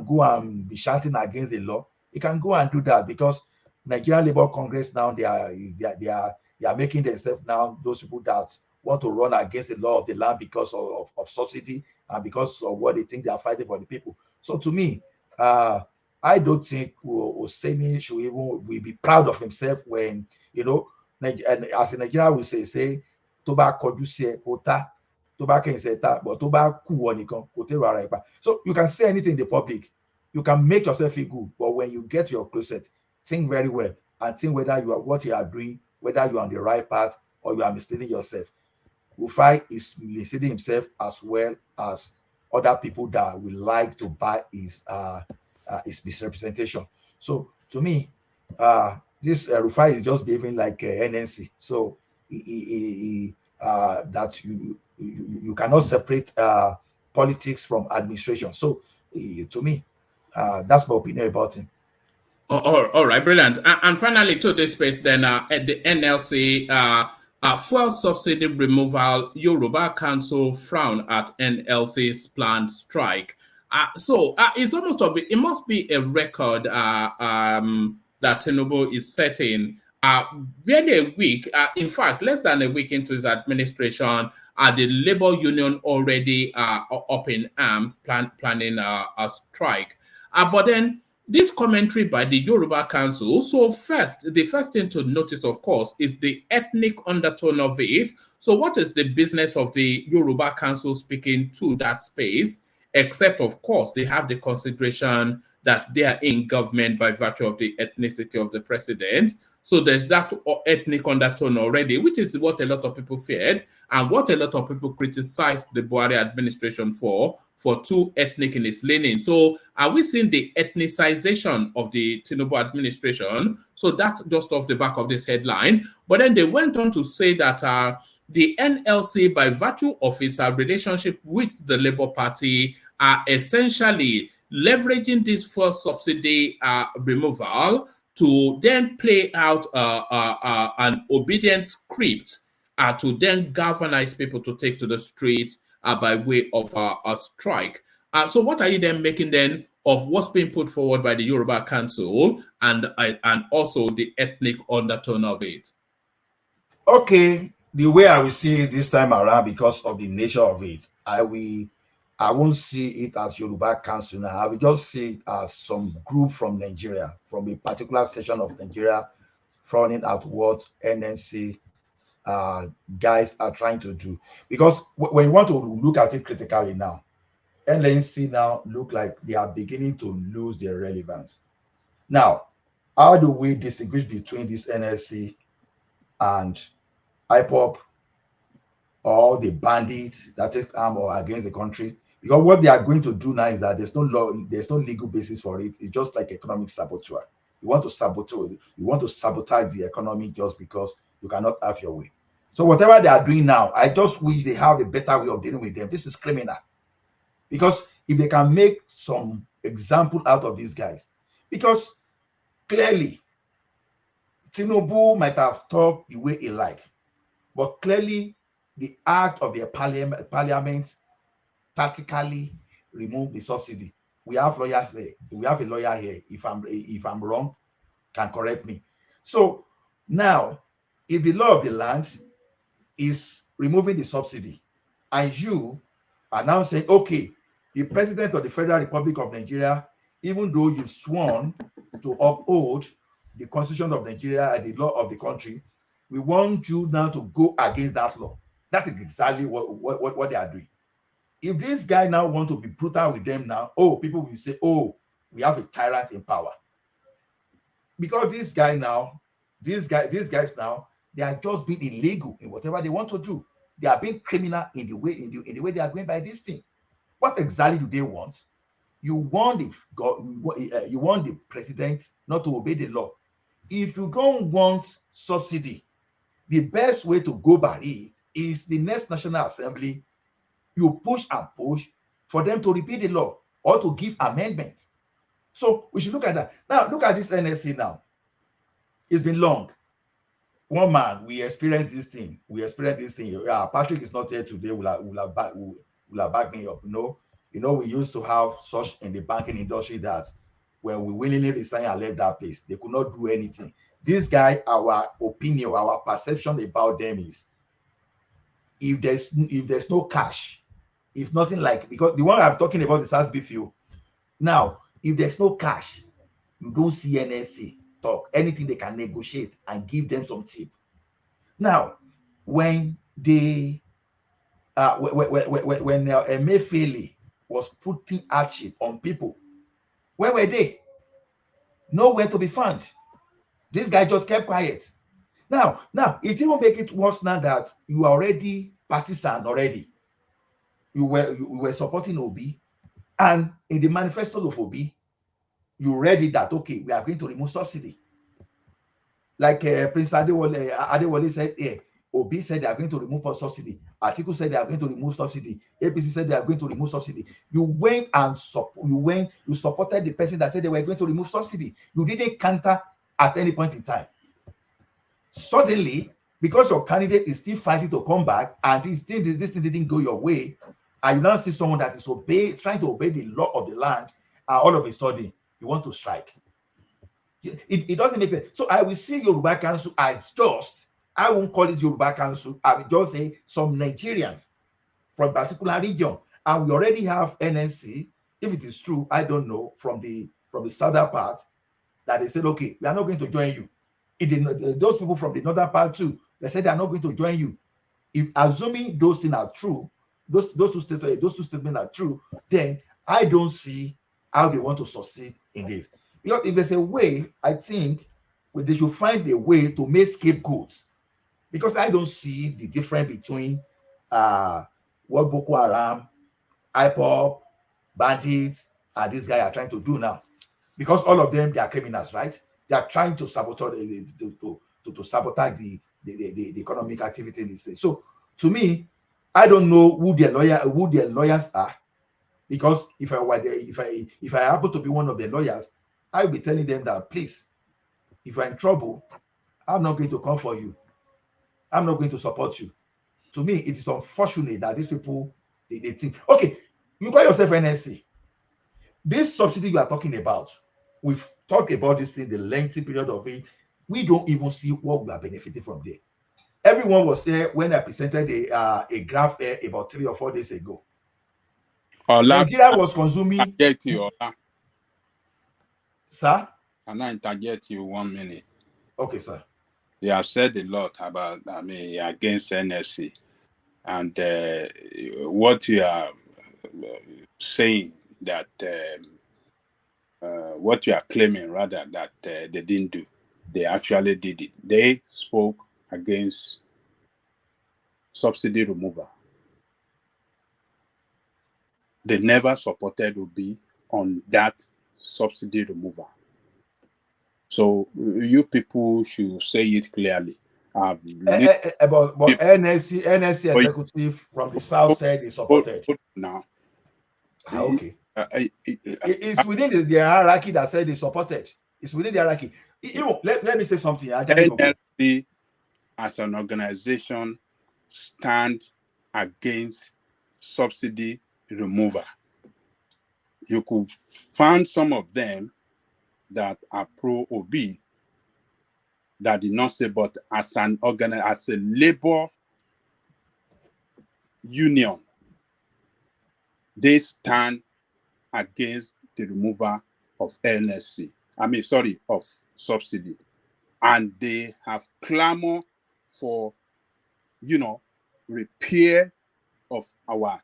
go and be shouting against the law, he can go and do that, because Nigerian Labour Congress now they are making themselves now those people that want to run against the law of the land because of subsidy and because of what they think they are fighting for the people. So to me, I don't think Oseni should even will be proud of himself when, you know, as in Nigeria we say tobacco but so you can say anything in the public, You can make yourself feel good, but when you get to your closet, think very well and think whether you are what you are doing, whether you are on the right path or you are misleading yourself. Rufai is misleading himself as well as other people that will like to buy his misrepresentation. So to me, this Rufai is just behaving like NNC. So that you cannot separate politics from administration. So to me, that's my opinion about him. All right, brilliant. And finally, to this space, then at the NLC, fuel subsidy removal, Yoruba Council frown at NLC's planned strike. So it's almost it must be a record that Tinubu is setting. Barely a week, in fact, less than a week into his administration, the labor union already up in arms, planning a strike. But then this commentary by the Yoruba Council. So the first thing to notice, of course, is the ethnic undertone of it. So what is the business of the Yoruba Council speaking to that space? Except, of course, they have the consideration that they are in government by virtue of the ethnicity of the president. So there's that ethnic undertone already, which is what a lot of people feared and what a lot of people criticized the Buhari administration for too ethnic in its leaning. So are we seeing the ethnicization of the Tinubu administration? So that's just off the back of this headline. But then they went on to say that the NLC, by virtue of its relationship with the Labour Party, are essentially leveraging this fuel subsidy removal to then play out an obedient script to then galvanize people to take to the streets by way of a strike. So what are you then making then of what's being put forward by the Yoruba Council and also the ethnic undertone of it? Okay, the way I will see it this time around, because of the nature of it, I won't see it as Yoruba Council now. I will just see it as some group from Nigeria, from a particular section of Nigeria, frowning at what NNC guys are trying to do. Because when you want to look at it critically now, NNC now look like they are beginning to lose their relevance. Now, how do we distinguish between this NNC and IPOP or the bandits that take arm or against the country? Because what they are going to do now is that there's no law, there's no legal basis for it. It's just like economic saboteur. You want to sabotage the economy just because you cannot have your way. So whatever they are doing now, I just wish they have a better way of dealing with them. This is criminal. Because if they can make some example out of these guys, because clearly Tinubu might have talked the way he liked, but clearly the act of their parliament tactically remove the subsidy. We have lawyers there. We have a lawyer here. If I'm wrong, can correct me. So now, if the law of the land is removing the subsidy, and you are now saying, okay, the president of the Federal Republic of Nigeria, even though you've sworn to uphold the Constitution of Nigeria and the law of the country, we want you now to go against that law. That is exactly what they are doing. If this guy now want to be brutal with them now, people will say, we have a tyrant in power. Because these guys now, they are just being illegal in whatever they want to do. They are being criminal in the way they are going by this thing. What exactly do they want? You want the president not to obey the law. If you don't want subsidy, the best way to go by it is the next National Assembly. You push and push for them to repeat the law or to give amendments. So we should look at that. Now, look at this NSC now. It's been long. One man, we experienced this thing. Patrick is not here today. Will have backed me up. We used to have such in the banking industry that when we willingly resigned and left that place, they could not do anything. This guy, our opinion, our perception about them is, if there's no cash, if nothing like, because the one I'm talking about is SASB fuel. Now, if there's no cash, you don't see NSC talk anything they can negotiate and give them some tip. Now, when Emefiele was putting hardship on people, Where were they? Nowhere to be found. This guy just kept quiet. Now, it even make it worse now that you are already partisan already. You were supporting Obi, and in the manifesto of Obi, you read it that, okay, we are going to remove subsidy. Like Prince Adewale said, Obi said they are going to remove subsidy. Atiku said they are going to remove subsidy. APC said they are going to remove subsidy. You went and you supported the person that said they were going to remove subsidy. You didn't counter at any point in time. Suddenly, because your candidate is still fighting to come back, and this thing didn't go your way, and you now see someone that is trying to obey the law of the land, and all of a sudden you want to strike. It doesn't make sense. So I will see Yoruba Council as just, I won't call it Yoruba Council, I will just say some Nigerians from a particular region. And we already have NNC, if it is true, I don't know, from the southern part, that they said, okay, we are not going to join you. Those people from the northern part too, they said they are not going to join you. If assuming those things are true, those two statements are true, then I don't see how they want to succeed in this. Because if there's a way, I think they should find a way to make scapegoats. Because I don't see the difference between what Boko Haram, IPOB, bandits, and this guy are trying to do now. Because all of them, they are criminals, right? They are trying to sabotage to sabotage the economic activity in the state. So to me, I don't know who their lawyers are. Because if I happen to be one of the lawyers, I will be telling them that, please, if you're in trouble, I'm not going to come for you. I'm not going to support you. To me, it is unfortunate that these people, they think, okay, you call yourself NSC. This subsidy you are talking about, we've talked about this in the lengthy period of it. We don't even see what we are benefiting from there. Everyone was there when I presented a graph about 3 or 4 days ago. Nigeria was consuming. Sir? Can I interject you 1 minute? Okay, sir. You have said a lot about, against NSC. And what you are saying that, what you are claiming rather that they didn't do, they actually did it. They spoke against subsidy removal. They never supported Obi on that subsidy removal. So you people should say it clearly. But NSC executive from the south said they supported. Now, okay. It's within the hierarchy that said they supported. It's within the hierarchy. Let me say something. NSC as an organization stands against subsidy removal. You could find some of them that are pro-OB that did not say, but as a labor union, they stand against the removal of of subsidy. And they have clamored for, repair of our,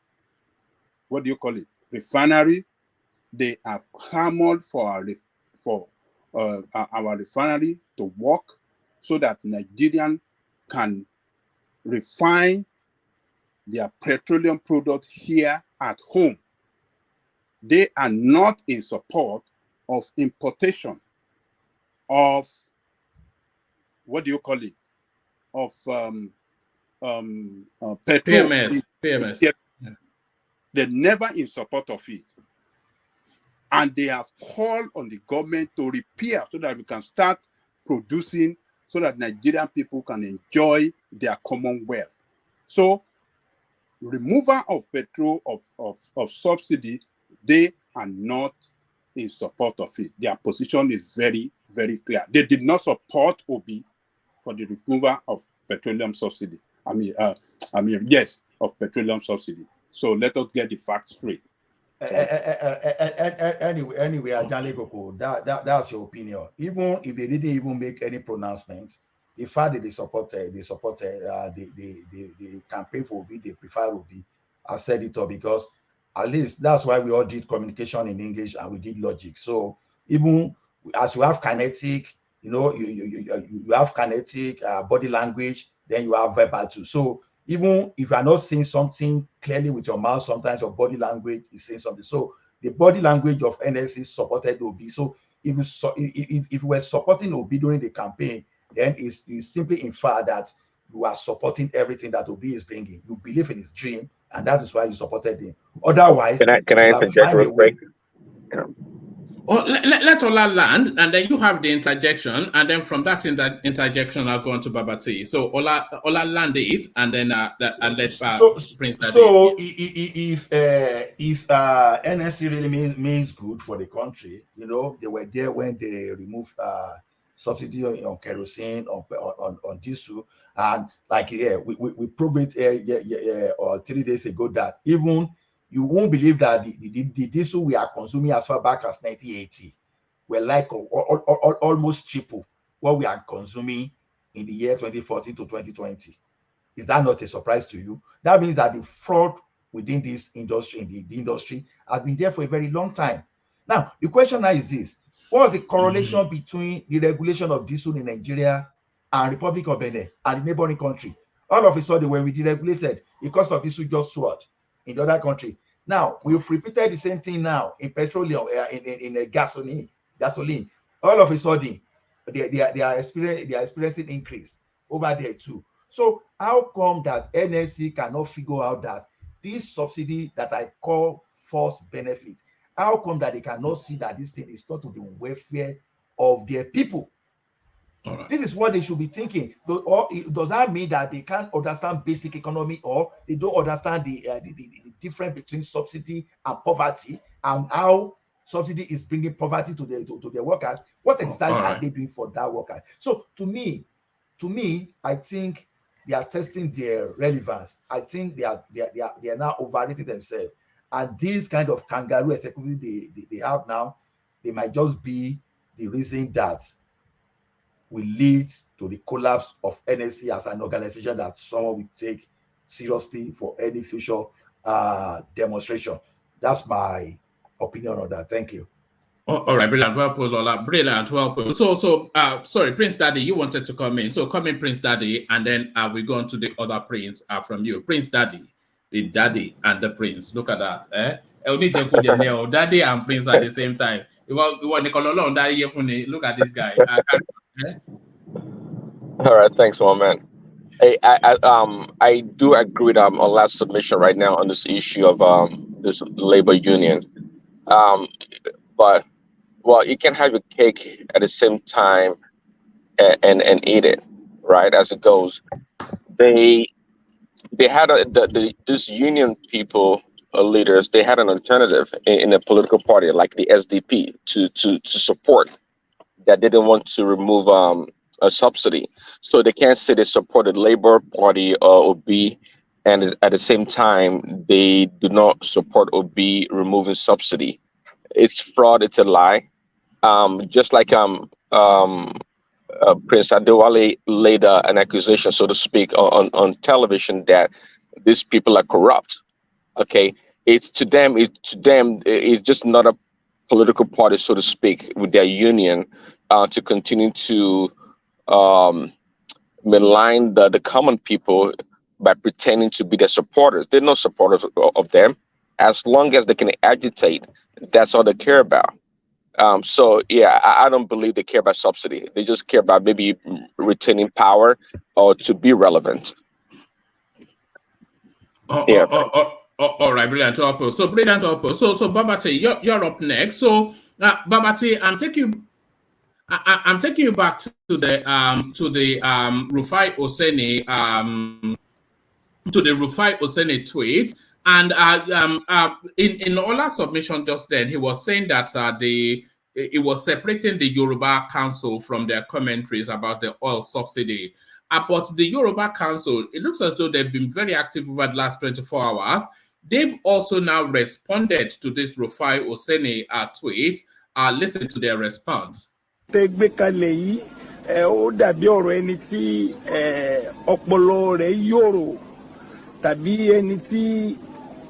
refinery. They have clamored for our refinery to work so that Nigerians can refine their petroleum product here at home. They are not in support of importation of of petrol. PMS. They're never in support of it. And they have called on the government to repair so that we can start producing so that Nigerian people can enjoy their commonwealth. So removal of petrol, of subsidy, they are not in support of it. Their position is very, very clear. They did not support Obi for the removal of petroleum subsidy. Yes, of petroleum subsidy. So let us get the facts straight. Anyway, that's your opinion. Even if they didn't even make any pronouncements, the fact that they supported the campaign for Obi, they prefer Obi. I said it all because At least that's why we all did communication in English and we did logic. So even as you have kinetic, you have kinetic body language, then you have verbal too. So even if you are not saying something clearly with your mouth, sometimes your body language is saying something. So the body language of NSC supported Obi. So if you were supporting Obi during the campaign, then it's simply infer that you are supporting everything that Obi is bringing. You believe in his dream, and that is why you supported him. Otherwise, can I interject real quick? Oh, let Ola land, and then you have the interjection, and then from that interjection, I'll go on to Babati. So Ola land it, and then and let Prince Daddy. So if NSC really means good for the country, they were there when they removed subsidy on kerosene, on diesel, and we proved it or 3 days ago that even you won't believe that the diesel we are consuming as far back as 1980 were like almost triple what we are consuming in the year 2014 to 2020. Is that not a surprise to you? That means that the fraud within this industry, in the industry, has been there for a very long time. Now, the question now is this: what's the correlation between the regulation of diesel in Nigeria and Republic of Benin and the neighboring country? All of a sudden, when we deregulated, the cost of diesel just soared in the other country. Now, we've repeated the same thing now in petroleum, in gasoline. All of a sudden, they are experiencing increase over there too. So how come that NSC cannot figure out that this subsidy that I call false benefit, how come that they cannot see that this thing is not to the welfare of their people? Right. This is what they should be thinking. Or does that mean that they can't understand basic economy, or they don't understand the difference between subsidy and poverty, and how subsidy is bringing poverty to the workers? What exactly are they doing for that worker? So to me, I think they are testing their relevance. I think they are now overrating themselves. And this kind of kangaroo executive they have now, they might just be the reason that will lead to the collapse of NSC as an organization that someone will take seriously for any future demonstration. That's my opinion on that. Thank you. All right, brilliant. Well put, Lola. Brilliant. Well put. So, sorry, Prince Daddy, you wanted to come in. So come in, Prince Daddy, and then we go on to the other prince from you. Prince Daddy, the daddy and the prince. Look at that. Daddy and prince at the same time. Look at this guy. All right, thanks, my man. Hey, I do agree with on last submission right now on this issue of this labor union. But you can have your cake at the same time and eat it, right? As it goes, they had this union people leaders. They had an alternative in a political party like the SDP to support that they didn't want to remove a subsidy. So they can't say they supported Labour Party or OB, and at the same time they do not support OB removing subsidy. It's fraud. It's a lie. Just like Prince Adewale laid an accusation, so to speak, on television that these people are corrupt. Okay, it's to them. It's just not a political party, so to speak, with their union to continue to malign the common people by pretending to be their supporters. They're not supporters of them. As long as they can agitate, that's all they care about. So yeah, I don't believe they care about subsidy. They just care about maybe retaining power or to be relevant. All right, brilliant. So brilliant. So Babati, you're up next. So Babati, I'm taking you back to the Rufai Oseni tweet. And in Ola's submission just then, he was saying that it was separating the Yoruba Council from their commentaries about the oil subsidy. But the Yoruba Council, it looks as though they've been very active over the last 24 hours. They've also now responded to this Rufai Oseni tweet. Listen to their response.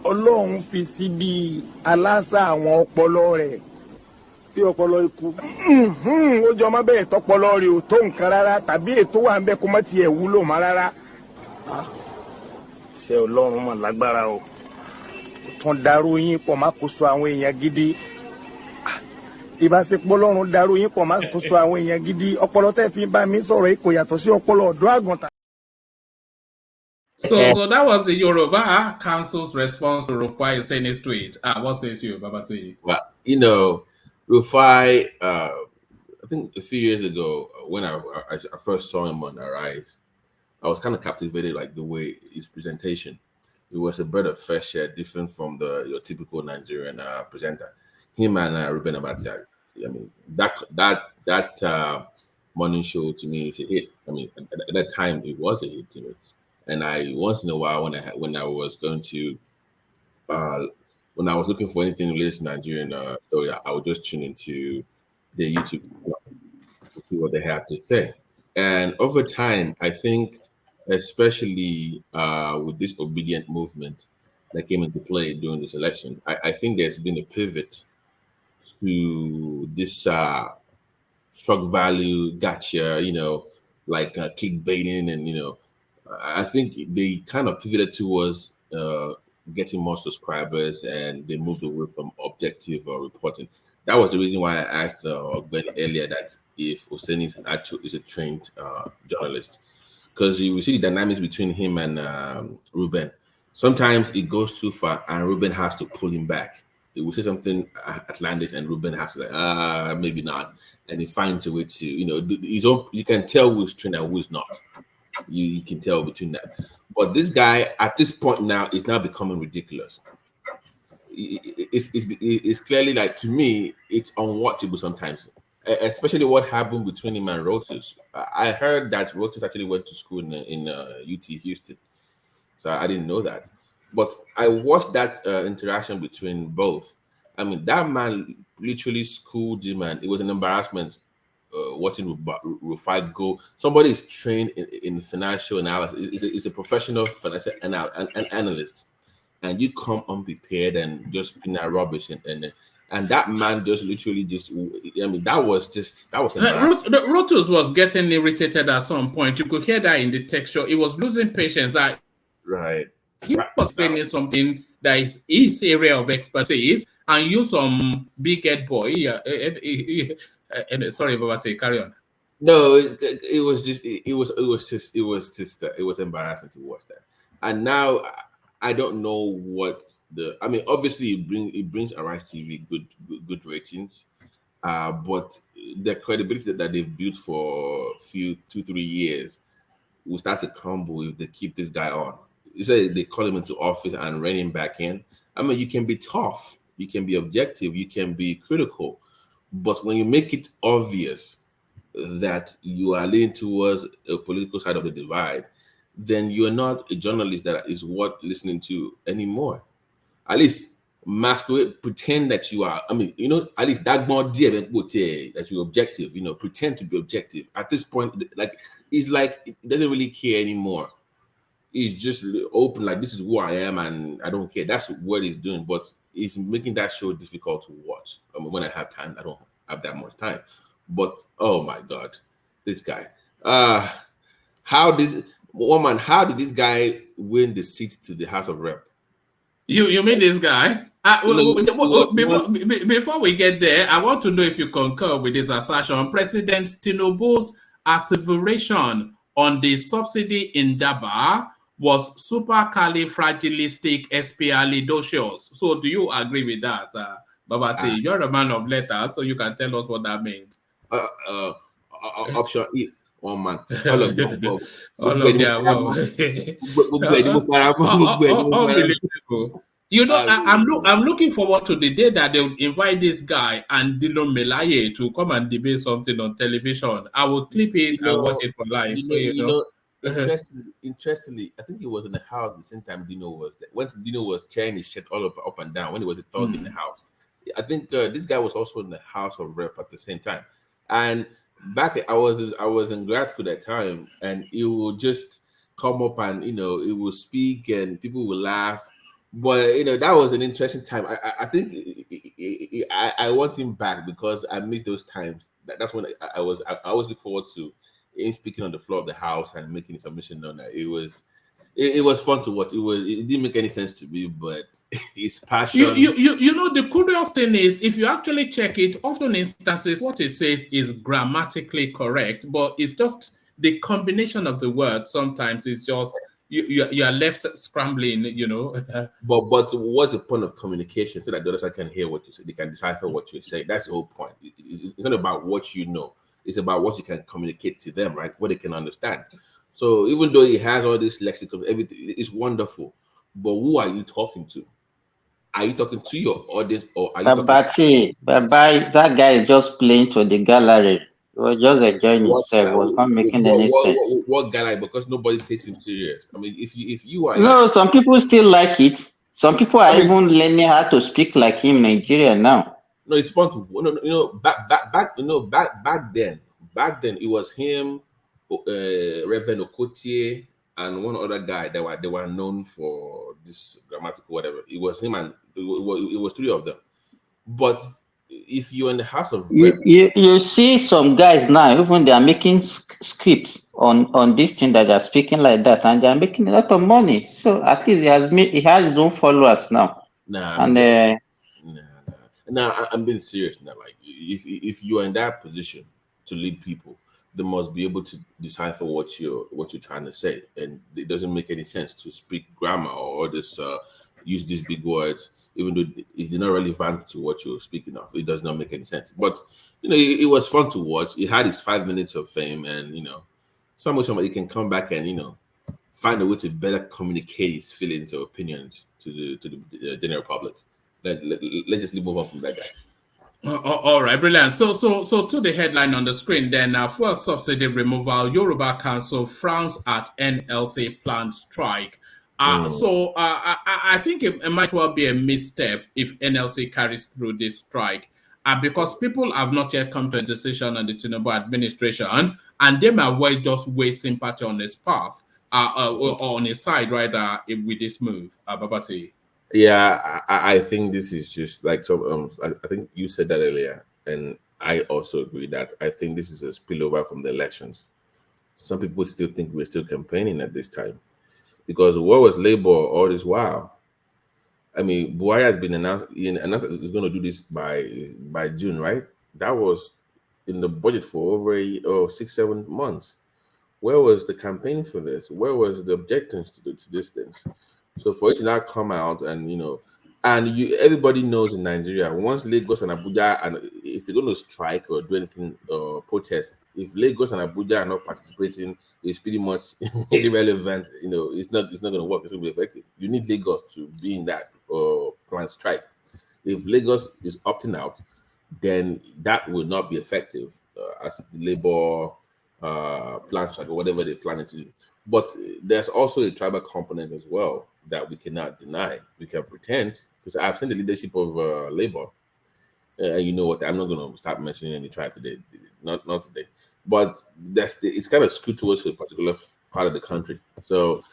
Ọlọ́run fi síbi aláṣà àwọn ọpọlọ rẹ̀. Bí ọpọlọ ikú. Ó jọ mọ́ bẹ́ẹ̀ tọpọlọ rẹ̀ ò tó nǹkan rárá tàbí ètò wà ń bẹ kó má tiẹ̀ wúlò mọ́ rárá. Ṣé Ọlọ́run mọ̀ lágbára o? Tún dàrú yín pọ̀ má kó so àwọn èèyàn gidi. Ìbáṣepọ̀ Ọlọ́run dàrú yín pọ̀ má kó so àwọn èèyàn gidi. Ọpọlọ tẹ́ fi bá mi sọ̀rọ̀ yìí kò yàtọ̀ sí ọpọlọ ọ̀dọ́ àgùntàn. So that was the Yoruba Council's response to Rufai Oseni's tweet. What says you, Babatoyi? Well, you know, Rufai, I think a few years ago, when I first saw him on Arise, I was kind of captivated, like the way his presentation. It was a breath of fresh air, different from your typical Nigerian presenter. Him and Ruben Abatiag. I mean, that morning show to me is a hit. I mean, at that time, it was a hit to me. And I once in a while, when I was going to, when I was looking for anything related to Nigerian story, I would just tune into the YouTube to see what they have to say. And over time, I think, especially with this obedient movement that came into play during this election, I think there's been a pivot to this shock value, gotcha, like clickbaiting, and I think they kind of pivoted towards getting more subscribers, and they moved away from objective reporting. That was the reason why I asked Ben earlier that if Oseni is a trained journalist, because you will see the dynamics between him and Ruben. Sometimes it goes too far, and Ruben has to pull him back. He will say something outlandish, and Ruben has to maybe not, and he finds a way to his own. You can tell who's trained and who's not. You can tell between that. But this guy, at this point now, is now becoming ridiculous. It's clearly, like, to me, it's unwatchable sometimes, especially what happened between him and Rotus. I heard that Rotus actually went to school in UT Houston. So I didn't know that. But I watched that interaction between both. I mean, that man literally schooled him, and it was an embarrassment. Watching Rufai go. Somebody is trained in financial analysis. Is a professional financial analyst, and you come unprepared and just spin that rubbish, and that man just literally just. I mean, that was. Rotus was getting irritated at some point. You could hear that in the texture. He was losing patience. That right. He was explaining something that is his area of expertise, and you some big head boy. Sorry, Babate, carry on. No, it was embarrassing to watch that. And now I don't know what I mean, obviously it brings Arise TV good ratings, but the credibility that they've built for 2-3 years will start to crumble if they keep this guy on. You say they call him into office and rein him back in. I mean, you can be tough, you can be objective, you can be critical. But when you make it obvious that you are leaning towards a political side of the divide, then you're not a journalist that is worth listening to anymore. At least masquerade, pretend that you are. I mean, at least that more dear that you're objective. Pretend to be objective. At this point, it's like it doesn't really care anymore. He's just open, like, this is who I am, and I don't care. That's what he's doing, but it's making that show difficult to watch. I mean, when I have time, I don't have that much time. But oh my God, this guy. How did this guy win the seat to the House of Rep? You mean this guy? Before we get there, I want to know if you concur with this assertion. President Tinubu's asseveration on the subsidy in Daba was supercalifragilisticexpialidocious. So do you agree with that, Babati? You're a man of letters, so you can tell us what that means. Option E, one man. Unbelievable. I'm looking forward to the day that they will invite this guy and Dilo Melaye to come and debate something on television. I will clip it and watch it for live. Interestingly, I think he was in the house at the same time Dino was there. When Dino was tearing his shit all up and down, when he was a third in the house. I think this guy was also in the House of Rep at the same time. And back I was in grad school at that time, and he would just come up and he would speak and people would laugh. But that was an interesting time. I think I want him back because I miss those times. That's when I always look forward to him speaking on the floor of the House and making a submission on that. It was fun to watch. It didn't make any sense to me, but his passion. The curious thing is, if you actually check it, often instances what it says is grammatically correct, but it's just the combination of the words. Sometimes it's just you are left scrambling, But what's the point of communication so that the other side can hear what you say? They can decipher what you say. That's the whole point. It's not about what you know. It's about what you can communicate to them, right? What they can understand. So even though he has all this lexicon, everything, it's wonderful. But who are you talking to? Are you talking to your audience or are you talking? That guy is just playing to the gallery. He was just enjoying himself. He was not making any sense. What gallery? Because nobody takes him serious. I mean, if you are no, some people still like it. Some people are even learning how to speak like him in Nigeria now. No, it's fun to back then it was him, Reverend Okotie, and one other guy that they were known for this grammatical whatever. It was him and it was three of them. But if you're in the house of you see some guys now, even they are making scripts on this thing that they're speaking like that, and they're making a lot of money. So at least he has his own followers now. I'm being serious now. Like if you are in that position to lead people, they must be able to decipher what you're trying to say, and it doesn't make any sense to speak grammar or this use these big words, even though it's not relevant to what you're speaking of. It does not make any sense. But it was fun to watch. He had his 5 minutes of fame, and somebody can come back and find a way to better communicate his feelings or opinions to the general public. Let's just move on from that guy. All right, brilliant. So to the headline on the screen then, fuel subsidy removal, Yoruba Council frowns at NLC planned strike. So I think it might well be a misstep if NLC carries through this strike, because people have not yet come to a decision on the Tinubu administration, and they might well just waste sympathy on his path, or on his side, rather, with this move. Babati. Yeah, I think this is just like some. I think you said that earlier, and I also agree that I think this is a spillover from the elections. Some people still think we're still campaigning at this time, because what was Labour all this while? I mean, Buhari has been announced is going to do this by June, right? That was in the budget for over 6-7 months. Where was the campaign for this? Where was the objections to these things? So for it to now come out and everybody knows in Nigeria, once Lagos and Abuja, and if you're going to strike or do anything or protest, if Lagos and Abuja are not participating, it's pretty much irrelevant. It's not going to work. It's going to be effective. You need Lagos to be in that planned strike. If Lagos is opting out, then that will not be effective as the Labour plan strike or whatever they're planning to do. But there's also a tribal component as well that we cannot deny. We can pretend, because I've seen the leadership of Labour. You know what? I'm not going to start mentioning any tribe today, not today. But it's kind of skewed towards a particular part of the country. So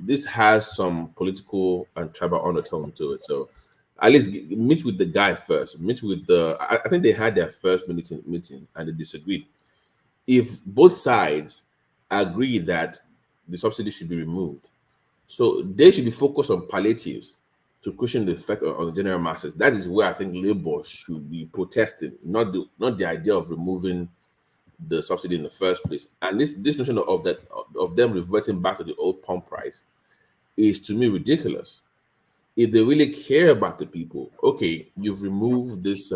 this has some political and tribal undertone to it. So at least meet with the guy first. Meet with I think they had their first meeting and they disagreed. If both sides agree that the subsidy should be removed, so they should be focused on palliatives to cushion the effect on the general masses. That is where I think Labour should be protesting, not the idea of removing the subsidy in the first place. And this notion of them reverting back to the old pump price is, to me, ridiculous. If they really care about the people, okay, you've removed this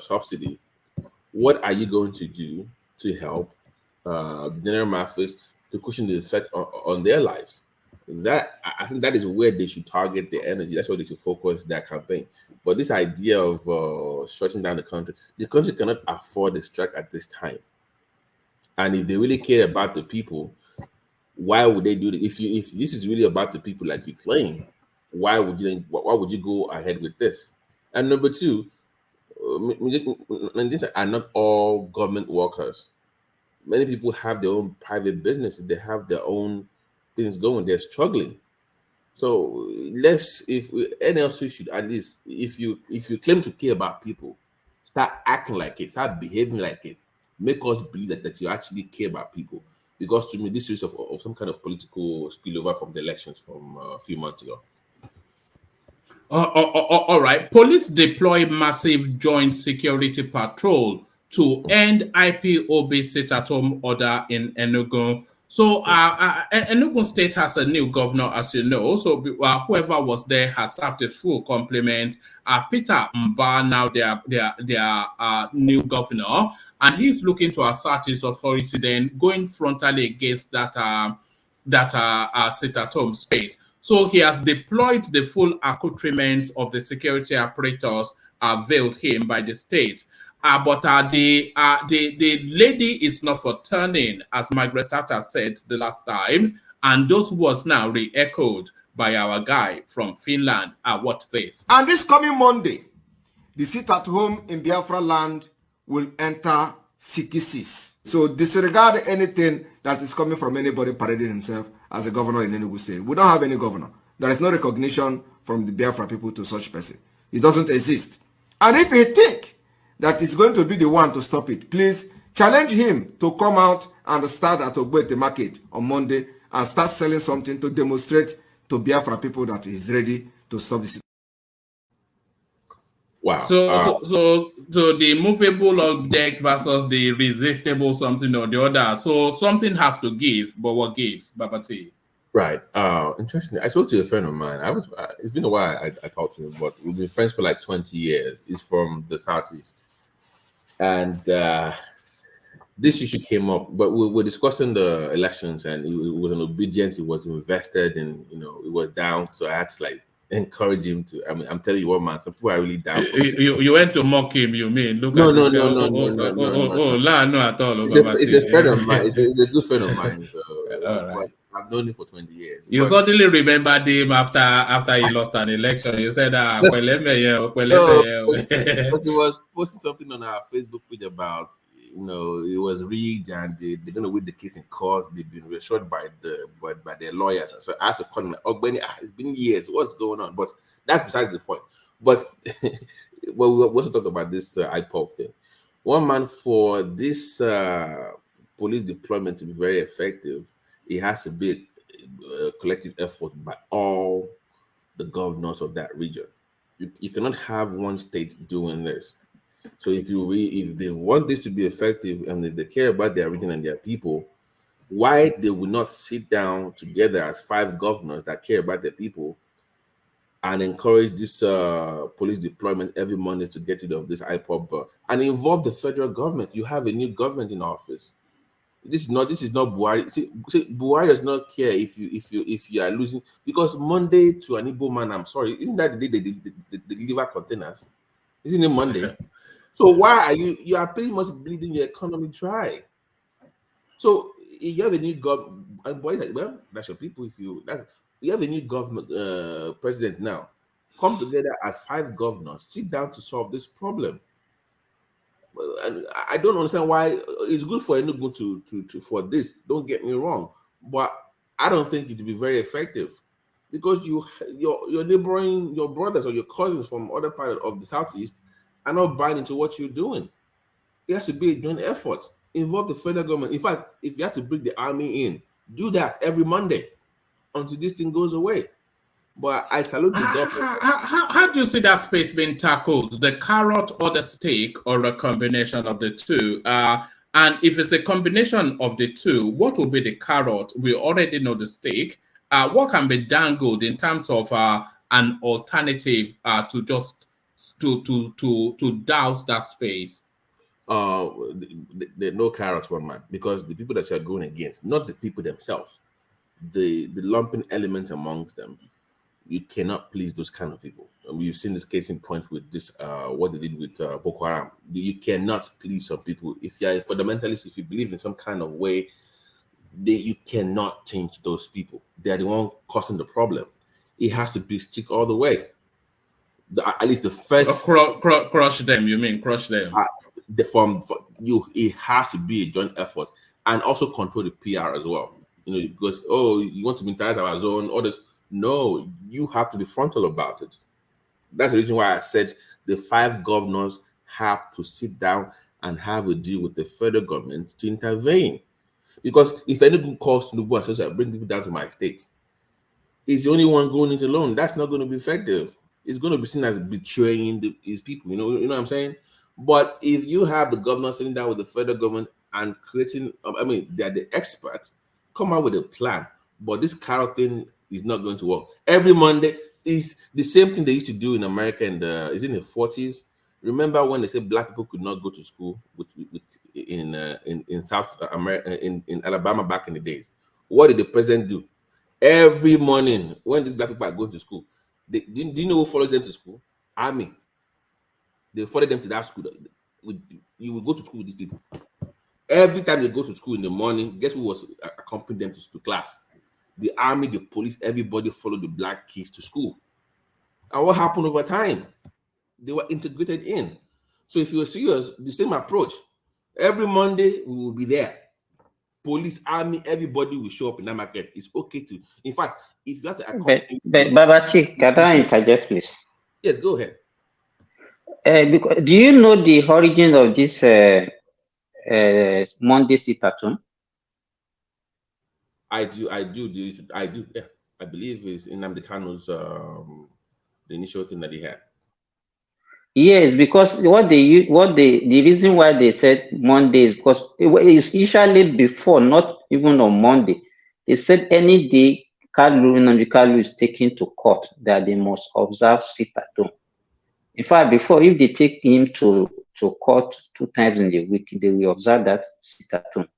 subsidy. What are you going to do to help the general masses to cushion the effect on their lives? I think that is where they should target their energy. That's where they should focus their campaign. But this idea of shutting down the country cannot afford a strike at this time. And if they really care about the people, why would they do it? If this is really about the people, like you claim, why would you go ahead with this? And number two, these are not all government workers. Many people have their own private businesses. They have their own things going. They're struggling. So if NLC should at least, if you claim to care about people, start acting like it, start behaving like it, make us believe that you actually care about people. Because to me, this is of some kind of political spillover from the elections from a few months ago. All right. Police deploy massive joint security patrol to end IPOB sit-at-home order in Enugu. So Enugu State has a new governor, as you know. So whoever was there has served a full complement. Peter Mba, now their new governor, and he's looking to assert his authority, then going frontally against that sit-at-home space. So he has deployed the full accoutrements of the security apparatus veiled him by the state. But the lady is not for turning, as Margaret Thatcher said the last time. And those words now re-echoed by our guy from Finland. What this? And this coming Monday, the sit-at-home in Biafra land will enter Sikisis. So disregard anything that is coming from anybody parading himself as a governor in Enugu State. We don't have any governor. There is no recognition from the Biafra people to such person. It doesn't exist. And if you think that is going to be the one to stop it, please challenge him to come out and start at Ogbete Market on Monday and start selling something to demonstrate to Biafra people that he's ready to stop this. Wow. So the movable object versus the resistible something or the other. So something has to give, but what gives, Babati? Right. Interesting. I spoke to a friend of mine. It's been a while I talked to him, but we've been friends for like 20 years. He's from the Southeast. And this issue came up, but we were discussing the elections, and it was an obedience. He was invested in, it was down. So I had to encourage him to. I mean, I'm telling you what, man, some people are really down. You went to mock him, you mean? Look No, at no, this no, guy. no, no. No, at all. It's a friend of mine. It's a good friend of mine. So, all right. I've known him for 20 years. You suddenly remembered him after he lost an election. You said, No, because he was posting something on our Facebook page about, it was rigged and they're going to win the case in court. They've been reassured by their lawyers. So I had to call him like, oh, Benny, it's been years. What's going on? But that's besides the point. But well, we also talked about this IPOB thing. One man, for this police deployment to be very effective, it has to be a collective effort by all the governors of that region. You cannot have one state doing this. So if they want this to be effective and if they care about their region and their people, why they will not sit down together as 5 governors that care about their people and encourage this police deployment every Monday to get rid of this IPOB and involve the federal government? You have a new government in office. This is not Buhari. See, Buhari does not care if you are losing, because Monday to an Igbo man, I'm sorry, isn't that the day they deliver containers? Isn't it Monday? So why are you are pretty much bleeding your economy dry? So if you have a new government, and boys like, well, that's your people. You have a new government president now, come together as 5 governors, sit down to solve this problem. And I don't understand why. It's good for Enugu to for this. Don't get me wrong, but I don't think it will be very effective, because your neighboring, your brothers or your cousins from other part of the Southeast are not buying into what you're doing. It has to be a joint effort. Involve the federal government. In fact, if you have to bring the army in, do that every Monday until this thing goes away. But I salute the government. How do you see that space being tackled? The carrot or the stick, or a combination of the two? And if it's a combination of the two, what will be the carrot? We already know the stick. What can be dangled in terms of an alternative to just to douse that space? The no carrots, one man, because the people that you're going against, not the people themselves, the lumping elements amongst them. You cannot please those kind of people. We've seen this case in point with this, what they did with Boko Haram. You cannot please some people. If you're a fundamentalist, if you believe in some kind of way, you cannot change those people. They're the one causing the problem. It has to be stick all the way. At least the first... Crush them, you mean crush them? It has to be a joint effort, and also control the PR as well. Because, you want to militarize our zone, all this. No, you have to be frontal about it. That's the reason why I said the 5 governors have to sit down and have a deal with the federal government to intervene. Because if Enugu calls Tinubu and says, I bring people down to my state, he's the only one going into loan. That's not going to be effective. It's going to be seen as betraying his people. You know what I'm saying? But if you have the governor sitting down with the federal government and creating, they're the experts, come out with a plan. But this carrot thing is not going to work. Every Monday is the same thing they used to do in America in the 40s. Remember when they said black people could not go to school in South America, in Alabama back in the days? What did the president do? Every morning when these black people are going to school, do you know who follows them to school? Army. They follow them to that school. You will go to school with these people. Every time they go to school in the morning, guess who was accompanying them to class? The army, the police, everybody followed the black kids to school. And what happened over time? They were integrated in. So if you're serious, the same approach. Every Monday, we will be there. Police, army, everybody will show up in that market. It's okay to. In fact, if you have to accompany. Babachi, can I interject, please? Yes, go ahead. Because, do you know the origin of this Monday sit-at-home? I do. Yeah, I believe it's in Nnamdi Kanu's the initial thing that he had. Yes, because the reason why they said Monday is because it's usually before, not even on Monday. They said any day Nnamdi Kanu is taken to court that they must observe sit-at-home. In fact, before, if they take him to court 2 times in the week, they will observe that sit-at-home.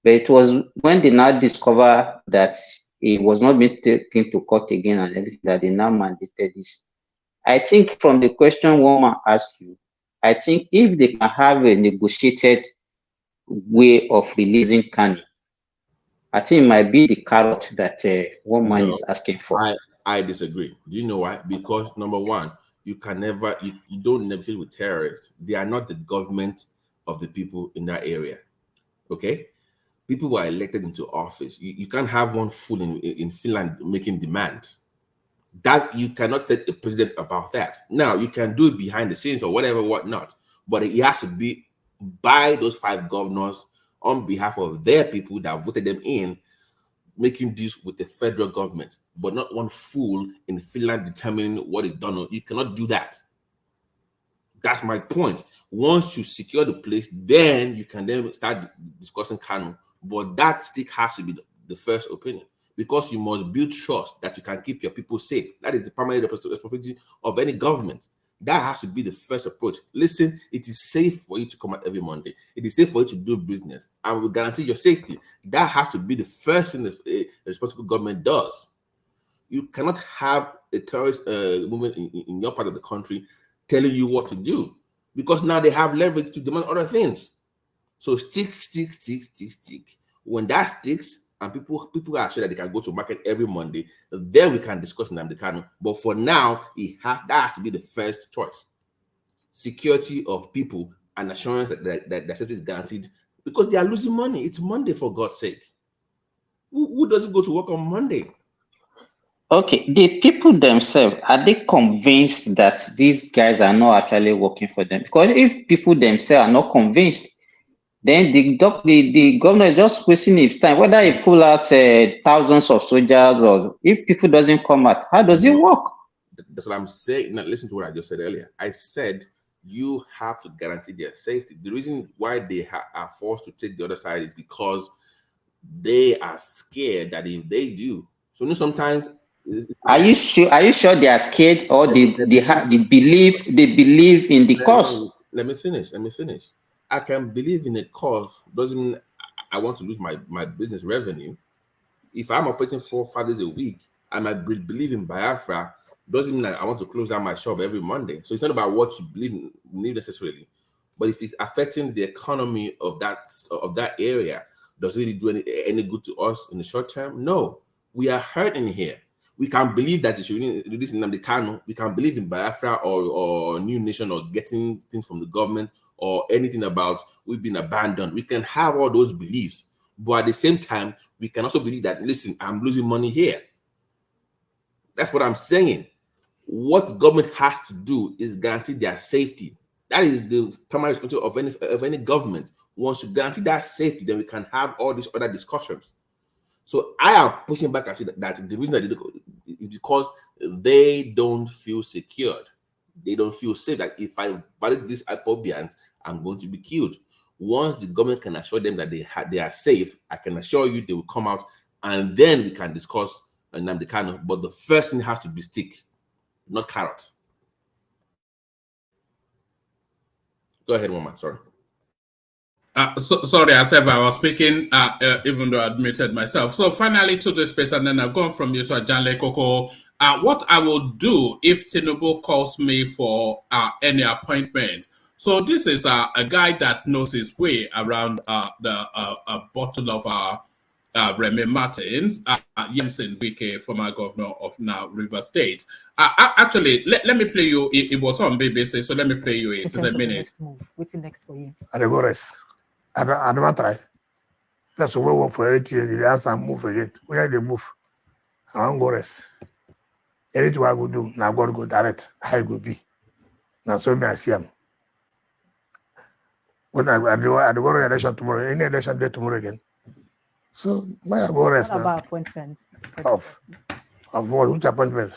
But it was when they now discover that he was not being taken to court again and everything that they now mandated this. I think from the question woman asked you, I think if they can have a negotiated way of releasing Kanu, I think it might be the carrot that woman is asking for. I disagree. Do you know why? Because number one, you can never, you don't negotiate with terrorists. They are not the government of the people in that area. Okay? People were elected into office. You can't have one fool in Finland making demands. That you cannot set a president about that. Now, you can do it behind the scenes or whatever, whatnot, but it has to be by those 5 governors on behalf of their people that voted them in, making deals with the federal government, but not one fool in Finland determining what is done. You cannot do that. That's my point. Once you secure the place, then you can then start discussing Kanu, but that still has to be the first opinion. Because you must build trust that you can keep your people safe. That is the primary responsibility of any government. That has to be the first approach. Listen, it is safe for you to come out every Monday. It is safe for you to do business, and we guarantee your safety. That has to be the first thing the responsible government does. You cannot have a terrorist movement in your part of the country telling you what to do, because now they have leverage to demand other things. So stick. When that sticks, and people are sure that they can go to market every Monday, then we can discuss Nnamdi Kanu. But for now, that has to be the first choice. Security of people and assurance that safety is guaranteed, because they are losing money. It's Monday, for God's sake. Who doesn't go to work on Monday? Okay, the people themselves, are they convinced that these guys are not actually working for them? Because if people themselves are not convinced, then the governor is just wasting his time. Whether he pull out thousands of soldiers or if people doesn't come out, how does it work? That's what I'm saying. Now, listen to what I just said earlier. I said you have to guarantee their safety. The reason why they are forced to take the other side is because they are scared that if they do, so sometimes. Are you sure they are scared, or they believe in the cause? Let me finish. I can believe in a cause doesn't mean I want to lose my business revenue. If I'm operating 4 or 5 days a week, I might believe in Biafra, doesn't mean that I want to close down my shop every Monday. So it's not about what you believe in necessarily, but if it's affecting the economy of that area, does it really do any good to us in the short term? No, we are hurting here. We can believe that it should release Nnamdi Kanu. We can believe in Biafra or New Nation or getting things from the government or anything about we've been abandoned. We can have all those beliefs, but at the same time, we can also believe that, listen, I'm losing money here. That's what I'm saying. What the government has to do is guarantee their safety. That is the primary responsibility of any government. Once you guarantee that safety, then we can have all these other discussions. So I am pushing back at you that the reason that they do is because they don't feel secured. They don't feel safe. That if I violate these hypobians, I'm going to be killed. Once the government can assure them that they are safe, I can assure you they will come out, and then we can discuss Nnamdi Kanu. But the first thing has to be stick, not carrot. Go ahead, Mama. Sorry. Sorry, I said I was speaking, even though I admitted myself. So finally to the space, and then I've gone from you to Janle Koko. What I will do if Tinubu calls me for any appointment. So this is a guy that knows his way around a bottle of Remy Martins, Nyesom Wike, former governor of now River State. Actually, let me play you. It was on BBC, so let me play you it. It's a minute. What's next for you? I go rest. I don't try. That's what we work for 8 years. The answer move again. Where they move? I don't go rest. Anything I go do, now I got to go direct. How it go be? Now so me I see him. When I go to election tomorrow, any election day tomorrow again. So my go rest What now. about appointments? Of what? Which appointment?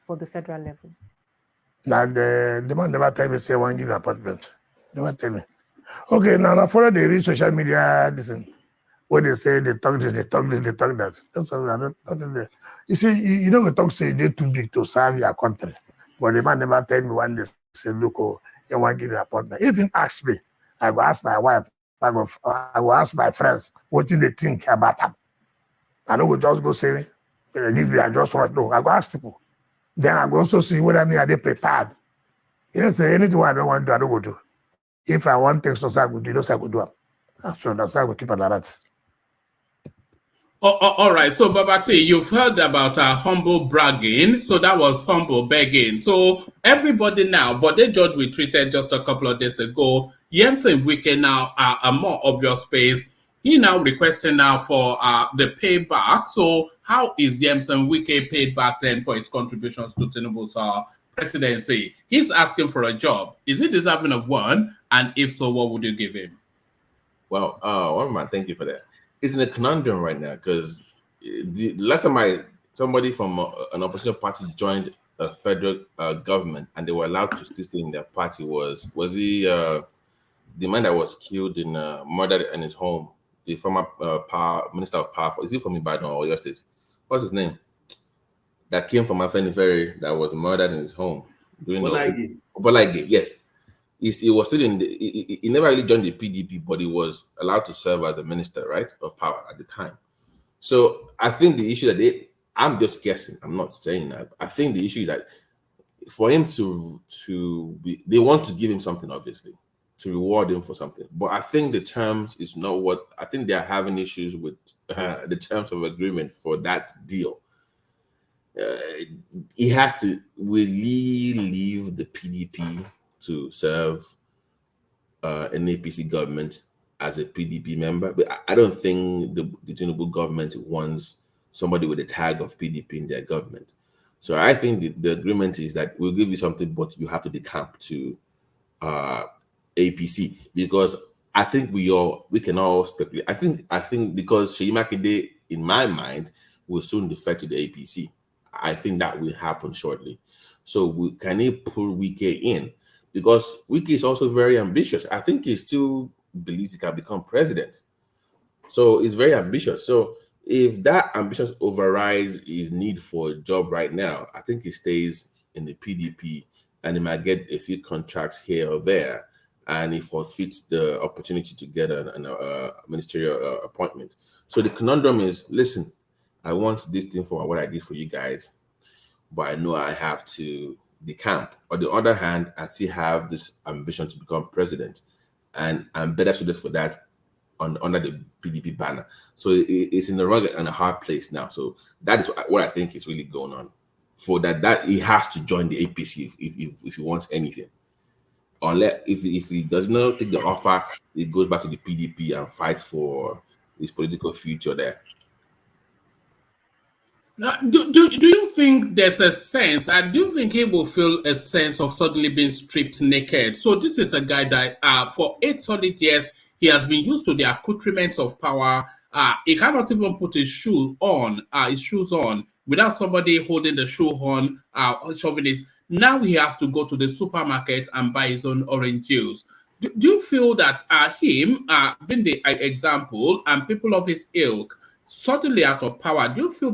For the federal level. Now the man never tell me say one give me appointment. Never tell me. Okay, now I follow the real social media. Listen, what they say, they talk this, they talk this, they talk that. That's all. I don't. You see, you don't talk say they're too big to serve your country, but the man never tell me one day. Say, look, oh, you want to give me an appointment. If he ask me, I will ask my wife. I will ask my friends what do they think about him. I don't go just go say, give me. I just want no. I go ask people. Then I go also see what I mean. Are they prepared? You don't say anything I don't want to do. I don't go do. If I want things to say, I go do. Those I go do. So that's why I go keep an eye on that. All right. So, Babati, you've heard about humble bragging. So that was humble begging. So everybody now, but the judge we treated just a couple of days ago, Nyesom Wike now a more obvious space. He now requesting now for the payback. So how is Nyesom Wike paid back then for his contributions to Tinubu's presidency? He's asking for a job. Is he deserving of one? And if so, what would you give him? Well, one man, thank you for that. It's in a conundrum right now because the last time somebody from an opposition party joined the federal government and they were allowed to still stay in their party was he the man that was killed in murdered in his home, the former minister of power. Is he from Ibadan or your state? What's his name? That came from Afenifere that was murdered in his home. Bolage, yes. He was still in he never really joined the PDP, but he was allowed to serve as a minister, right, of power at the time. So I think the issue that I'm just guessing, I'm not saying that. I think the issue is that for him they want to give him something, obviously, to reward him for something. But I think the terms is not what, I think they're having issues with the terms of agreement for that deal. He has to really leave the PDP to serve an APC government as a PDP member. But I don't think the Tinubu government wants somebody with a tag of PDP in their government. So I think the agreement is that we'll give you something, but you have to decamp to APC, because I think we can all speculate. I think because Seyi Makinde, in my mind, will soon defect to the APC. I think that will happen shortly. So can he pull Wike in? Because Wike is also very ambitious. I think he still believes he can become president. So he's very ambitious. So if that ambition overrides his need for a job right now, I think he stays in the PDP and he might get a few contracts here or there, and he forfeits the opportunity to get a ministerial appointment. So the conundrum is, listen, I want this thing for what I did for you guys, but I know I have to decamp. On the other hand, I still have this ambition to become president, and I'm better suited for that under the PDP banner. So it's in a rugged and a hard place now. So that is what I think is really going on. For that he has to join the APC if he wants anything. Unless if he does not take the offer, he goes back to the PDP and fights for his political future there. Now, do you think there's a sense, do you think he will feel a sense of suddenly being stripped naked? So this is a guy that for 8 solid years, he has been used to the accoutrements of power. He cannot even put his shoes on without somebody holding the shoe on, shoving his. Now he has to go to the supermarket and buy his own orange juice. Do you feel that him being the example and people of his ilk, suddenly out of power, do you feel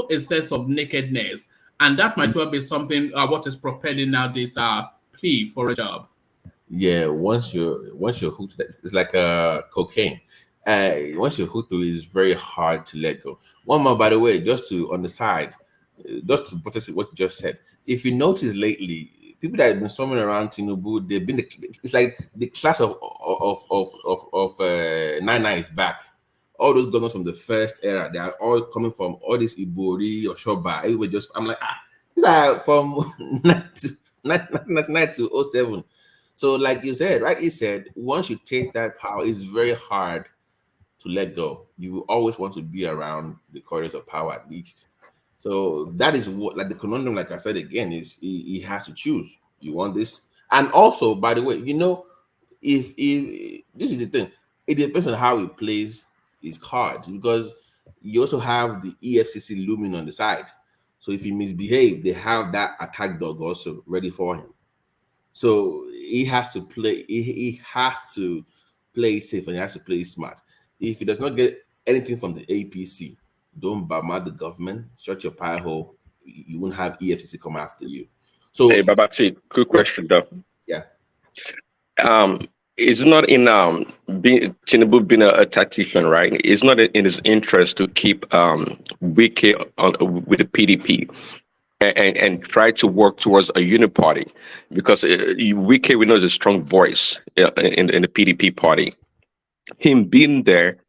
a sense of nakedness, and that might well be something what is propelling now this plea for a job? Yeah, once you're hooked, it's like cocaine. Once you're hooked to it, it's very hard to let go. One more, by the way, just to on the side, just to protest what you just said. If you notice lately, people that have been swarming around Tinubu, they've been it's like the class of Naira is back. All those governors from the first era, they are all coming from all this Ibori or Shoba. I'm like, these are from 1999 to 07. So, like you said, rightly said, once you take that power, it's very hard to let go. You will always want to be around the corridors of power at least. So that is what, like the conundrum, like I said again, is he has to choose. You want this, and also, by the way, if this is the thing, it depends on how he plays his cards, because you also have the EFCC looming on the side. So if he misbehaves, they have that attack dog also ready for him. So he has to play. He has to play safe and he has to play smart. If he does not get anything from the APC, don't bombard the government. Shut your pie hole. You won't have EFCC come after you. So, hey, Babati, quick question though. Yeah. It's not in Tinubu being a tactician, right? It's not in his interest to keep Wike with the PDP and try to work towards a uniparty, because Wike, we know, is a strong voice in the PDP party. Him being there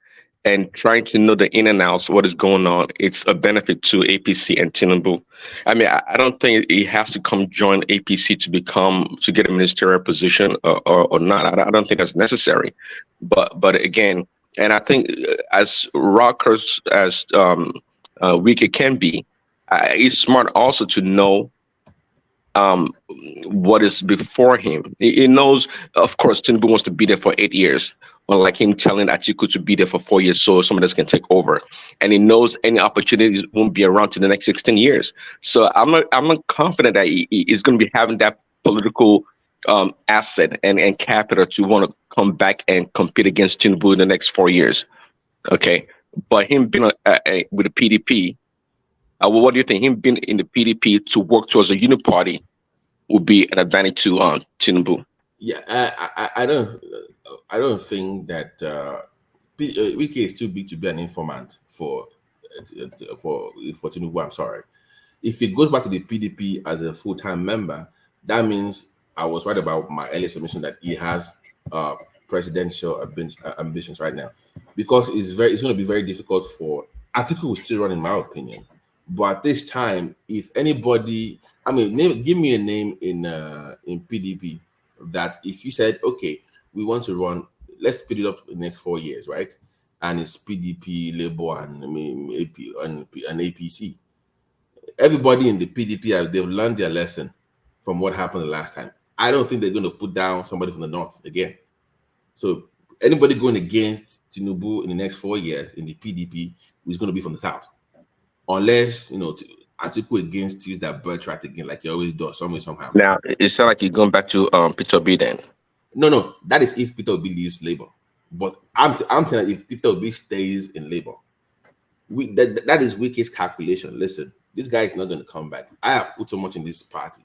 and trying to know the in and outs, what is going on, it's a benefit to APC and Tinubu. I mean, I don't think he has to come join APC to get a ministerial position or not. I don't think that's necessary. But again, and I think as rockers as Wike can be, he's smart also to know what is before him. He knows, of course, Tinubu wants to be there for 8 years. Unlike him telling Atiku to be there for 4 years so someone else can take over. And he knows any opportunities won't be around to the next 16 years. So I'm not confident that he is going to be having that political asset and capital to want to come back and compete against Tinubu in the next 4 years. Okay. But him being with the PDP, what do you think? Him being in the PDP to work towards a uniparty would be an advantage to Tinubu. Yeah, I don't think that Wike is too big to be an informant for Tinubu. I'm sorry. If he goes back to the PDP as a full-time member, that means I was right about my earlier submission that he has presidential ambitions right now, because it's going to be very difficult for Atiku will still run, in my opinion. But at this time, if anybody, give me a name in PDP that if you said, okay, we want to run, let's speed it up in the next 4 years, right? And it's PDP, Labour, and APC. Everybody in the PDP, they've learned their lesson from what happened the last time. I don't think they're going to put down somebody from the north again. So anybody going against Tinubu in the next 4 years in the PDP is going to be from the south. Unless, Atiku against use that birthright again, like he always does, somehow. Now, it sounds like you're going back to Peter Obi then. No, that is if Peter Obi leaves Labour. But I'm saying that if Peter Obi stays in Labour, that is Wike's calculation. Listen, this guy is not going to come back. I have put so much in this party.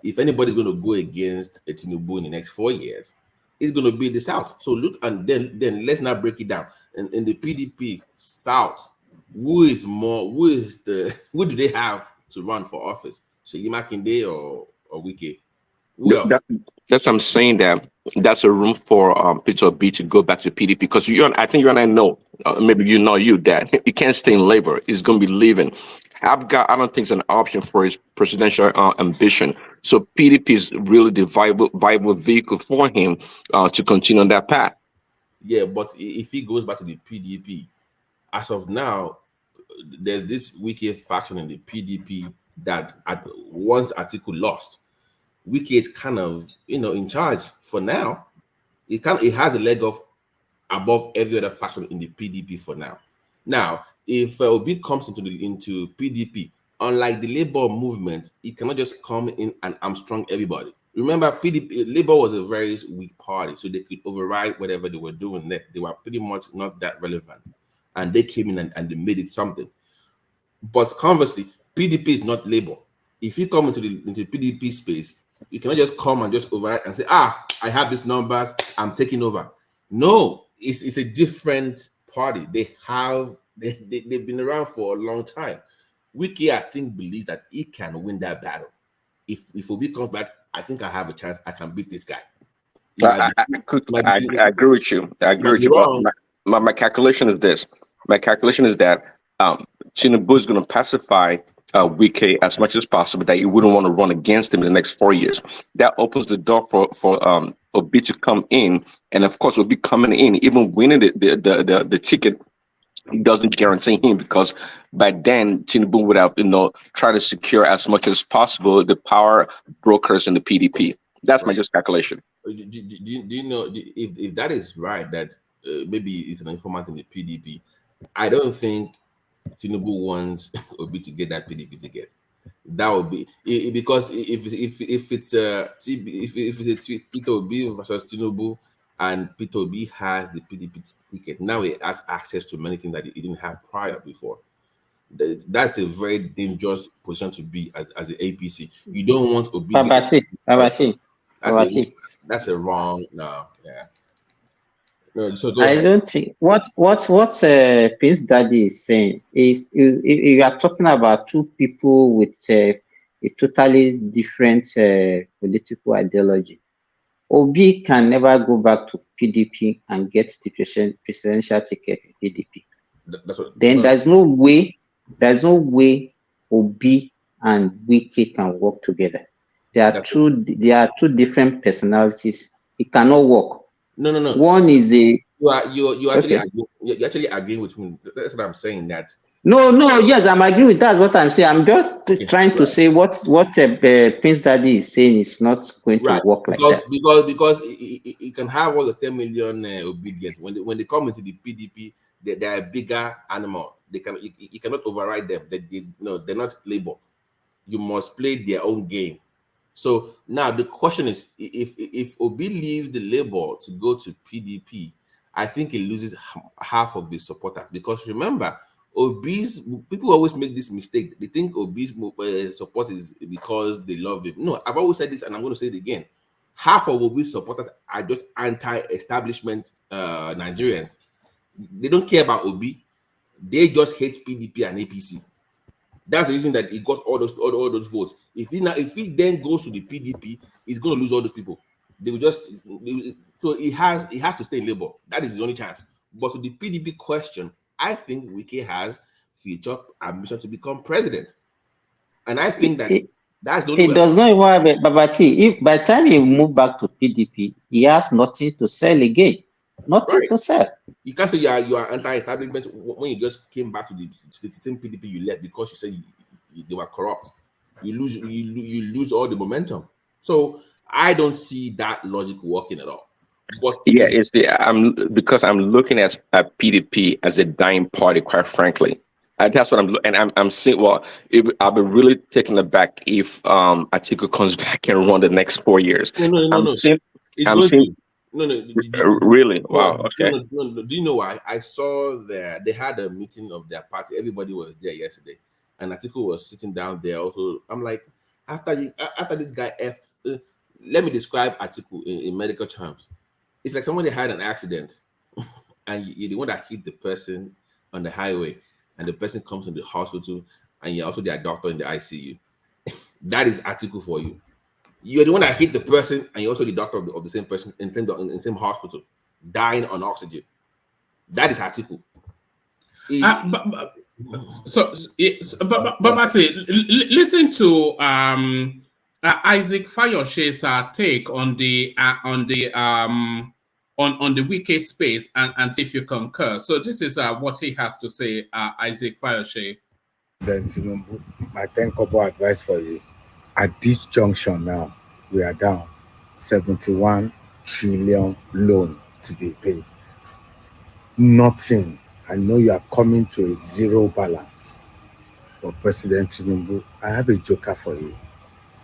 If anybody's going to go against a Tinubu in the next 4 years, it's going to be the South. So look, and then let's not break it down. In the PDP South, who do they have to run for office? Seyi Makinde or Wike? That's what I'm saying, that that's a room for Peter Obi to go back to PDP, because I think you and I know, maybe that he can't stay in Labour. He's going to be leaving. I don't think it's an option for his presidential ambition. So PDP is really the viable vehicle for him to continue on that path. Yeah, but if he goes back to the PDP, as of now, there's this Wike faction in the PDP that once Atiku lost, Wike is kind of in charge for now. It has a leg of above every other faction in the PDP for now. Now, if Obi comes into PDP, unlike the labor movement, it cannot just come in and Armstrong everybody. Remember, Labour was a very weak party, so they could override whatever they were doing there. They were pretty much not that relevant. And they came in and they made it something. But conversely, PDP is not Labour. If you come into PDP space, you cannot just come and just override and say, I have these numbers, I'm taking over. No, it's a different party. They've been around for a long time. Wike, I think, believes that he can win that battle. If Obi comes back, I think I have a chance. I can beat this guy. I agree with you. I agree with you. But my calculation is this. My calculation is that Tinubu is going to pacify Wike as much as possible, that he wouldn't want to run against him in the next 4 years. That opens the door for Obi to come in, and of course, Obi coming in, even winning the ticket, doesn't guarantee him, because by then Tinubu would have tried to secure as much as possible the power brokers in the PDP. That's my just calculation. Do you know if that is right, that maybe it's an informant in the PDP? I don't think Tinubu wants Obi to get that PDP ticket. That would be because if it's a Peter Obi versus Tinubu, and Peter Obi has the PDP ticket, now he has access to many things that he didn't have prior before. That's a very dangerous position to be as an APC. You don't want Obi. That's a wrong. No, yeah. No, so I don't think what Prince Daddy is saying is you are talking about two people with a totally different political ideology. Obi can never go back to PDP and get the presidential ticket in PDP. There's no way Obi and Wike can work together. They are two different personalities. It cannot work. No. One is a you actually agreeing with me. That's what I'm saying. That yes, I'm agreeing with that. What I'm saying, I'm just trying to say what Prince Daddy is saying is not going to work like that. Because it can have all the 10 million obedience. When they come into the PDP, they're a bigger animal. You cannot override them. They're not Labour. You must play their own game. So now the question is, if Obi leaves the Labour to go to PDP, I think he loses half of his supporters. Because remember, people always make this mistake. They think Obi's support is because they love him. No, I've always said this, and I'm going to say it again. Half of Obi's supporters are just anti-establishment Nigerians. They don't care about Obi. They just hate PDP and APC. That's the reason that he got all those votes. If he then goes to the PDP, he's going to lose all those people. So he has to stay in Labour. That is his only chance. But to the PDP question, I think Wike has future ambition to become president, and I think that's the only. He does not even have a Babati. If by the time he moved back to PDP, he has nothing to sell again. Nothing to sell. You can't say you are anti-establishment when you just came back to the same PDP you left because you said they were corrupt. You lose all the momentum. So I don't see that logic working at all. But I'm looking at PDP as a dying party, quite frankly. That's what I'm saying. Well, I'll be really taken aback if Atiku comes back and run the next 4 years. Really? Wow. Okay. No. Do you know why? I saw they had a meeting of their party. Everybody was there yesterday, and Atiku was sitting down there. Also, I'm like, after this guy let me describe Atiku in medical terms. It's like somebody had an accident, and you're the one that hit the person on the highway, and the person comes in the hospital, and you're also their doctor in the ICU. That is Atiku for you. You're the one that hit the person, and you're also the doctor of the same person in the same hospital, dying on oxygen. That is Atiku. But listen to Isaac Fayoshe's take on the on the Wike space and see if you concur. So this is what he has to say, Isaac Fayoshe. Then, my 10-kobo advice for you. At this junction now, we are down 71 trillion loan to be paid. Nothing. I know you are coming to a zero balance. But President Tinubu, I have a joker for you.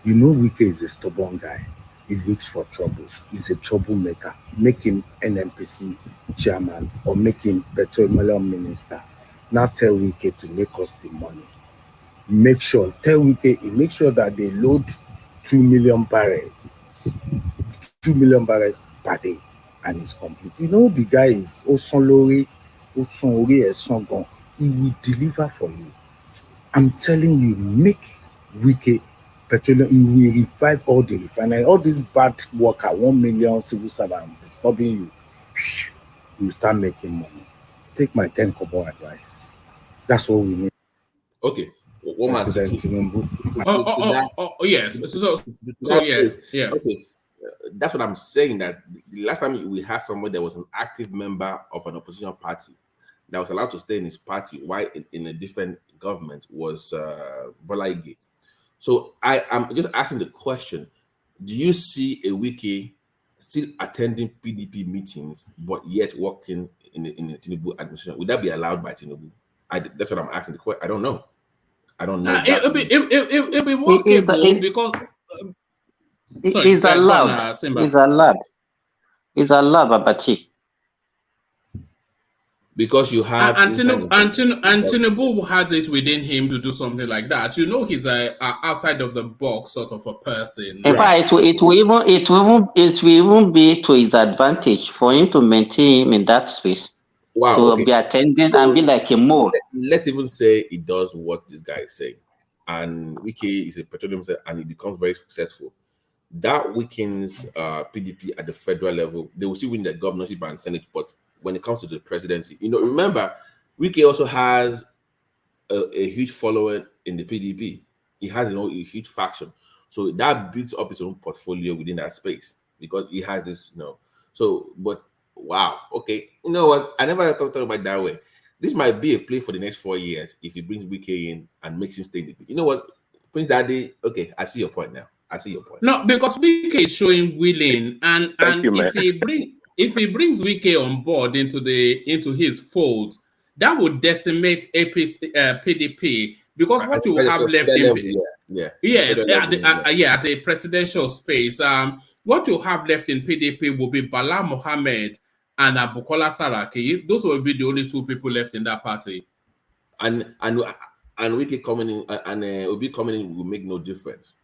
You know Wike is a stubborn guy. He looks for trouble. He's a troublemaker. Make him NNPC chairman or make him petroleum minister. Now tell Wike to make us the money. Tell Wike, make sure that they load 2 million barrels per day, and it's complete. You know the guy is Osonlori, Esongon. He will deliver for you. I'm telling you, make Wike petroleum. He will revive all the refinery. All these bad worker, 1 million civil servants disturbing you. You start making money. Take my 10-kobo advice. That's what we need. Okay. Yes. So yes, yeah. Okay. That's what I'm saying. That the last time we had someone that was an active member of an opposition party that was allowed to stay in his party while in a different government was Bola Ige. So I'm just asking the question: do you see a Wike still attending PDP meetings but yet working in the Tinubu administration? Would that be allowed by Tinubu? That's what I'm asking the question. I don't know. It'll be workable because it's allowed. It's allowed, Babachi. Because you have Tinubu has it within him to do something like that. You know, he's a outside of the box sort of a person. In fact, it will even be to his advantage for him to maintain him in that space. Wow, to be attending and be like a mole. Let's even say he does what this guy is saying, and Wike is a petroleum and he becomes very successful. That weakens PDP at the federal level. They will still win the governorship and senate, but when it comes to the presidency, remember, Wike also has a huge following in the PDP. He has a huge faction, so that builds up his own portfolio within that space because he has this, So, but wow, okay, you know what? I never thought about it that way. This might be a play for the next 4 years if he brings Wike in and makes him stay in the. You know what, Prince Daddy? Okay, I see your point now. No, because Wike is showing willing, and if he brings Wike on board into his fold, that would decimate PDP because what you have left in at the presidential space, what you have left in PDP will be Bala Mohammed and Bukola Saraki. Those will be the only two people left in that party. And Wike coming in and Obi coming in will make no difference.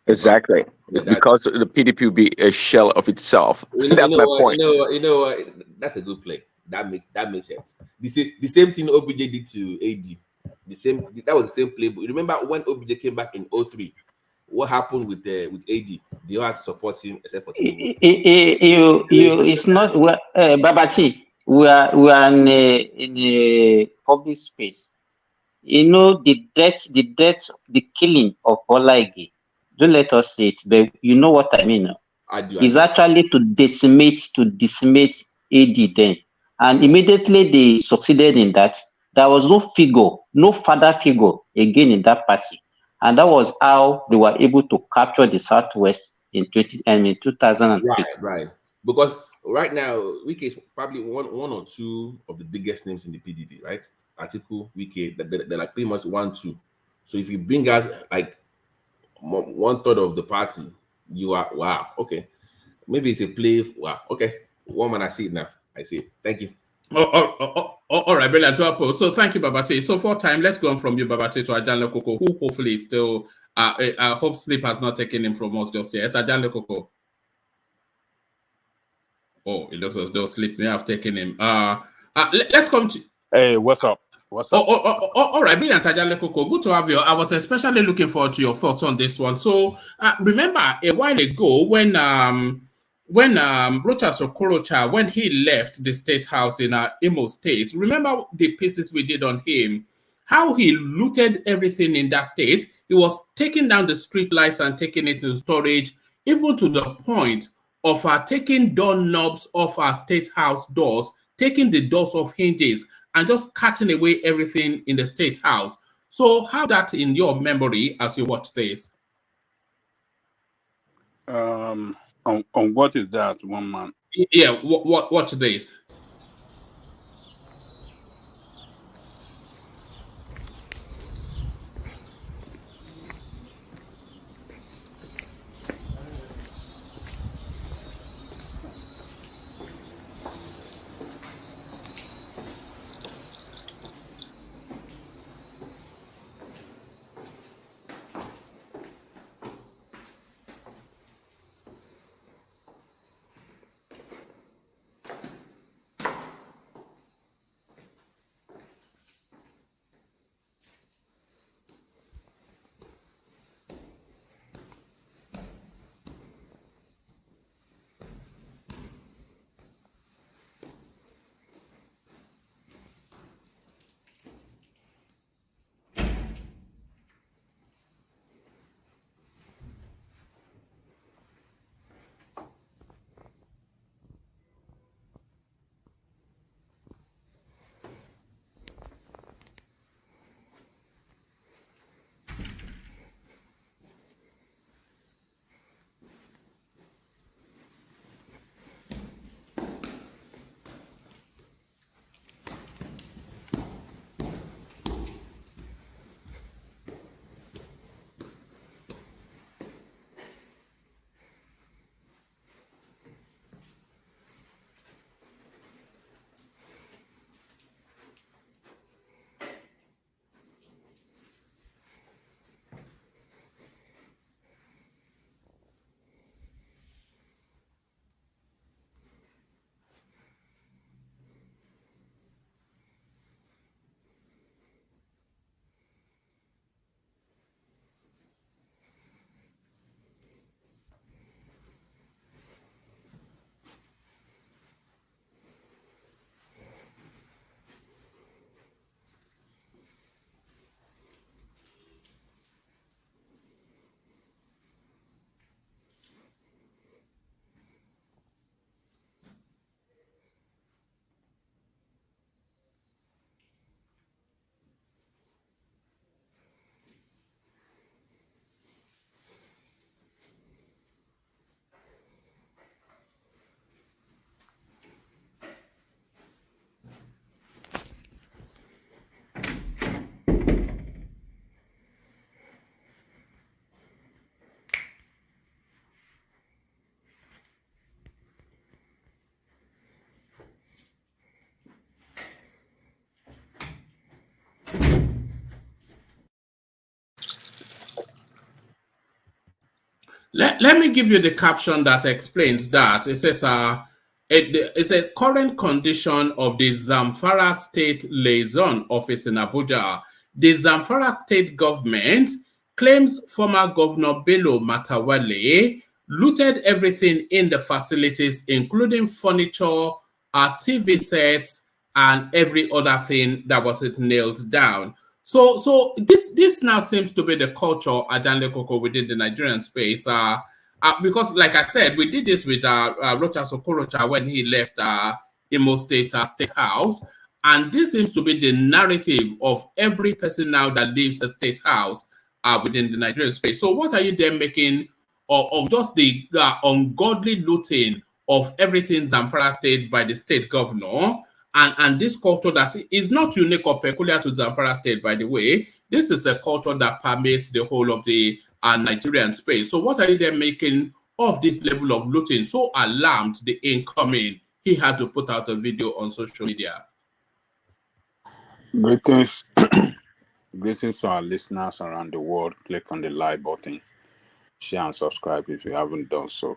Exactly, because the PDP will be a shell of itself. That's my point. You know what? That's a good play. That makes sense. The same thing OBJ did to AD. That was the same play. But remember when OBJ came back in 2003? What happened with AD? They all had to support him except for Tinubu. It's not Babachi. We are in a public space. The killing of Bola Ige. Don't let us say it, but you know what I mean. It's actually to decimate AD then, and immediately they succeeded in that. There was no father figure again in that party, and that was how they were able to capture the Southwest in 2003. Right. Because right now, Wike is probably one or two of the biggest names in the PDP, right? Atiku, Wike, they're like pretty much 1-2. So if you bring out like 1/3 of the party, you are wow. Okay, maybe it's a play. Wow. Okay, woman, I see it now. I see it. Thank you. All right, brilliant. So thank you, Babate. So for time, let's go on from you, Babate, to Ajanle Koko, who hopefully is still. I hope sleep has not taken him from us just yet. Ajanle Koko. Oh, it looks as though sleep may have taken him. Let's come to. Hey, what's up? All right, brilliant, Ajanle Koko. Good to have you. I was especially looking forward to your thoughts on this one. So, remember a while ago when Rochas Okorocha, when he left the state house in Imo State, remember the pieces we did on him, how he looted everything in that state. He was taking down the street lights and taking it into storage, even to the point of taking doorknobs off our state house doors, taking the doors off hinges, and just cutting away everything in the state house. So have that in your memory as you watch this. On what is that, one man? Yeah, watch this. Let me give you the caption that explains that. It says, it's a current condition of the Zamfara State Liaison Office in Abuja. The Zamfara State government claims former Governor Bello Matawalle looted everything in the facilities, including furniture, TV sets, and every other thing that was nailed down. So this now seems to be the culture at Janle Koko within the Nigerian space. Because, like I said, we did this with Rocha Sokorocha when he left Imo State State House, and this seems to be the narrative of every person now that leaves a state house within the Nigerian space. So, what are you then making of just the ungodly looting of everything Zamfara State by the state governor? And this culture that is not unique or peculiar to Zamfara State, by the way. This is a culture that permeates the whole of the Nigerian space. So what are you then making of this level of looting? So alarmed the incoming, he had to put out a video on social media. Greetings. Greetings to our listeners around the world. Click on the like button. Share and subscribe if you haven't done so.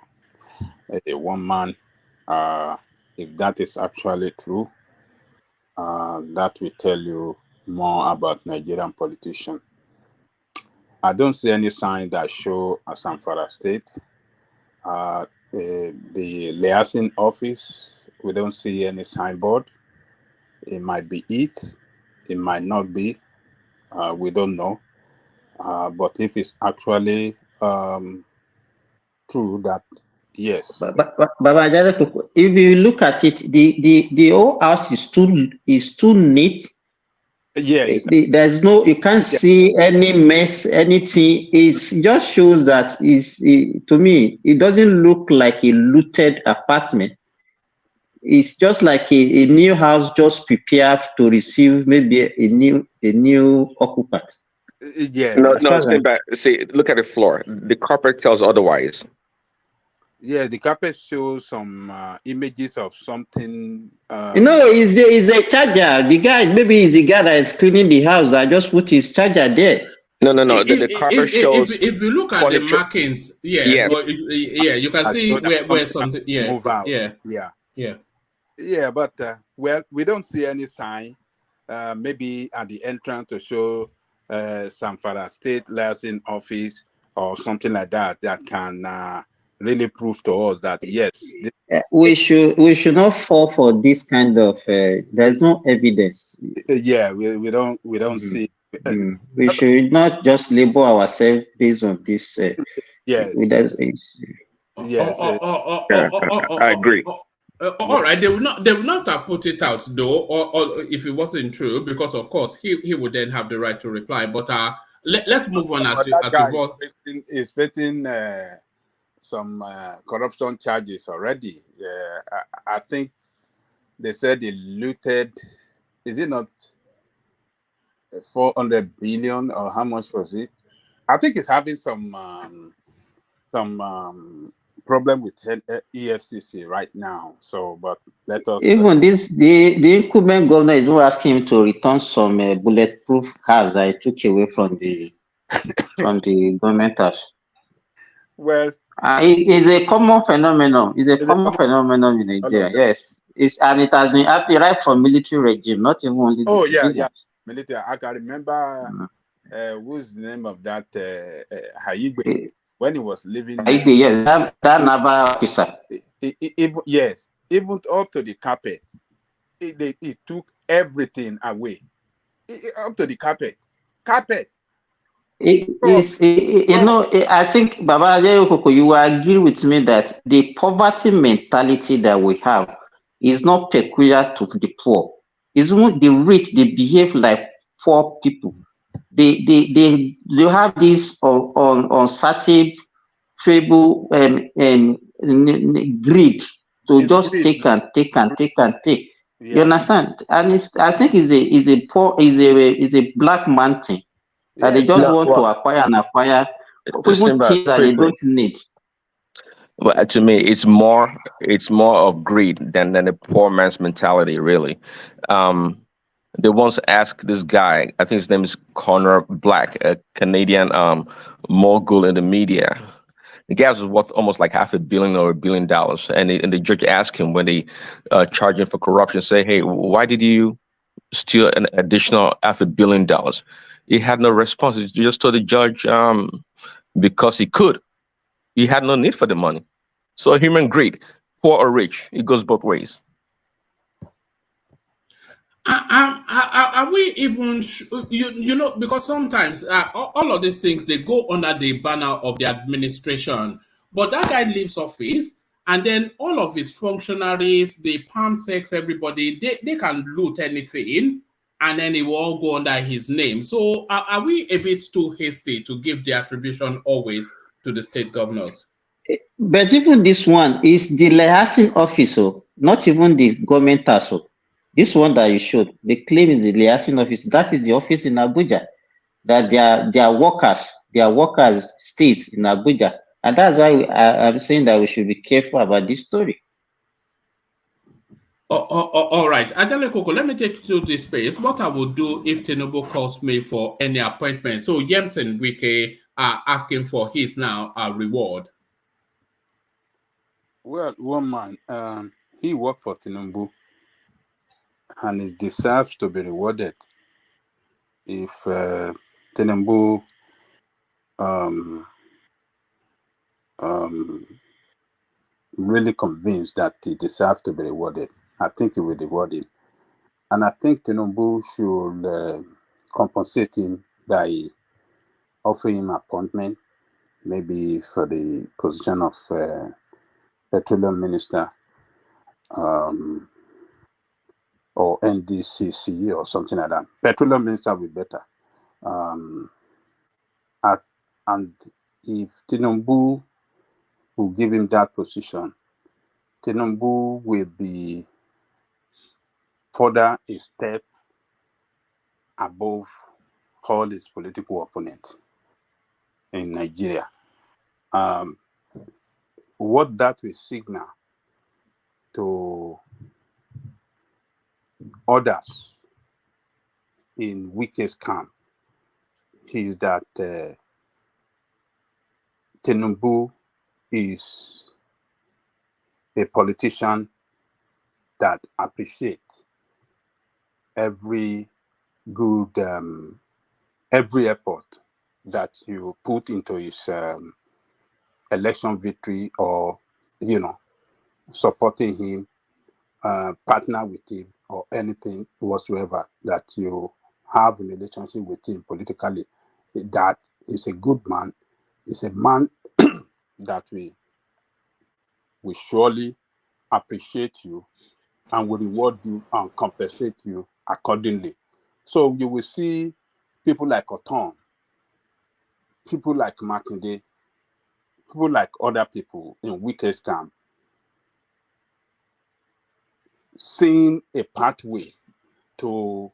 One man, if that is actually true, that will tell you more about Nigerian politicians. I don't see any sign that show a Zamfara State. The liaison office, we don't see any signboard. It might be it might not be. We don't know. But if it's actually true that Yes. But if you look at it, the whole house is too neat. Yeah, There's no, you can't see any mess, anything. It just shows that to me, it doesn't look like a looted apartment. It's just like a new house just prepared to receive maybe a new occupant. Yeah. No, see, look at the floor. The carpet tells otherwise. Yeah, the carpet shows some images of something. It's a charger. The guy, maybe it's the guy that is cleaning the house that just put his charger there. No. The carpet shows. If you look at the markings, yes. You can see where something. Move out. Yeah. But well, we don't see any sign. Maybe at the entrance to show some Father State liaison office or something like that can really prove to us that yes, we should not fall for this kind of. There's no evidence. Yeah, we don't see. We should not just label ourselves based on this. Yes. Yes. I agree. All right, they will not have put it out though, or if it wasn't true, because of course he would then have the right to reply. But let's move on is facing some corruption charges already. I think they said he looted. Is it not 400 billion or how much was it? I think it's having some problem with EFCC right now. So, but let us even the incumbent governor is not asking him to return some bulletproof cars that he took away from the government house. Well, it's a common phenomenon. It's a common phenomenon in Nigeria. Yes, and it has been happening right from military regime, not even only. Yeah, military. I can remember who's the name of that Haigbe when he was living. Haigbe, yes, that naval officer. Yes, even up to the carpet, it took everything away. Up to the carpet. I think, Baba Yokoko, you will agree with me that the poverty mentality that we have is not peculiar to the poor. It's even the rich, they behave like poor people. They have this unsatiable greed to just take and take. Yeah. You understand? And I think it's a black man thing. That they just want to acquire even things that they don't need. Well, to me, it's more of greed than a poor man's mentality, really. They once asked this guy, I think his name is Connor Black, a Canadian mogul in the media. The guy was worth almost like $500 million or $1 billion, and the judge asked him when they charge him for corruption, say, "Hey, why did you steal an additional $500 million?" He had no response. He just told the judge because he could. He had no need for the money. So human greed, poor or rich, it goes both ways. Are we even, because sometimes all of these things, they go under the banner of the administration, but that guy leaves office and then all of his functionaries, the palm sex, everybody, they can loot anything and then it will all go under his name. So are we a bit too hasty to give the attribution always to the state governors? But even this one is the liaison officer, not even the government also. This one that you showed, the claim is the liaison office. That is the office in Abuja. That their workers stays in Abuja. And that's why I'm saying that we should be careful about this story. All right. Adele Koko, let me take you to this space. What I will do if Tinubu calls me for any appointment. So Nyesom Wike are asking for his now reward. Well, one man, he worked for Tinubu and he deserves to be rewarded. If Tinubu really convinced that he deserves to be rewarded, I think he will reward him. And I think Tinubu should compensate him by offering him appointment, maybe for the position of petroleum minister, or NDCC or something like that. Petroleum minister will be better. And if Tinubu will give him that position, Tinubu will be further a step above all his political opponents in Nigeria. What that will signal to others in Wike's camp is that Tinubu is a politician that appreciates every good, every effort that you put into his election victory, or, supporting him, partner with him, or anything whatsoever that you have in a relationship with him politically. That is a good man. Is a man that we surely appreciate you and will reward you and compensate you accordingly. So you will see people like Oton, people like Makinde, people like other people in Wike's camp seeing a pathway to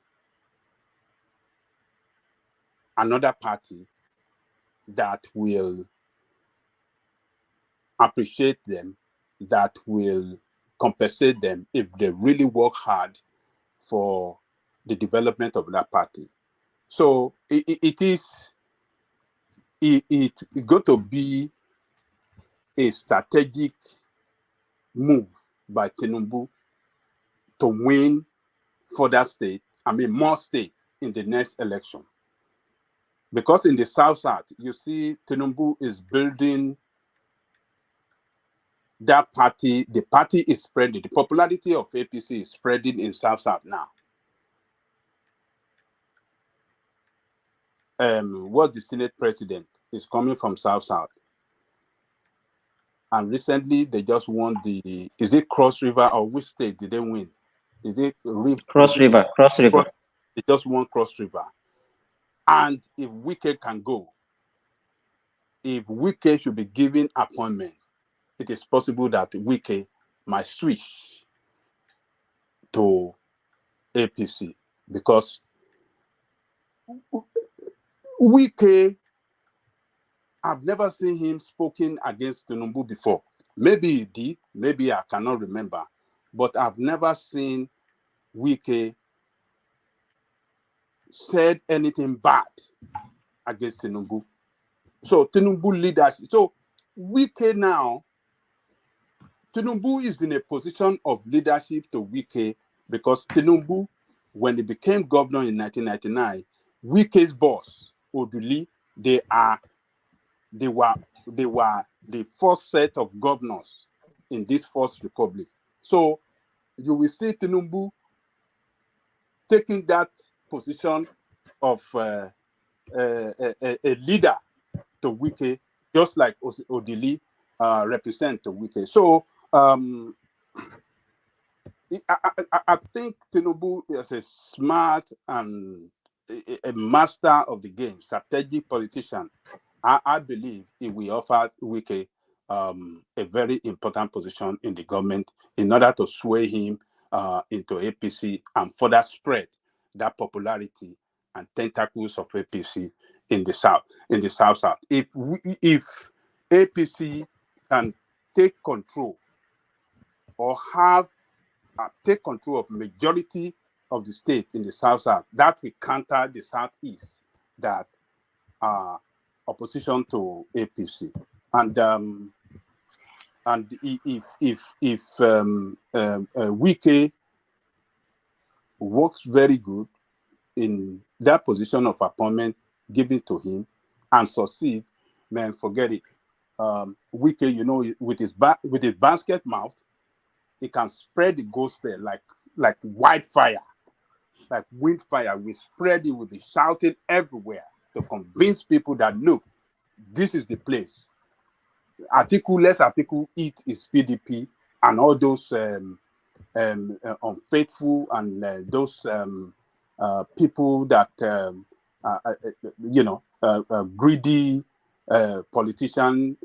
another party that will appreciate them, that will compensate them if they really work hard for the development of that party. So it's going to be a strategic move by Tinubu to win more state in the next election. Because in the South, you see Tinubu is building that party. The party is spreading. The popularity of APC is spreading in South now. What the Senate president is coming from South. And recently they just won is it Cross River, or which state did they win? Is it Cross River? They just won Cross River. And if Wike can go, if Wike should be given appointment, it is possible that Wike might switch to APC, because Wike, I've never seen him spoken against Tinubu before. Maybe he did, maybe I cannot remember, but I've never seen Wike said anything bad against Tinubu. So Tinubu leadership. So Wike now, Tinubu is in a position of leadership to Wike, because Tinubu, when he became governor in 1999, Wike's boss, Oduli, they were the first set of governors in this first republic. So you will see Tinubu taking that position of a leader to Wike, just like Odili represent to Wike. So I think Tinubu is a smart and a master of the game, strategic politician. I believe it will offer Wike a very important position in the government in order to sway him into APC and further spread that popularity and tentacles of APC in the South. If APC can take control or take control of majority of the state in the South, that will counter the Southeast that are opposition to APC. And if Wike works very good in that position of appointment given to him and succeed, man, forget it. Wike, with his basket mouth, he can spread the gospel like wildfire, like wildfire. We spread it, will be shouted everywhere to convince people that, look, this is the place. less article it is PDP and all those unfaithful and those people that greedy politician,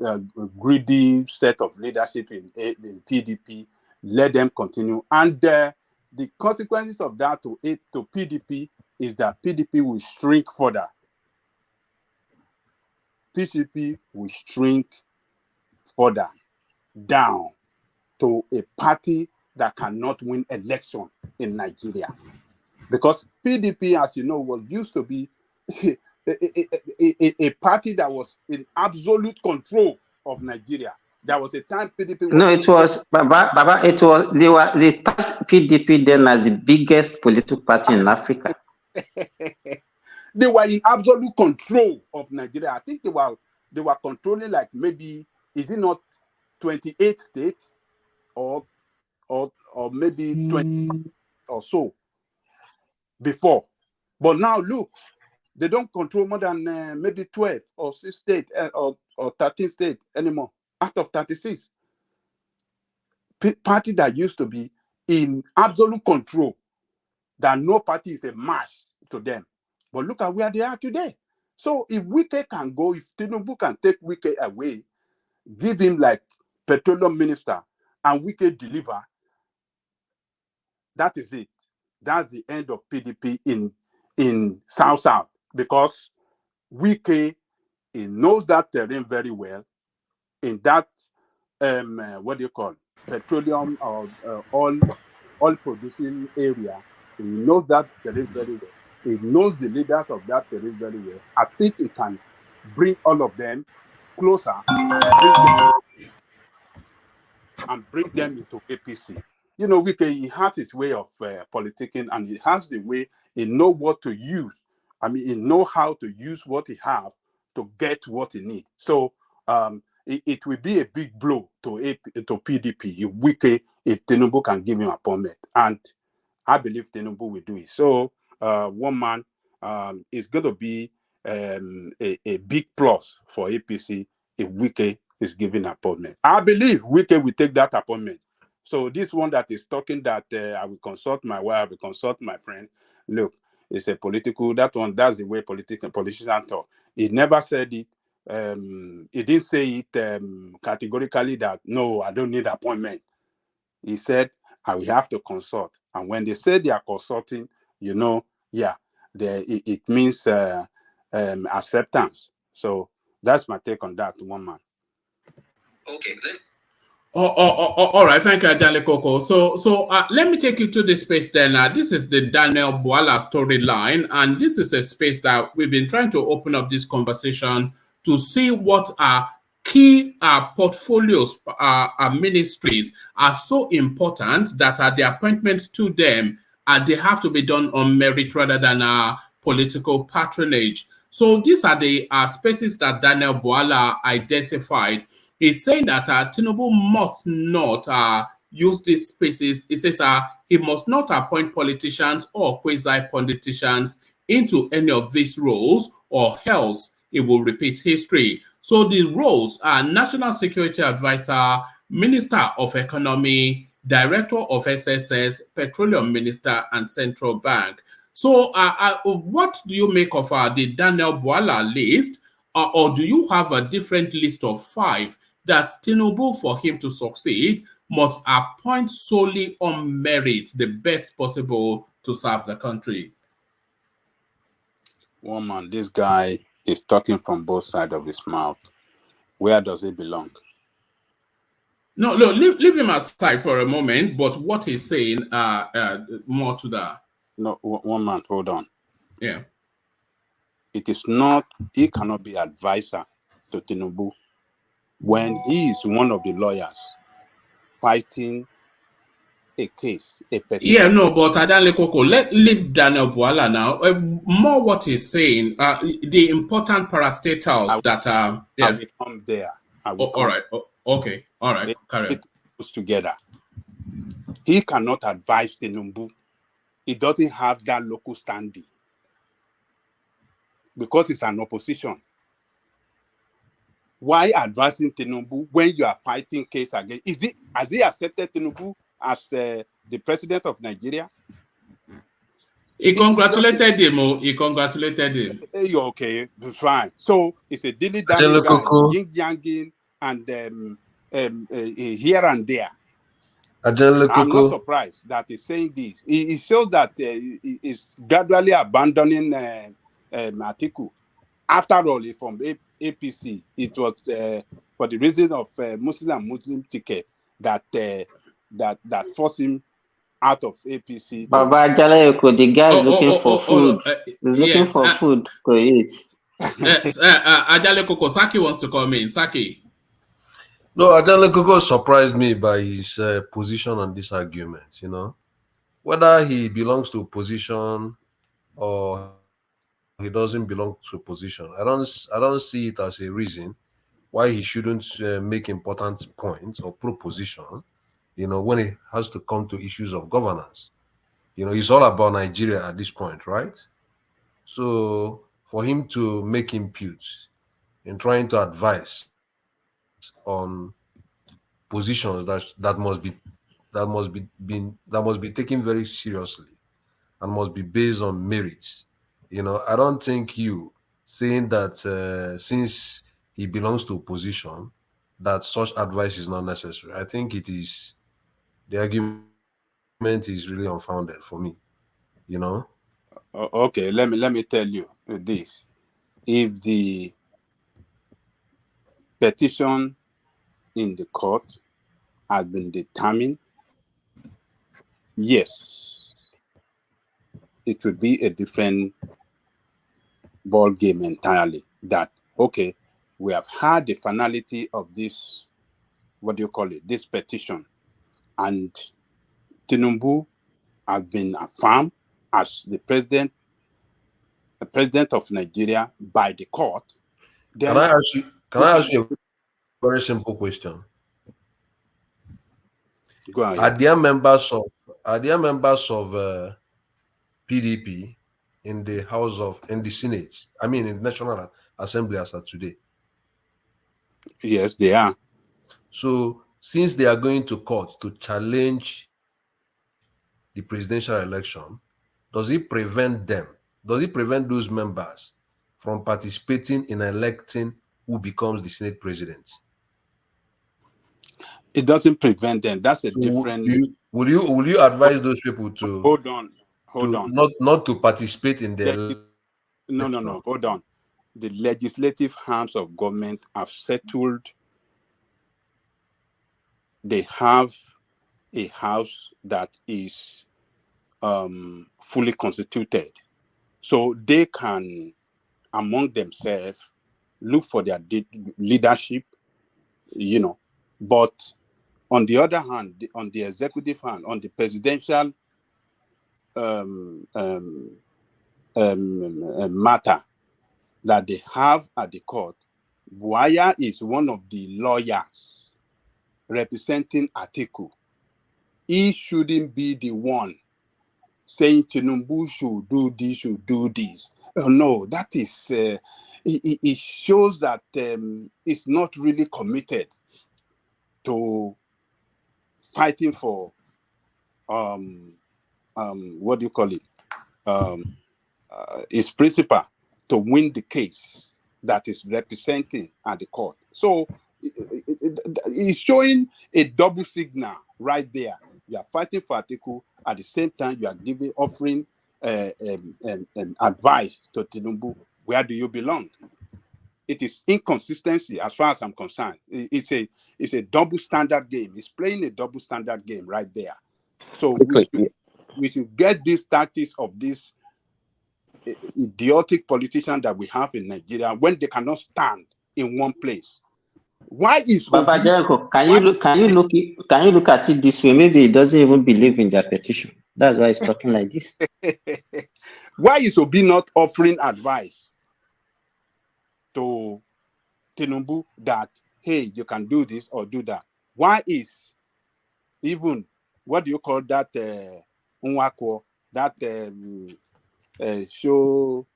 greedy set of leadership in PDP, let them continue. And the consequences of that to PDP is that PDP will shrink further. PDP will shrink further down to a party that cannot win election in Nigeria. Because PDP, as you know, was used to be a party that was in absolute control of Nigeria. There was a time PDP was... No, it was, Baba, it was, they tagged PDP then as the biggest political party in Africa. They were in absolute control of Nigeria. I think they were controlling like maybe, is it not 28 states or maybe 20 or so before. But now look, they don't control more than maybe 12 or 6 states or 13 states anymore out of 36. Party that used to be in absolute control, that no party is a match to them. But look at where they are today. So if Wike can go, if Tinubu can take Wike away, give him like petroleum minister, and Wike deliver, that is it. That's the end of PDP in South, because Wike, he knows that terrain very well. In that what do you call petroleum or oil producing area, he knows that terrain very well. He knows the leaders of that terrain very well. I think he can bring all of them closer and bring them into APC. You know, Wike, he has his way of politicking, and he has the way, he know what to use. I mean, he know how to use what he have to get what he needs. So it will be a big blow to PDP if Tinubu can give him appointment. And I believe Tinubu will do it. So one man is going to be a big plus for APC if Wike is given appointment. I believe Wike will take that appointment. So this one that is talking that I will consult my wife, I will consult my friend. Look, it's a political, that's the way politicians talk. He never said it. He didn't say it categorically that, no, I don't need appointment. He said, I will have to consult. And when they say they are consulting, you know, yeah, it means acceptance. So that's my take on that, one man. Okay, then. All right, thank you, Daniel Coco. So let me take you to this space then. This is the Daniel Bwala storyline, and this is a space that we've been trying to open up this conversation to see what are key portfolios, ministries are so important that the appointments to them, they have to be done on merit rather than political patronage. So these are the spaces that Daniel Bwala identified. He's saying that Tinubu must not use these spaces. He says he must not appoint politicians or quasi-politicians into any of these roles, or else it will repeat history. So the roles are National Security Advisor, Minister of Economy, Director of SSS, Petroleum Minister, and Central Bank. So what do you make of the Daniel Bwala list? Or do you have a different list of 5 that Tinubu, for him to succeed, must appoint solely on merit, the best possible to serve the country? One man, this guy is talking from both sides of his mouth. Where does he belong? No, leave him aside for a moment, but what he's saying, more to that. No, one man, hold on. Yeah. It is not, he cannot be advisor to Tinubu when he is one of the lawyers fighting a case, a petition. Yeah, no, but Adale Koko, leave Daniel Bwala now. More what he's saying, the important parastatals that are... I will come there. All right. Okay. All right. Carry on. Together. He cannot advise Tinubu. He doesn't have that local standing because it's an opposition. Why advancing Tinubu when you are fighting case again? Has he accepted Tinubu as the president of Nigeria? He congratulated him. He congratulated him. Okay, fine. So it's a dilly-dally guy, yin-yanging, and here and there. I'm not surprised that he's saying this. It shows that he's gradually abandoning Atiku. After all, he's from APC. It was for the reason of Muslim ticket that forced him out of APC. Baba Jaleko, the guy is looking for food. He's looking for food to eat. Ajaleko Saki wants to come in. Saki. No, Ajaleko surprised me by his position on this argument. You know, whether he belongs to a position or he doesn't belong to a position, I don't see it as a reason why he shouldn't make important points or proposition. You know, when it has to come to issues of governance. You know, it's all about Nigeria at this point, right? So for him to make impute in trying to advise on positions that must be taken very seriously and must be based on merits. You know, I don't think you saying that since he belongs to a position that such advice is not necessary. I think the argument is really unfounded for me. You know. Okay, let me tell you this: if the petition in the court has been determined, yes, it would be a different ball game entirely. That okay, we have had the finality of this, what do you call it, this petition, and Tinubu has been affirmed as the president of Nigeria by the court. Then, can I ask you a very simple question? Go ahead. Are there members of PDP in the Senate? I mean, in the National Assembly as of today? Yes, they are. So, since they are going to court to challenge the presidential election, does it prevent those members from participating in electing who becomes the Senate president? It doesn't prevent them. That's a different. Will you advise those people to hold on, not to participate in the No. Hold on. The legislative arms of government have settled. They have a house that is fully constituted, so they can, among themselves, look for their leadership. You know, but on the other hand, on the executive hand, on the presidential matter that they have at the court, Buaya is one of the lawyers representing Atiku. He shouldn't be the one saying Tinubu should do this. Oh, no, that is, it shows that it's not really committed to fighting for, what do you call it? His principle to win the case that is representing at the court. So it's showing a double signal right there. You are fighting for Atiku, at the same time you are offering advice to Tinubu. Where do you belong? It is inconsistency as far as I'm concerned. It's a double standard game. It's playing a double standard game right there. So we should get these tactics of this idiotic politician that we have in Nigeria when they cannot stand in one place. Why is Baba Jericho, can you look at it this way? Maybe he doesn't even believe in their petition. That's why he's talking like this. Why is Obi not offering advice to Tinubu that, hey, you can do this or do that? Why is even, what do you call that, Unwako, that show?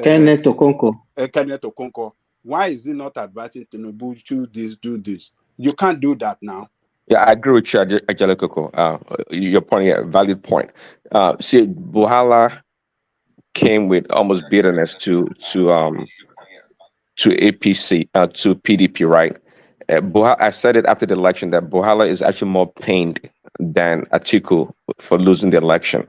Kenneth Okonkwo. Kenneth Okonkwo. Why is he not advising Tinubu to do this? You can't do that now. Yeah, I agree with you, Ajala. You're pointing at a valid point. See, Buhala came with almost bitterness to APC, to PDP, right? I said it after the election that Buhala is actually more pained than Atiku for losing the election.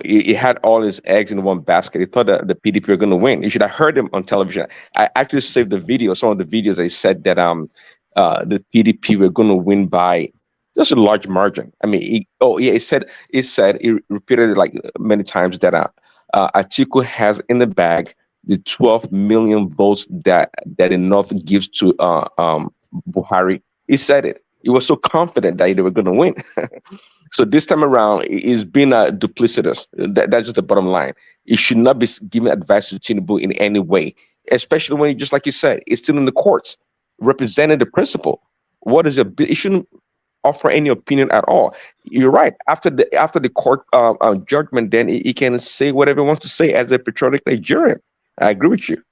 He had all his eggs in one basket. He thought that the PDP were going to win. You should have heard him on television. I actually saved the video, some of the videos. They said that the PDP were going to win by just a large margin. I mean, he repeated it like many times that Atiku has in the bag the 12 million votes that the North gives to Buhari. He said it. He was so confident that they were going to win. So this time around, he's been duplicitous. That's just the bottom line. He should not be giving advice to Tinubu in any way, especially when, just like you said, it's still in the courts, representing the principle. What is he shouldn't offer any opinion at all. You're right. After the court judgment, then he can say whatever he wants to say as a patriotic Nigerian. I agree with you.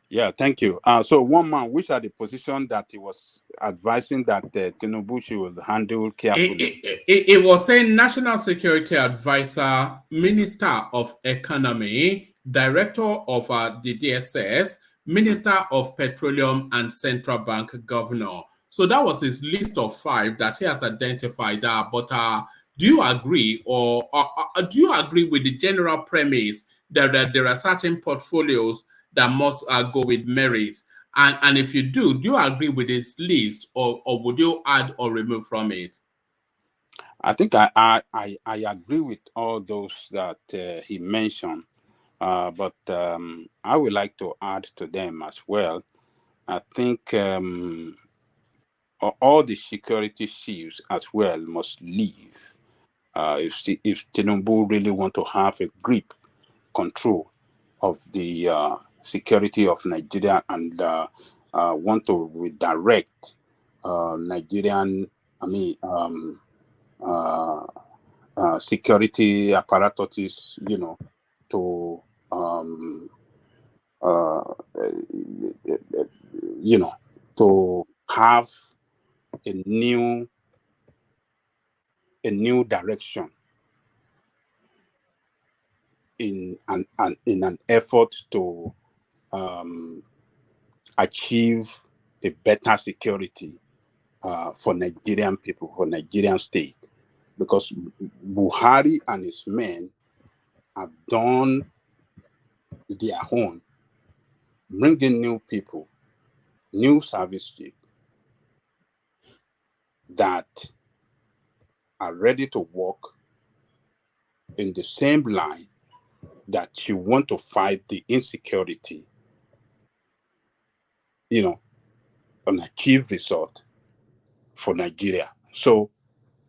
Yeah, thank you. So one man, which are the positions that he was advising that Tinubu should handle carefully? It was a national security advisor, minister of economy, director of the DSS, minister of petroleum, and central bank governor. So that was his list of 5 that he has identified. But do you agree, or do you agree with the general premise that there are certain portfolios that must go with merit? And if you do you agree with this list, or would you add or remove from it? I think I agree with all those that he mentioned, but I would like to add to them as well. I think all the security chiefs as well must leave if Tinubu really want to have a grip, control of the security of Nigeria and want to redirect Nigerian, security apparatus, to to have a new direction in an effort to achieve a better security for Nigerian people, for Nigerian state, because Buhari and his men have done their own, bringing new people, new service chiefs that are ready to work in the same line that you want to fight the insecurity, and achieve result for Nigeria. So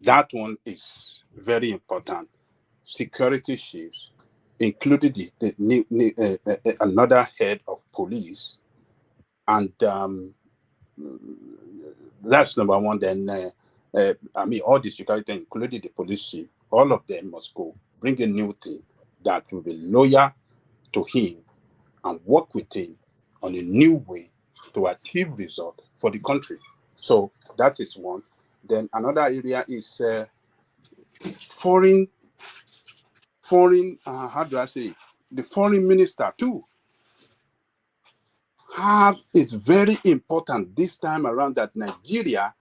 that one is very important. Security chiefs, including another head of police, and that's number one. Then all the security, including the police chief, all of them must go. Bring a new team that will be loyal to him and work with him on a new way to achieve result for the country. So that is one. Then another area is foreign. How do I say it? The foreign minister too. It's very important this time around that Nigeria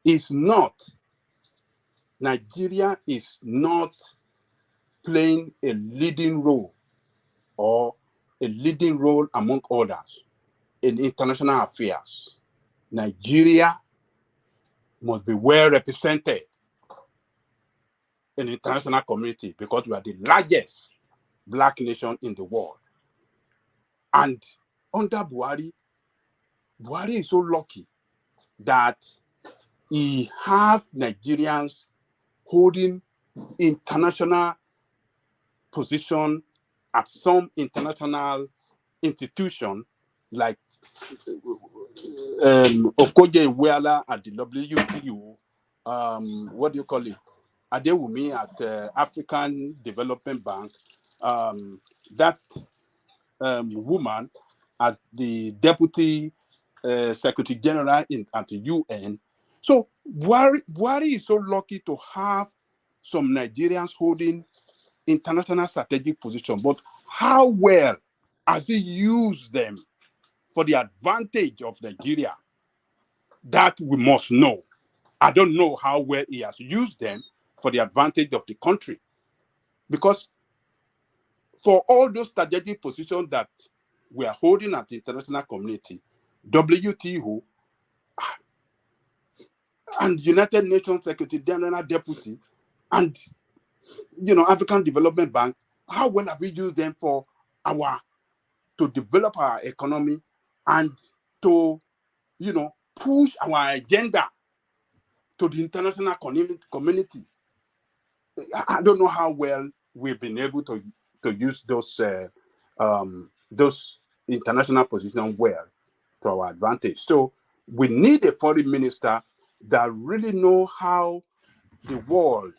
is not playing a leading role among others in international affairs. Nigeria must be well represented in the international community because we are the largest black nation in the world. And under Buhari is so lucky that he have Nigerians holding international position at some international institution like Okoje Iweala at the WTO, what do you call it? Adewumi at African Development Bank. That woman as the deputy secretary general at the UN. So Buhari is so lucky to have some Nigerians holding international strategic position, but how well has he used them for the advantage of Nigeria? That we must know. I don't know how well he has used them for the advantage of the country. Because for all those strategic positions that we are holding at the international community, WTO and United Nations Secretary General Deputy and African Development Bank, how well have we used them to develop our economy and to push our agenda to the international community? I don't know how well we've been able to use those international positions well to our advantage. So we need a foreign minister that really know how the world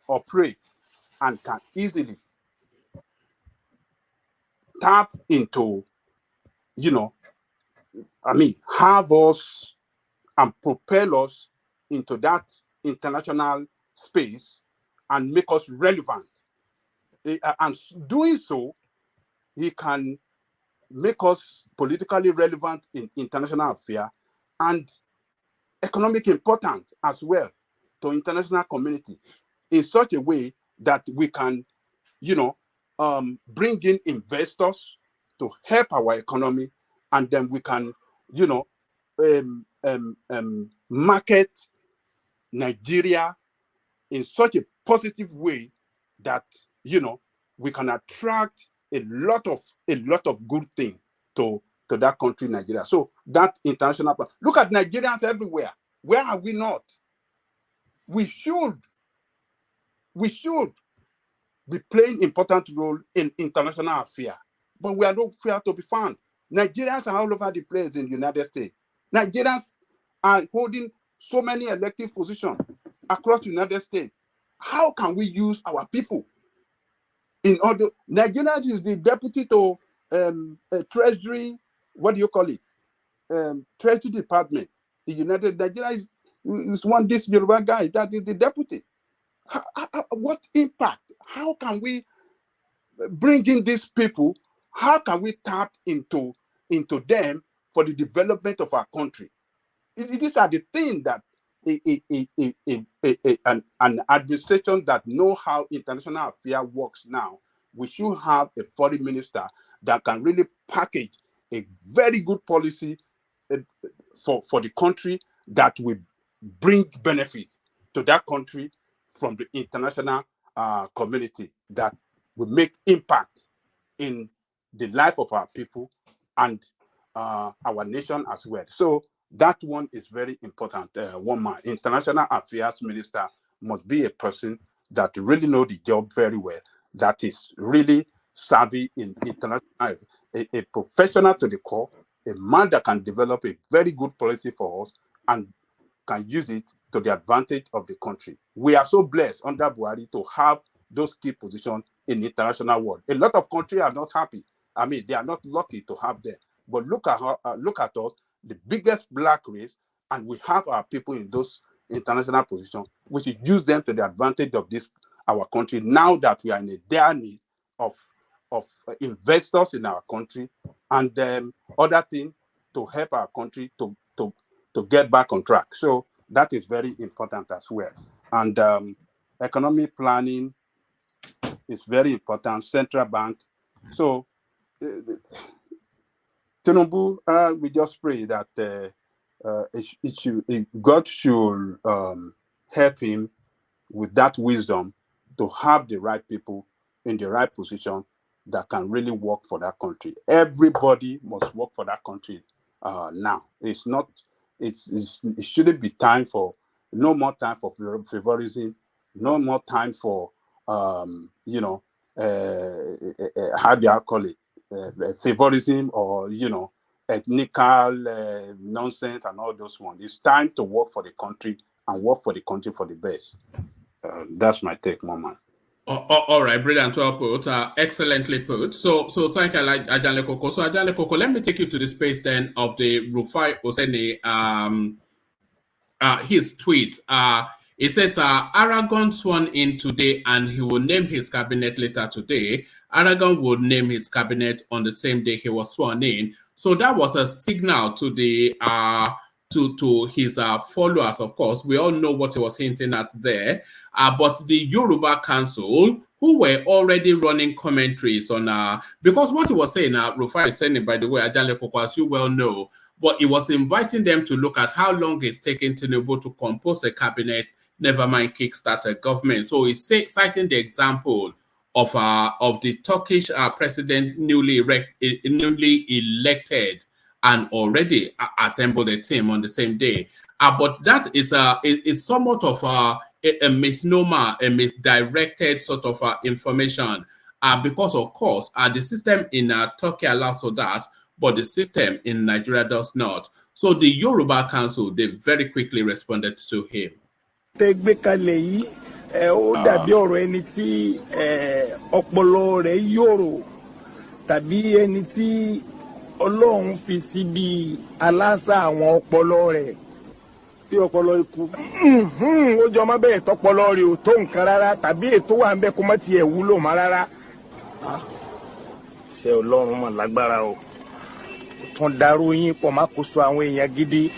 operates and can easily tap into, have us and propel us into that international space and make us relevant. And doing so, he can make us politically relevant in international affairs and economic important as well to international community in such a way that we can, bring in investors to help our economy, and then we can, market Nigeria in such a positive way that we can attract a lot of good things to that country, Nigeria. So that international plan. Look at Nigerians everywhere. Where are we not? We should be playing important role in international affairs, but we are nowhere to be found. Nigerians are all over the place in the United States. Nigerians are holding so many elective positions across the United States. How can we use our people in order? Nigeria is the deputy to Treasury, what do you call it? Treasury Department. The United Nigeria is this Yoruba guy that is the deputy. What impact? How can we bring in these people? How can we tap into them for the development of our country? These are the things that an administration that know how international affairs works now. We should have a foreign minister that can really package a very good policy for the country that will bring benefit to that country from the international community, that will make impact in the life of our people and our nation as well. So that one is very important. One man, international affairs minister must be a person that really know the job very well, that is really savvy in international, a professional to the core, a man that can develop a very good policy for us and can use it to the advantage of the country. We are so blessed under Buhari to have those key positions in the international world. A lot of countries are not happy. I mean, they are not lucky to have them. But look at us, the biggest black race, and we have our people in those international positions. We should use them to the advantage of our country now that we are in a dire need of investors in our country and other things to help our country to get back on track. So that is very important as well. And economic planning is very important. Central bank. So Tinubu, we just pray that God should help him with that wisdom to have the right people in the right position that can really work for that country. Everybody must work for that country now. It's not. It shouldn't be no more time for favorism, no more time for how do I call it, favorism or ethnical nonsense and all those ones. It's time to work for the country and work for the country for the best. That's my take, Mama. All right, brilliant, well put, excellently put. So thank you, like Ajale Koko. So Ajale Koko, let me take you to the space then of the Rufai Oseni, his tweet. It says, Aragon sworn in today and he will name his cabinet later today. Aragon would name his cabinet on the same day he was sworn in. So that was a signal to the to his followers, of course. We all know what he was hinting at there. But the Yoruba Council, who were already running commentaries on, because what he was saying, Rufai is saying, by the way, Ajale Koko, as you well know, but he was inviting them to look at how long it's taken Tinubu to compose a cabinet, never mind kickstart a government. So he's citing the example of the Turkish president newly elected and already assembled a team on the same day. But that is somewhat of a misnomer, a misdirected sort of information, because of course the system in Turkey allows for that, but the system in Nigeria does not. So the Yoruba Council, they very quickly responded to him. Ó dàbí ọ̀rọ̀ ẹni tí ọpọlọ rẹ̀ yòrò tàbí ẹni tí Ọlọ́run fi síbi aláṣà àwọn ọpọlọ rẹ̀ bí ọpọlọ ikú. Ó jọ má bẹ́ẹ̀ tọpọlọ rẹ̀ ò tó nǹkan rárá tàbí ètò wà ń bẹ kó má tiẹ̀ wúlò má rárá. Ṣé Ọlọ́run mọ̀ lágbára o? Tún dàrú yín pọ̀ má kó so àwọn èèyàn gidi.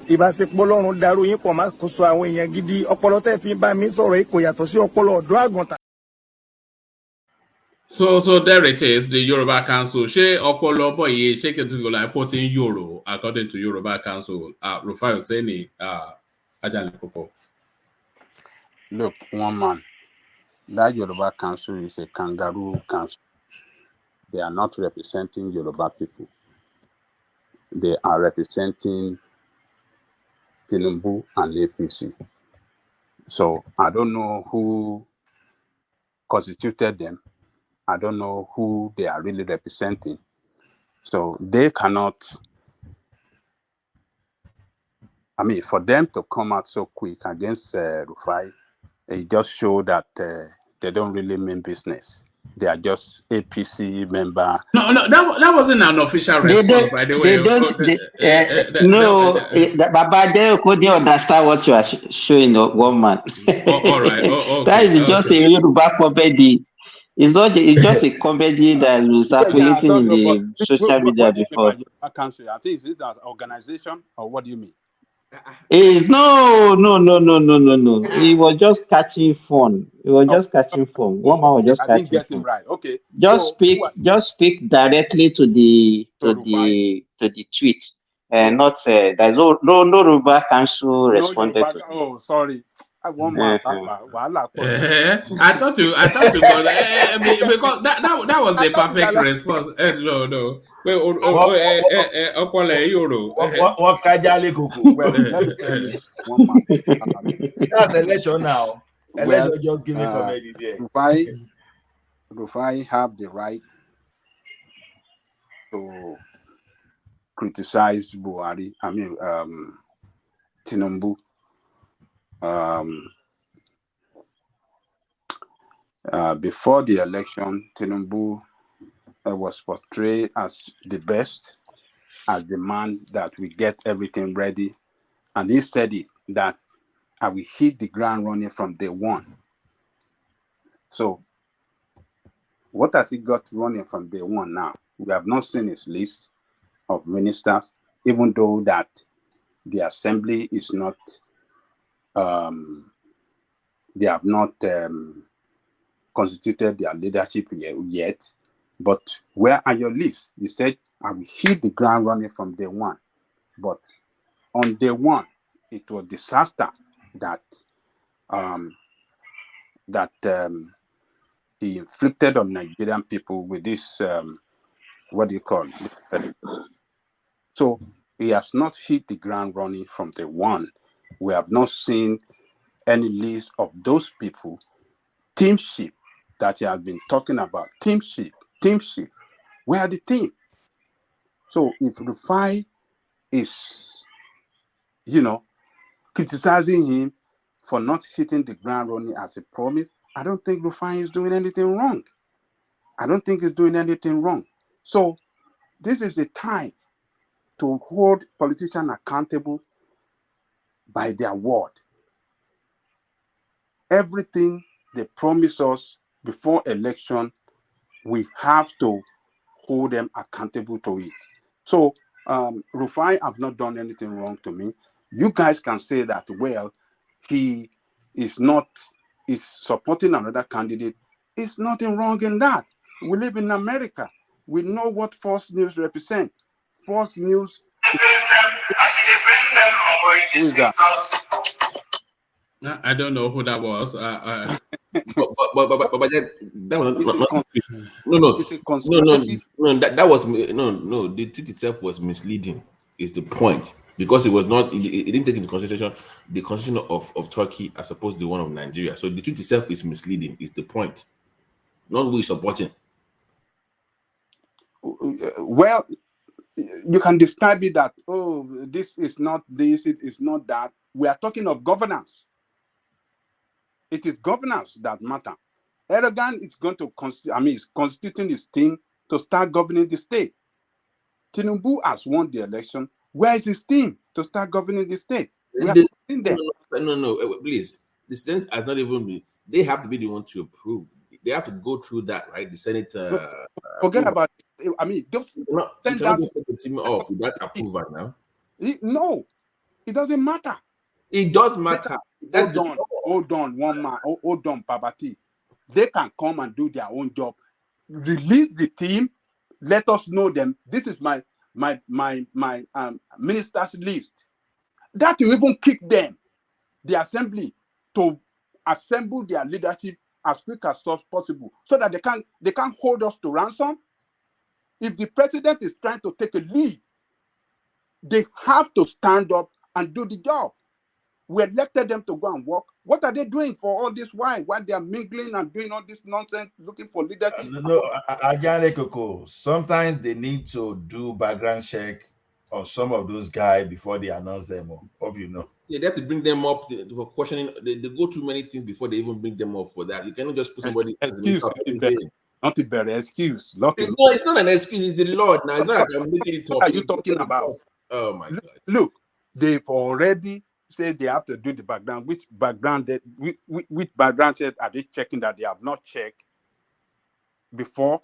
Ìbáṣepọ̀ Ọlọ́run dàrú yín pọ̀ má kó so àwọn èèyàn gidi. Ọpọlọ tẹ́ fi bá mi sọ̀rọ̀ yìí kò yàtọ̀ sí ọpọlọ ọ̀dọ́ àgùntàn. So there it is, the Yoruba Council. Ṣé ọpọlọ bọ̀ yìí ṣé kí n tó like put in Euro according to Yoruba Council? Rufai Oseni, Ajale Koko. Look, one man, that Yoruba Council is a kangaroo council. They are not representing Yoruba people. They are representing Tinubu and APC. So I don't know who constituted them. I don't know who they are really representing. So they cannot, for them to come out so quick against Rufai, it just shows that they don't really mean business. They are just APC member. No, that wasn't an official response, by the way. Baba, they couldn't understand what you are showing, one man. All right. Okay, that is just a Yoruba comedy. It's just a comedy that was circulating in the social media before. I think it's an organization, or what do you mean? No. He was just catching fun. One man was just catching fun. I didn't get him right. Okay. Just speak directly to the tweet. Not there's no Yoruba Council responded to. Oh, sorry. I want my I thought you got because that was the perfect response. No. What Kajale Koko? That's election now. Election just give me comedy there. Rufai have the right to criticize Buhari. Tinubu. Before the election, Tinubu was portrayed as the best, as the man that will get everything ready. And he said it, that I will hit the ground running from day one. So what has he got running from day one now? We have not seen his list of ministers, even though that the assembly is not, they have not constituted their leadership yet. But where are your lists? He said, I will hit the ground running from day one. But on day one, it was disaster that he inflicted on Nigerian people with this, what do you call it? So he has not hit the ground running from day one. We have not seen any list of those people. Teamship that he has been talking about. Teamship. Where are the team? So if Rufai is, criticizing him for not hitting the ground running as he promised, I don't think Rufai is doing anything wrong. I don't think he's doing anything wrong. So this is the time to hold politicians accountable by their word. Everything they promise us before election, we have to hold them accountable to it. So Rufai have not done anything wrong to me. You guys can say that, well, he is supporting another candidate. It's nothing wrong in that. We live in America. We know what false news represents. False news. Who is that? I don't know who that was. But that was no. That was no. The tweet itself was misleading. Is the point, because it was not. It didn't take into consideration the constitution of Turkey as opposed to the one of Nigeria. So the tweet itself is misleading. Is the point, not who is supporting. Well, you can describe it that, oh, this is not this, it is not that. We are talking of governance. It is governance that matter. Erdogan is going to is constituting his team to start governing the state. Tinubu has won the election. Where is his team to start governing the state? We have seen them. No, please. The Senate has not even been. They have to be the one to approve. They have to go through that, right? The Senate. Forget about it. Just send that the team up with that approval now. No, it doesn't matter. It does matter. Hold on, one man. Hold on, Babati. They can come and do their own job. Release the team. Let us know them. This is my ministers list. That you even kick them, the assembly, to assemble their leadership as quick as possible, so that they can't hold us to ransom. If the president is trying to take a lead, they have to stand up and do the job. We elected them to go and work. What are they doing for all this while they are mingling and doing all this nonsense, looking for leadership? Sometimes they need to do background check on some of those guys before they announce them. Hope you know. Yeah, they have to bring them up for questioning. They go through many things before they even bring them up for that. You cannot just put somebody excuse. Not a better excuse. It's not an excuse. It's the Lord. Now it's not like I'm making it up. What are you talking about? Oh my God! Look, they've already said they have to do the background. Which background check are they checking that they have not checked before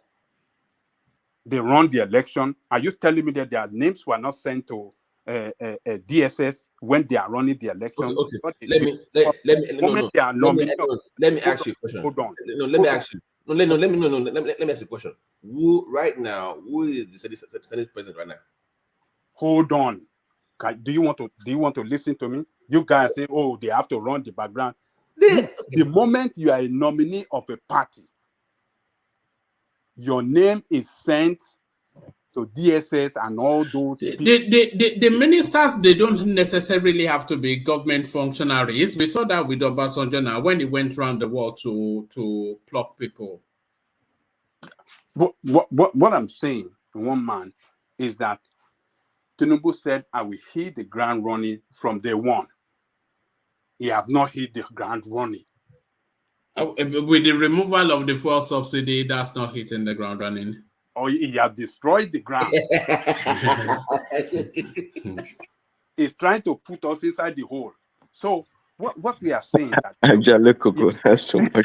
they run the election? Are you telling me that their names were not sent to DSS when they are running the election? Okay. Let me ask you a question. Hold on. Let me ask you a question. Who is the Senate president right now? Hold on. Do you want to listen to me? You guys say, oh, they have to run the background. The moment you are a nominee of a party, your name is sent to DSS and all those people. The ministers, they don't necessarily have to be government functionaries. We saw that with Obasanjo now when he went around the world to pluck people. What I'm saying, one man, is that Tinubu said, I will hit the ground running from day one. He has not hit the ground running. With the removal of the fuel subsidy, that's not hitting the ground running. Or he has destroyed the ground. He's trying to put us inside the hole. So what we are saying that that's too much.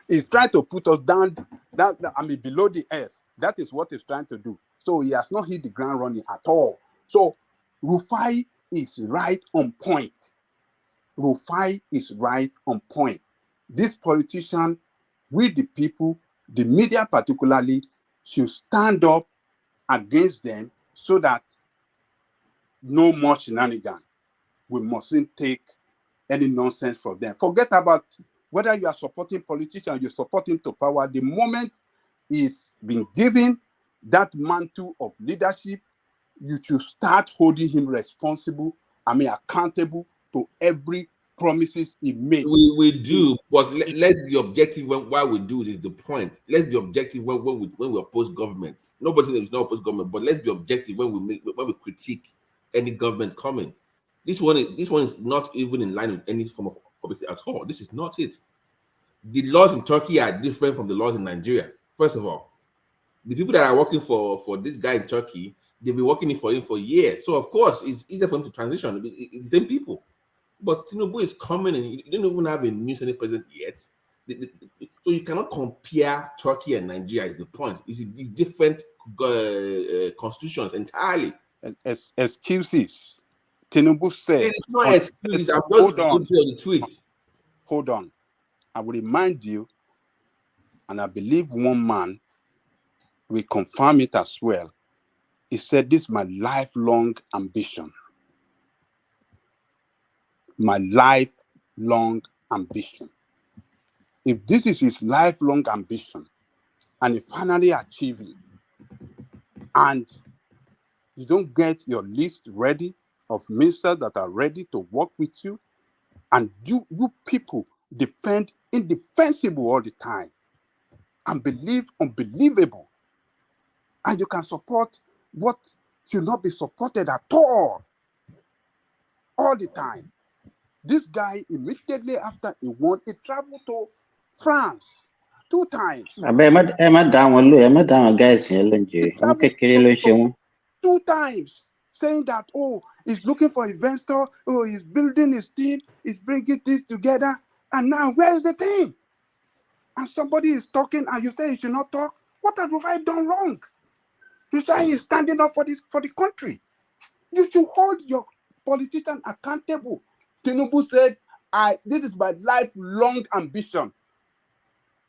He's trying to put us down below the earth. That is what he's trying to do. So he has not hit the ground running at all. So Rufai is right on point. Rufai is right on point. This politician, we the people, the media particularly, should stand up against them so that no more shenanigans. We mustn't take any nonsense from them. Forget about whether you are supporting politicians, you support him to power. The moment he's been given that mantle of leadership, you should start holding him responsible, accountable to every promises he made. We do, but let's be objective why we do it is the point. Let's be objective when we oppose government. Nobody says not oppose government, but let's be objective when we critique any government coming. This one is not even in line with any form publicity at all. This is not it. The laws in Turkey are different from the laws in Nigeria. First of all, the people that are working for this guy in Turkey, they've been working for him for years. So of course, it's easier for him to transition. It's the same people. But Tinubu is coming, and you don't even have a new Senate president yet. So you cannot compare Turkey and Nigeria. Is the point? It's different constitutions entirely. Excuses. Tinubu said. It's not excuses. I'm just going to the tweets. Hold on. I will remind you, and I believe one man will confirm it as well. He said, "This is my lifelong ambition. My lifelong ambition." If this is his lifelong ambition, and he finally achieved it, and you don't get your list ready of ministers that are ready to work with you, and you people defend indefensible all the time and believe unbelievable, and you can support what should not be supported at all the time. This guy, immediately after he won, he traveled to France 2 times. He traveled 2 times, saying that, oh, he's looking for investor, oh, he's building his team, he's bringing this together, and now where is the team? And somebody is talking, and you say he should not talk. What has Rufai done wrong? You say he's standing up for the country. You should hold your politician accountable. Tinubu said, this is my lifelong ambition.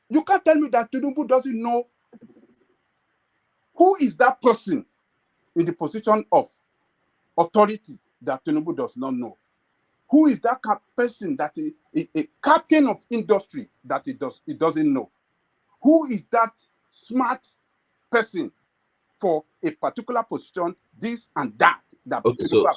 You can't tell me that Tinubu doesn't know who is that person in the position of authority that Tinubu does not know. Who is that person that a captain of industry that he doesn't know? Who is that smart person for a particular position, this and that? Okay, so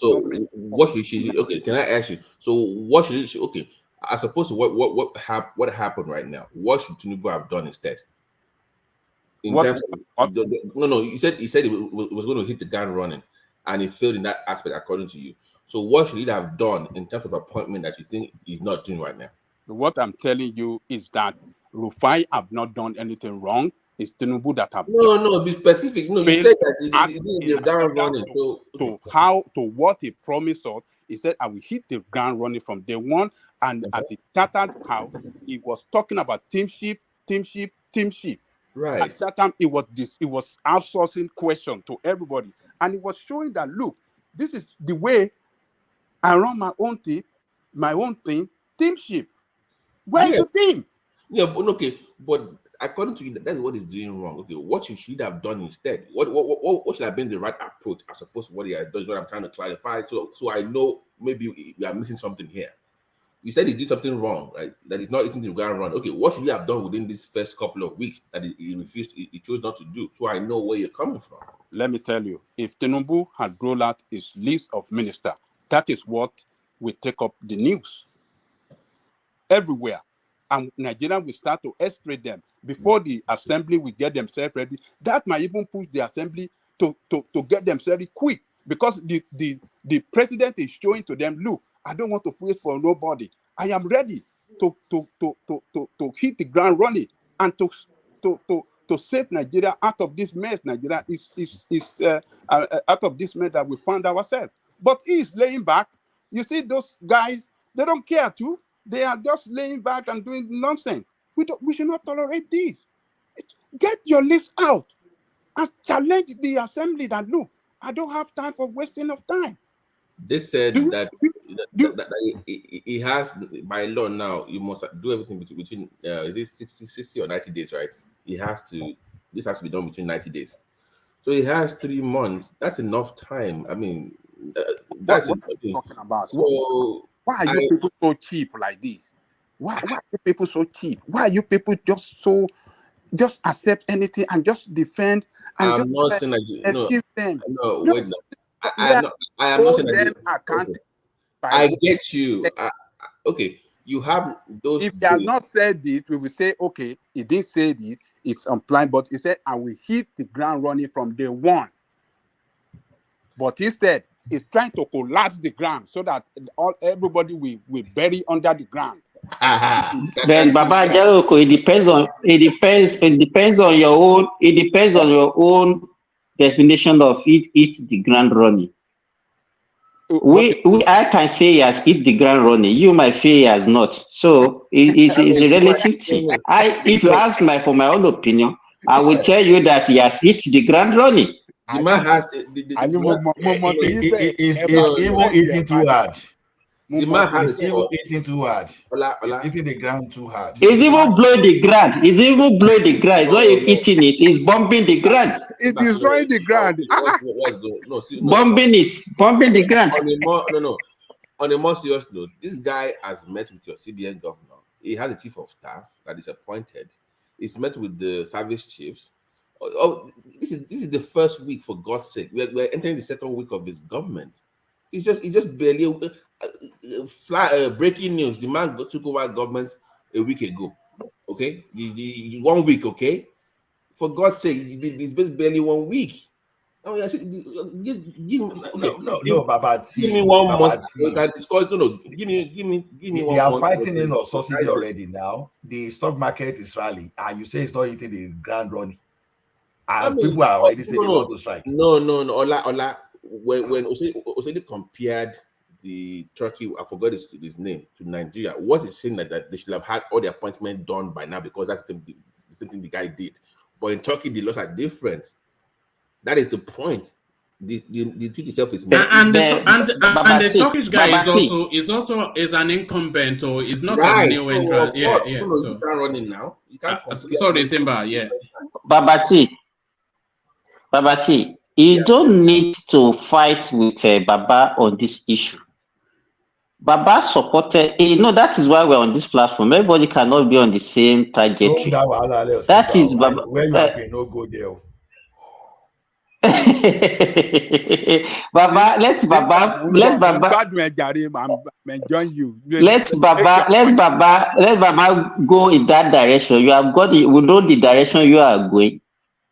what should she? Okay, can I ask you? So what should she? Okay, as opposed to what happened right now, what should Tinubu have done instead? Terms of, no, you said he was going to hit the ground running, and he failed in that aspect, according to you. So what should he have done in terms of appointment that you think he's not doing right now? What I'm telling you is that Rufai have not done anything wrong. It's Tinubu that have no, be specific. No, you said that he's the ground running. To what he promised us, he said, I will hit the ground running from day one. And at the Chartered House, he was talking about teamship. Right. At that time, it was outsourcing question to everybody. And it was showing that, look, this is the way I run my own team, teamship. Where is the team? Yeah, but okay, but according to you, that's what he's doing wrong. Okay, what should have done instead? What should have been the right approach as opposed to what he has done? Is what I'm trying to clarify. So I know maybe we are missing something here. You said he did something wrong, right? That he's not hitting the ground run. Okay, what should he have done within these first couple of weeks that he refused, he chose not to do? So I know where you're coming from. Let me tell you, if Tinubu had rolled out his list of ministers, that is what will take up the news everywhere. And Nigeria will start to extradite them before the assembly will get themselves ready. That might even push the assembly to get themselves ready quick, because the president is showing to them, look, I don't want to wait for nobody. I am ready to hit the ground running and to save Nigeria out of this mess. Nigeria is out of this mess that we found ourselves. But he is laying back. You see, those guys, they don't care too. They are just laying back and doing nonsense. We should not tolerate this. Get your list out and challenge the assembly that, look, I don't have time for wasting of time. They said that he has, by law now, you must do everything between is it 60 or 90 days, right? This has to be done between 90 days. So he has 3 months. That's enough time. I mean, that's what are you talking about? So, why are you people so cheap like this? Why are you people so cheap? Why are you people just accept anything and just defend and I'm not saying that excuse them? No, wait, no. I am not saying that. I get you. Okay, you have those. If he has not said it, we will say, okay, he didn't say it, it's implied, but he said, I will hit the ground running from day one. But instead, he's trying to collapse the ground so that everybody will bury under the ground. Then Baba Jaloko, it depends on your own definition of it the grand running. I can say he has hit the ground running. You might feel he has not. So it's a relative thing. If you ask for my own opinion, I will tell you that he has hit the ground running. The man has even eating too hard. The man has even eating too hard. He's eating the ground too hard. It's even blow the ground. It's even blow the ground. It's not even eating it. It's bombing the ground. It's destroying the ground. Bombing the ground. On a more serious note, this guy has met with your CBN governor. He has a chief of staff that is appointed. He's met with the service chiefs. This is the first week, for God's sake. We're entering the second week of his government. It's just barely breaking news. The man took over government a week ago. Okay, the 1 week. Okay, for God's sake, it's barely 1 week. Oh yeah, just give me give me 1 month. We can discuss. Give me 1 month. They are fighting in on subsidy already now. The stock market is rallying, and you say it's not hitting the grand running. People are already saying they want to strike. No. Ola. When Oseni compared the Turkey, I forgot his name, to Nigeria, what is saying that they should have had all the appointments done by now, because that's the same thing the guy did. But in Turkey, the laws are different. That is the point. The tweet itself is and the Turkish guy is also an incumbent, or is not a new entrant. You can't run in now. You can't. Sorry, Simba. Yeah. Babati, you don't need to fight with Baba on this issue. Baba supported, that is why we're on this platform. Everybody cannot be on the same trajectory. That is Baba. When you have no go there. Baba, let Baba go in that direction. You have got it. We know the direction you are going.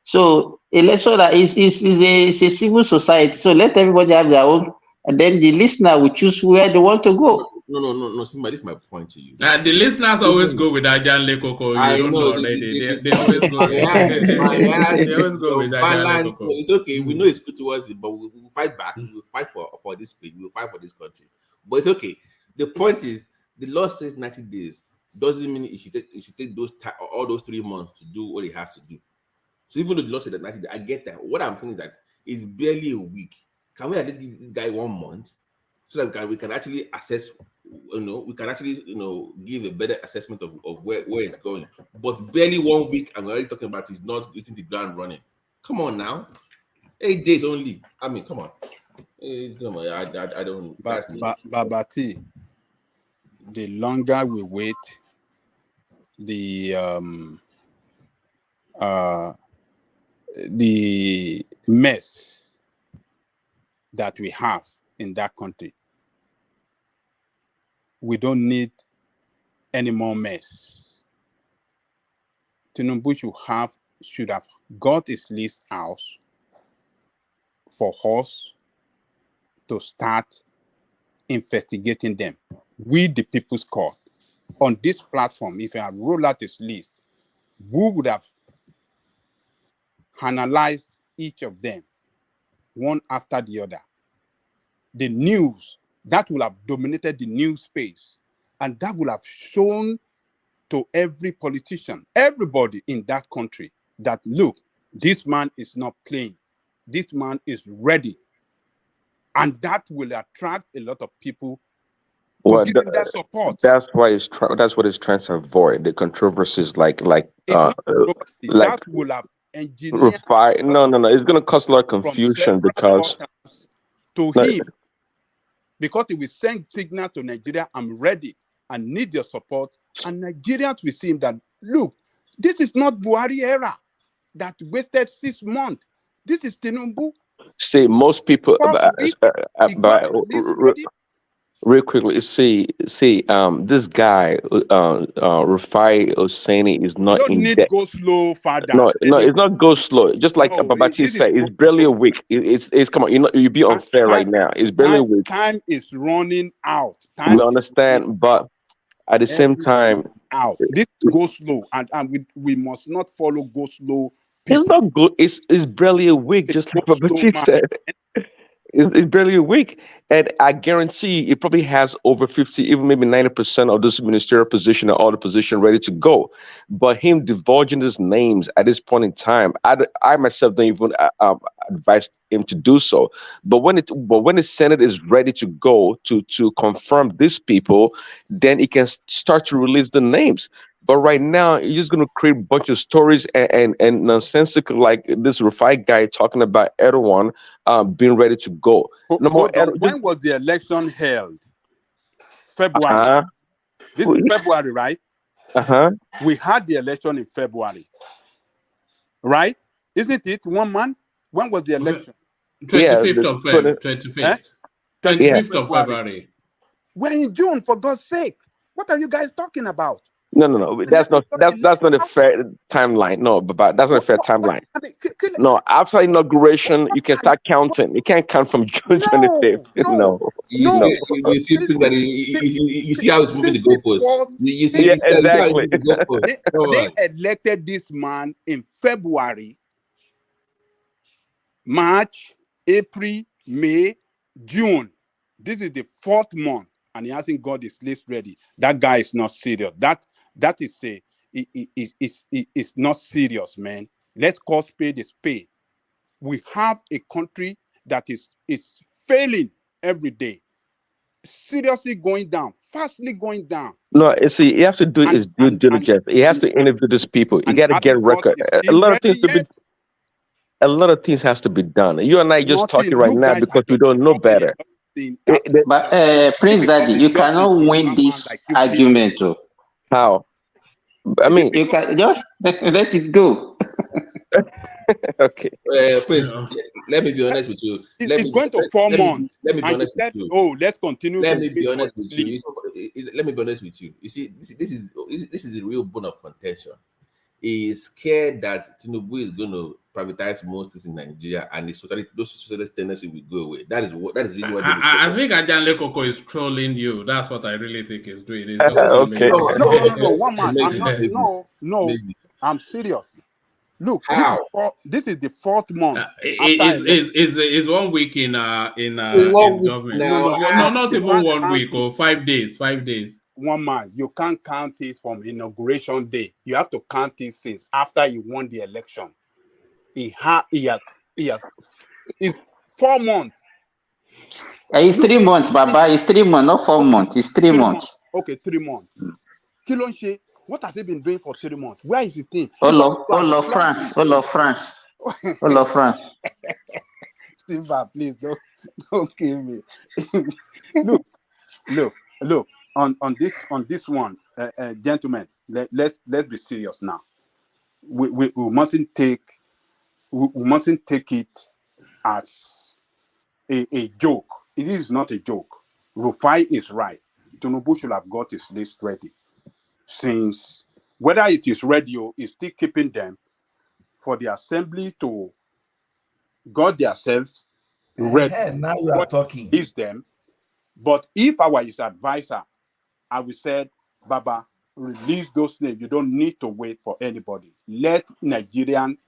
So election that is a civil society. So let everybody have their own, and then the listener will choose where they want to go. No, Simba, this is my point to you. The listeners always go with Ajan Lekoko. They always go. They always go with balance. It's okay. We know it's good towards it, but we will fight back. We will fight for this page. We will fight for this country. But it's okay. The point is, the law says 90 days. Doesn't mean it should take all those 3 months to do what it has to do. So even though the law said that 90 days, I get that. What I'm saying is that it's barely a week. Can we at least give this guy 1 month so that we can actually assess? We can actually give a better assessment of where it's going. But barely 1 week, and we're already talking about it's not hitting the ground running. Come on now, 8 days only. I mean, come on. Come on. I don't. Babati, the longer we wait, the mess that we have in that country, we don't need any more mess. Tinubu should have got his list out for us to start investigating them. We, the People's Court, on this platform, if I had rolled out his list, we would have analyzed each of them one after the other. The news that will have dominated the news space, and that will have shown to every politician, everybody in that country, that look, this man is not playing, this man is ready, and that will attract a lot of people to give him that support. That's what it's trying to avoid, the controversies like that will have engineered Rufai. No, it's going to cause a lot of confusion because him. Because it will send signal to Nigeria, I'm ready, I need your support. And Nigerians will see that, look, this is not Buhari era that wasted 6 months. This is Tinubu. See, most people, real quickly, see, this guy, Rufai Oseni, is not you don't need go slow, father. No, it's not go slow. Just like Babati said, it's barely a week. It's come on, you'd be unfair right now. It's barely a week. Time is running out. We understand, but at the same time, out. This go slow, and we must not follow go slow. It's not good. It's barely a week, just like Babaji said. It's barely a week, and I guarantee it probably has over 50, even maybe 90% of this ministerial position and all the position ready to go. But him divulging his names at this point in time, I myself don't even advise him to do so. But when the Senate is ready to go to confirm these people, then it can start to release the names. But right now, you're just going to create a bunch of stories and nonsensical, like this Rufai guy talking about Erdogan being ready to go. No more. When was the election held? February. This is February, right? We had the election in February, right? Isn't it 1 month? When was the election? 25th of February. 25th of February. We're in June, for God's sake. What are you guys talking about? No. That's not a fair timeline. No, but that's not a fair timeline. No, after inauguration, you can start counting. You can't count from June 25th. No. You see how it's moving the goalposts. You see exactly. They elected this man in February, March, April, May, June. This is the 4th month, and he hasn't got his list ready. That guy is not serious. That is it's not serious, man. Let's call spade a spade. We have a country that is failing every day, seriously going down, fastly going down. No, see, he has to do his due diligence. He has to interview these people. You got to get record. A lot of things has to be done. You and I just talking right now because we don't know better. But Prince Daddy, you cannot win this argument. How? I mean, you can just let it go. Okay. Prince, let me be honest with you. It's going to 4 months. Let me be honest with you. Oh, let's continue. Let me be honest with you. Let me be honest with you. You see, this is a real bone of contention. He is scared that Tinubu is going to privatize most things in Nigeria, and those socialist tendencies will go away. That is really what I think Ajan Lekoko is trolling you. That's what I really think he's doing. He's okay. No, 1 month. No. I'm serious. Look, this is the 4th month. It's 1 week in government. No, not even 1 week or 5 days. 5 days. 1 month. You can't count it from inauguration day. You have to count it since after you won the election. It's 4 months. It's 3 months, Baba. It's 3 months, not 4 months. It's 3 months. Okay, 3 months. Kilonche, what has he been doing for 3 months? Where is the thing? All of France. Simba, please don't kill me. Look. On this one, gentlemen, let's be serious now. We mustn't take it as a joke. It is not a joke. Rufai is right. Tinubu should have got his list ready. Since whether it is radio is still keeping them for the assembly to got themselves ready. Now you are talking. Is them. But if I were his advisor, I will say, Baba, release those names. You don't need to wait for anybody. Let Nigerians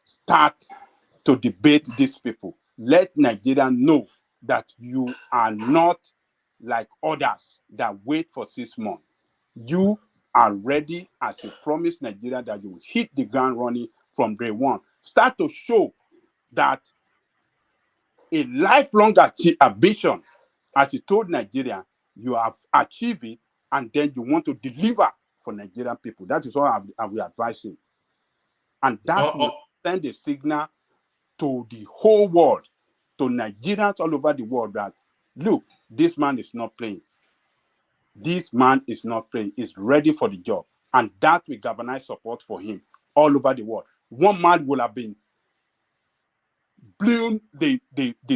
start to debate these people. Let Nigerians know that you are not like others that wait for 6 months. You are ready, as you promised Nigeria, that you will hit the ground running from day one. Start to show that a lifelong ambition, as you told Nigeria, you have achieved it, and then you want to deliver for Nigerian people. That is what I will advise him. And that will send a signal to the whole world, to Nigerians all over the world, that, look, this man is not playing. This man is not playing. He's ready for the job. And that will galvanize support for him all over the world. 1 man will have been blown the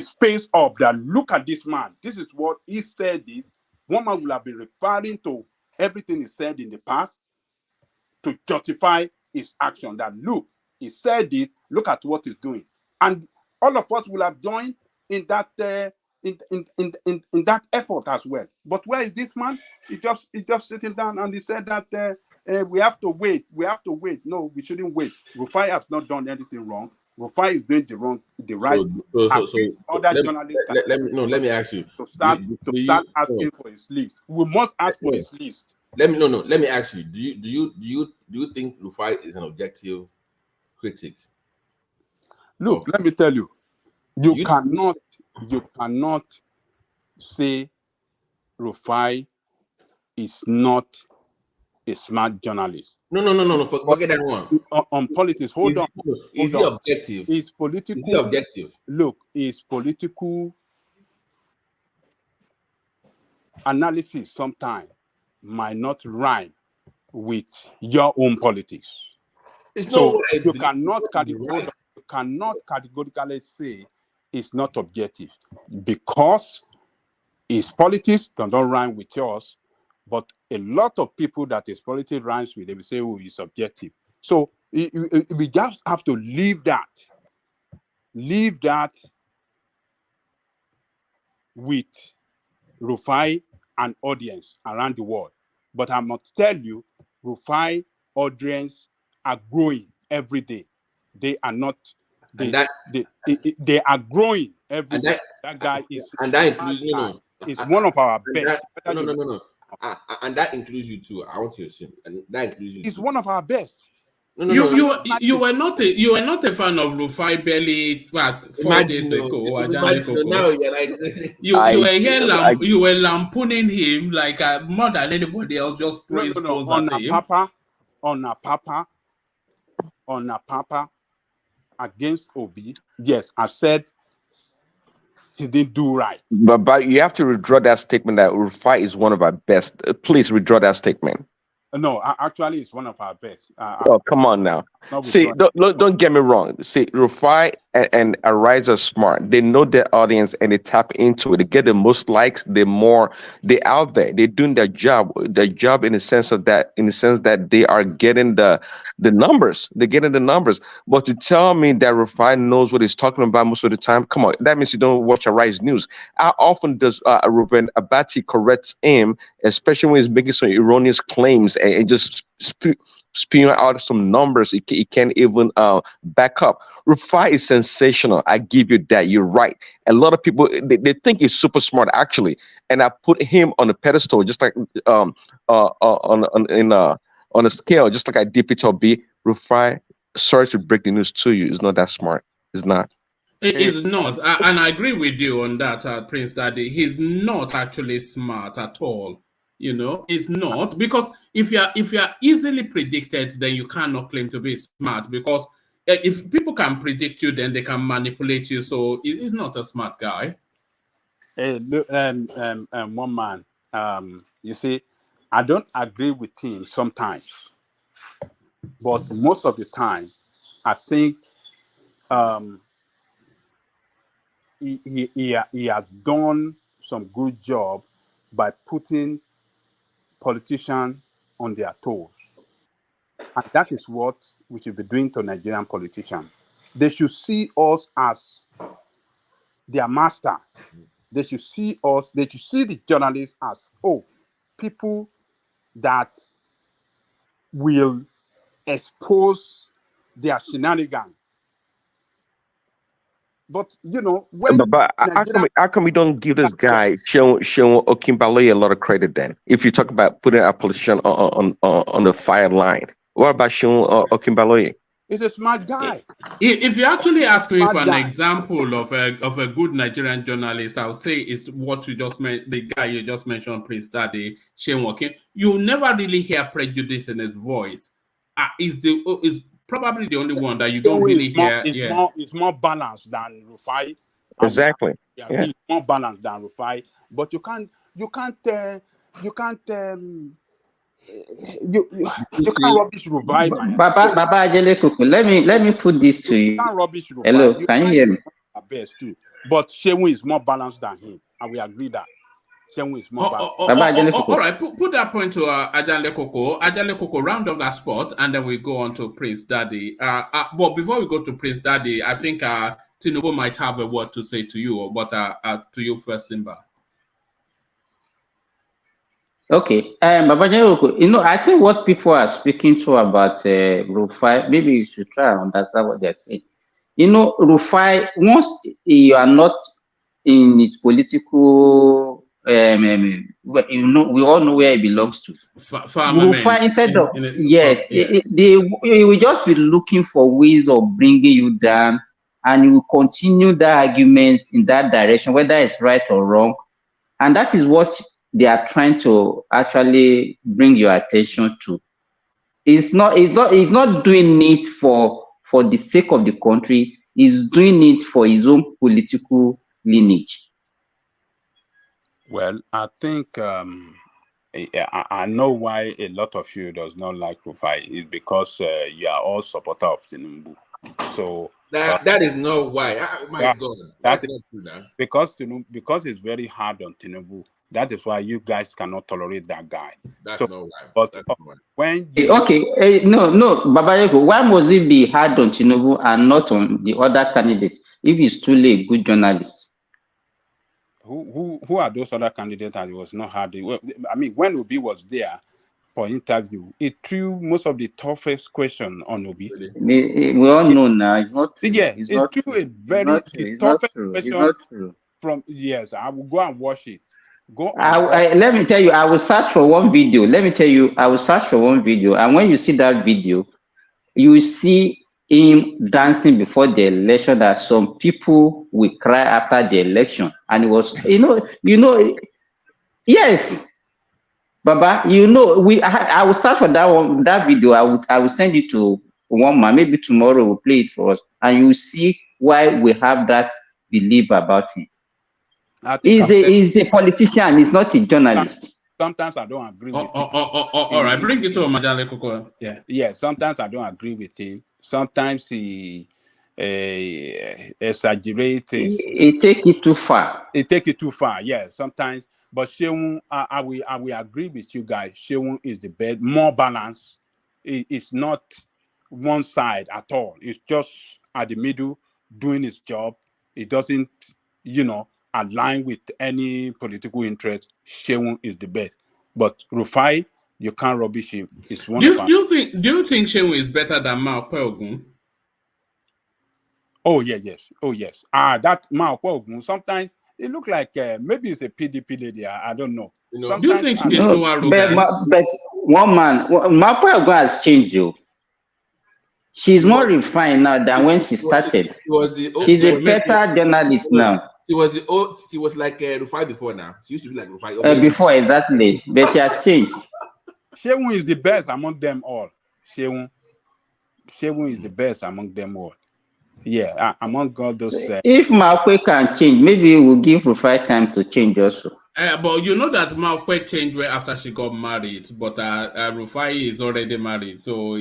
space up that, look at this man. This is what he said. 1 man will have been referring to everything he said in the past to justify his action. That, look, he said it, look at what he's doing. And all of us will have joined in that in that effort as well. But where is this man? He just sitting down and he said that we have to wait. We have to wait. No, we shouldn't wait. Rufai has not done anything wrong. Rufai is doing the right. Other journalists. Let me ask you. To start asking for his list. We must ask for his list. Let me ask you. Do you think Rufai is an objective critic? Look, let me tell you. You cannot say Rufai is not a smart journalist. No. Forget that one. On politics, hold on. Is he objective? Is political. Is he objective? Look, is political analysis sometimes might not rhyme with your own politics. You cannot categorically say it's not objective because his politics don't rhyme with yours. But a lot of people that his politics rhymes with, they will say, oh, it's objective. So we just have to leave that with Rufai and audience around the world. But I must tell you, Rufai audience are growing every day. They are not. They are growing every day. That guy is. And that includes is one of our best. No. And that includes you too. I want to assume, and that includes you. It's one of our best. You were not a fan of Rufai barely 4 days ago. Now you're like you were lampooning him like more than anybody else, just throwing stones at him. On a papa against Obi. Yes, I said he didn't do right. But you have to withdraw that statement that Rufai is one of our best. Please withdraw that statement. No, actually, it's one of our best. Oh, come on now. See, don't get me wrong. See, Rufai and Arise are smart. They know their audience and they tap into it. They get the most likes. They're out there. They're doing their job. Their job in the sense that they are getting the numbers. They're getting the numbers. But to tell me that Rufai knows what he's talking about most of the time, come on. That means you don't watch Arise News. How often does Ruben Abati correct him, especially when he's making some erroneous claims and just spewing out some numbers he can't even back up? Rufai is sensational. I give you that. You're right. A lot of people they think he's super smart actually, and I put him on a pedestal just like on a scale, just like I did Peter B. Rufai, sorry to break the news to you, is not that smart. It's not. It is not, and I agree with you on that, Prince Daddy. He's not actually smart at all. You know, it's not, because if you are easily predicted, then you cannot claim to be smart, because if people can predict you, then they can manipulate you. So he's not a smart guy. Hey, look, one man. You see, I don't agree with him sometimes, but most of the time, I think he has done some good job by putting politicians on their toes. And that is what we should be doing to Nigerian politicians. They should see us as their master. They should see the journalists as, people that will expose their shenanigans. But you know, how come we don't give this guy Seun Okinbaloye a lot of credit then? If you talk about putting a politician on the fire line, what about Seun Okinbaloye? He's a smart guy. If you actually ask me for an example of a good Nigerian journalist, I would say it's what you just the guy you just mentioned, Prince Daddy, Seun Wike. You never really hear prejudice in his voice. Is probably the only one that you don't really hear. It's more balanced than Rufai. Exactly. It's more balanced than Rufai. But you can't rubbish Rufai. Baba Ajele Kuku, let me put this to you. You can't rubbish Rufai. Hello, can you hear me? Best too. But Seun is more balanced than him, and we agree that Seun is more balanced. All right, put that point to Ajale Koko. Ajale Koko, round up that spot, and then we go on to Prince Daddy. But before we go to Prince Daddy, I think Tinubu might have a word to say to you, but to you first, Simba. Okay, Babajayoko, I think what people are speaking to about Rufai, maybe you should try and understand what they're saying. Rufai, once you are not in his political, we all know where he belongs to. Rufai, instead of, yes, they will just be looking for ways of bringing you down, and you will continue that argument in that direction, whether it's right or wrong. And that is what they are trying to actually bring your attention to. It's not doing it for the sake of the country. He's doing it for his own political lineage. Well, I think I know why a lot of you does not like Rufai. It's because you are all supporter of Tinubu. So that is not why. God, that's not true now. Because it's very hard on Tinubu. That is why you guys cannot tolerate that guy. That's not why. But when you no, Babayeko, why must it be hard on Tinubu and not on the other candidate if he's truly a good journalist? Who are those other candidates that it was not hard? I mean, when Obi was there for interview, it threw most of the toughest question on Obi. We all know now it's not true. Yeah, it's it not threw true. a very toughest question. It's not true. From yes, I will go and watch it. Let me tell you, I will search for one video. And when you see that video, you will see him dancing before the election that some people will cry after the election. And it was, yes, Baba, I will search for that video. I will send it to one man. Maybe tomorrow we'll play it for us. And you will see why we have that belief about him. He's a politician. He's not a journalist. Sometimes I don't agree with him. All right, bring it to Madale Koko. Yeah. Sometimes I don't agree with him. Sometimes he exaggerates. He take it too far. Yeah. Sometimes, but Sheung, I will agree with you guys. Sheung is the best, more balanced. It's not one side at all. It's just at the middle, doing his job. It doesn't, align with any political interest. Sheung is the best. But Rufai, you can't rubbish him. It's one do you think Sheung is better than Mao Ogun? Oh yes. That Mao Ogun, sometimes it looks like maybe it's a PDP lady. I don't know. Do you think she's too arrogant? But one man, Mao Ogun has changed you. She's more refined now than when she started. She's a better journalist now. She was like Rufai before now. She used to be like Rufai. Before, exactly. But she has changed. Sheung is the best among them all. Sheung is the best among them all. Yeah, among all those. If Maokwe can change, maybe we'll give Rufai time to change also. But you know that Maokwe changed after she got married, but Rufai is already married, so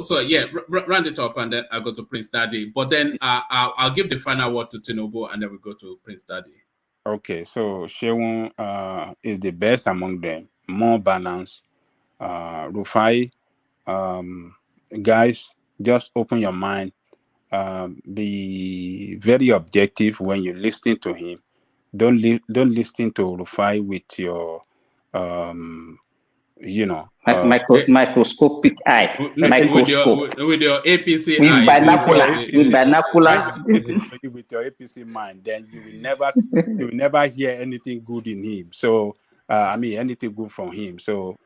so yeah, round it up and then I'll go to Prince Daddy. But then I'll give the final word to Tinubu and then we go to Prince Daddy. Okay, so Sheung is the best among them, more balanced. Rufai, guys, just open your mind. Be very objective when you listen to him. Don't listen to Rufai with your microscopic eye. With your APC with binocular. With your APC mind, then you will never hear anything good in him. So anything good from him. So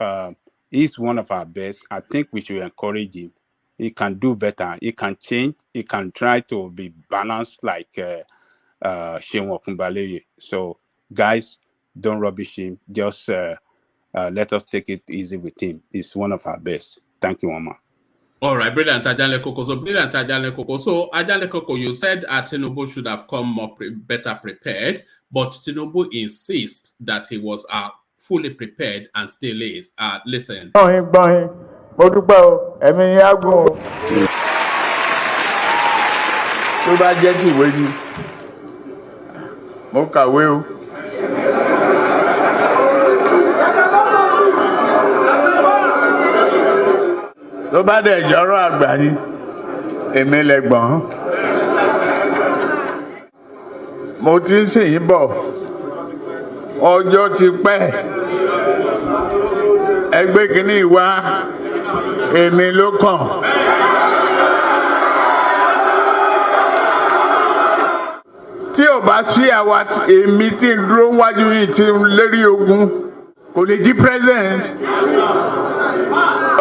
he's one of our best. I think we should encourage him. He can do better. He can change. He can try to be balanced like Sheung Okunbaleye. So guys, don't rubbish him. Just let us take it easy with him. He's one of our best. Thank you, Mama. All right, brilliant, Ajale Koko. So Ajale Koko, you said Tinubu should have come better prepared, but Tinubu insists that he was fully prepared and still is. Listen. Mo dúpẹ́ o, ẹ̀mí yín á gùn o. Tó bá jẹ́ tí ìwé ni, mo kàwé o. tó bá dẹ̀ jọ́rọ̀ àgbà ni èmi lẹ́gbọ̀n mo ti ń sìn yín bọ̀ ọjọ́ ti pẹ́ ẹgbẹ́ kìíní wá èmi ló kàn. Tí ò bá sí àwa èmi tí ń dúró wájú yìí tí ń lérí ogun kò lè di president.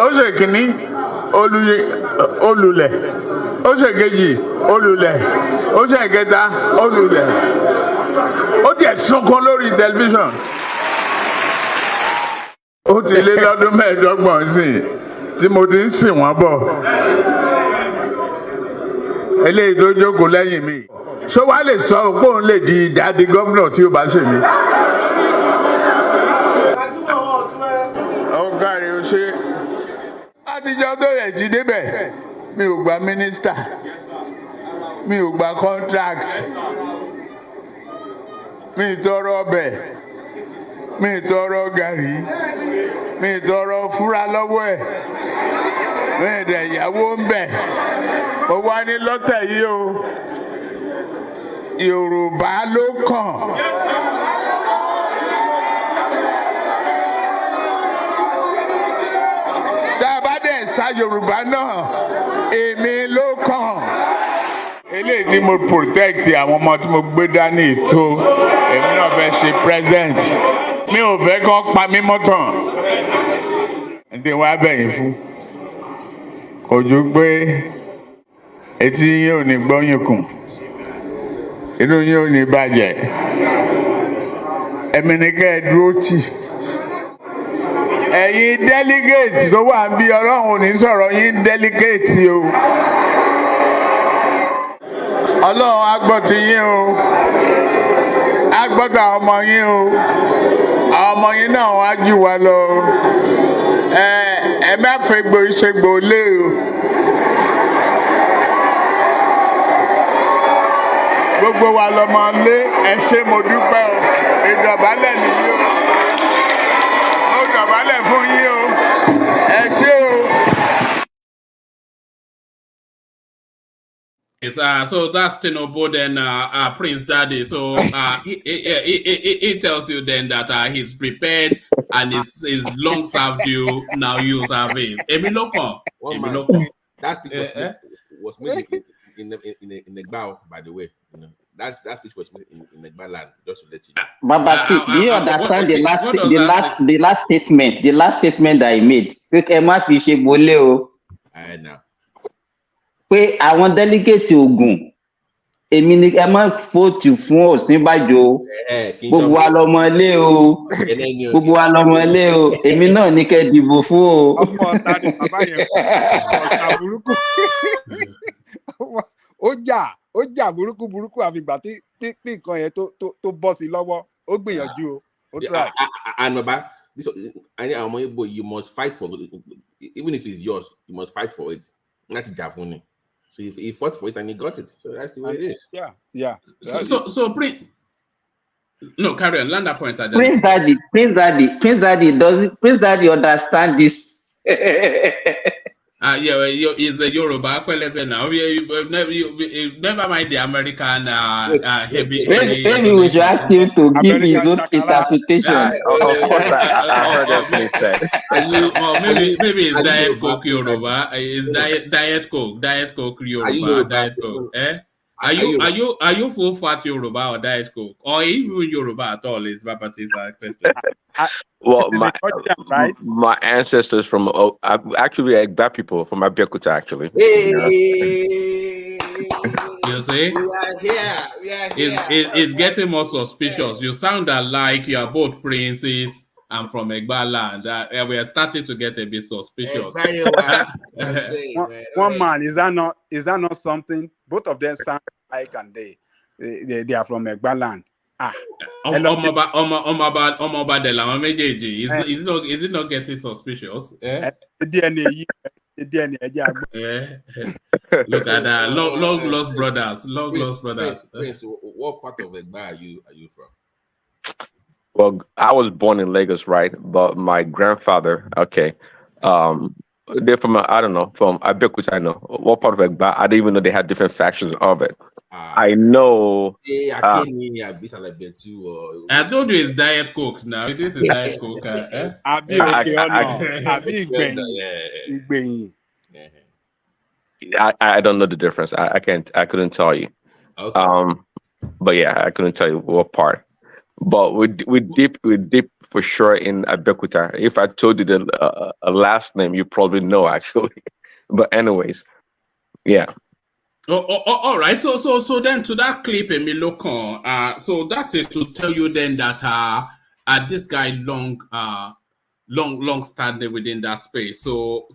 Ó ṣe kìíní olùlẹ̀, ó ṣe kejì olùlẹ̀, ó ṣe kẹta olùlẹ̀. Ó tiẹ̀ sunkún lórí tẹlifíṣàn. Ó ti lé lọ́dún mẹ́ẹ̀ẹ́dọ́gbọ̀n sí tí mo ti ń sìn wọ́n bọ̀. Eléyìí tó jókòó lẹ́yìn mi. Ṣé wàá lè sọ pé òun lè di ìdádì gómìnà tí ó bá ṣe mí? Ọ̀gá rẹ̀ ó ṣe. Àtijọ́ tó rẹ̀ ti débẹ̀, mi ò gba mínísítà, mi ò gba contract, mi ì tọrọ ọbẹ̀, mi ì tọrọ gàrí, mi ì tọrọ fúra lọ́wọ́ ẹ̀, mi ì dẹ̀ ìyàwó ń bẹ̀. Mo wá ní lọ́tẹ̀ yìí o. Yorùbá ló kàn. Tá a bá dẹ̀ sa Yorùbá náà, èmi ló kàn. Eléyìí tí mo protect àwọn ọmọ tí mo gbé dání tó, èmi náà fẹ́ ṣe present. Mi ò fẹ́ kán pa mí mọ́tàn. Ǹdí wọ́n á bẹ̀yìn fún. Kò ju pé etí yín ò ní gbọ́yìn kùn. Inú yín ò ní bàjẹ́. Ẹ̀mí ni kẹ́ ẹ dúró tì. Ẹ̀yin delegate tó wà ń bí Ọlọ́run ò ní sọ̀rọ̀ yín delegate o. Ọlọ́run á gbọ́ ti yín o. Á gbọ́ tàwọn ọmọ yín o. Àwọn ọmọ yín náà wá jù wá lọ. Ẹ má fẹ́ gbò ìṣègbò lé o. Gbogbo wa lọmọ lé ẹ ṣé mo dúpẹ́ o. Ìdọ̀bálẹ̀ nìyí o. Mo dọ̀bálẹ̀ fún yín o. Ẹ ṣé o. Yes, so that's Tinubu then Prince Daddy. So he tells you then that he's prepared and is long served you. Now you serve him. That speech was made in the bow, by the way. You know, that speech was made in the land, just to let you know. But see, do you understand the last statement? The last statement that he made. I know. Pé àwọn delegate Ògùn èmi ni ẹ má fòtù fún Ọ̀ṣínbàjò gbogbo wa lọmọ ilé o gbogbo wa lọmọ ilé o èmi náà ní kẹ́ dìbò fún o. Ọmọ ọ̀tá ni bàbá yẹn ọ̀tá burúkú ó jà burúkú àfìgbà tí nǹkan yẹn tó bọ́ sí lọ́wọ́ ó gbìyànjú o ó try. And Baba, I know you must fight for it, even if it's yours, you must fight for it. Not Jafuni. So he fought for it and he got it. So that's the way it is. Yeah. So no, carry on. Land that point. Prince Daddy, Prince Daddy understand this? He's a Yoruba now. Never mind the American heavy. Maybe we should ask him to give his own interpretation. Of course, I heard that. Maybe it's Diet Coke Yoruba. It's Diet Coke Yoruba, Diet Coke. Are you full fat Yoruba or Diet Coke, or even Yoruba at all? Is Baba's question. Well, my ancestors from actually Egba people from Abeokuta actually. Hey. You see, we are here. It's getting more suspicious. You sound like you are both princes and from Egba land. We are starting to get a bit suspicious. One man, is that not something? Both of them sound like, and they are from Egba land. Is it not getting suspicious? Yeah. Look at that. Long lost brothers. Prince, what part of Egba are you from? Well, I was born in Lagos, right? But my grandfather, They're from, I don't know, from Abeokuta, I know. What part of Egba? I didn't even know they had different factions of it. I know. I told you it's Diet Coke now. This is Diet Coke. Abi okay or no? Abi Igbenyin. I don't know the difference. I couldn't tell you. Okay. But yeah, I couldn't tell you what part. But we deep for sure in Abeokuta. If I told you the last name, you probably know actually. But anyways, yeah. All right. So then to that clip, Emilokon. So that is to tell you then that this guy long standing within that space. So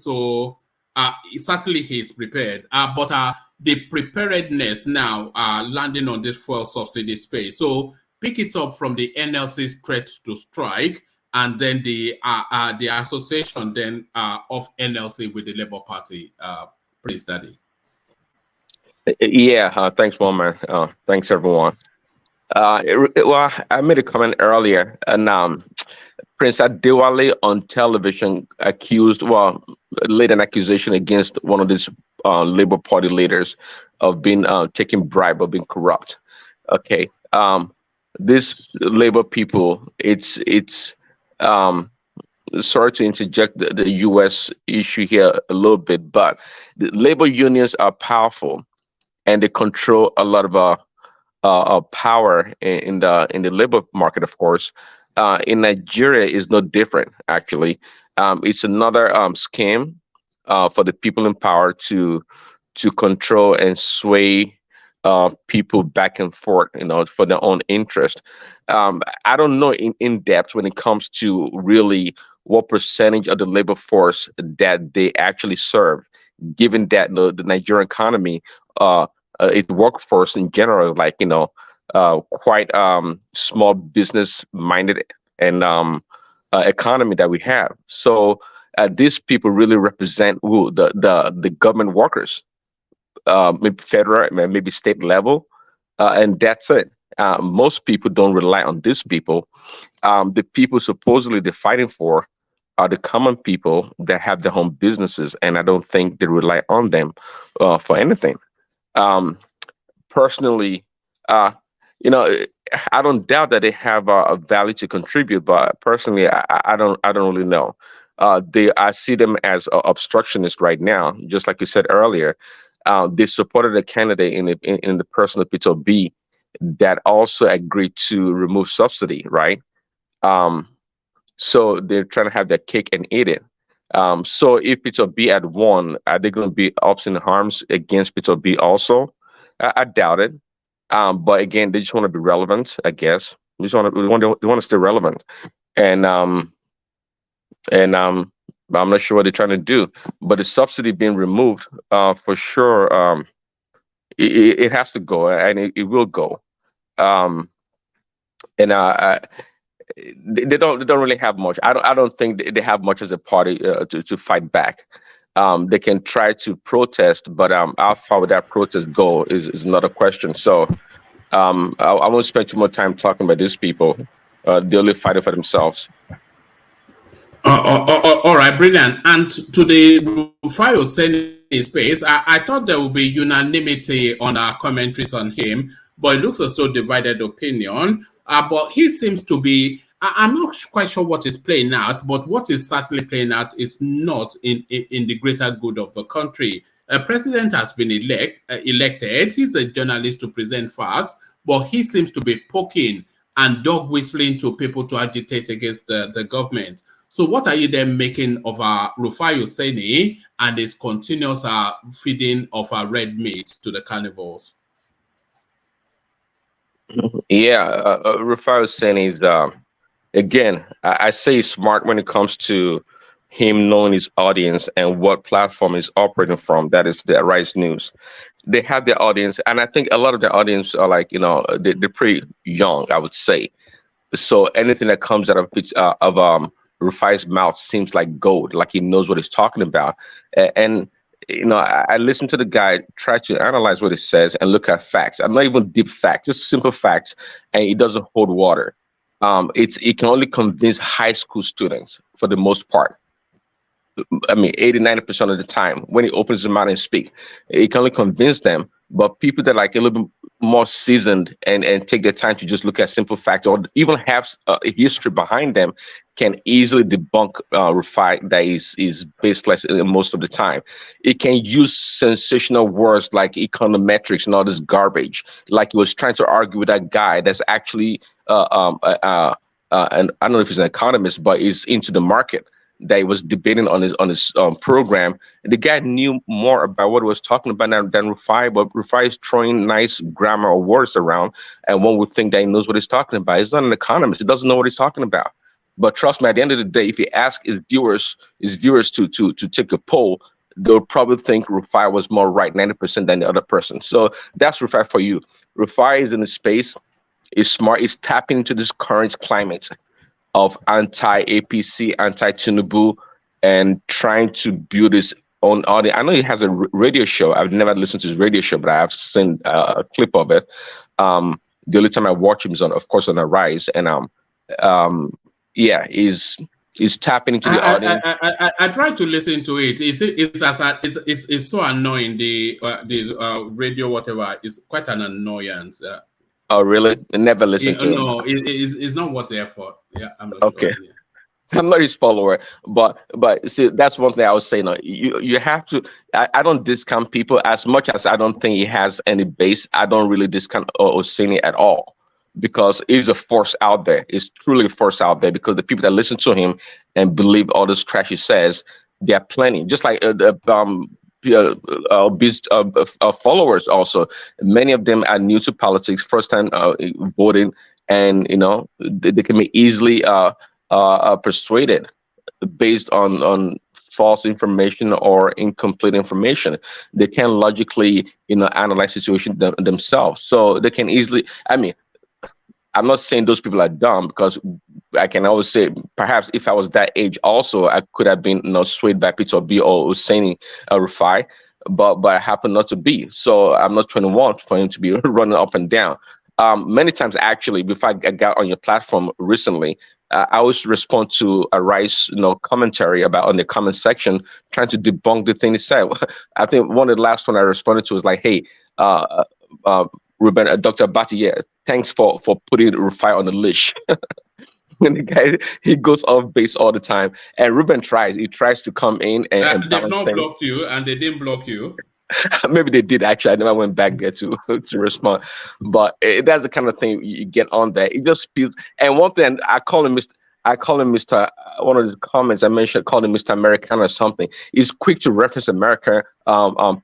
certainly he's prepared. But the preparedness now landing on this fuel subsidy space. So pick it up from the NLC's threat to strike, and then the association then of NLC with the Labour Party. Please, Daddy. Yeah. Thanks, woman. Thanks, everyone. Well, I made a comment earlier, and Prince Adewale on television laid an accusation against one of these Labour Party leaders of being taking bribe, of being corrupt. Okay. This Labour people, it's sorry to interject the U.S. issue here a little bit, but the labor unions are powerful, and they control a lot of power in the labor market, of course. In Nigeria is no different, actually. It's another scam for the people in power to control and sway people back and forth, for their own interest. I don't know in depth when it comes to really what percentage of the labor force that they actually serve, given that the Nigerian economy, its workforce in general, like quite small business minded and economy that we have. So these people really represent the government workers, maybe federal, maybe state level, and that's it. Most people don't rely on these people. The people supposedly they're fighting for are the common people that have their own businesses, and I don't think they rely on them for anything. Personally, I don't doubt that they have a value to contribute, but personally, I don't really know. I see them as obstructionists right now, just like you said earlier. They supported a candidate in the person of Peter B that also agreed to remove subsidy, right? So they're trying to have their cake and eat it. So if Peter B had won, are they going to be ups and harms against Peter B also? I doubt it. But again, they just want to be relevant, I guess. They want to stay relevant, and I'm not sure what they're trying to do. But the subsidy being removed, for sure, it has to go, and it will go. And they don't really have much. I don't think they have much as a party to fight back. They can try to protest, but how far would that protest go is another question. So I won't spend too much time talking about these people. They're only fighting for themselves. All right, brilliant. And to the Rufai Oseni space, I thought there would be unanimity on our commentaries on him, but it looks as though divided opinion. But he seems to be, I'm not quite sure what is playing out, but what is certainly playing out is not in the greater good of the country. A president has been elected. He's a journalist to present facts, but he seems to be poking and dog whistling to people to agitate against the government. So what are you then making of Rufai Oseni and his continuous feeding of red meat to the carnivores? Yeah, Rufai Oseni is, again, I say he's smart when it comes to him knowing his audience and what platform he's operating from. That is the Rise News. They have their audience, and I think a lot of their audience are like, they're pretty young, I would say. So anything that comes out of Rufai's mouth seems like gold, like he knows what he's talking about. And I listen to the guy, try to analyze what he says and look at facts. I'm not even deep facts, just simple facts, and it doesn't hold water. It can only convince high school students for the most part. I mean, 80-90% of the time when he opens his mouth and speak, he can only convince them. But people that are like a little bit more seasoned and take their time to just look at simple facts or even have a history behind them can easily debunk Rufai that is baseless most of the time. It can use sensational words like econometrics and all this garbage, like he was trying to argue with that guy that's actually and I don't know if he's an economist, but he's into the market, that he was debating on his program. The guy knew more about what he was talking about than Rufai, but Rufai is throwing nice grammar or words around, and one would think that he knows what he's talking about. He's not an economist. He doesn't know what he's talking about. But trust me, at the end of the day, if you ask his viewers to take a poll, they'll probably think Rufai was more right 90% than the other person. So that's Rufai for you. Rufai is in a space, is smart, is tapping into this current climate of anti-APC, anti-Tinubu, and trying to build his own audience. I know he has a radio show. I've never listened to his radio show, but I have seen a clip of it. The only time I watch him is on, of course, on Arise, and yeah, he's tapping into the audience. I tried to listen to it. It's so annoying. The radio, whatever, is quite an annoyance. Oh, really? I never listened to him. No, it's not what they're for. Yeah, I'm not okay. sure. Yeah. I'm not his follower, but see, that's one thing I was saying. You have to. I don't discount people as much as I don't think he has any base. I don't really discount Oseni at all, because he's a force out there. He's truly a force out there, because the people that listen to him and believe all this trash he says, there are plenty. Just like followers also. Many of them are new to politics, first time voting, and they can be easily persuaded based on false information or incomplete information. They can logically analyze situation themselves, so they can easily. I mean, I'm not saying those people are dumb, because I can always say perhaps if I was that age also, I could have been swayed by Peter B or Oseni Rufai, but I happen not to be. So I'm not 21 for him to be running up and down. Many times, actually, before I got on your platform recently, I always respond to a Rice commentary about on the comment section, trying to debunk the thing he said. I think one of the last one I responded to was like, hey, Ruben, Dr. Bati, yeah, thanks for putting Rufai on the leash. When the guy, he goes off base all the time, and Ruben tries to come in and they've not blocked you, and they didn't block you. Maybe they did, actually. I never went back there to respond, but that's the kind of thing you get on there. It just feels. And one thing, I call him Mr. One of the comments I mentioned, called him Mr. Americana or something. He's quick to reference America,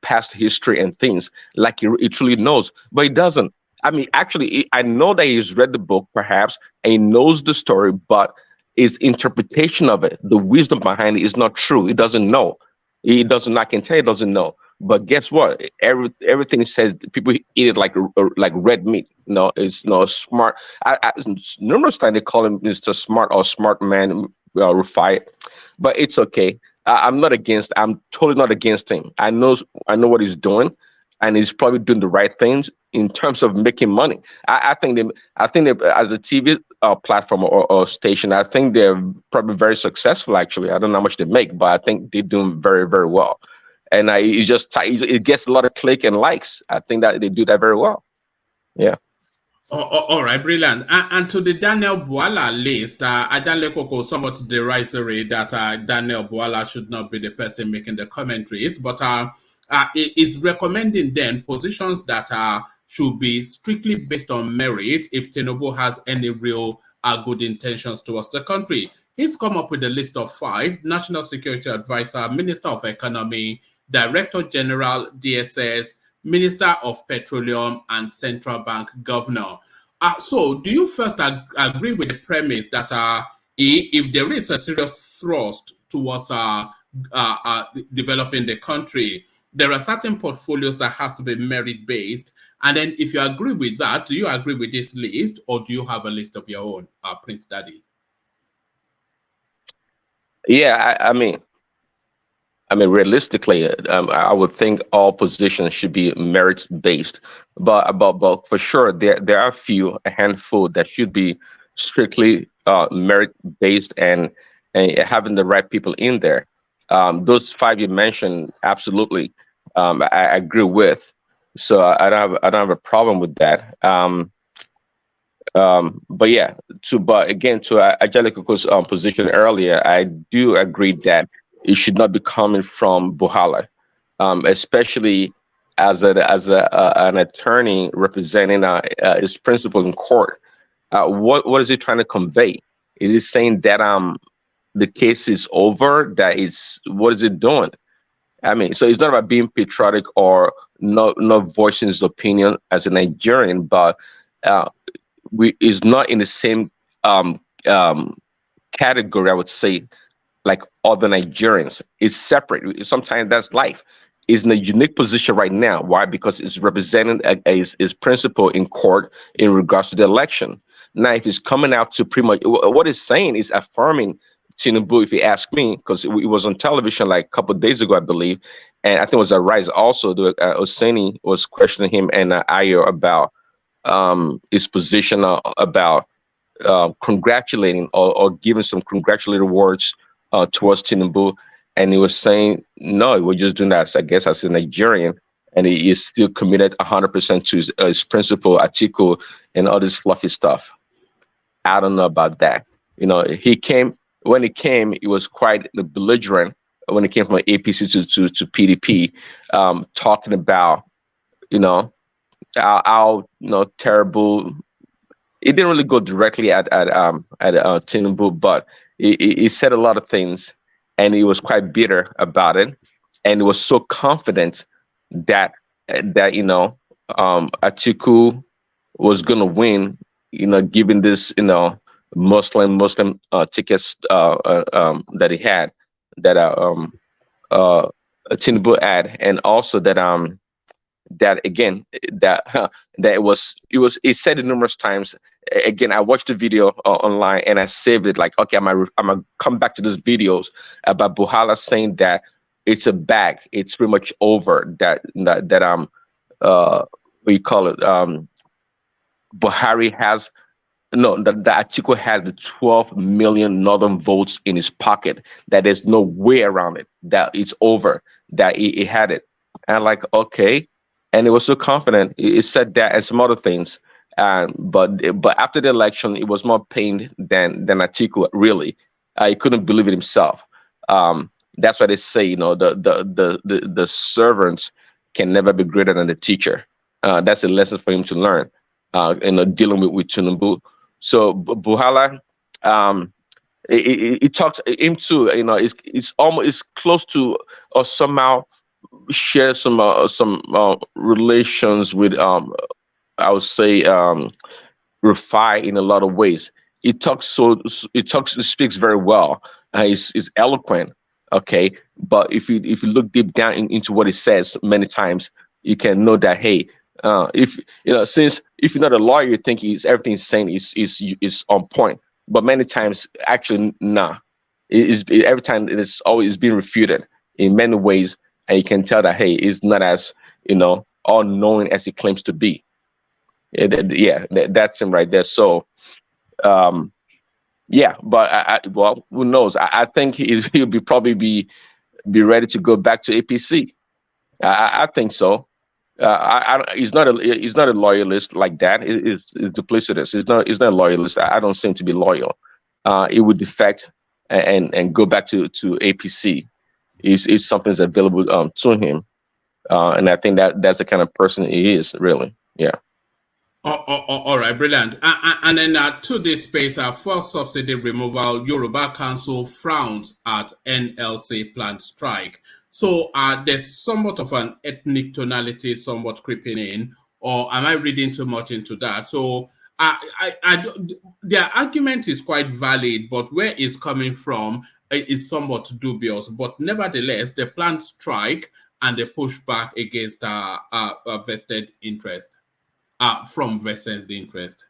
past history and things like he truly knows, but he doesn't. I mean, actually, I know that he's read the book, perhaps, and he knows the story, but his interpretation of it, the wisdom behind it, is not true. He doesn't know. He doesn't. I can tell he doesn't know. But guess what? Everything says people eat it like red meat. It's smart. Numerous times they call him Mr. Smart or Smart Man, Rufai, but it's okay. I'm totally not against him. I know what he's doing, and he's probably doing the right things in terms of making money. I think they as a TV platform or station, I think they're probably very successful. Actually, I don't know how much they make, but I think they're doing very, very well. And it gets a lot of click and likes. I think that they do that very well. Yeah. All right, brilliant. And to the Daniel Bwala list, Ajan Lekoko somewhat derisory that Daniel Bwala should not be the person making the commentaries, but it is recommending then positions that should be strictly based on merit if Tinubu has any real good intentions towards the country. He's come up with a list of 5: National Security Advisor, Minister of Economy, Director General, DSS, Minister of Petroleum, and Central Bank Governor. So do you first agree with the premise that if there is a serious thrust towards developing the country, there are certain portfolios that has to be merit-based? And then if you agree with that, do you agree with this list, or do you have a list of your own, Prince Daddy? Yeah, I mean, realistically, I would think all positions should be merit-based, but for sure, there are a handful that should be strictly merit-based and having the right people in there. Those 5 you mentioned, absolutely, I agree with. So I don't have a problem with that. But yeah, but again, to Angelica's position earlier, I do agree that it should not be coming from Buhala, especially as an attorney representing his principal in court. What is he trying to convey? Is he saying that the case is over? What is it doing? I mean, so it's not about being patriotic or not voicing his opinion as a Nigerian, but is not in the same category, I would say, like other Nigerians. It's separate. Sometimes that's life. Is in a unique position right now. Why? Because it's representing his principle in court in regards to the election. Now, if he's coming out to pretty much what he's saying is affirming Tinubu, if you ask me, because it was on television like a couple of days ago, I believe, and I think it was a Rise also. Oseni was questioning him and Ayo about his position about congratulating or giving some congratulatory words towards Tinubu, and he was saying, no, we're just doing that, I guess, as a Nigerian, and he is still committed 100% to his principle, Atiku, and all this fluffy stuff. I don't know about that. When he came, he was quite belligerent when it came from APC to PDP, talking about, how terrible. It didn't really go directly at Tinubu, but he said a lot of things, and he was quite bitter about it, and he was so confident that Atiku was gonna win, given this Muslim tickets that he had, that Tinubu had, and also that he said it numerous times. Again, I watched the video online and I saved it. Like, okay, I'm gonna come back to these videos about Buhala saying that it's a bag. It's pretty much over. What do you call it? Buhari has. No, that Atiku has the 12 million northern votes in his pocket, that there's no way around it, that it's over, that he had it. And like, okay. And he was so confident. He said that and some other things. But after the election, it was more pained than Atiku, really. He couldn't believe it himself. That's why they say, the servants can never be greater than the teacher. That's a lesson for him to learn, dealing with Tinubu. So Buhala, it talks him too. It's close to or somehow share some relations with I would say Rufai in a lot of ways. He speaks very well. He's eloquent. Okay, but if you look deep down into what he says, many times you can know that, hey. Since if you're not a lawyer, you think everything he's saying is on point, but many times actually every time it's always being refuted in many ways, and you can tell that, hey, he's not as all knowing as he claims to be. That's him right there. So but who knows? I think he'll probably be ready to go back to APC. I think so. He's not a loyalist like that. It's duplicitous. He's not a loyalist. I don't seem to be loyal. He would defect and go back to APC if something's available to him. And I think that's the kind of person he is, really. Yeah. All right, brilliant. And then to this space, for subsidy removal, Yoruba Council frowns at NLC planned strike. So there's somewhat of an ethnic tonality somewhat creeping in, or am I reading too much into that? So their argument is quite valid, but where it's coming from is somewhat dubious. But nevertheless, the planned strike and the pushback against vested interest, from vested interest.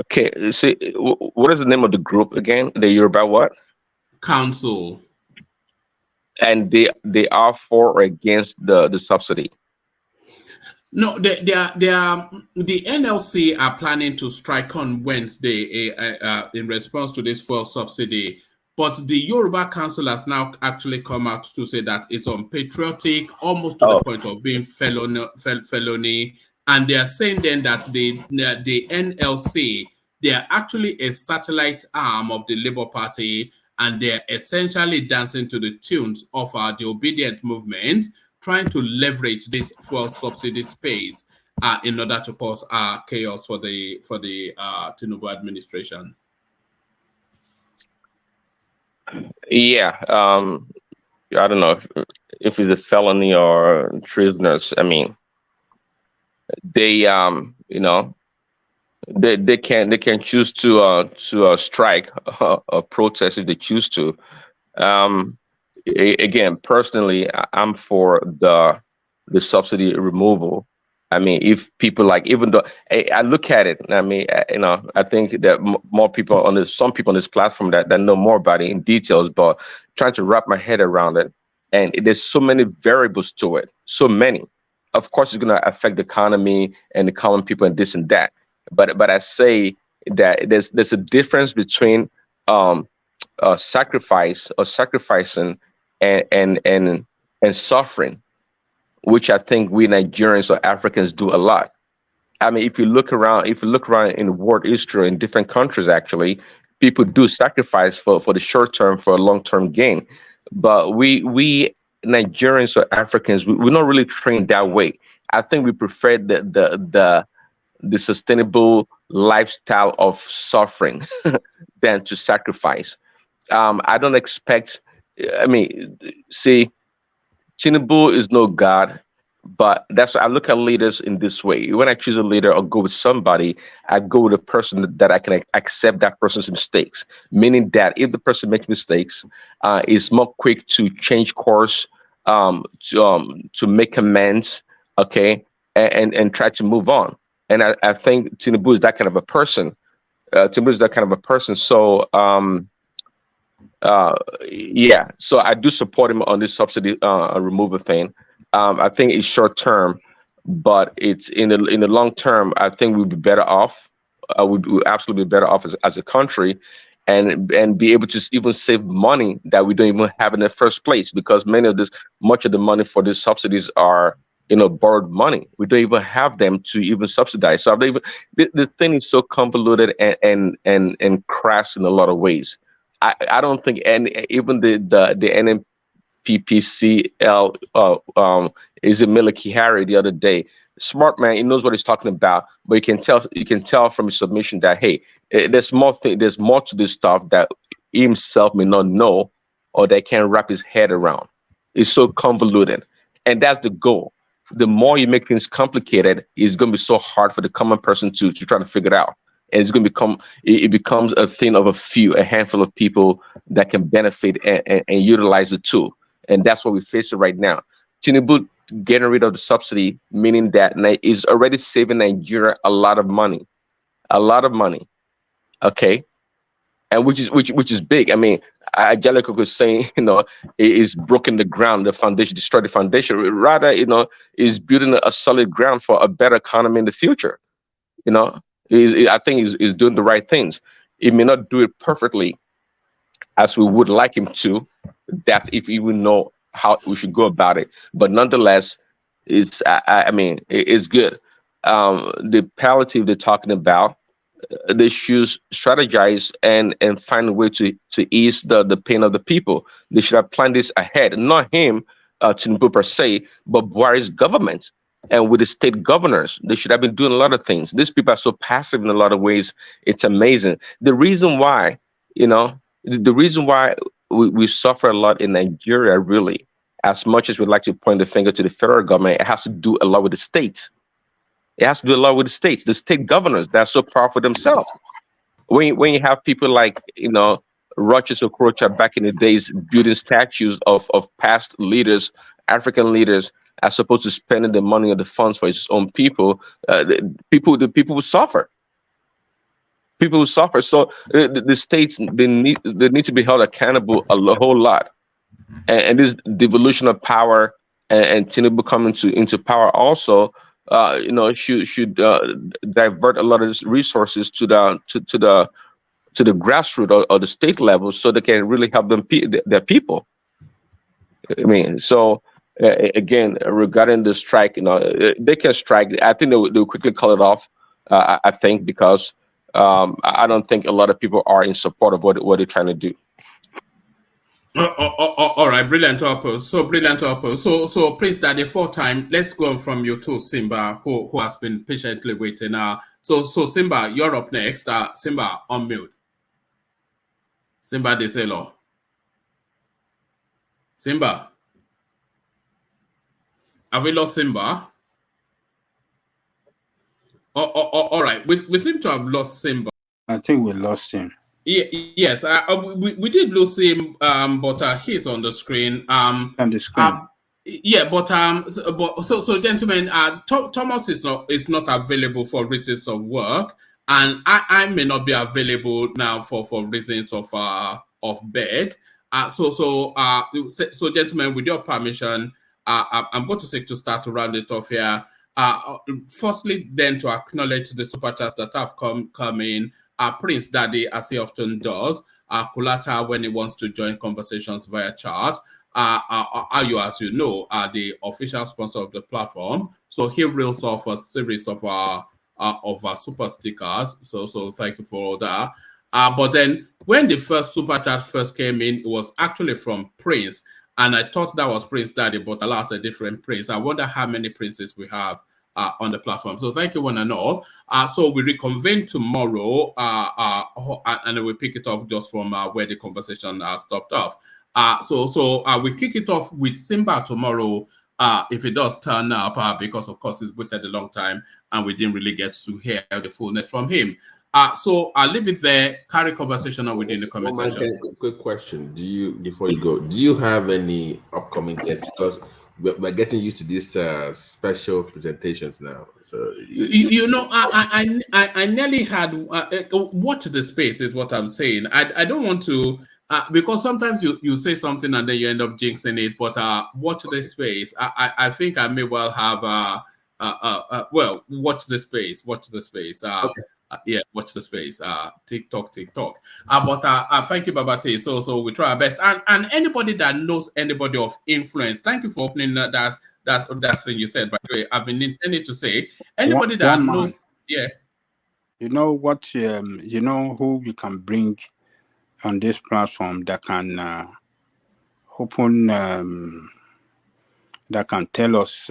Okay, see, what is the name of the group again? The Yoruba what? Council. And they are for or against the subsidy? No, the NLC are planning to strike on Wednesday in response to this fuel subsidy. But the Yoruba Council has now actually come out to say that it's unpatriotic, almost to the point of being felony. And they are saying then that the NLC, they are actually a satellite arm of the Labour Party, and they're essentially dancing to the tunes of the obedient movement, trying to leverage this fuel subsidy space in order to cause chaos for the Tinubu administration. Yeah, I don't know if it's a felony or treasonous. I mean, they they can choose to strike or protest if they choose to. Again, personally, I'm for the subsidy removal. I mean, if people even though I look at it, I mean, I think that more people some people on this platform that know more about it in details, but trying to wrap my head around it, and there's so many variables to it, so many. Of course, it's going to affect the economy and the common people and this and that. But I say that there's a difference between sacrifice or sacrificing and suffering, which I think we Nigerians or Africans do a lot. I mean, if you look around in world history in different countries, actually, people do sacrifice for the short term for a long term gain. But we Nigerians or Africans, we're not really trained that way. I think we prefer the sustainable lifestyle of suffering than to sacrifice. I don't expect. I mean, see, Tinubu is no God, but that's why I look at leaders in this way. When I choose a leader or go with somebody, I go with a person that I can accept that person's mistakes. Meaning that if the person makes mistakes, is more quick to change course, to make amends, okay, and try to move on. And I think Tinubu is that kind of a person. So yeah, so I do support him on this subsidy removal thing. I think it's short term, but it's in the long term. I think we'd be better off. We'd absolutely be better off as a country, and be able to even save money that we don't even have in the first place, because much of the money for these subsidies are borrowed money. We don't even have them to even subsidize. So the thing is so convoluted and crass in a lot of ways. I don't think even the NNPPCL is a Miliki Harry the other day. Smart man, he knows what he's talking about, but you can tell from his submission that there's more to this stuff that he himself may not know or that can't wrap his head around. It's so convoluted, and that's the goal. The more you make things complicated, it's going to be so hard for the common person to try to figure it out. And it's going to becomes a thing of a handful of people that can benefit and utilize the tool. And that's what we're facing right now. Tinubu getting rid of the subsidy, meaning that is already saving Nigeria a lot of money. Okay. And which is big. I mean, Angelica was saying, is broken the ground, the foundation, destroyed the foundation. Rather, is building a solid ground for a better economy in the future. I think he's doing the right things. He may not do it perfectly as we would like him to. That's if we would know how we should go about it. But nonetheless, it's good. The palliative they're talking about, they should strategize and find a way to ease the pain of the people. They should have planned this ahead. Not him, Tinubu per se, but Buhari's government. And with the state governors, they should have been doing a lot of things. These people are so passive in a lot of ways. It's amazing. The reason why, we suffer a lot in Nigeria, really, as much as we'd like to point the finger to the federal government, it has to do a lot with the states. The state governors that are so powerful themselves. When you have people like, Roches Okorocha back in the days building statues of past leaders, African leaders, as opposed to spending the money or the funds for his own people, the people will suffer. People will suffer. So the states, they need to be held accountable a whole lot. And this devolution of power and Tinubu coming into power also, should divert a lot of resources to the to the grassroots or the state level so they can really help them their people. I mean, so again, regarding the strike, they can strike. I think they'll quickly call it off. I think because I don't think a lot of people are in support of what they're trying to do. All right, brilliant purpose. So brilliant purpose. So please, Daddy, 4 time. Let's go from you to Simba, who has been patiently waiting. So Simba, you're up next. Simba, on mute. Simba Deselo. Simba. Have we lost Simba? All right. We seem to have lost Simba. I think we lost him. Yes, we did lose him, but he's on the screen. On the screen. Yeah, but gentlemen, Thomas is not available for reasons of work, and I may not be available now for reasons of bed. So gentlemen, with your permission, I'm going to seek to start to round it off here. Firstly, then to acknowledge the super chats that have come in. Prince Daddy, as he often does, Kulata when he wants to join conversations via chat. Ayu, as you know, are the official sponsor of the platform. So he reels off a series of super stickers. So thank you for all that. But then when the first super chat first came in, it was actually from Prince. And I thought that was Prince Daddy, but alas, a different Prince. I wonder how many princes we have on the platform. So thank you one and all. So we reconvene tomorrow and we pick it off just from where the conversation stopped off. So we kick it off with Simba tomorrow if it does turn up because of course he's waited a long time and we didn't really get to hear the fullness from him. So I'll leave it there. Carry conversation on within the comment section. Quick question. Before you go, do you have any upcoming guests? Because we're getting used to these special presentations now. So I nearly had watch the space is what I'm saying. I don't want to because sometimes you say something and then you end up jinxing it. But watch the space. I think I may well have watch the space. Watch the space. Okay. Yeah, watch the space. TikTok. But thank you, Babati. So we try our best. And anybody that knows anybody of influence, thank you for opening that thing you said. By the way, I've been intending to say anybody that knows. Yeah. You know what? You know who you can bring on this platform that can open that can tell us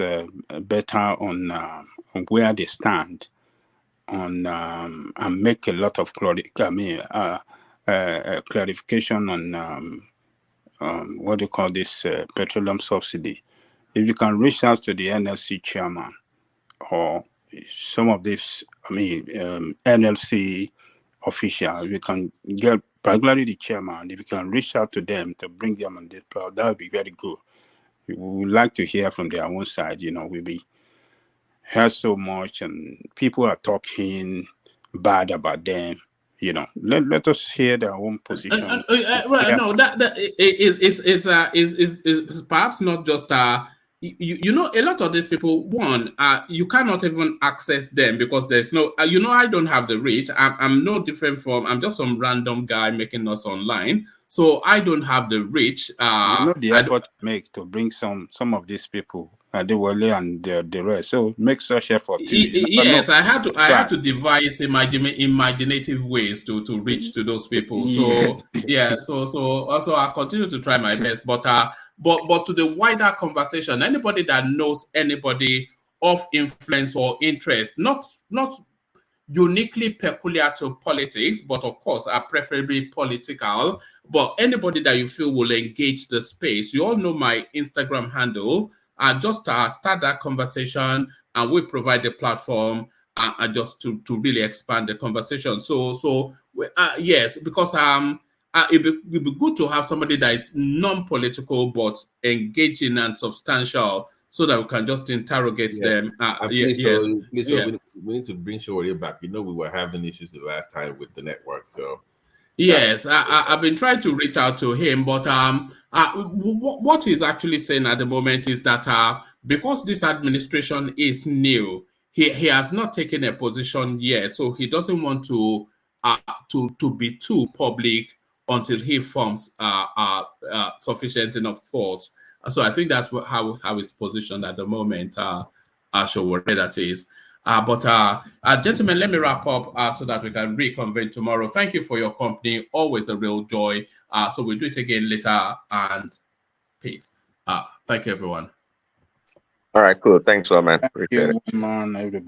better on where they stand. On and make a lot of clarification on what do you call this petroleum subsidy. If you can reach out to the NLC chairman or some of this, NLC official, you can get particularly the chairman. If you can reach out to them to bring them on this platform, that would be very good. We would like to hear from their own side. We heard so much and people are talking bad about them. Let us hear their own position. No, that is perhaps not just a lot of these people. You cannot even access them because there's no. I don't have the reach. I'm no different I'm just some random guy making us online. So I don't have the reach. The effort to make to bring some of these people. Adewale and the rest. So make such effort. Yes, I had to devise imaginative ways to reach to those people. So so also I'll continue to try my best. But to the wider conversation, anybody that knows anybody of influence or interest, not uniquely peculiar to politics, but of course are preferably political. But anybody that you feel will engage the space, you all know my Instagram handle. Just start that conversation, and we provide the platform just to really expand the conversation. So yes, because it'd be good to have somebody that is non-political but engaging and substantial, so that we can just interrogate them. We need to bring Shawari back. We were having issues the last time with the network, so. Yes, I've been trying to reach out to him, but what he's actually saying at the moment is that because this administration is new, he has not taken a position yet, so he doesn't want to to be too public until he forms sufficient enough thoughts. So I think that's how it's positioned at the moment. Showore, that is. Gentlemen, let me wrap up so that we can reconvene tomorrow. Thank you for your company. Always a real joy. So we'll do it again later, and peace. Thank you, everyone. All right, cool. Thanks, man. Thank Appreciate you, it. man, everybody.